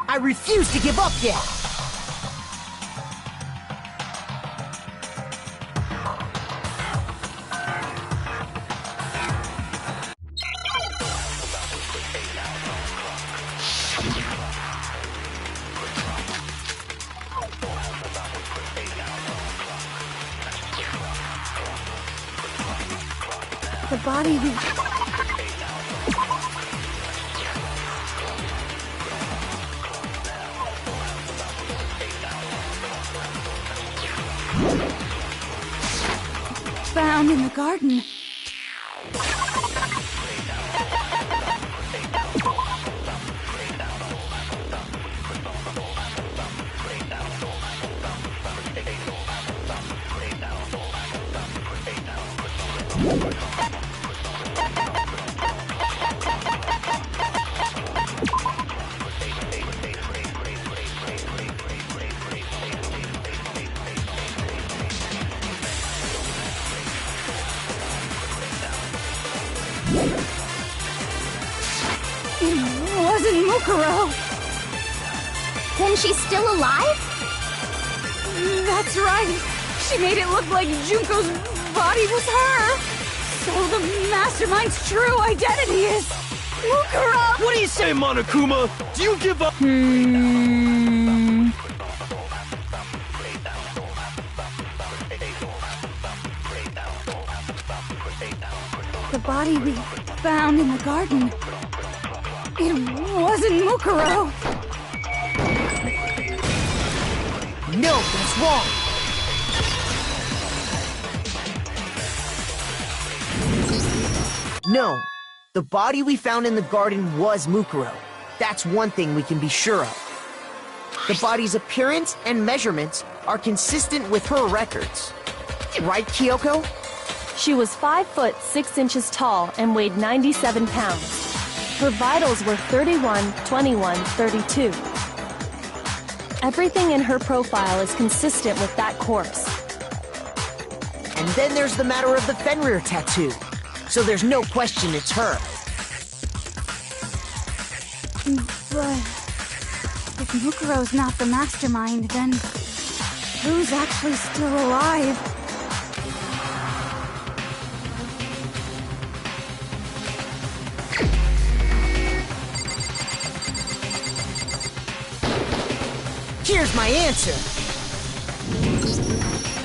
A: I refuse to give up yet!
I: The body we... found in the garden. It wasn't Mukuro.
D: Then she's still alive?
I: That's right. She made it look like Junko's body was her. So the mastermind's true identity is Mukuro.
B: What do you say, Monokuma? Do you give up?
I: The body we found in the garden. It wasn't Mukuro.
A: No, that's wrong! No, the body we found in the garden was Mukuro. That's one thing we can be sure of. The body's appearance and measurements are consistent with her records. Right, Kyoko?
H: She was 5 foot 6 inches tall and weighed 97 pounds. Her vitals were 31, 21, 32. Everything in her profile is consistent with that corpse.
A: And then there's the matter of the Fenrir tattoo. So there's no question it's her.
I: But if Mukuro's not the mastermind, then who's actually still alive?
A: here's my answer.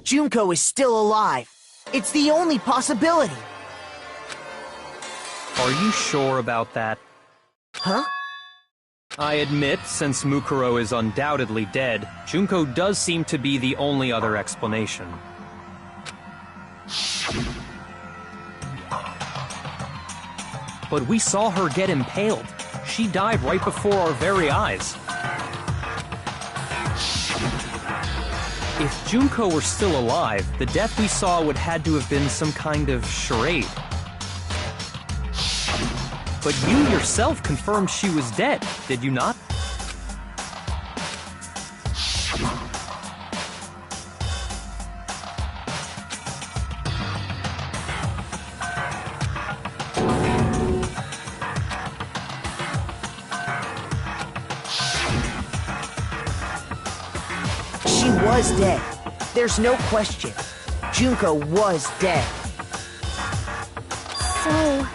A: Junko is still alive. It's the only possibility.
E: Are you sure about that?
A: Huh?
E: I admit, since Mukuro is undoubtedly dead, Junko does seem to be the only other explanation. But we saw her get impaled. She died right before our very eyes. If Junko were still alive, the death we saw would had to have been some kind of charade. But you yourself confirmed she was dead, did you not?
A: She was dead. There's no question. Junko was dead.
D: So,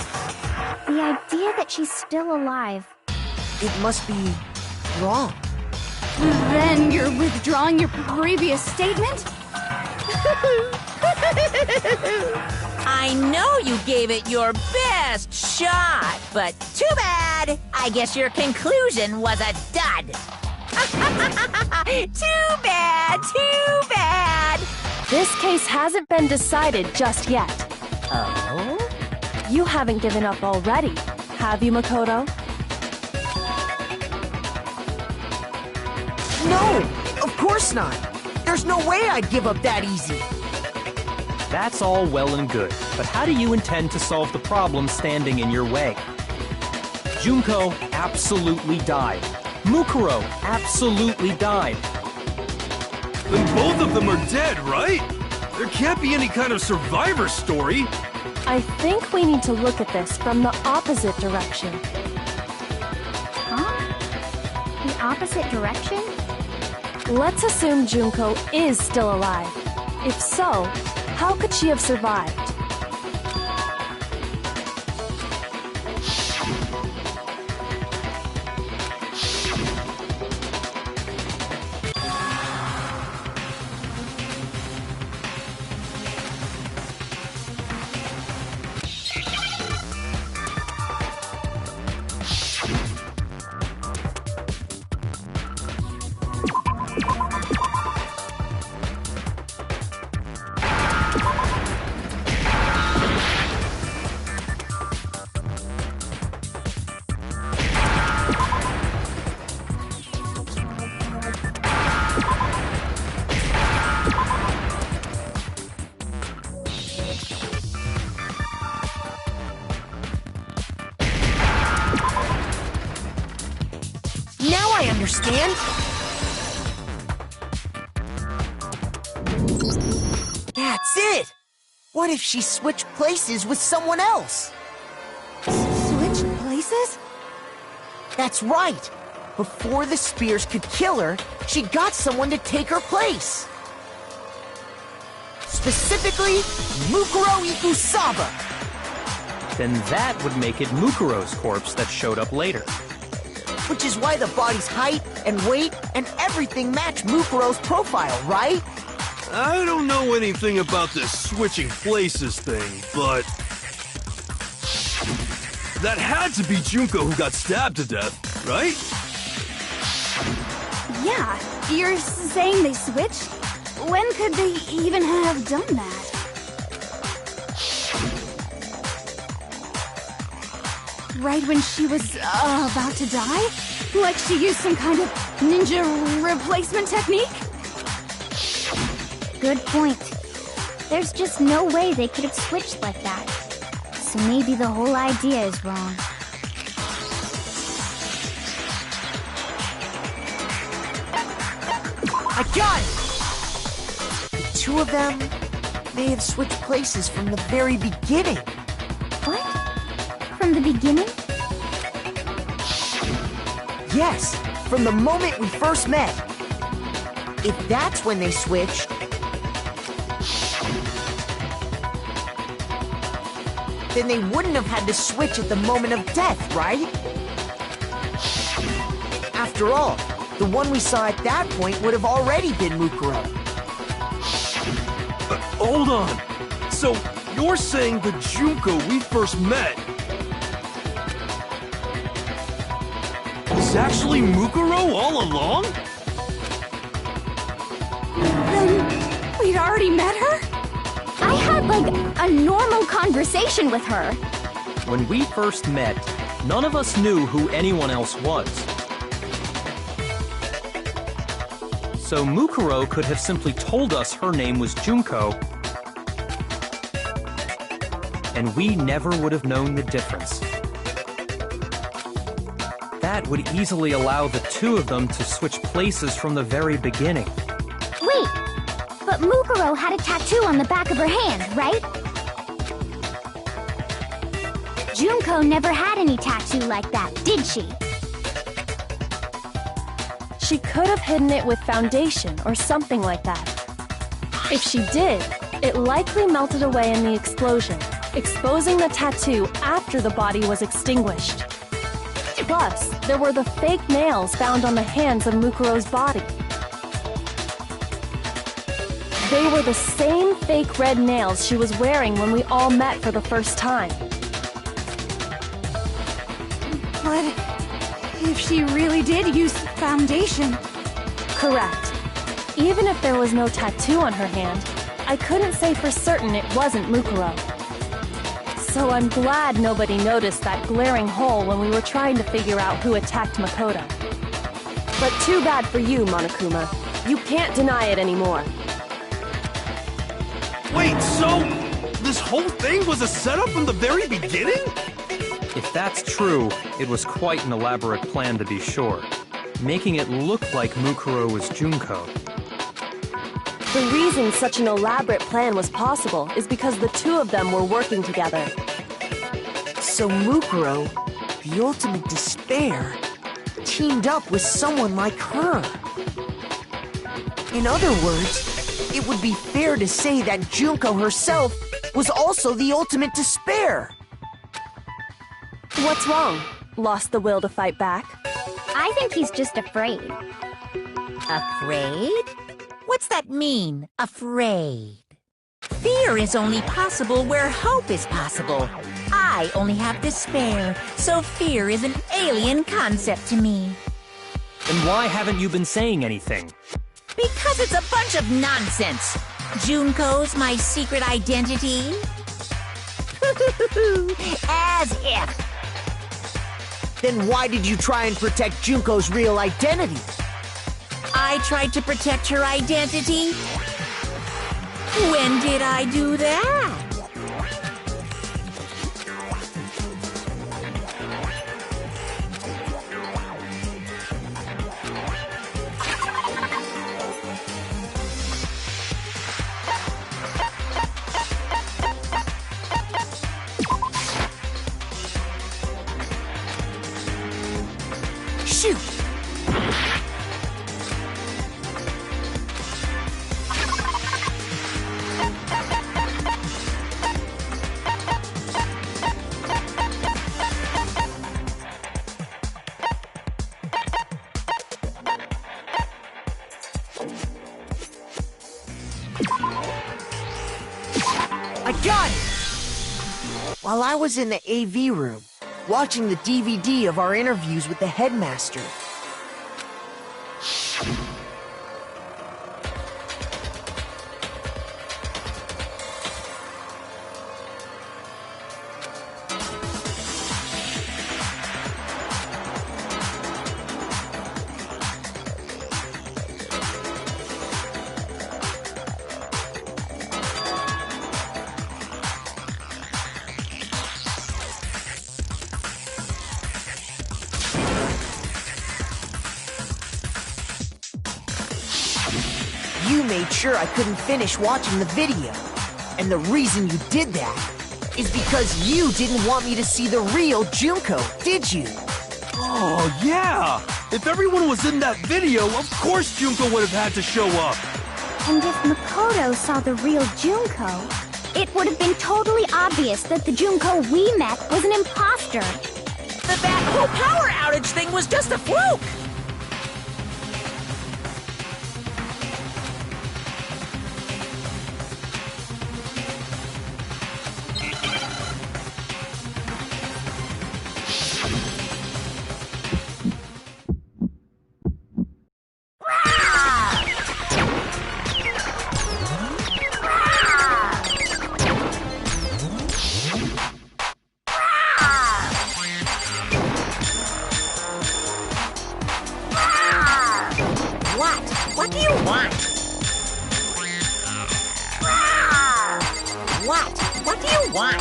D: the idea that she's still alive.
A: It must be wrong.
I: Then you're withdrawing your previous statement?
G: I know you gave it your best shot, but too bad. I guess your conclusion was a dud. Too bad, too bad.
H: This case hasn't been decided just yet.
G: Oh?
H: You haven't given up already, have you, Makoto?
A: No, of course not. There's no way I'd give up that easy.
E: That's all well and good, but how do you intend to solve the problem standing in your way? Junko absolutely died. Mukuro absolutely died.
B: Then both of them are dead, right? There can't be any kind of survivor story.
H: I think we need to look at this from the opposite direction.
D: Huh? The opposite direction?
H: Let's assume Junko is still alive. If so, how could she have survived?
A: Now I understand. That's it. What if she switched places with someone else?
I: Switch places?
A: That's right. Before the spears could kill her, she got someone to take her place. Specifically, Mukuro Ikusaba.
E: Then that would make it Mukuro's corpse that showed up later.
A: Which is why the body's height and weight and everything match Mukuro's profile, right?
B: I don't know anything about this switching places thing, but that had to be Junko who got stabbed to death, right?
I: Yeah, you're saying they switched? When could they even have done that? Right when she was about to die? Like she used some kind of ninja replacement technique?
D: Good point. There's just no way they could have switched like that. So maybe the whole idea is wrong.
A: I got it! The two of them may have switched places from the very beginning.
D: What? From the beginning?
A: Yes, from the moment we first met. If that's when they switched, then they wouldn't have had to switch at the moment of death, right? After all, The one we saw at that point would have already been Mukuro.
B: Hold on. So, you're saying the Junko we first met was actually Mukuro all along?
I: Then we'd already met her?
D: I had, like, a normal conversation with her.
E: When we first met, none of us knew who anyone else was. So Mukuro could have simply told us her name was Junko, and we never would have known the difference. That would easily allow the two of them to switch places from the very beginning.
D: Wait, but Mukuro had a tattoo on the back of her hand, right? Junko never had any tattoo like that, did she?
H: She could have hidden it with foundation or something like that. If she did, it likely melted away in the explosion, exposing the tattoo after the body was extinguished. Plus, there were the fake nails found on the hands of Mukuro's body. They were the same fake red nails she was wearing when we all met for the first time.
I: But if she really did use foundation...
H: Correct. Even if there was no tattoo on her hand, I couldn't say for certain it wasn't Mukuro. So I'm glad nobody noticed that glaring hole when we were trying to figure out who attacked Makoto. But too bad for you, Monokuma. You can't deny it anymore.
B: Wait, so this whole thing was a setup from the very beginning?
E: If that's true, it was quite an elaborate plan to be sure, making it look like Mukuro was Junko.
H: The reason such an elaborate plan was possible is because the two of them were working together.
A: So Mukuro, the ultimate despair, teamed up with someone like her. In other words, it would be fair to say that Junko herself was also the ultimate despair.
H: What's wrong? Lost the will to fight back?
D: I think he's just afraid.
G: Afraid? What's that mean, afraid? Fear is only possible where hope is possible. I only have despair, so fear is an alien concept to me.
E: Then why haven't you been saying anything?
G: Because it's a bunch of nonsense. Junko's my secret identity? As if.
A: Then why did you try and protect Junko's real identity?
G: I tried to protect her identity? When did I do that?
A: Shoot! I got it! While I was in the AV room, watching the DVD of our interviews with the headmaster. You made sure I couldn't finish watching the video. And the reason you did that is because you didn't want me to see the real Junko, did you?
B: Oh, yeah! If everyone was in that video, of course Junko would have had to show up!
D: And if Makoto saw the real Junko, it would have been totally obvious that the Junko we met was an imposter.
G: That whole power outage thing was just a fluke! want.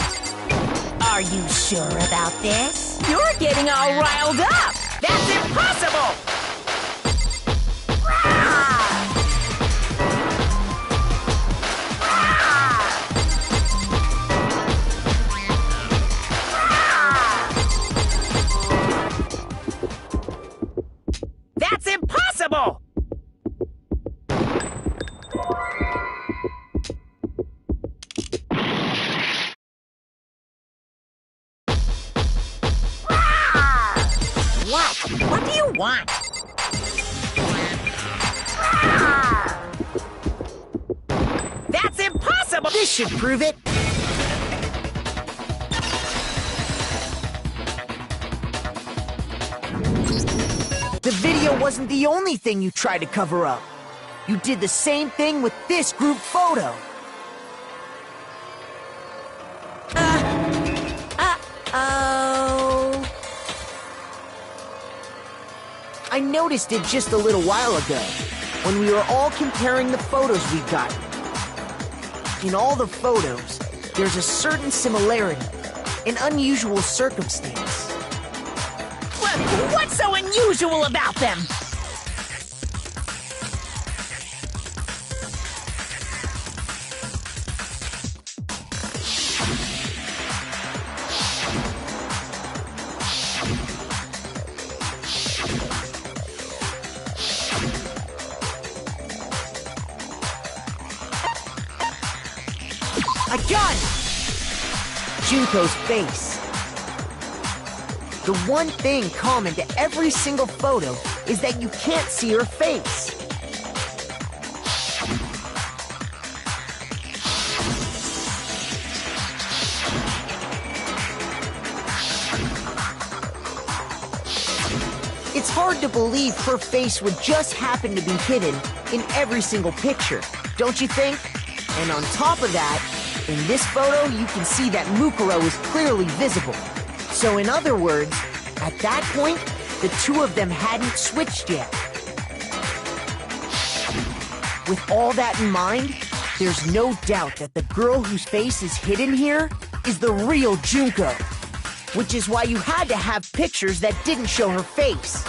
G: Are you sure about this?
C: You're getting all riled up!
G: That's impossible!
C: That's impossible!
G: What? What do you want?
C: That's impossible!
A: This should prove it. The video wasn't the only thing you tried to cover up. You did the same thing with this group photo.
G: Uh-oh.
A: I noticed it just a little while ago, when we were all comparing the photos we got. In all the photos, there's a certain similarity, an unusual circumstance.
C: What's so unusual about them?
A: I got it! Junko's face. The one thing common to every single photo is that you can't see her face. It's hard to believe her face would just happen to be hidden in every single picture, don't you think? And on top of that, in this photo you can see that Mukuro is clearly visible. So in other words, at that point, the two of them hadn't switched yet. With all that in mind, there's no doubt that the girl whose face is hidden here is the real Junko. Which is why you had to have pictures that didn't show her face.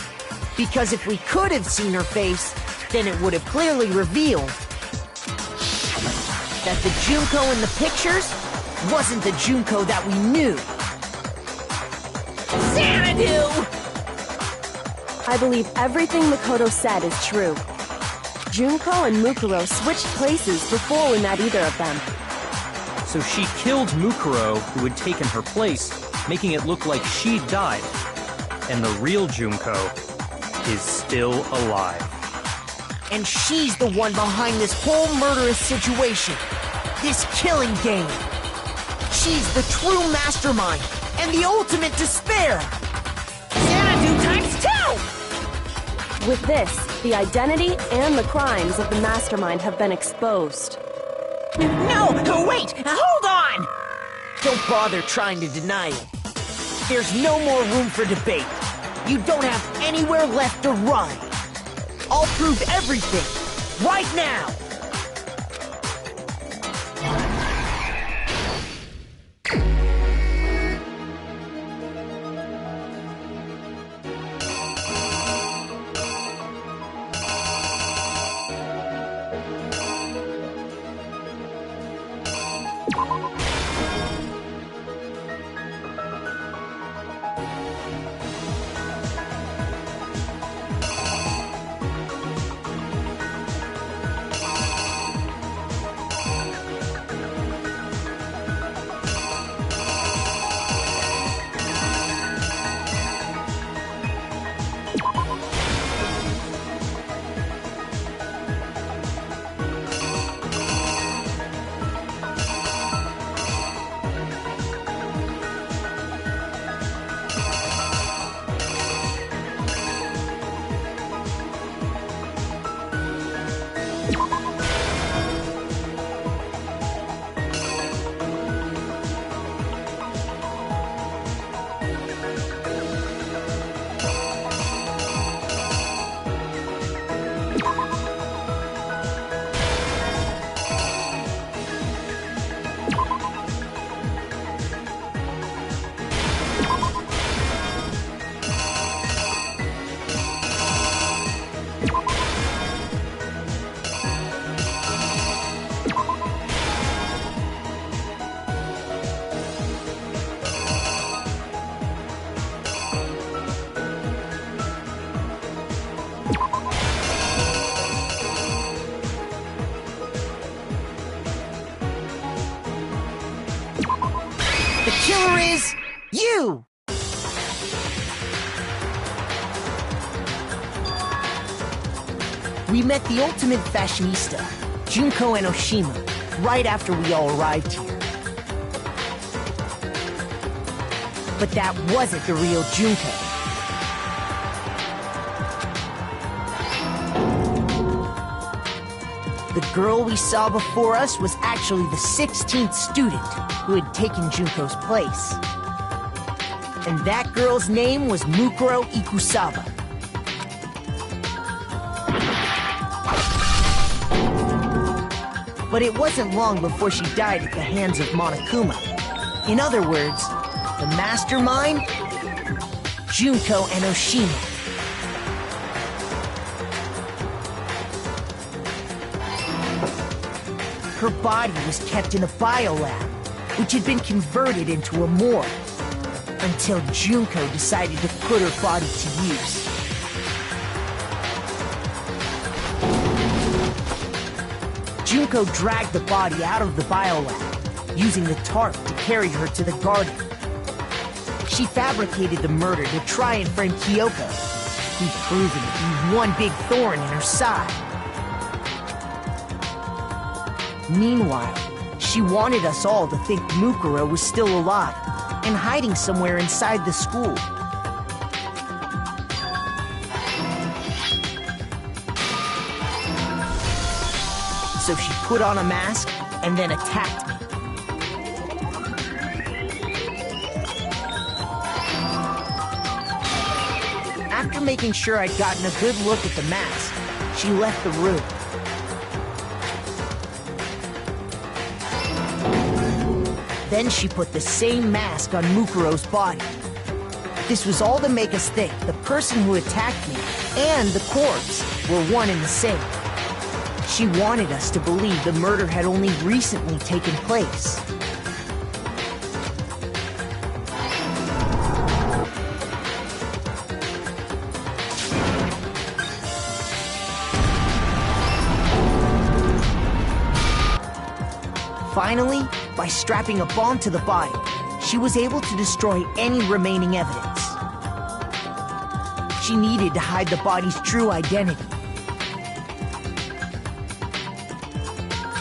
A: Because if we could have seen her face, then it would have clearly revealed that the Junko in the pictures wasn't the Junko that we knew.
C: Xanadu!
H: I believe everything Makoto said is true. Junko and Mukuro switched places before we met either of them.
E: So she killed Mukuro, who had taken her place, making it look like she'd died. And the real Junko is still alive.
A: And she's the one behind this whole murderous situation. This killing game. She's the true mastermind and the ultimate despair.
C: Xanadu times 2!
H: With this, the identity and the crimes of the mastermind have been exposed.
C: No, wait, hold on!
A: Don't bother trying to deny it. There's no more room for debate. You don't have anywhere left to run. I'll prove everything, right now! is you! We met the ultimate fashionista, Junko Enoshima, right after we all arrived here. But that wasn't the real Junko. The girl we saw before us was actually the 16th student who had taken Junko's place. And that girl's name was Mukuro Ikusaba. But it wasn't long before she died at the hands of Monokuma. In other words, the mastermind, Junko Enoshima. Her body was kept in a biolab, which had been converted into a morgue, until Junko decided to put her body to use. Junko dragged the body out of the biolab, using the tarp to carry her to the garden. She fabricated the murder to try and frame Kyoko, who'd proven to be one big thorn in her side. Meanwhile, she wanted us all to think Mukuro was still alive and hiding somewhere inside the school. So she put on a mask and then attacked me. After making sure I'd gotten a good look at the mask, she left the room. Then she put the same mask on Mukuro's body. This was all to make us think the person who attacked me and the corpse were one and the same. She wanted us to believe the murder had only recently taken place. Finally, by strapping a bomb to the body, she was able to destroy any remaining evidence. She needed to hide the body's true identity.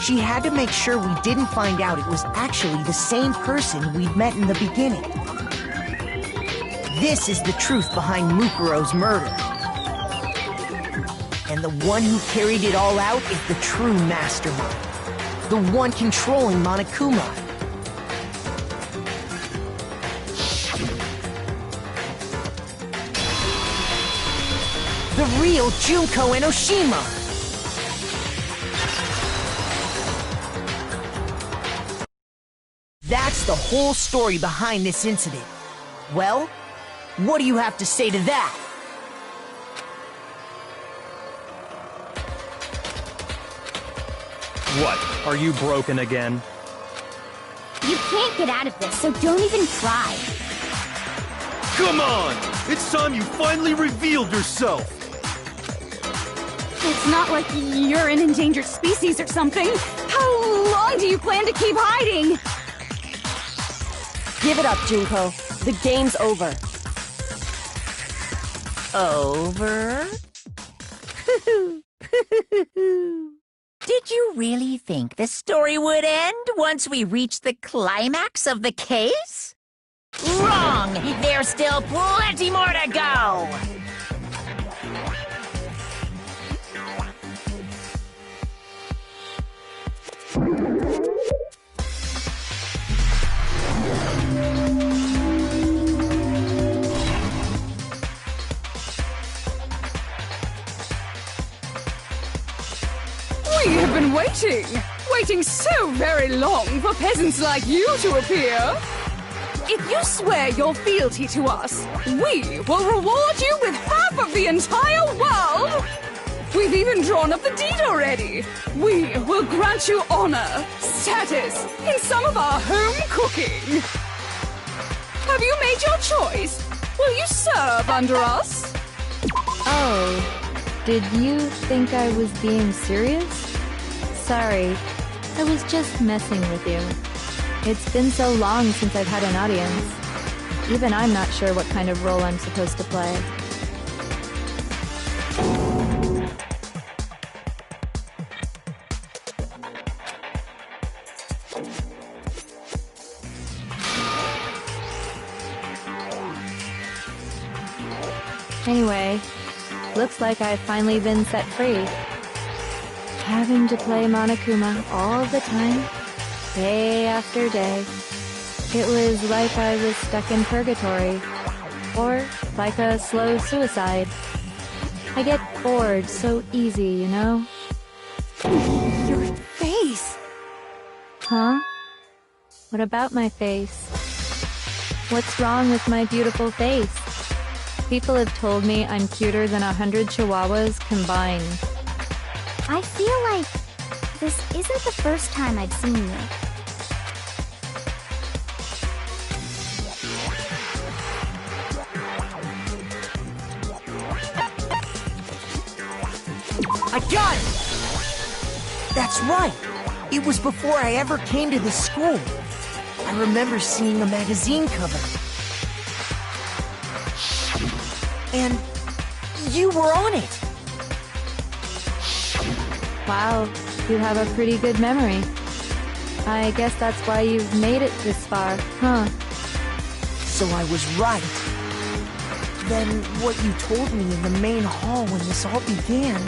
A: She had to make sure we didn't find out it was actually the same person we'd met in the beginning. This is the truth behind Mukuro's murder. And the one who carried it all out is the true mastermind. The one controlling Monokuma. The real Junko Enoshima! That's the whole story behind this incident. Well, what do you have to say to that?
E: What? Are you broken again?
D: You can't get out of this, so don't even try.
B: Come on! It's time you finally revealed yourself!
I: It's not like you're an endangered species or something. How long do you plan to keep hiding?
H: Give it up, Junko. The game's over.
G: Over? Did you really think the story would end once we reached the climax of the case? Wrong! There's still plenty more to go!
I: We have been waiting so very long for peasants like you to appear. If you swear your fealty to us, we will reward you with half of the entire world. We've even drawn up the deed already. We will grant you honor, status, in some of our home cooking. Have you made your choice? Will you serve under us?
M: Oh, did you think I was being serious? Sorry, I was just messing with you. It's been so long since I've had an audience. Even I'm not sure what kind of role I'm supposed to play. Anyway, looks like I've finally been set free. Having to play Monokuma all the time, day after day. It was like I was stuck in purgatory, or like a slow suicide. I get bored so easy, you know?
I: Your face!
M: Huh? What about my face? What's wrong with my beautiful face? People have told me I'm cuter than 100 chihuahuas combined.
D: I feel like this isn't the first time I've seen you.
A: I got it! That's right. It was before I ever came to this school. I remember seeing a magazine cover. And you were on it.
M: Wow, you have a pretty good memory. I guess that's why you've made it this far, huh?
A: So I was right. Then what you told me in the main hall when this all began...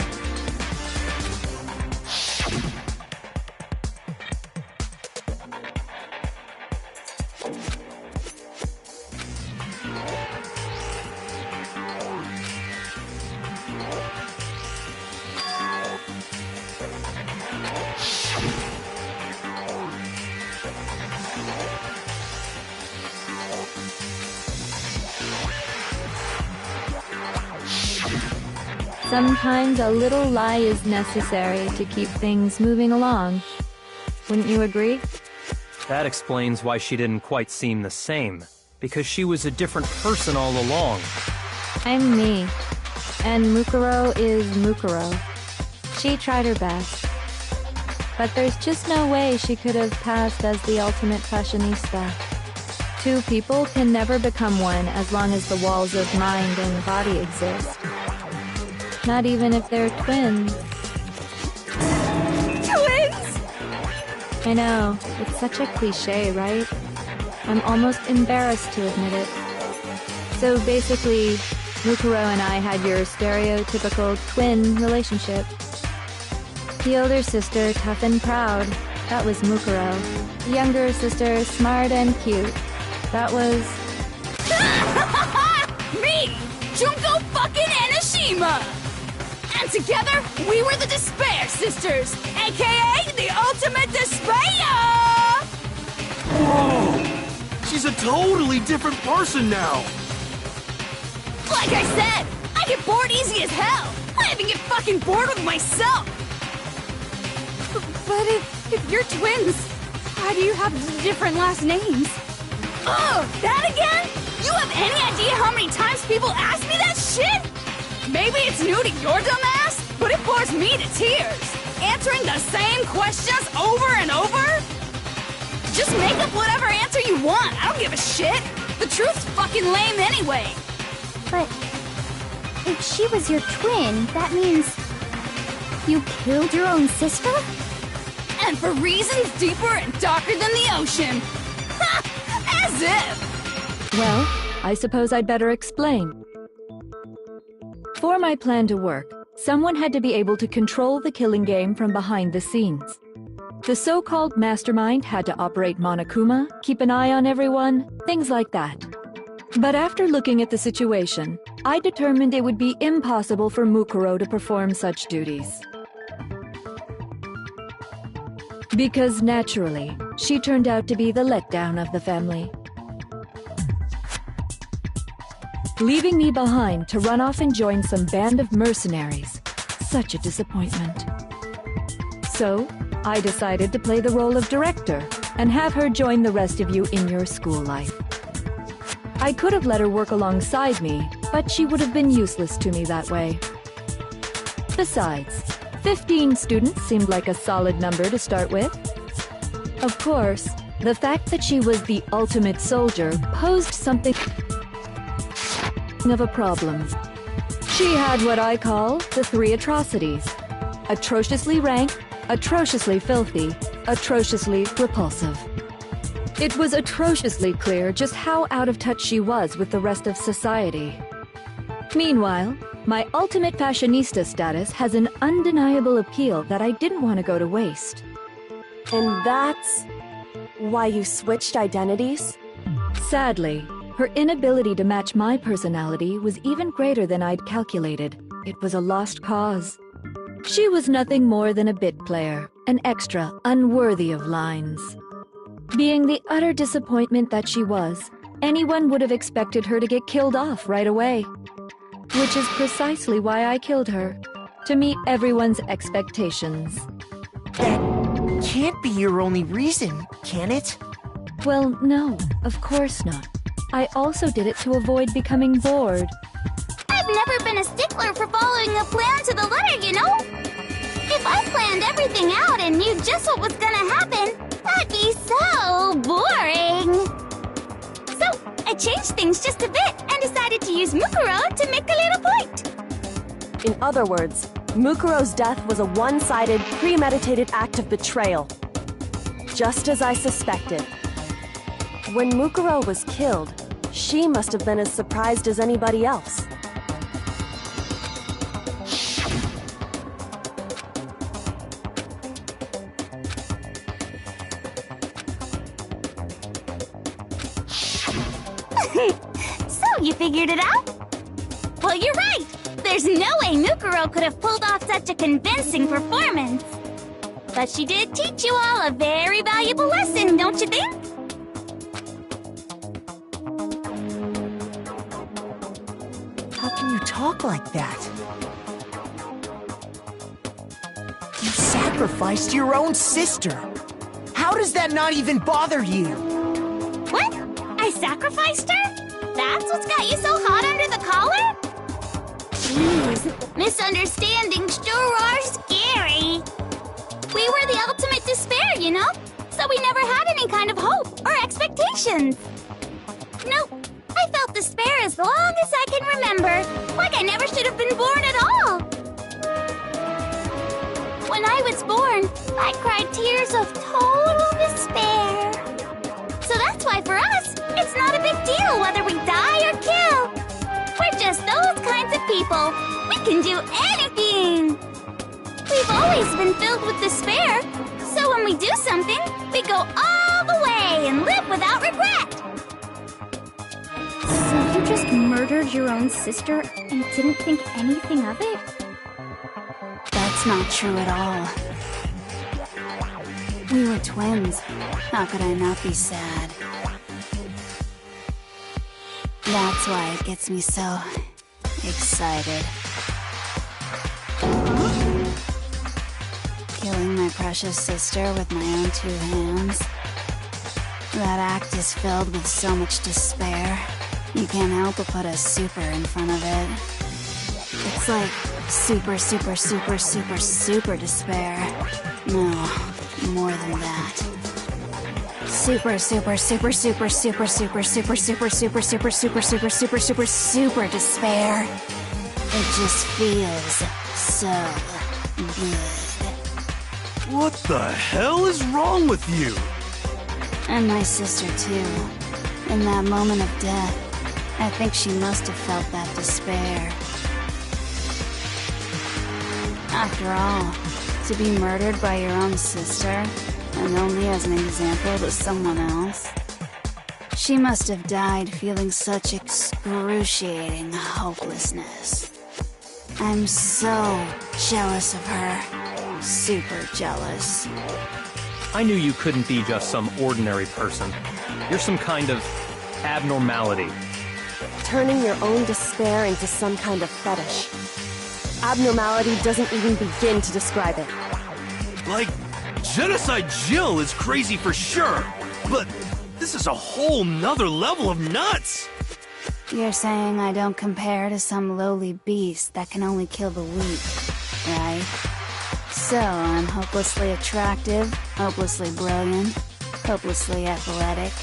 M: Sometimes a little lie is necessary to keep things moving along. Wouldn't you agree?
E: That explains why she didn't quite seem the same, because she was a different person all along.
M: I'm me, and Mukuro is Mukuro. She tried her best. But there's just no way she could have passed as the ultimate fashionista. Two people can never become one as long as the walls of mind and body exist. Not even if they're twins.
I: Twins!
M: I know, it's such a cliche, right? I'm almost embarrassed to admit it. So basically, Mukuro and I had your stereotypical twin relationship. The older sister, tough and proud. That was Mukuro. The younger sister, smart and cute. That was...
I: Me! Junko fucking Enoshima! And together, we were the Despair Sisters, aka the Ultimate Despair!
B: Whoa! She's a totally different person now!
I: Like I said, I get bored easy as hell! I even get fucking bored with myself! But if you're twins, why do you have different last names? Oh, that again? You have any idea how many times people ask me that shit? Maybe it's new to your dumb ass, but it bores me to tears. Answering the same questions over and over? Just make up whatever answer you want. I don't give a shit. The truth's fucking lame anyway.
D: But if she was your twin, that means you killed your own sister?
I: And for reasons deeper and darker than the ocean. Ha! As if!
H: Well, I suppose I'd better explain. For my plan to work, someone had to be able to control the killing game from behind the scenes. The so-called mastermind had to operate Monokuma, keep an eye on everyone, things like that. But after looking at the situation, I determined it would be impossible for Mukuro to perform such duties. Because naturally, she turned out to be the letdown of the family. Leaving me behind to run off and join some band of mercenaries. Such a disappointment. So, I decided to play the role of director and have her join the rest of you in your school life. I could have let her work alongside me, but she would have been useless to me that way. Besides, 15 students seemed like a solid number to start with. Of course, The fact that she was the ultimate soldier posed something of a problem. She had what I call the three atrocities: atrociously rank, atrociously filthy, atrociously repulsive. It was atrociously clear just how out of touch she was with the rest of society. Meanwhile, my ultimate fashionista status has an undeniable appeal that I didn't want to go to waste.
N: And that's why you switched identities?
H: Sadly, her inability to match my personality was even greater than I'd calculated. It was a lost cause. She was nothing more than a bit player, an extra unworthy of lines. Being the utter disappointment that she was, anyone would have expected her to get killed off right away. Which is precisely why I killed her, to meet everyone's expectations.
A: That can't be your only reason, can it?
H: Well, no, of course not. I also did it to avoid becoming bored.
D: I've never been a stickler for following a plan to the letter, you know? If I planned everything out and knew just what was gonna happen, that'd be so boring. So, I changed things just a bit and decided to use Mukuro to make a little point.
N: In other words, Mukuro's death was a one-sided, premeditated act of betrayal. Just as I suspected. When Mukuro was killed, she must have been as surprised as anybody else.
D: So, you figured it out? Well, you're right! There's no way Mukuro could have pulled off such a convincing performance. But she did teach you all a very valuable lesson, don't you think?
A: How can you talk like that? You sacrificed your own sister. How does that not even bother you?
D: What? I sacrificed her? That's what's got you so hot under the collar? Jeez, misunderstandings sure are scary. We were the ultimate despair, you know? So we never had any kind of hope or expectations. Nope, I felt despair as long as I can remember. Like I never should have been born at all. When I was born, I cried tears of total despair. So that's why for us, it's not a big deal whether we die or kill. We're just those kinds of people. We can do anything. We've always been filled with despair. So when we do something, we go all the way and live without regret.
I: So you just murdered your own sister and didn't think anything of it?
O: That's not true at all. We were twins. How could I not be sad? That's why it gets me so excited. Killing my precious sister with my own two hands. That act is filled with so much despair. You can't help but put a super in front of it. It's like super, super, super, super, super despair. No, more than that. Super, super, super, super, super, super, super, super, super, super, super, super, super, super, super despair. It just feels so good.
B: What the hell is wrong with you?
O: And my sister too. In that moment of death, I think she must have felt that despair. After all, to be murdered by your own sister, and only as an example to someone else, she must have died feeling such excruciating hopelessness. I'm so jealous of her. Super jealous.
E: I knew you couldn't be just some ordinary person. You're some kind of abnormality.
N: Turning your own despair into some kind of fetish. Abnormality doesn't even begin to describe it.
B: Like, Genocide Jill is crazy for sure, but this is a whole nother level of nuts!
O: You're saying I don't compare to some lowly beast that can only kill the weak, right? So, I'm hopelessly attractive, hopelessly brilliant, hopelessly athletic.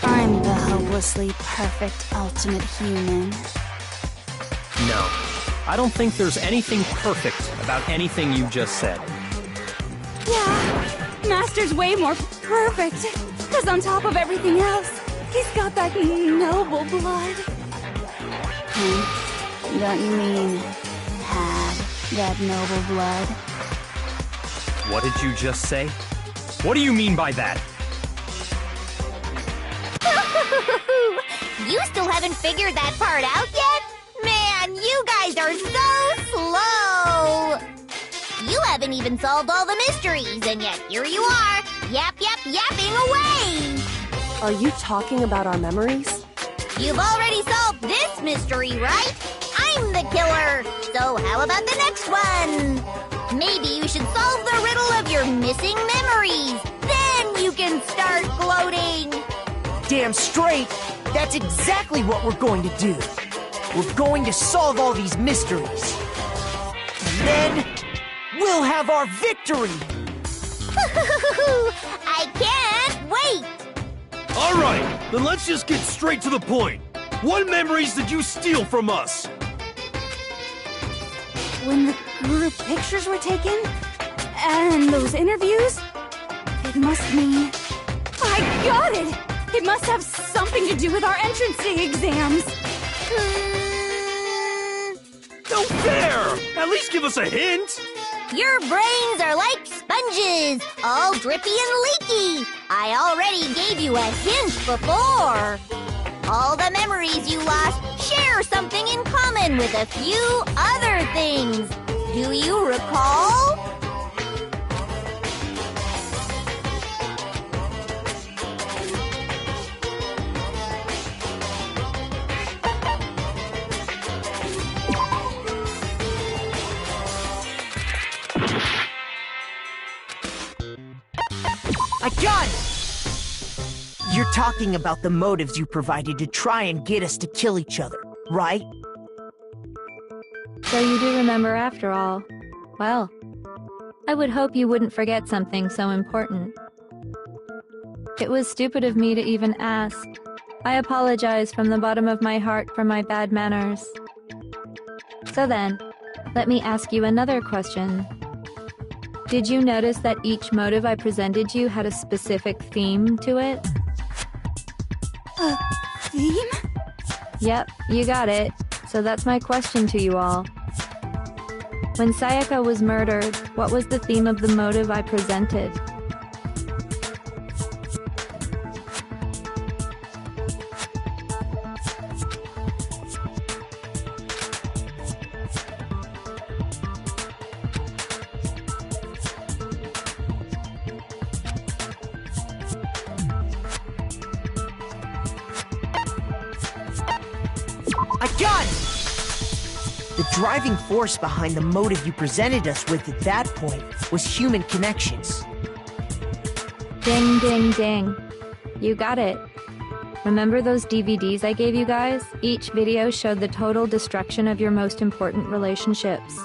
O: I'm the hopelessly perfect ultimate human.
E: No, I don't think there's anything perfect about anything you just said.
I: Yeah, Master's way more perfect. Because on top of everything else, he's got that noble blood.
O: Don't you mean had that noble blood?
E: What did you just say? What do you mean by that?
P: You still haven't figured that part out yet? Man, you guys are so slow! You haven't even solved all the mysteries, and yet here you are, yapping away!
N: Are you talking about our memories?
P: You've already solved this mystery, right? I'm the killer! So how about the next one? Maybe you should solve the riddle of your missing memories. Then you can start gloating!
A: Damn straight! That's exactly what we're going to do. We're going to solve all these mysteries. And then, we'll have our victory!
P: I can't wait!
B: Alright, then let's just get straight to the point. What memories did you steal from us?
I: When the group pictures were taken, and those interviews, it must mean... I got it! It must have something to do with our entrancing exams.
B: No fair! At least give us a hint!
P: Your brains are like sponges, all drippy and leaky. I already gave you a hint before. All the memories you lost share something in common with a few other things. Do you recall?
A: I got it! You're talking about the motives you provided to try and get us to kill each other, right?
M: So you do remember after all. Well, I would hope you wouldn't forget something so important. It was stupid of me to even ask. I apologize from the bottom of my heart for my bad manners. So then, let me ask you another question. Did you notice that each motive I presented you had a specific theme to it?
I: A theme?
M: Yep, you got it. So that's my question to you all. When Sayaka was murdered, what was the theme of the motive I presented?
A: I got it! The driving force behind the motive you presented us with at that point was human connections.
M: Ding, ding, ding. You got it. Remember those DVDs I gave you guys? Each video showed the total destruction of your most important relationships.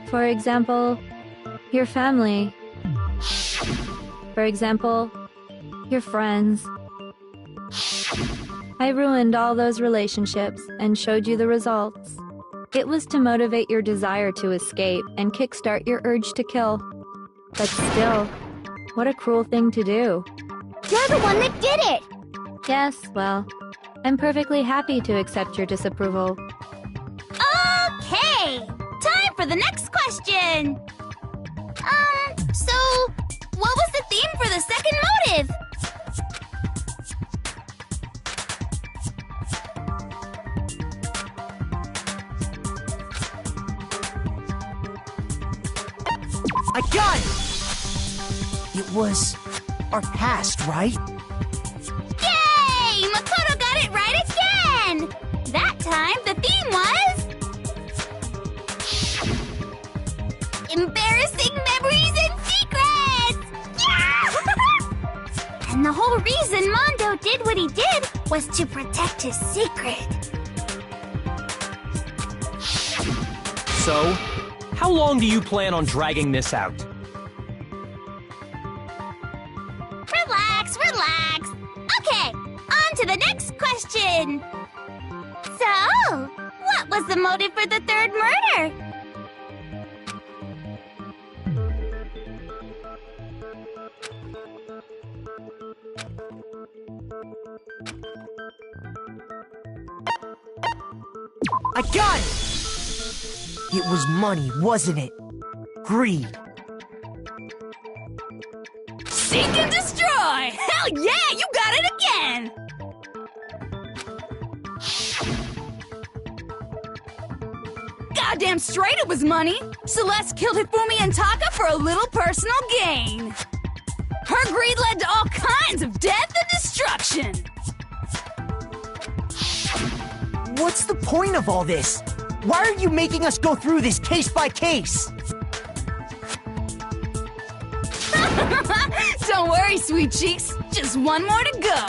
M: For example, your family. For example, your friends. I ruined all those relationships and showed you the results. It was to motivate your desire to escape and kickstart your urge to kill. But still, what a cruel thing to do.
P: You're the one that did it!
M: Yes, well, I'm perfectly happy to accept your disapproval.
I: Okay! Time for the next question! So, what was the theme for the second motive?
A: I got it! It was our past, right?
I: Yay! Makoto got it right again! That time, the theme was... embarrassing memories and secrets! Yeah! And the whole reason Mondo did what he did was to protect his secret.
E: So, how long do you plan on dragging this out?
P: to the next question. So, what was the motive for the third murder?
A: I got it! It was money, wasn't it? Greed.
I: Seek and destroy! Hell yeah, you got it again! Goddamn straight it was money! Celeste killed Hifumi and Taka for a little personal gain. Her greed led to all kinds of death and destruction.
A: What's the point of all this? Why are you making us go through this case by case?
I: Don't worry, sweet cheeks. Just one more to go.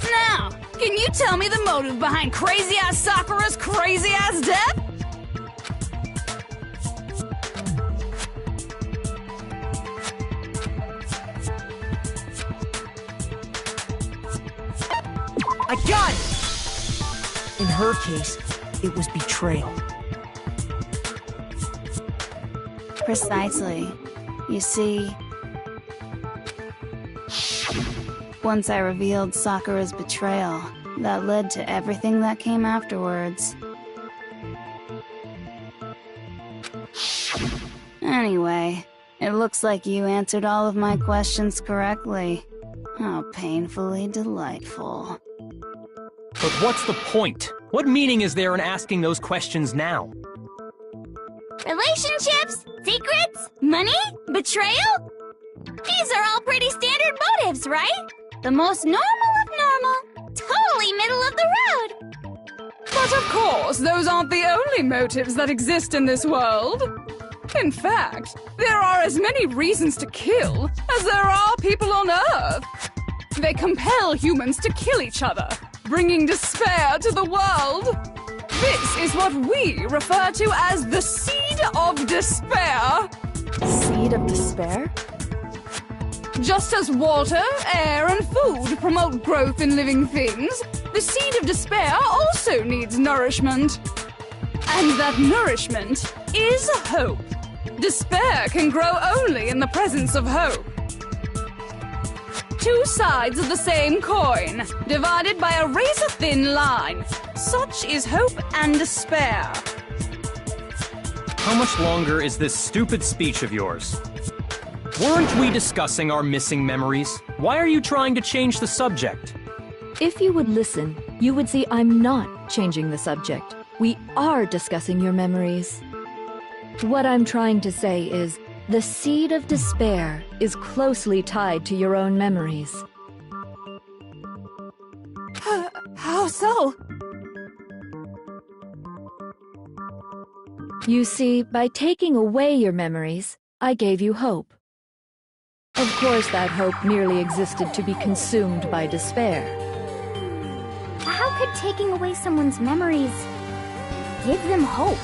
I: Now, can you tell me the motive behind crazy-ass Sakura's crazy-ass death?
A: I got it! In her case, it was betrayal.
O: Precisely. You see, once I revealed Sakura's betrayal, that led to everything that came afterwards. Anyway, it looks like you answered all of my questions correctly. How painfully delightful.
E: But what's the point? What meaning is there in asking those questions now?
P: Relationships? Secrets? Money? Betrayal? These are all pretty standard motives, right? The most normal of normal. Totally middle of the road.
I: But of course, those aren't the only motives that exist in this world. In fact, there are as many reasons to kill as there are people on Earth. They compel humans to kill each other, bringing despair to the world. This is what we refer to as the seed of despair.
N: Seed of despair?
I: Just as water, air, and food promote growth in living things, the seed of despair also needs nourishment. And that nourishment is hope. Despair can grow only in the presence of hope. Two sides of the same coin, divided by a razor-thin line. Such is hope and despair.
E: How much longer is this stupid speech of yours? Weren't we discussing our missing memories? Why are you trying to change the subject?
M: If you would listen, you would see I'm not changing the subject. We are discussing your memories. What I'm trying to say is, the seed of despair is closely tied to your own memories.
I: How so?
M: You see, by taking away your memories, I gave you hope. Of course, that hope merely existed to be consumed by despair.
D: How could taking away someone's memories give them hope?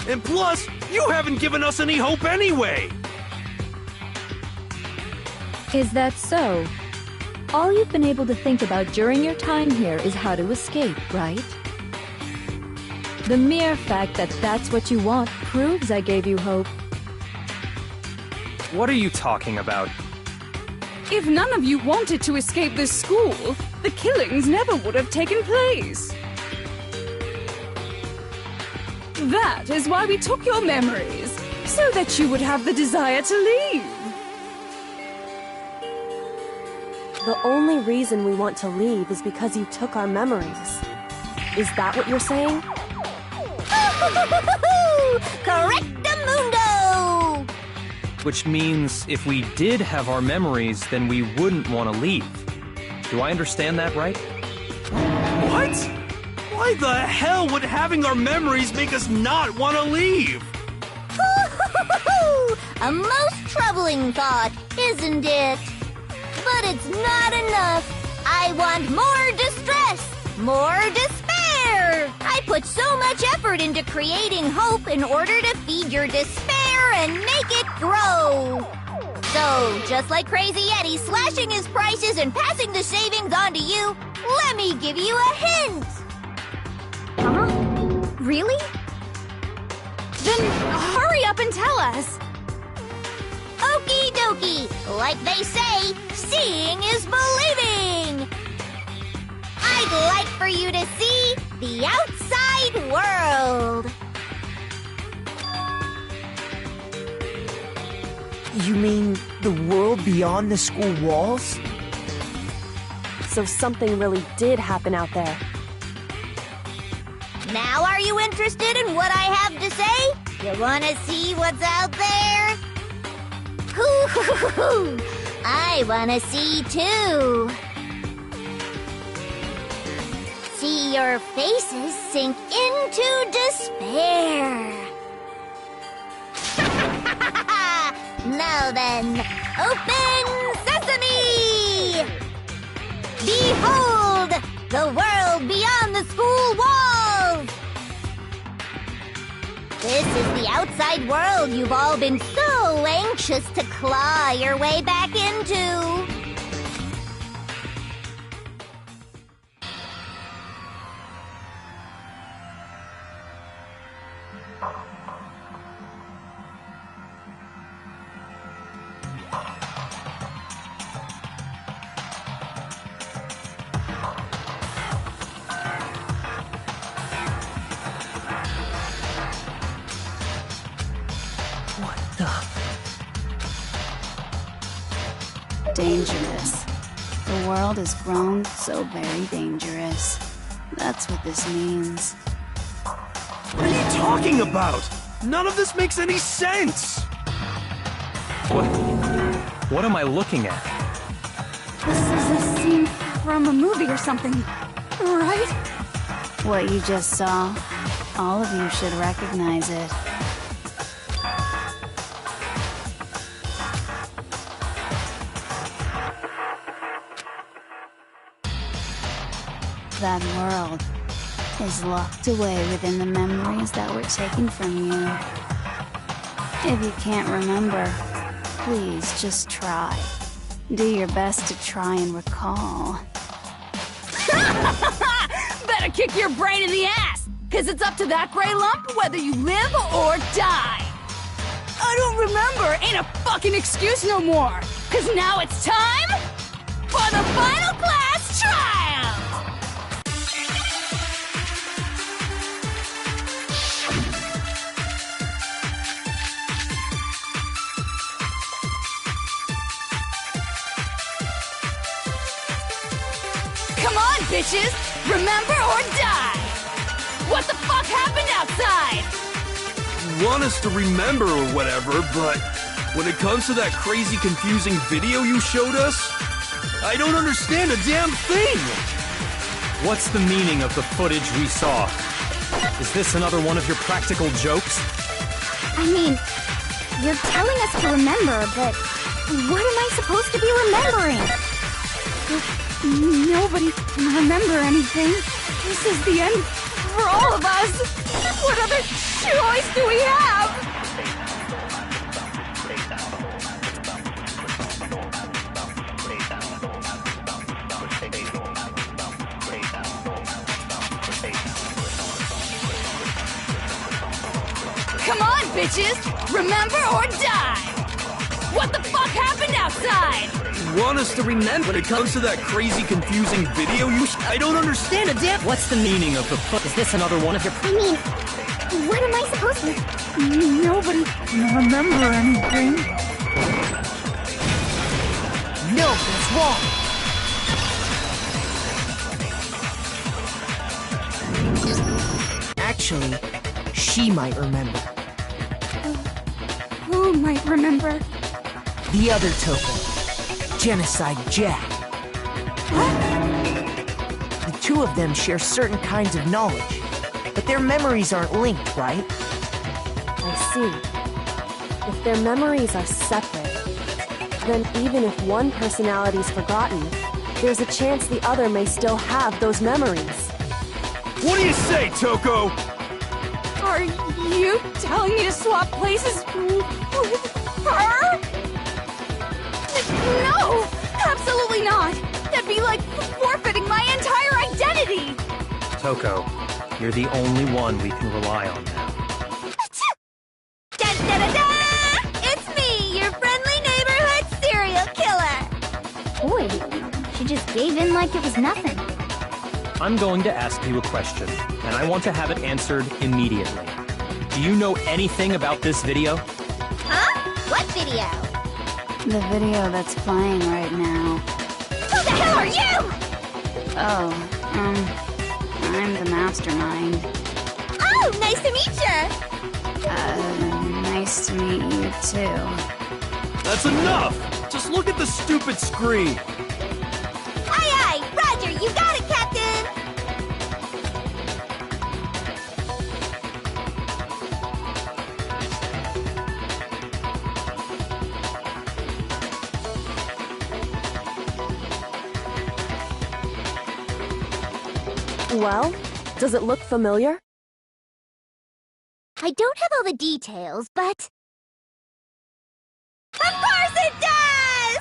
B: And plus, you haven't given us any hope anyway!
M: Is that so? All you've been able to think about during your time here is how to escape, right? The mere fact that that's what you want proves I gave you hope.
E: What are you talking about?
I: If none of you wanted to escape this school, the killings never would have taken place. That is why we took your memories, so that you would have the desire to leave.
N: The only reason we want to leave is because you took our memories. Is that what you're saying?
P: Correctamundo!
E: Which means if we did have our memories, then we wouldn't want to leave. Do I understand that right?
B: What? Why the hell would having our memories make us not want to leave?
P: A most troubling thought, isn't it? But it's not enough. I want more distress, more despair. I put so much effort into creating hope in order to feed your despair and make it grow. So, just like Crazy Eddie slashing his prices and passing the savings on to you, let me give you a hint!
D: Huh? Really? Then hurry up and tell us!
P: Okie dokie! Like they say, seeing is believing! I'd like for you to see the outside world!
A: You mean the world beyond the school walls?
N: So something really did happen out there.
P: Now are you interested in what I have to say? You wanna see what's out there? Hoo-hoo-hoo-hoo! I wanna see too! See your faces sink into despair! Now then, open sesame! Behold, the world beyond the school walls! This is the outside world you've all been so anxious to claw your way back into.
O: Dangerous. The world has grown so very dangerous. That's what this means.
B: What are you talking about? None of this makes any sense!
E: What am I looking at?
D: This is a scene from a movie or something, right?
O: What you just saw, all of you should recognize it. That world is locked away within the memories that were taken from you. If you can't remember, please just try. Do your best to try and recall.
I: Better kick your brain in the ass, cause it's up to that gray lump whether you live or die. I don't remember ain't a fucking excuse no more, cause now it's time for the final class trial! Come on, bitches! Remember or die! What the fuck happened outside?
B: You want us to remember or whatever, but when it comes to that crazy, confusing video you showed us, I don't understand a damn thing!
E: What's the meaning of the footage we saw? Is this another one of your practical jokes?
D: I mean, you're telling us to remember, but what am I supposed to be remembering? Nobody can remember anything. This is the end for all of us. What other choice do we have?
I: Come on, bitches! Remember or die! What the fuck happened outside?
B: You want us to remember when it comes to that crazy, confusing video you I don't understand a damn—
E: What's the meaning of the Is this another one of your—
D: I mean, what am I supposed to—
A: Nobody can remember anything. No, that's wrong. Actually, she might remember.
D: Who might remember?
A: The other token, Genocide Jack.
D: What?
A: The two of them share certain kinds of knowledge, but their memories aren't linked, right?
N: I see. If their memories are separate, then even if one personality's forgotten, there's a chance the other may still have those memories.
B: What do you say, Toko?
I: Are you telling me to swap places with her? No! Absolutely not! That'd be like forfeiting my entire identity!
E: Toko, you're the only one we can rely on now.
P: Da-da-da-da! It's me, your friendly neighborhood serial killer!
D: Boy, she just gave in like it was nothing.
E: I'm going to ask you a question, and I want to have it answered immediately. Do you know anything about this video?
P: Huh? What video?
O: The video that's playing right now.
P: Who the hell are you?
O: Oh, I'm the mastermind.
P: Oh, nice to meet you!
O: Nice to meet you too.
B: That's enough! Just look at the stupid screen!
P: Aye, aye! Roger, you got it, Captain!
N: Well, does it look familiar?
P: I don't have all the details, but... Of course it does!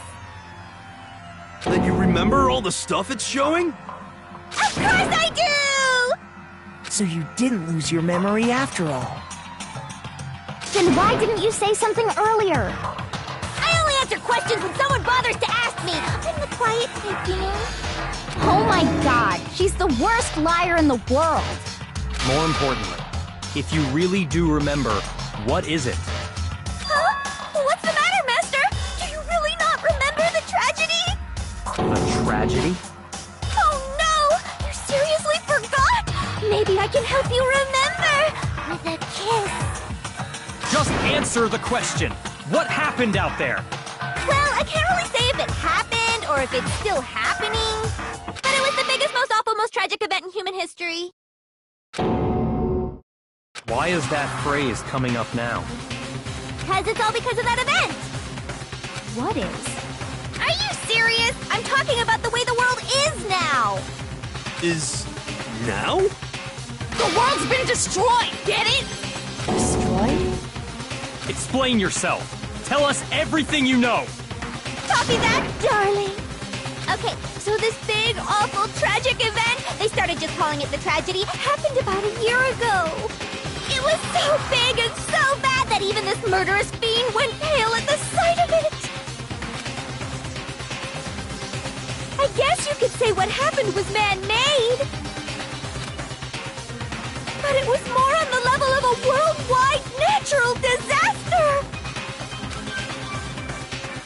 B: Then you remember all the stuff it's showing?
P: Of course I do!
A: So you didn't lose your memory after all.
D: Then why didn't you say something earlier?
P: I only answer questions when someone bothers to ask me. I'm the quiet type, you know?
D: Oh my god, she's the worst liar in the world!
E: More importantly, if you really do remember, what is it?
P: Huh? What's the matter, Master? Do you really not remember the tragedy?
E: The tragedy?
P: Oh no! You seriously forgot? Maybe I can help you remember with a kiss.
E: Just answer the question. What happened out there?
P: Well, I can't really say if it happened or if it's still happening, but it was the biggest, most awful, most tragic event in human history.
E: Why is that phrase coming up now?
P: Because it's all because of that event.
D: What is?
P: Are you serious? I'm talking about the way the world is now.
B: Is... now?
I: The world's been destroyed, get it?
N: Destroyed?
E: Explain yourself. Tell us everything you know.
P: Copy that, darling. Okay, so this big, awful, tragic event, they started just calling it the tragedy, happened about a year ago. It was so big and so bad that even this murderous fiend went pale at the sight of it. I guess you could say what happened was man-made. But it was more on the level of a worldwide natural disaster.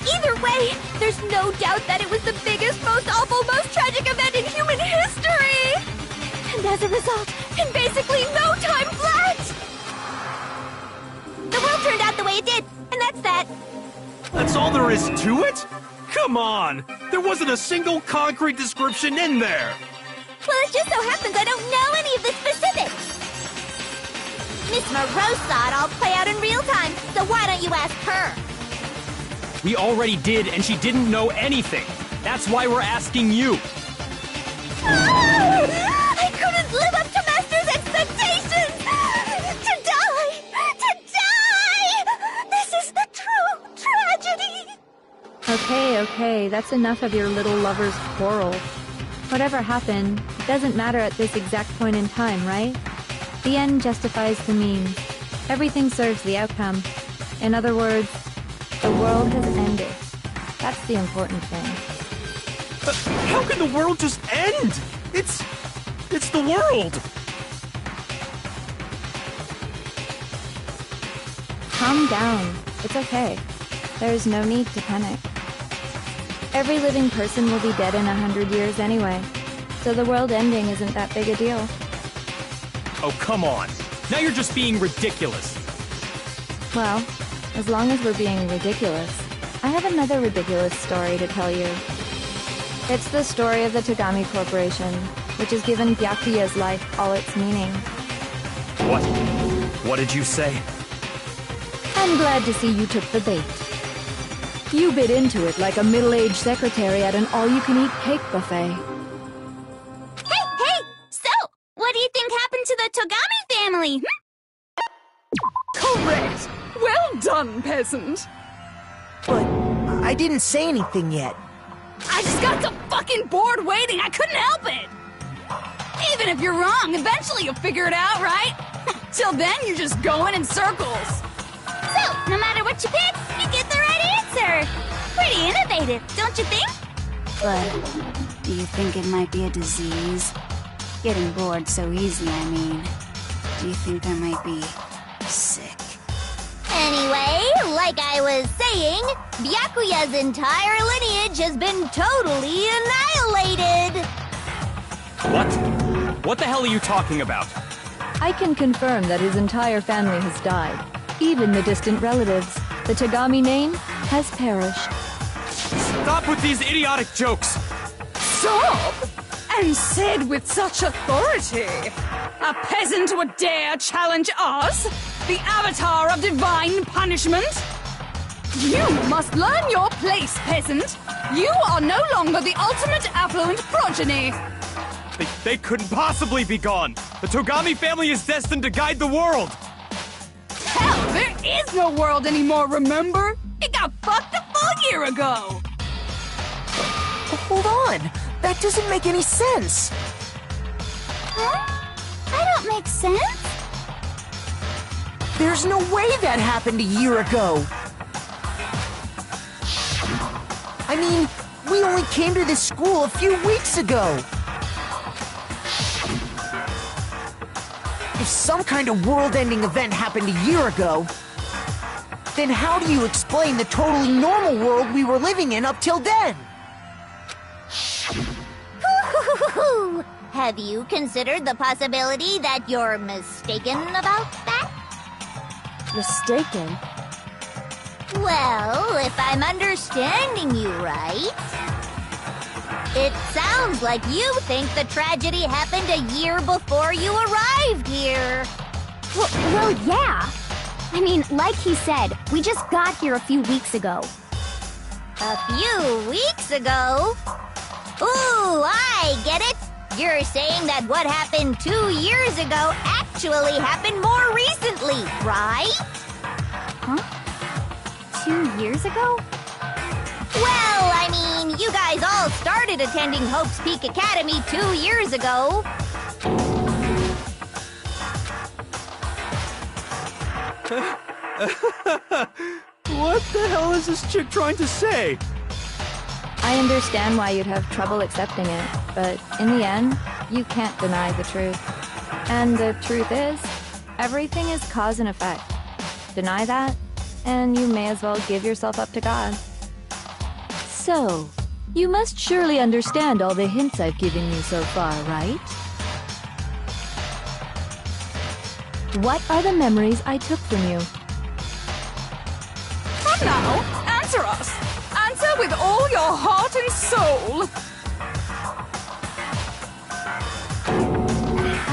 P: Either way, there's no doubt that it was the biggest, most awful, most tragic event in human history! And as a result, in basically no time flat! The world turned out the way it did, and that's that.
B: That's all there is to it? Come on! There wasn't a single concrete description in there!
P: Well, it just so happens I don't know any of the specifics. Miss Moreau saw it all play out in real time, so why don't you ask her?
E: We already did, and she didn't know anything. That's why we're asking you.
P: I couldn't live up to Master's expectations! To die! To die! This is the true tragedy!
M: Okay, that's enough of your little lover's quarrel. Whatever happened, it doesn't matter at this exact point in time, right? The end justifies the means. Everything serves the outcome. In other words, the world has ended. That's the important thing.
B: But how can the world just end? It's the world!
M: Calm down. It's okay. There's no need to panic. Every living person will be dead in 100 years anyway, so the world ending isn't that big a deal.
E: Oh, come on. Now you're just being ridiculous.
M: Well, as long as we're being ridiculous, I have another ridiculous story to tell you. It's the story of the Togami Corporation, which has given Byakuya's life all its meaning.
E: What? What did you say?
M: I'm glad to see you took the bait. You bit into it like a middle-aged secretary at an all-you-can-eat cake buffet.
P: Hey! So, what do you think happened to the Togami family?
I: Correct! Well done, peasant!
A: But I didn't say anything yet.
I: I just got so fucking bored waiting, I couldn't help it! Even if you're wrong, eventually you'll figure it out, right? Till then, you're just going in circles.
P: So, no matter what you pick, you get the right answer. Pretty innovative, don't you think?
O: But do you think it might be a disease? Getting bored so easy, I mean. Do you think I might be sick?
P: Anyway, like I was saying, Byakuya's entire lineage has been totally annihilated.
E: What? What the hell are you talking about?
M: I can confirm that his entire family has died. Even the distant relatives. The Tagami name has perished.
E: Stop with these idiotic jokes!
I: Stop? And said with such authority. A peasant would dare challenge us? The avatar of divine punishment? You must learn your place, peasant. You are no longer the ultimate affluent progeny.
E: They couldn't possibly be gone! The Togami family is destined to guide the world!
I: Hell, there is no world anymore, remember? It got fucked a full year ago!
A: Hold on! That doesn't make any sense!
P: Huh? I don't make sense.
A: There's no way that happened a year ago! I mean, we only came to this school a few weeks ago! If some kind of world-ending event happened a year ago, then how do you explain the totally normal world we were living in up till then?
P: Have you considered the possibility that you're mistaken about that?
N: Mistaken?
P: Well, if I'm understanding you right, it sounds like you think the tragedy happened a year before you arrived here.
D: Well, yeah. I mean, like he said, we just got here a few weeks ago.
P: A few weeks ago? Ooh, I get it. You're saying that what happened 2 years ago actually happened more recently, right?
D: Huh? 2 years ago?
P: Well, I mean, you guys all started attending Hope's Peak Academy 2 years ago.
B: What the hell is this chick trying to say?
M: I understand why you'd have trouble accepting it, but in the end, you can't deny the truth. And the truth is, everything is cause and effect. Deny that, and you may as well give yourself up to God. So, you must surely understand all the hints I've given you so far, right? What are the memories I took from you?
I: Come now, answer us! Answer with all your heart and soul!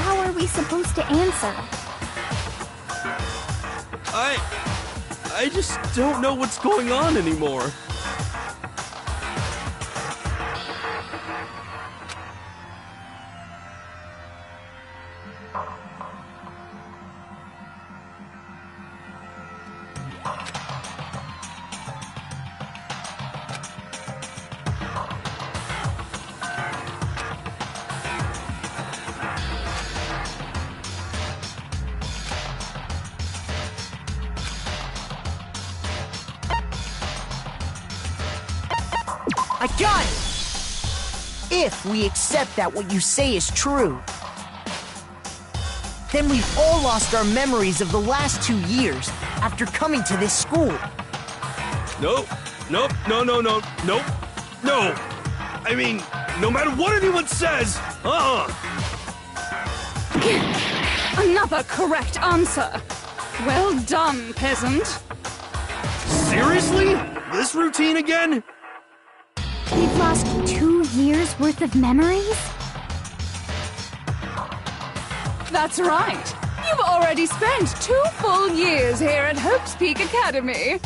D: How are we supposed to answer?
B: I just don't know what's going on anymore.
A: I got it! If we accept that what you say is true, then we've all lost our memories of the last 2 years after coming to this school.
B: Nope. No. I mean, no matter what anyone says,
I: Another correct answer. Well done, peasant.
B: Seriously? This routine again?
D: We've lost 2 years worth of memories?
I: That's right. You've already spent 2 full years here at Hope's Peak Academy.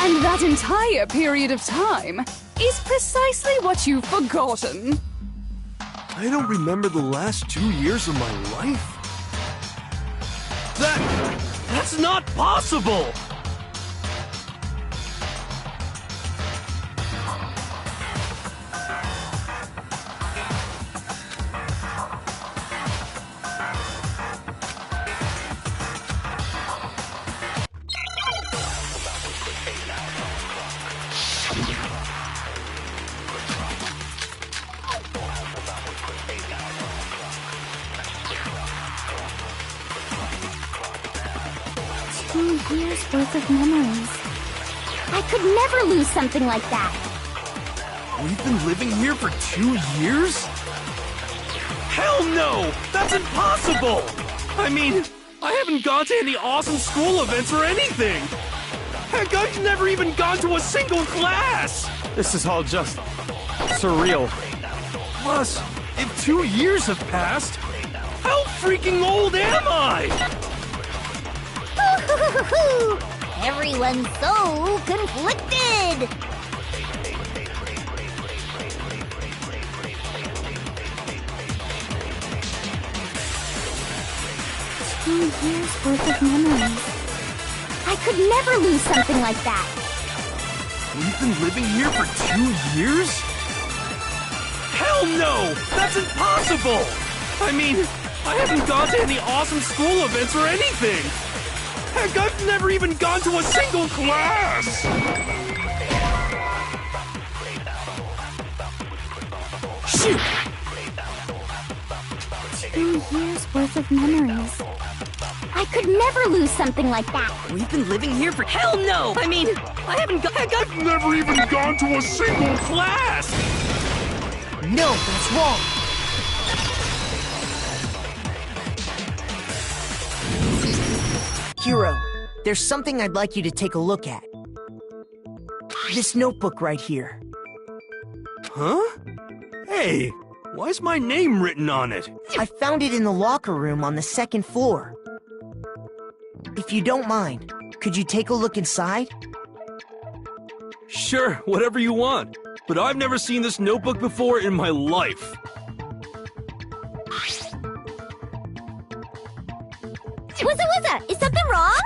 I: And that entire period of time is precisely what you've forgotten.
B: I don't remember the last 2 years of my life. That's not possible!
D: years worth of memories. I could never lose something like that.
B: We've been living here for 2 years? Hell no! That's impossible! I mean, I haven't gone to any awesome school events or anything! Heck, I've never even gone to a single class!
E: This is all just surreal.
B: Plus, if 2 years have passed, how freaking old am I?
P: Everyone's so conflicted!
D: 2 years worth of memories. I could never lose something like that.
B: We've been living here for 2 years? Hell no! That's impossible! I mean, I haven't gone to any awesome school events or anything! Heck, I've never even gone to a single class! Shoot!
D: 2 years worth of memories. I could never lose something like that.
L: We've been living here for— Hell no! I mean,
B: I've never even gone to a single class!
A: No, that's wrong. Hiro, there's something I'd like you to take a look at. This notebook right here.
B: Huh? Hey, why's my name written on it?
A: I found it in the locker room on the 2nd floor. If you don't mind, could you take a look inside?
B: Sure, whatever you want. But I've never seen this notebook before in my life.
P: Wizza, is something wrong?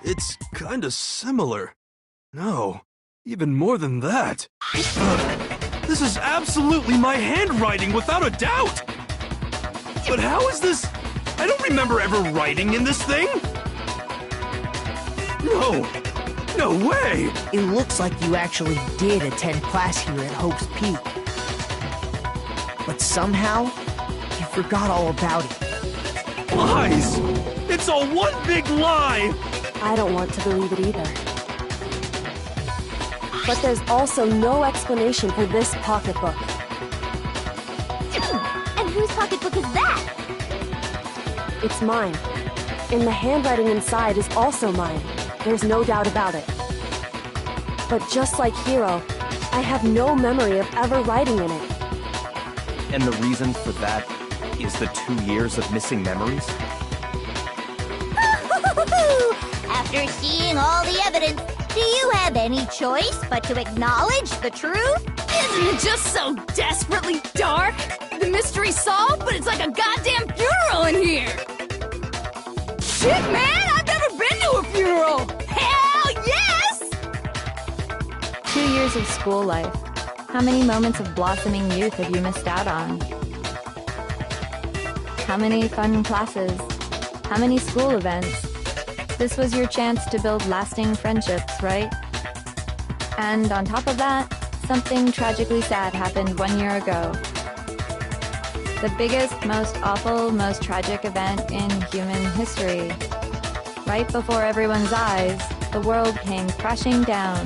B: It's kinda similar. No, even more than that. This is absolutely my handwriting, without a doubt! But how is this? I don't remember ever writing in this thing! No way!
A: It looks like you actually did attend class here at Hope's Peak. But somehow, you forgot all about it.
B: Lies! It's all one big lie!
N: I don't want to believe it either. But there's also no explanation for this pocketbook.
P: And whose pocketbook is that?
N: It's mine. And the handwriting inside is also mine. There's no doubt about it. But just like Hiro, I have no memory of ever writing in it.
E: And the reason for that is the 2 years of missing memories?
P: After seeing all the evidence, do you have any choice but to acknowledge the truth?
I: Isn't it just so desperately dark? The mystery's solved, but it's like a goddamn funeral in here! Shit, man! I've never been to a funeral! Hell yes!
M: 2 years of school life. How many moments of blossoming youth have you missed out on? How many fun classes? How many school events? This was your chance to build lasting friendships, right? And on top of that, something tragically sad happened 1 year ago. The biggest, most awful, most tragic event in human history. Right before everyone's eyes, the world came crashing down.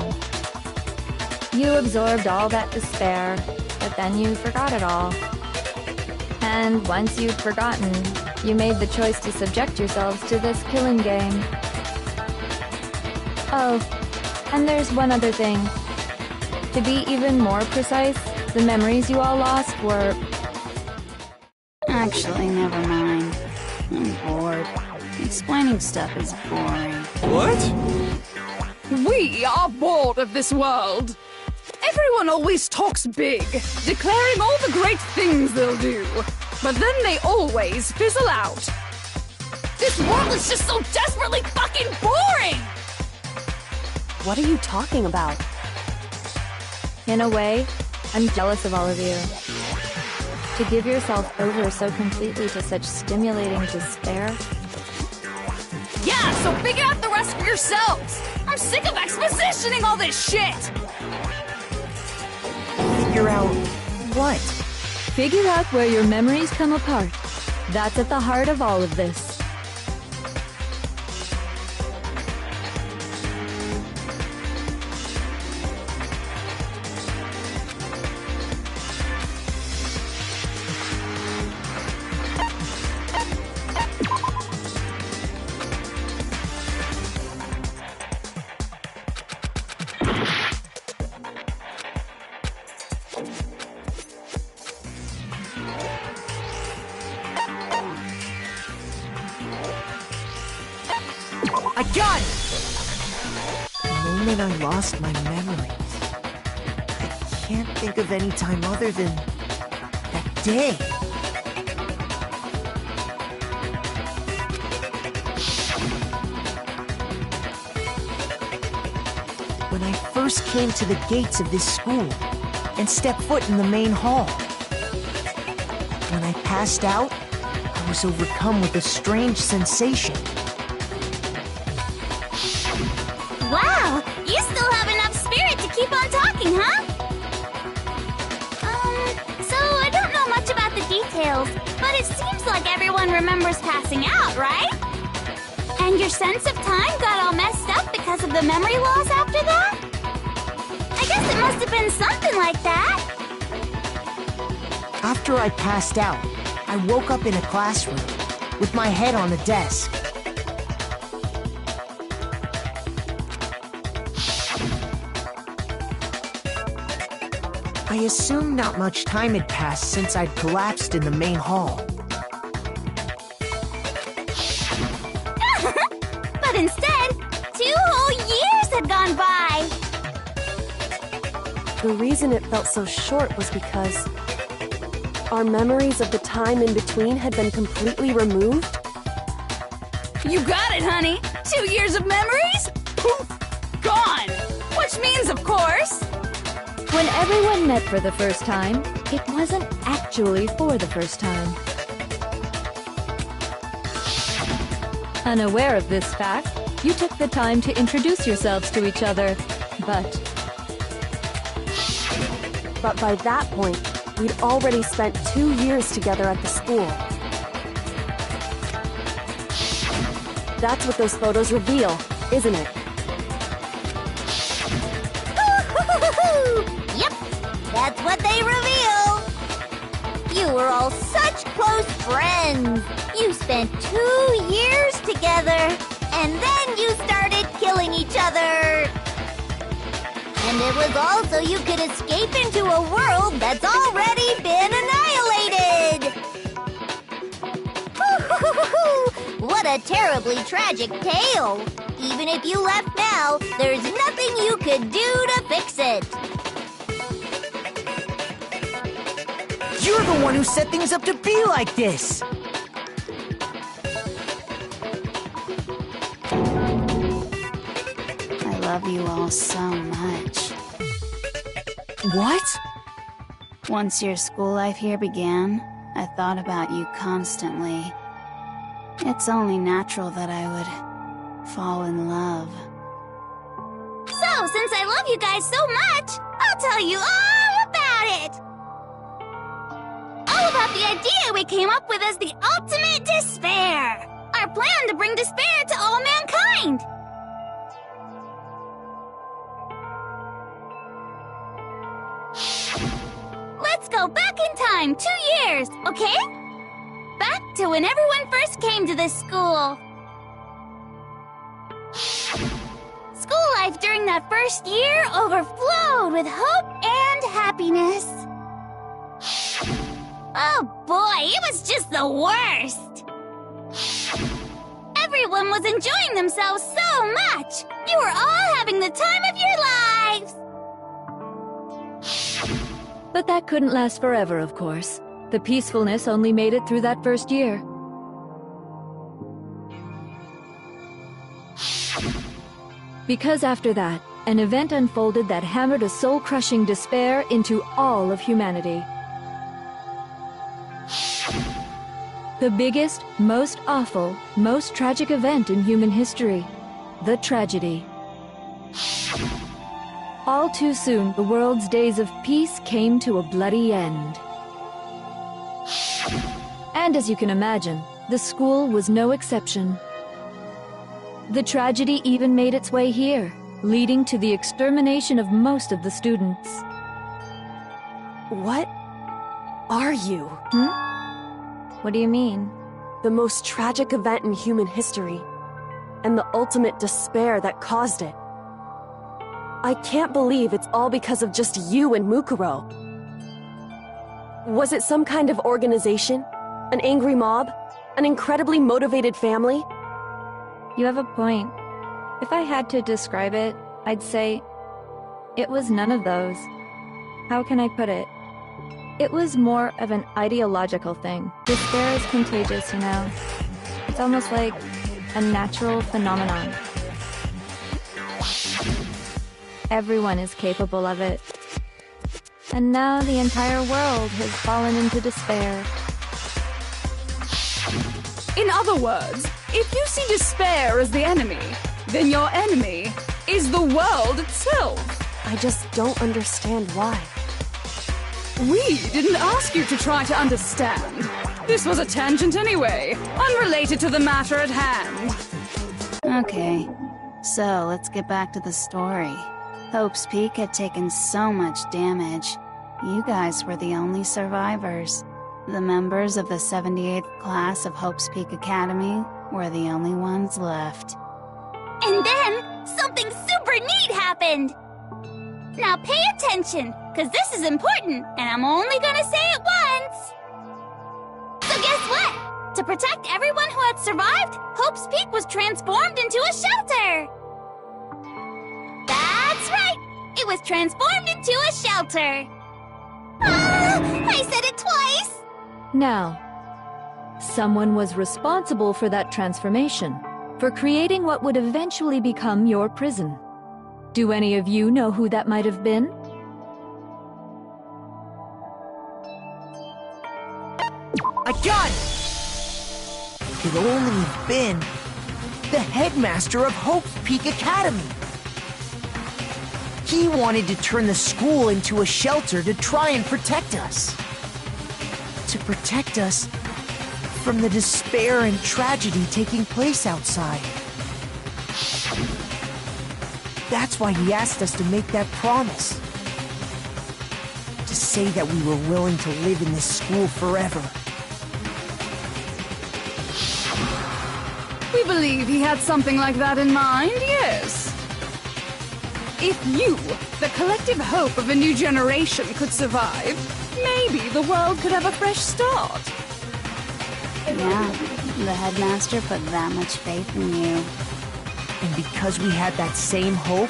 M: You absorbed all that despair, but then you forgot it all. And once you'd forgotten, you made the choice to subject yourselves to this killing game. Oh, and there's one other thing. To be even more precise, the memories you all lost were...
O: Actually, never mind. I'm bored. Explaining stuff is boring.
B: What?
I: We are bored of this world. Everyone always talks big, declaring all the great things they'll do. But then they always fizzle out. This world is just so desperately fucking boring!
N: What are you talking about?
M: In a way, I'm jealous of all of you. To give yourself over so completely to such stimulating despair.
I: Yeah, so figure out the rest for yourselves! I'm sick of expositioning all this shit!
A: Figure out what?
M: Figure out where your memories come apart. That's at the heart of all of this.
A: I got it! The moment I lost my memories, I can't think of any time other than that day. When I first came to the gates of this school and stepped foot in the main hall. When I passed out, I was overcome with a strange sensation.
D: Wow! You still have enough spirit to keep on talking, huh? So I don't know much about the details, but it seems like everyone remembers passing out, right? And your sense of time got all messed up because of the memory loss after that? I guess it must have been something like that.
A: After I passed out, I woke up in a classroom with my head on the desk. I assumed not much time had passed since I'd collapsed in the main hall.
D: But instead, 2 whole years had gone by!
N: The reason it felt so short was because our memories of the time in between had been completely removed.
I: You got it, honey! 2 years of memories? Poof! Gone! Which means, of course...
M: When everyone met for the first time, it wasn't actually for the first time. Unaware of this fact, you took the time to introduce yourselves to each other, But
N: by that point, we'd already spent 2 years together at the school. That's what those photos reveal, isn't it?
P: Yep, that's what they reveal. You were all such close friends. You spent 2 years together, and then you started killing each other. And it was all so you could escape into a world that's already been annihilated. What a terribly tragic tale. Even if you left now, there's nothing you could do to fix it.
A: You're the one who set things up to be like this!
O: I love you all so much.
A: What?
O: Once your school life here began, I thought about you constantly. It's only natural that I would fall in love.
D: So, since I love you guys so much, I'll tell you all about it! All about the idea we came up with as the ultimate despair! Our plan to bring despair to all mankind! Let's go back in time 2 years, okay? Back to when everyone first came to this school. School life during that first year overflowed with hope and happiness. Oh boy, it was just the worst! Everyone was enjoying themselves so much! You were all having the time of your lives!
M: But that couldn't last forever, of course. The peacefulness only made it through that first year. Because after that, an event unfolded that hammered a soul-crushing despair into all of humanity. The biggest, most awful, most tragic event in human history. The tragedy. All too soon, the world's days of peace came to a bloody end. And as you can imagine, the school was no exception. The tragedy even made its way here, leading to the extermination of most of the students.
N: What are you?
M: What do you mean?
N: The most tragic event in human history, and the ultimate despair that caused it. I can't believe it's all because of just you and Mukuro. Was it some kind of organization? An angry mob? An incredibly motivated family?
M: You have a point. If I had to describe it, I'd say it was none of those. How can I put it? It was more of an ideological thing. Despair is contagious, you know. It's almost like a natural phenomenon. Everyone is capable of it. And now the entire world has fallen into despair.
I: In other words, if you see despair as the enemy, then your enemy is the world itself.
N: I just don't understand why.
I: We didn't ask you to try to understand. This was a tangent anyway, unrelated to the matter at hand.
O: Okay, so let's get back to the story. Hope's Peak had taken so much damage. You guys were the only survivors. The members of the 78th class of Hope's Peak Academy were the only ones left.
P: And then, something super neat happened! Now pay attention, because this is important, and I'm only gonna say it once! So guess what? To protect everyone who had survived, Hope's Peak was transformed into a shelter! That's right! It was transformed into a shelter! Ah! I said it twice!
M: Now, someone was responsible for that transformation, for creating what would eventually become your prison. Do any of you know who that might have been?
A: I got it! It could only have been the headmaster of Hope's Peak Academy. He wanted to turn the school into a shelter to try and protect us. To protect us from the despair and tragedy taking place outside. That's why he asked us to make that promise. To say that we were willing to live in this school forever.
I: We believe he had something like that in mind, yes. If you, the collective hope of a new generation, could survive, maybe the world could have a fresh start.
O: Yeah, the headmaster put that much faith in you.
A: And because we had that same hope,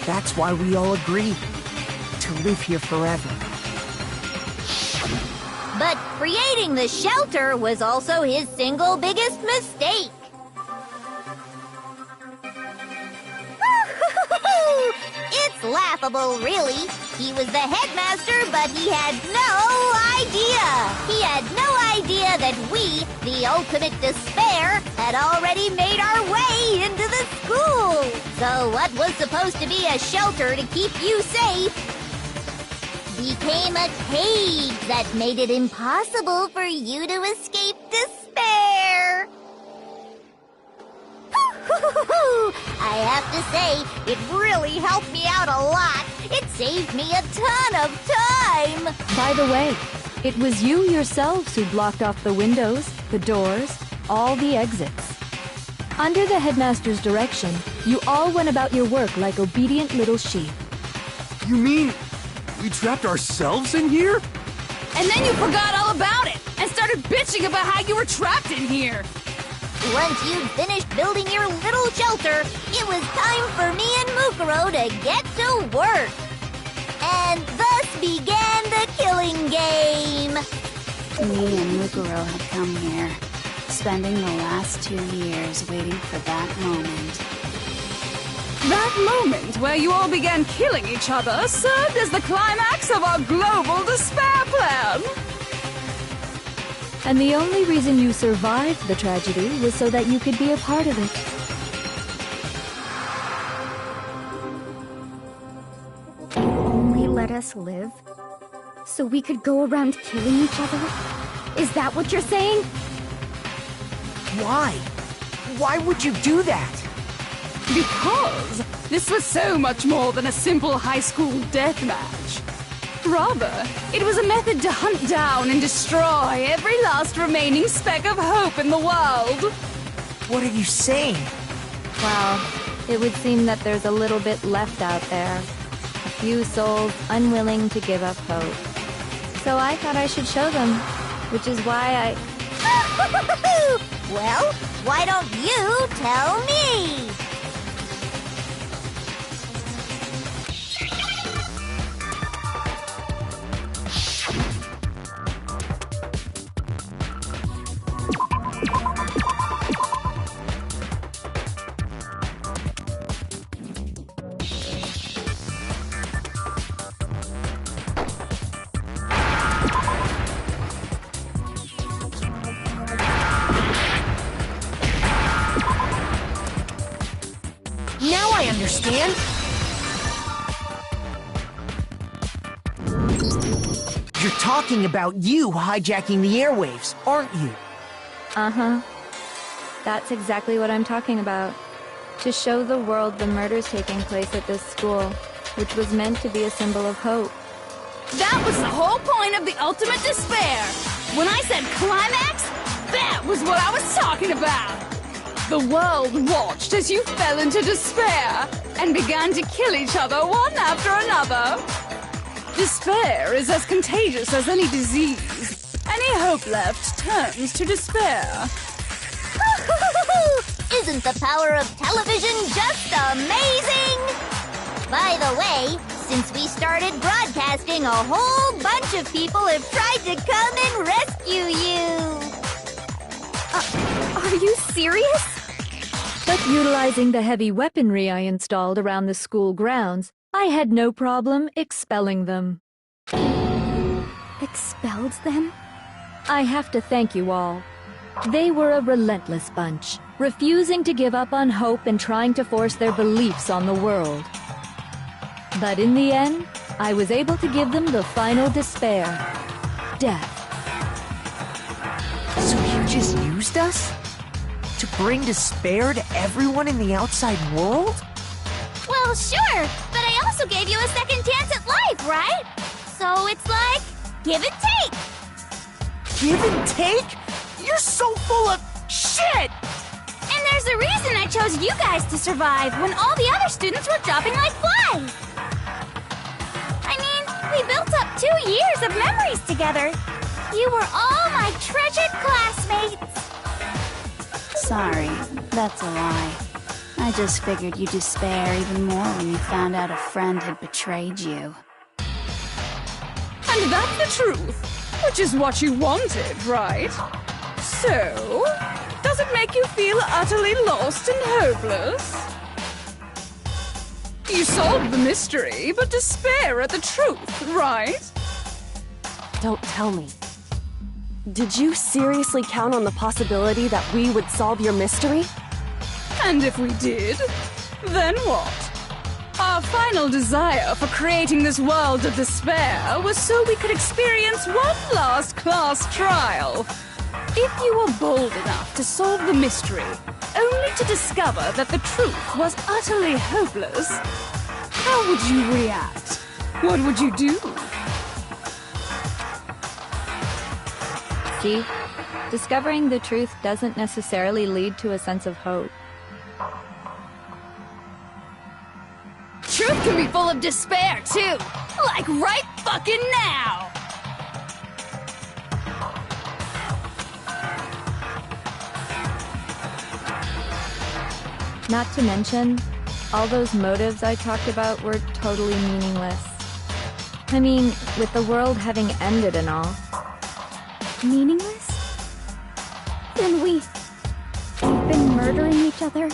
A: that's why we all agreed to live here forever.
P: But creating the shelter was also his single biggest mistake. It's laughable, really. He was the headmaster, but he had no idea. He had no idea that we, the ultimate despair, had already made our way into the school. So what was supposed to be a shelter to keep you safe became a cage that made it impossible for you to escape despair. I have to say, it really helped me out a lot. It saved me a ton of time.
M: By the way, it was you yourselves who blocked off the windows, the doors, all the exits. Under the headmaster's direction, you all went about your work like obedient little sheep.
B: You mean we trapped ourselves in here?
I: And then you forgot all about it and started bitching about how you were trapped in here.
P: Once you'd finished building your little shelter, it was time for me and Mukuro to get to work. And thus began the killing game.
O: Me and Mukuro had come here, spending the last 2 years waiting for that moment.
I: That moment where you all began killing each other served as the climax of our global despair plan.
M: And the only reason you survived the tragedy was so that you could be a part of it.
D: Only let us live? So we could go around killing each other? Is that what you're saying?
A: Why? Why would you do that?
I: Because this was so much more than a simple high school deathmatch. Rather, it was a method to hunt down and destroy every last remaining speck of hope in the world.
A: What are you saying?
M: Well, it would seem that there's a little bit left out there. few souls unwilling to give up hope. So I thought I should show them, which is why
P: Well, why don't you tell me?
A: Now I understand. You're talking about you hijacking the airwaves, aren't you?
M: Uh-huh. That's exactly what I'm talking about. To show the world the murders taking place at this school, which was meant to be a symbol of hope.
I: That was the whole point of the ultimate despair! When I said climax, that was what I was talking about! The world watched as you fell into despair and began to kill each other one after another. Despair is as contagious as any disease. Any hope left turns to despair.
P: Isn't the power of television just amazing? By the way, since we started broadcasting, a whole bunch of people have tried to come and rescue you.
I: Are you serious?
M: But utilizing the heavy weaponry I installed around the school grounds, I had no problem expelling them.
I: Expelled them?
M: I have to thank you all. They were a relentless bunch, refusing to give up on hope and trying to force their beliefs on the world. But in the end, I was able to give them the final despair. Death.
A: So you just used us? To bring despair to everyone in the outside world?
P: Well, sure, but I also gave you a second chance at life, right? So it's like, give and take.
A: Give and take? You're so full of shit!
P: And there's a reason I chose you guys to survive when all the other students were dropping like flies. I mean, we built up 2 years of memories together. You were all my treasured classmates.
O: Sorry, that's a lie. I just figured you'd despair even more when you found out a friend had betrayed you.
I: And that's the truth, which is what you wanted, right? So, does it make you feel utterly lost and hopeless? You solved the mystery, but despair at the truth, right?
N: Don't tell me. Did you seriously count on the possibility that we would solve your mystery?
I: And if we did, then what? Our final desire for creating this world of despair was so we could experience one last class trial. If you were bold enough to solve the mystery, only to discover that the truth was utterly hopeless, how would you react? What would you do?
M: See, discovering the truth doesn't necessarily lead to a sense of hope.
I: Truth can be full of despair, too! Like right fucking now!
M: Not to mention, all those motives I talked about were totally meaningless. I mean, with the world having ended and all.
D: Meaningless? Then we've been murdering each other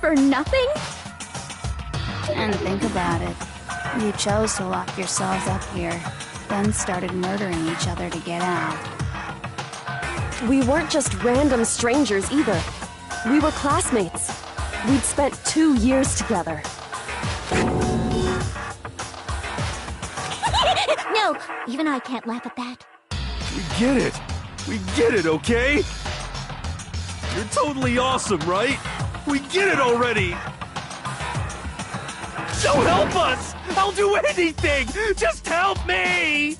D: for nothing?
O: And think about it. You chose to lock yourselves up here, then started murdering each other to get out.
N: We weren't just random strangers either. We were classmates. We'd spent 2 years together.
P: No, even I can't laugh at that.
B: We get it! We get it, okay? You're totally awesome, right? We get it already! So help us! I'll do anything! Just help me!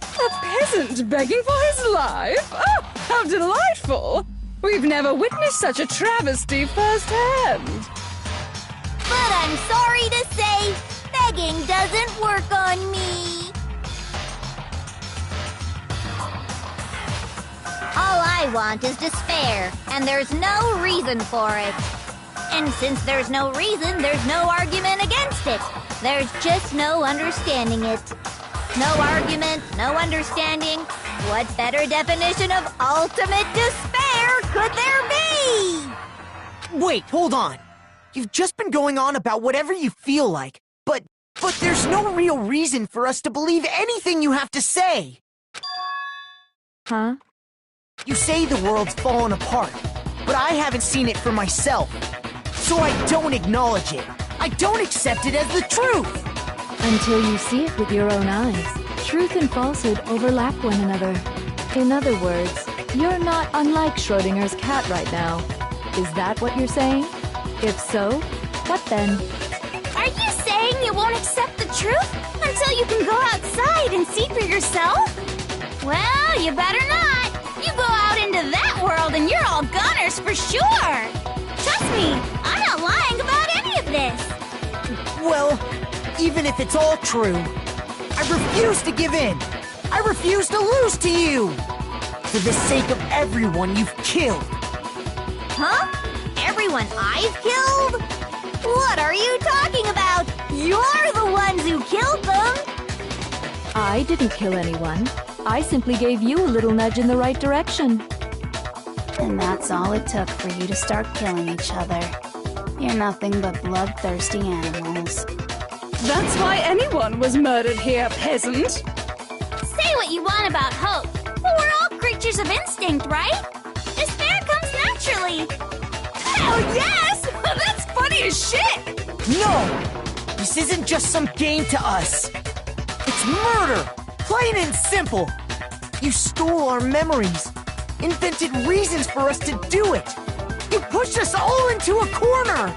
I: A peasant begging for his life? Oh, how delightful! We've never witnessed such a travesty firsthand.
P: But I'm sorry to say, begging doesn't work on me. All I want is despair, and there's no reason for it. And since there's no reason, there's no argument against it. There's just no understanding it. No argument, no understanding. What better definition of ultimate despair could there be?
A: Wait, hold on. You've just been going on about whatever you feel like, but there's no real reason for us to believe anything you have to say.
M: Huh?
A: You say the world's fallen apart, but I haven't seen it for myself. So I don't acknowledge it. I don't accept it as the truth.
M: Until you see it with your own eyes. Truth and falsehood overlap one another. In other words, you're not unlike Schrodinger's cat right now. Is that what you're saying? If so, what then?
D: Are you saying you won't accept the truth until you can go outside and see for yourself? Well, you better not. You go out into that world and you're all goners for sure. Trust me, I'm not lying about any of this.
A: Well, even if it's all true, I refuse to give in. I refuse to lose to you. For the sake of everyone you've killed.
P: Huh? Everyone I've killed? What are you talking about? You're the ones who killed them!
M: I didn't kill anyone. I simply gave you a little nudge in the right direction.
O: And that's all it took for you to start killing each other. You're nothing but bloodthirsty animals.
I: That's why anyone was murdered here, peasant.
D: Say what you want about hope, but we're all creatures of instinct, right? Despair comes naturally.
I: Hell yes! That's funny as shit!
A: No! This isn't just some game to us. It's murder! Plain and simple! You stole our memories, invented reasons for us to do it! You pushed us all into a corner!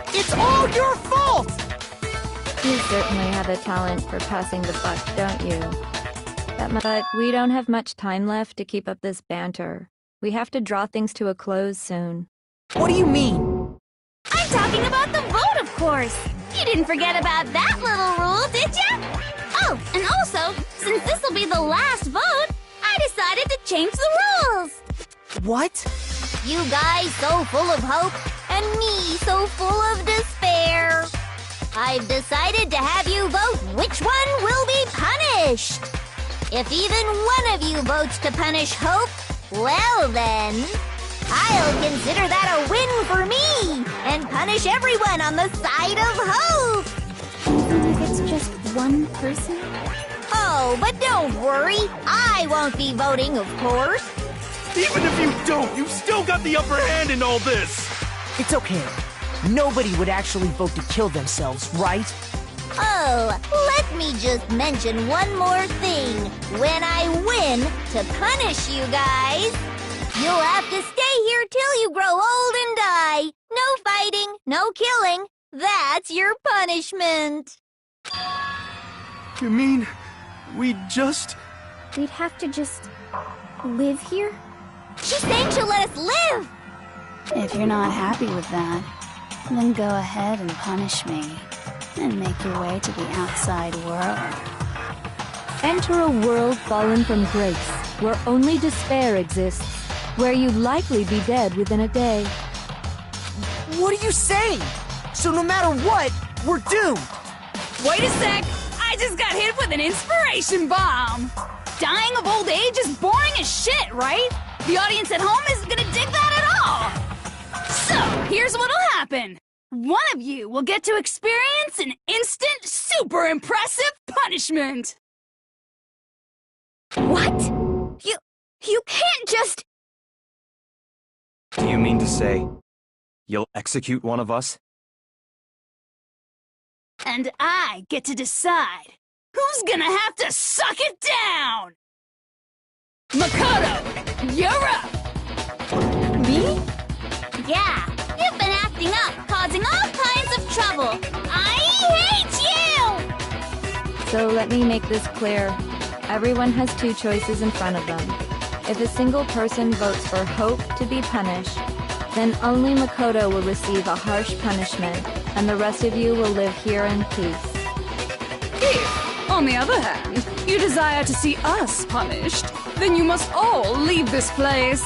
A: It's all your fault!
M: You certainly have a talent for passing the buck, don't you? But we don't have much time left to keep up this banter. We have to draw things to a close soon.
A: What do you mean?
D: I'm talking about the vote, of course. You didn't forget about that little rule, did ya? Oh, and also, since this will be the last vote, I decided to change the rules.
A: What?
P: You guys so full of hope, and me so full of despair. I've decided to have you vote which one will be punished. If even one of you votes to punish Hope, well then, I'll consider that a win for me and punish everyone on the side of Hope.
D: Even if it's just one person?
P: Oh, but don't worry. I won't be voting, of course.
B: Even if you don't, you've still got the upper hand in all this!
A: It's okay. Nobody would actually vote to kill themselves, right?
P: Oh, let me just mention one more thing. When I win to punish you guys, you'll have to stay here till you grow old and die. No fighting, no killing. That's your punishment.
B: You mean, we'd
D: have to just live here?
P: She's saying she'll let us live!
O: If you're not happy with that, then go ahead and punish me, and make your way to the outside world.
M: Enter a world fallen from grace, where only despair exists, where you'd likely be dead within a day.
A: What are you saying? So no matter what, we're doomed!
I: Wait a sec! I just got hit with an inspiration bomb! Dying of old age is boring as shit, right? The audience at home isn't gonna dig that at all! So, here's what'll happen. One of you will get to experience an instant, super impressive punishment!
D: What? You can't just...
E: Do you mean to say you'll execute one of us?
I: And I get to decide who's gonna have to suck it down! Makoto, you're up!
A: Me?
D: Yeah, you've been acting up, causing all kinds of trouble. I hate you!
M: So let me make this clear. Everyone has two choices in front of them. If a single person votes for Hope to be punished, then only Makoto will receive a harsh punishment, and the rest of you will live here in peace.
I: If, on the other hand, you desire to see us punished, then you must all leave this place.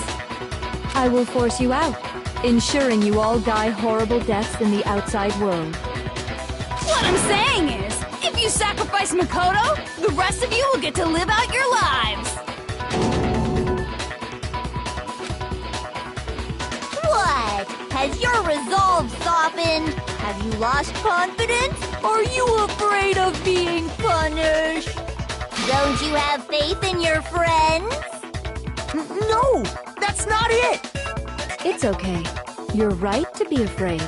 H: I will force you out, ensuring you all die horrible deaths in the outside world.
I: What I'm saying is, if you sacrifice Makoto, the rest of you will get to live out your lives.
P: What? Has your resolve softened? Have you lost confidence? Are you afraid of being punished? Don't you have faith in your friends?
A: No, that's not it!
H: It's okay. You're right to be afraid.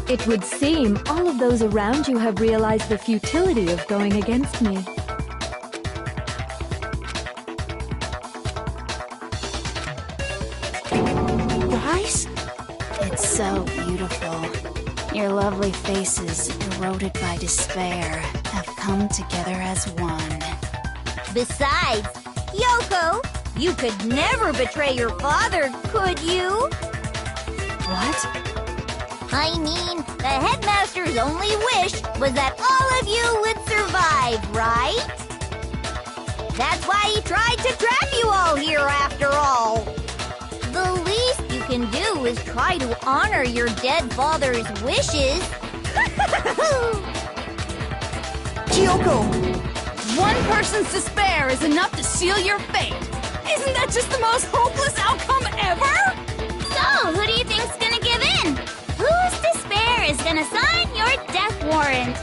H: It would seem all of those around you have realized the futility of going against me.
O: Guys? It's so beautiful. Your lovely faces, eroded by despair, have come together as one.
P: Besides, Yoko, you could never betray your father, could you?
O: What?
P: I mean, the headmaster's only wish was that all of you would survive, right? That's why he tried to trap you all here after all. The least you can do is try to honor your dead father's wishes.
A: Kyoko!
I: One person's despair is enough to seal your fate. Isn't that just the most hopeless outcome ever?
D: So, who do you think's gonna give in? Whose despair is gonna sign your death warrant?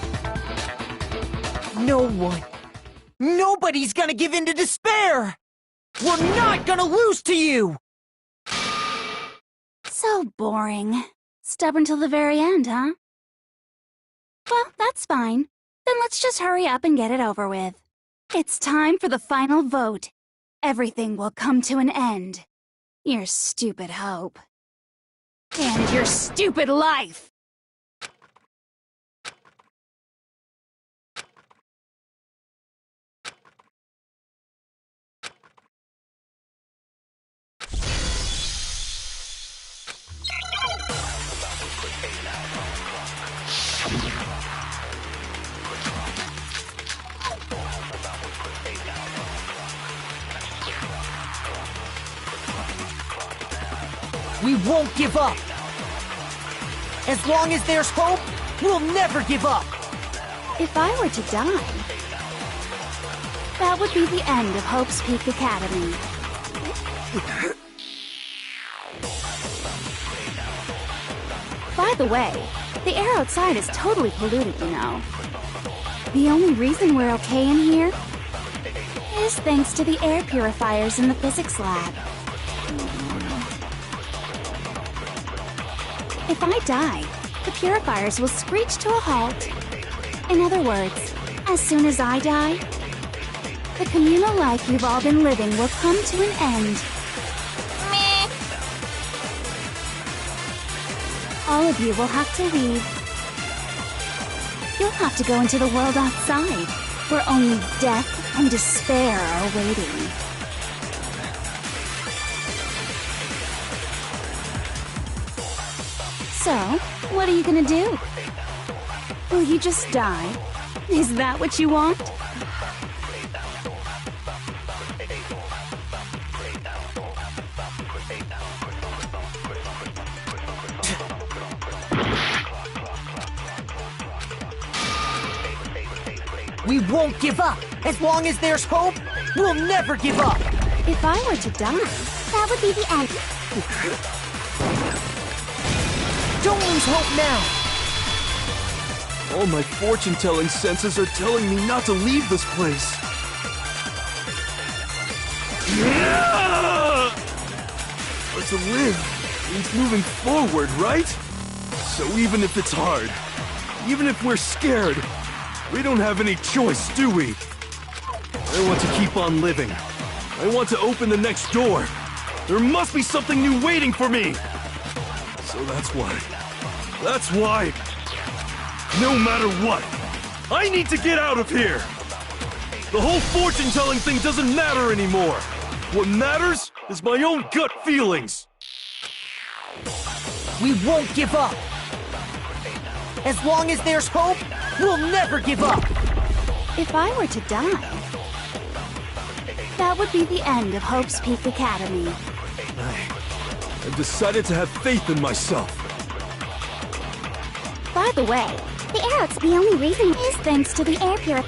A: No one. Nobody's gonna give in to despair! We're not gonna lose to you!
O: So boring. Stubborn till the very end, huh? Well, that's fine. Then let's just hurry up and get it over with. It's time for the final vote. Everything will come to an end. Your stupid hope. And your stupid life!
A: We won't give up! As long as there's hope, we'll never give up!
O: If I were to die, that would be the end of Hope's Peak Academy. By the way, the air outside is totally polluted, you know. The only reason we're okay in here is thanks to the air purifiers in the physics lab. If I die, the purifiers will screech to a halt. In other words, as soon as I die, the communal life you've all been living will come to an end.
P: Meh.
O: All of you will have to leave. You'll have to go into the world outside, where only death and despair are waiting. So, what are you gonna do? Will you just die? Is that what you want?
A: We won't give up! As long as there's hope, we'll never give up!
O: If I were to die, that would be the end.
A: Don't lose hope now!
B: All my fortune-telling senses are telling me not to leave this place. Yeah! But to live means moving forward, right? So even if it's hard, even if we're scared, we don't have any choice, do we? I want to keep on living. I want to open the next door. There must be something new waiting for me! So that's why, no matter what, I need to get out of here! The whole fortune-telling thing doesn't matter anymore! What matters is my own gut feelings!
A: We won't give up! As long as there's hope, we'll never give up!
O: If I were to die, that would be the end of Hope's Peak Academy.
B: I've decided to have faith in myself.
O: By the way,
P: The only reason
O: is thanks to the air purifier.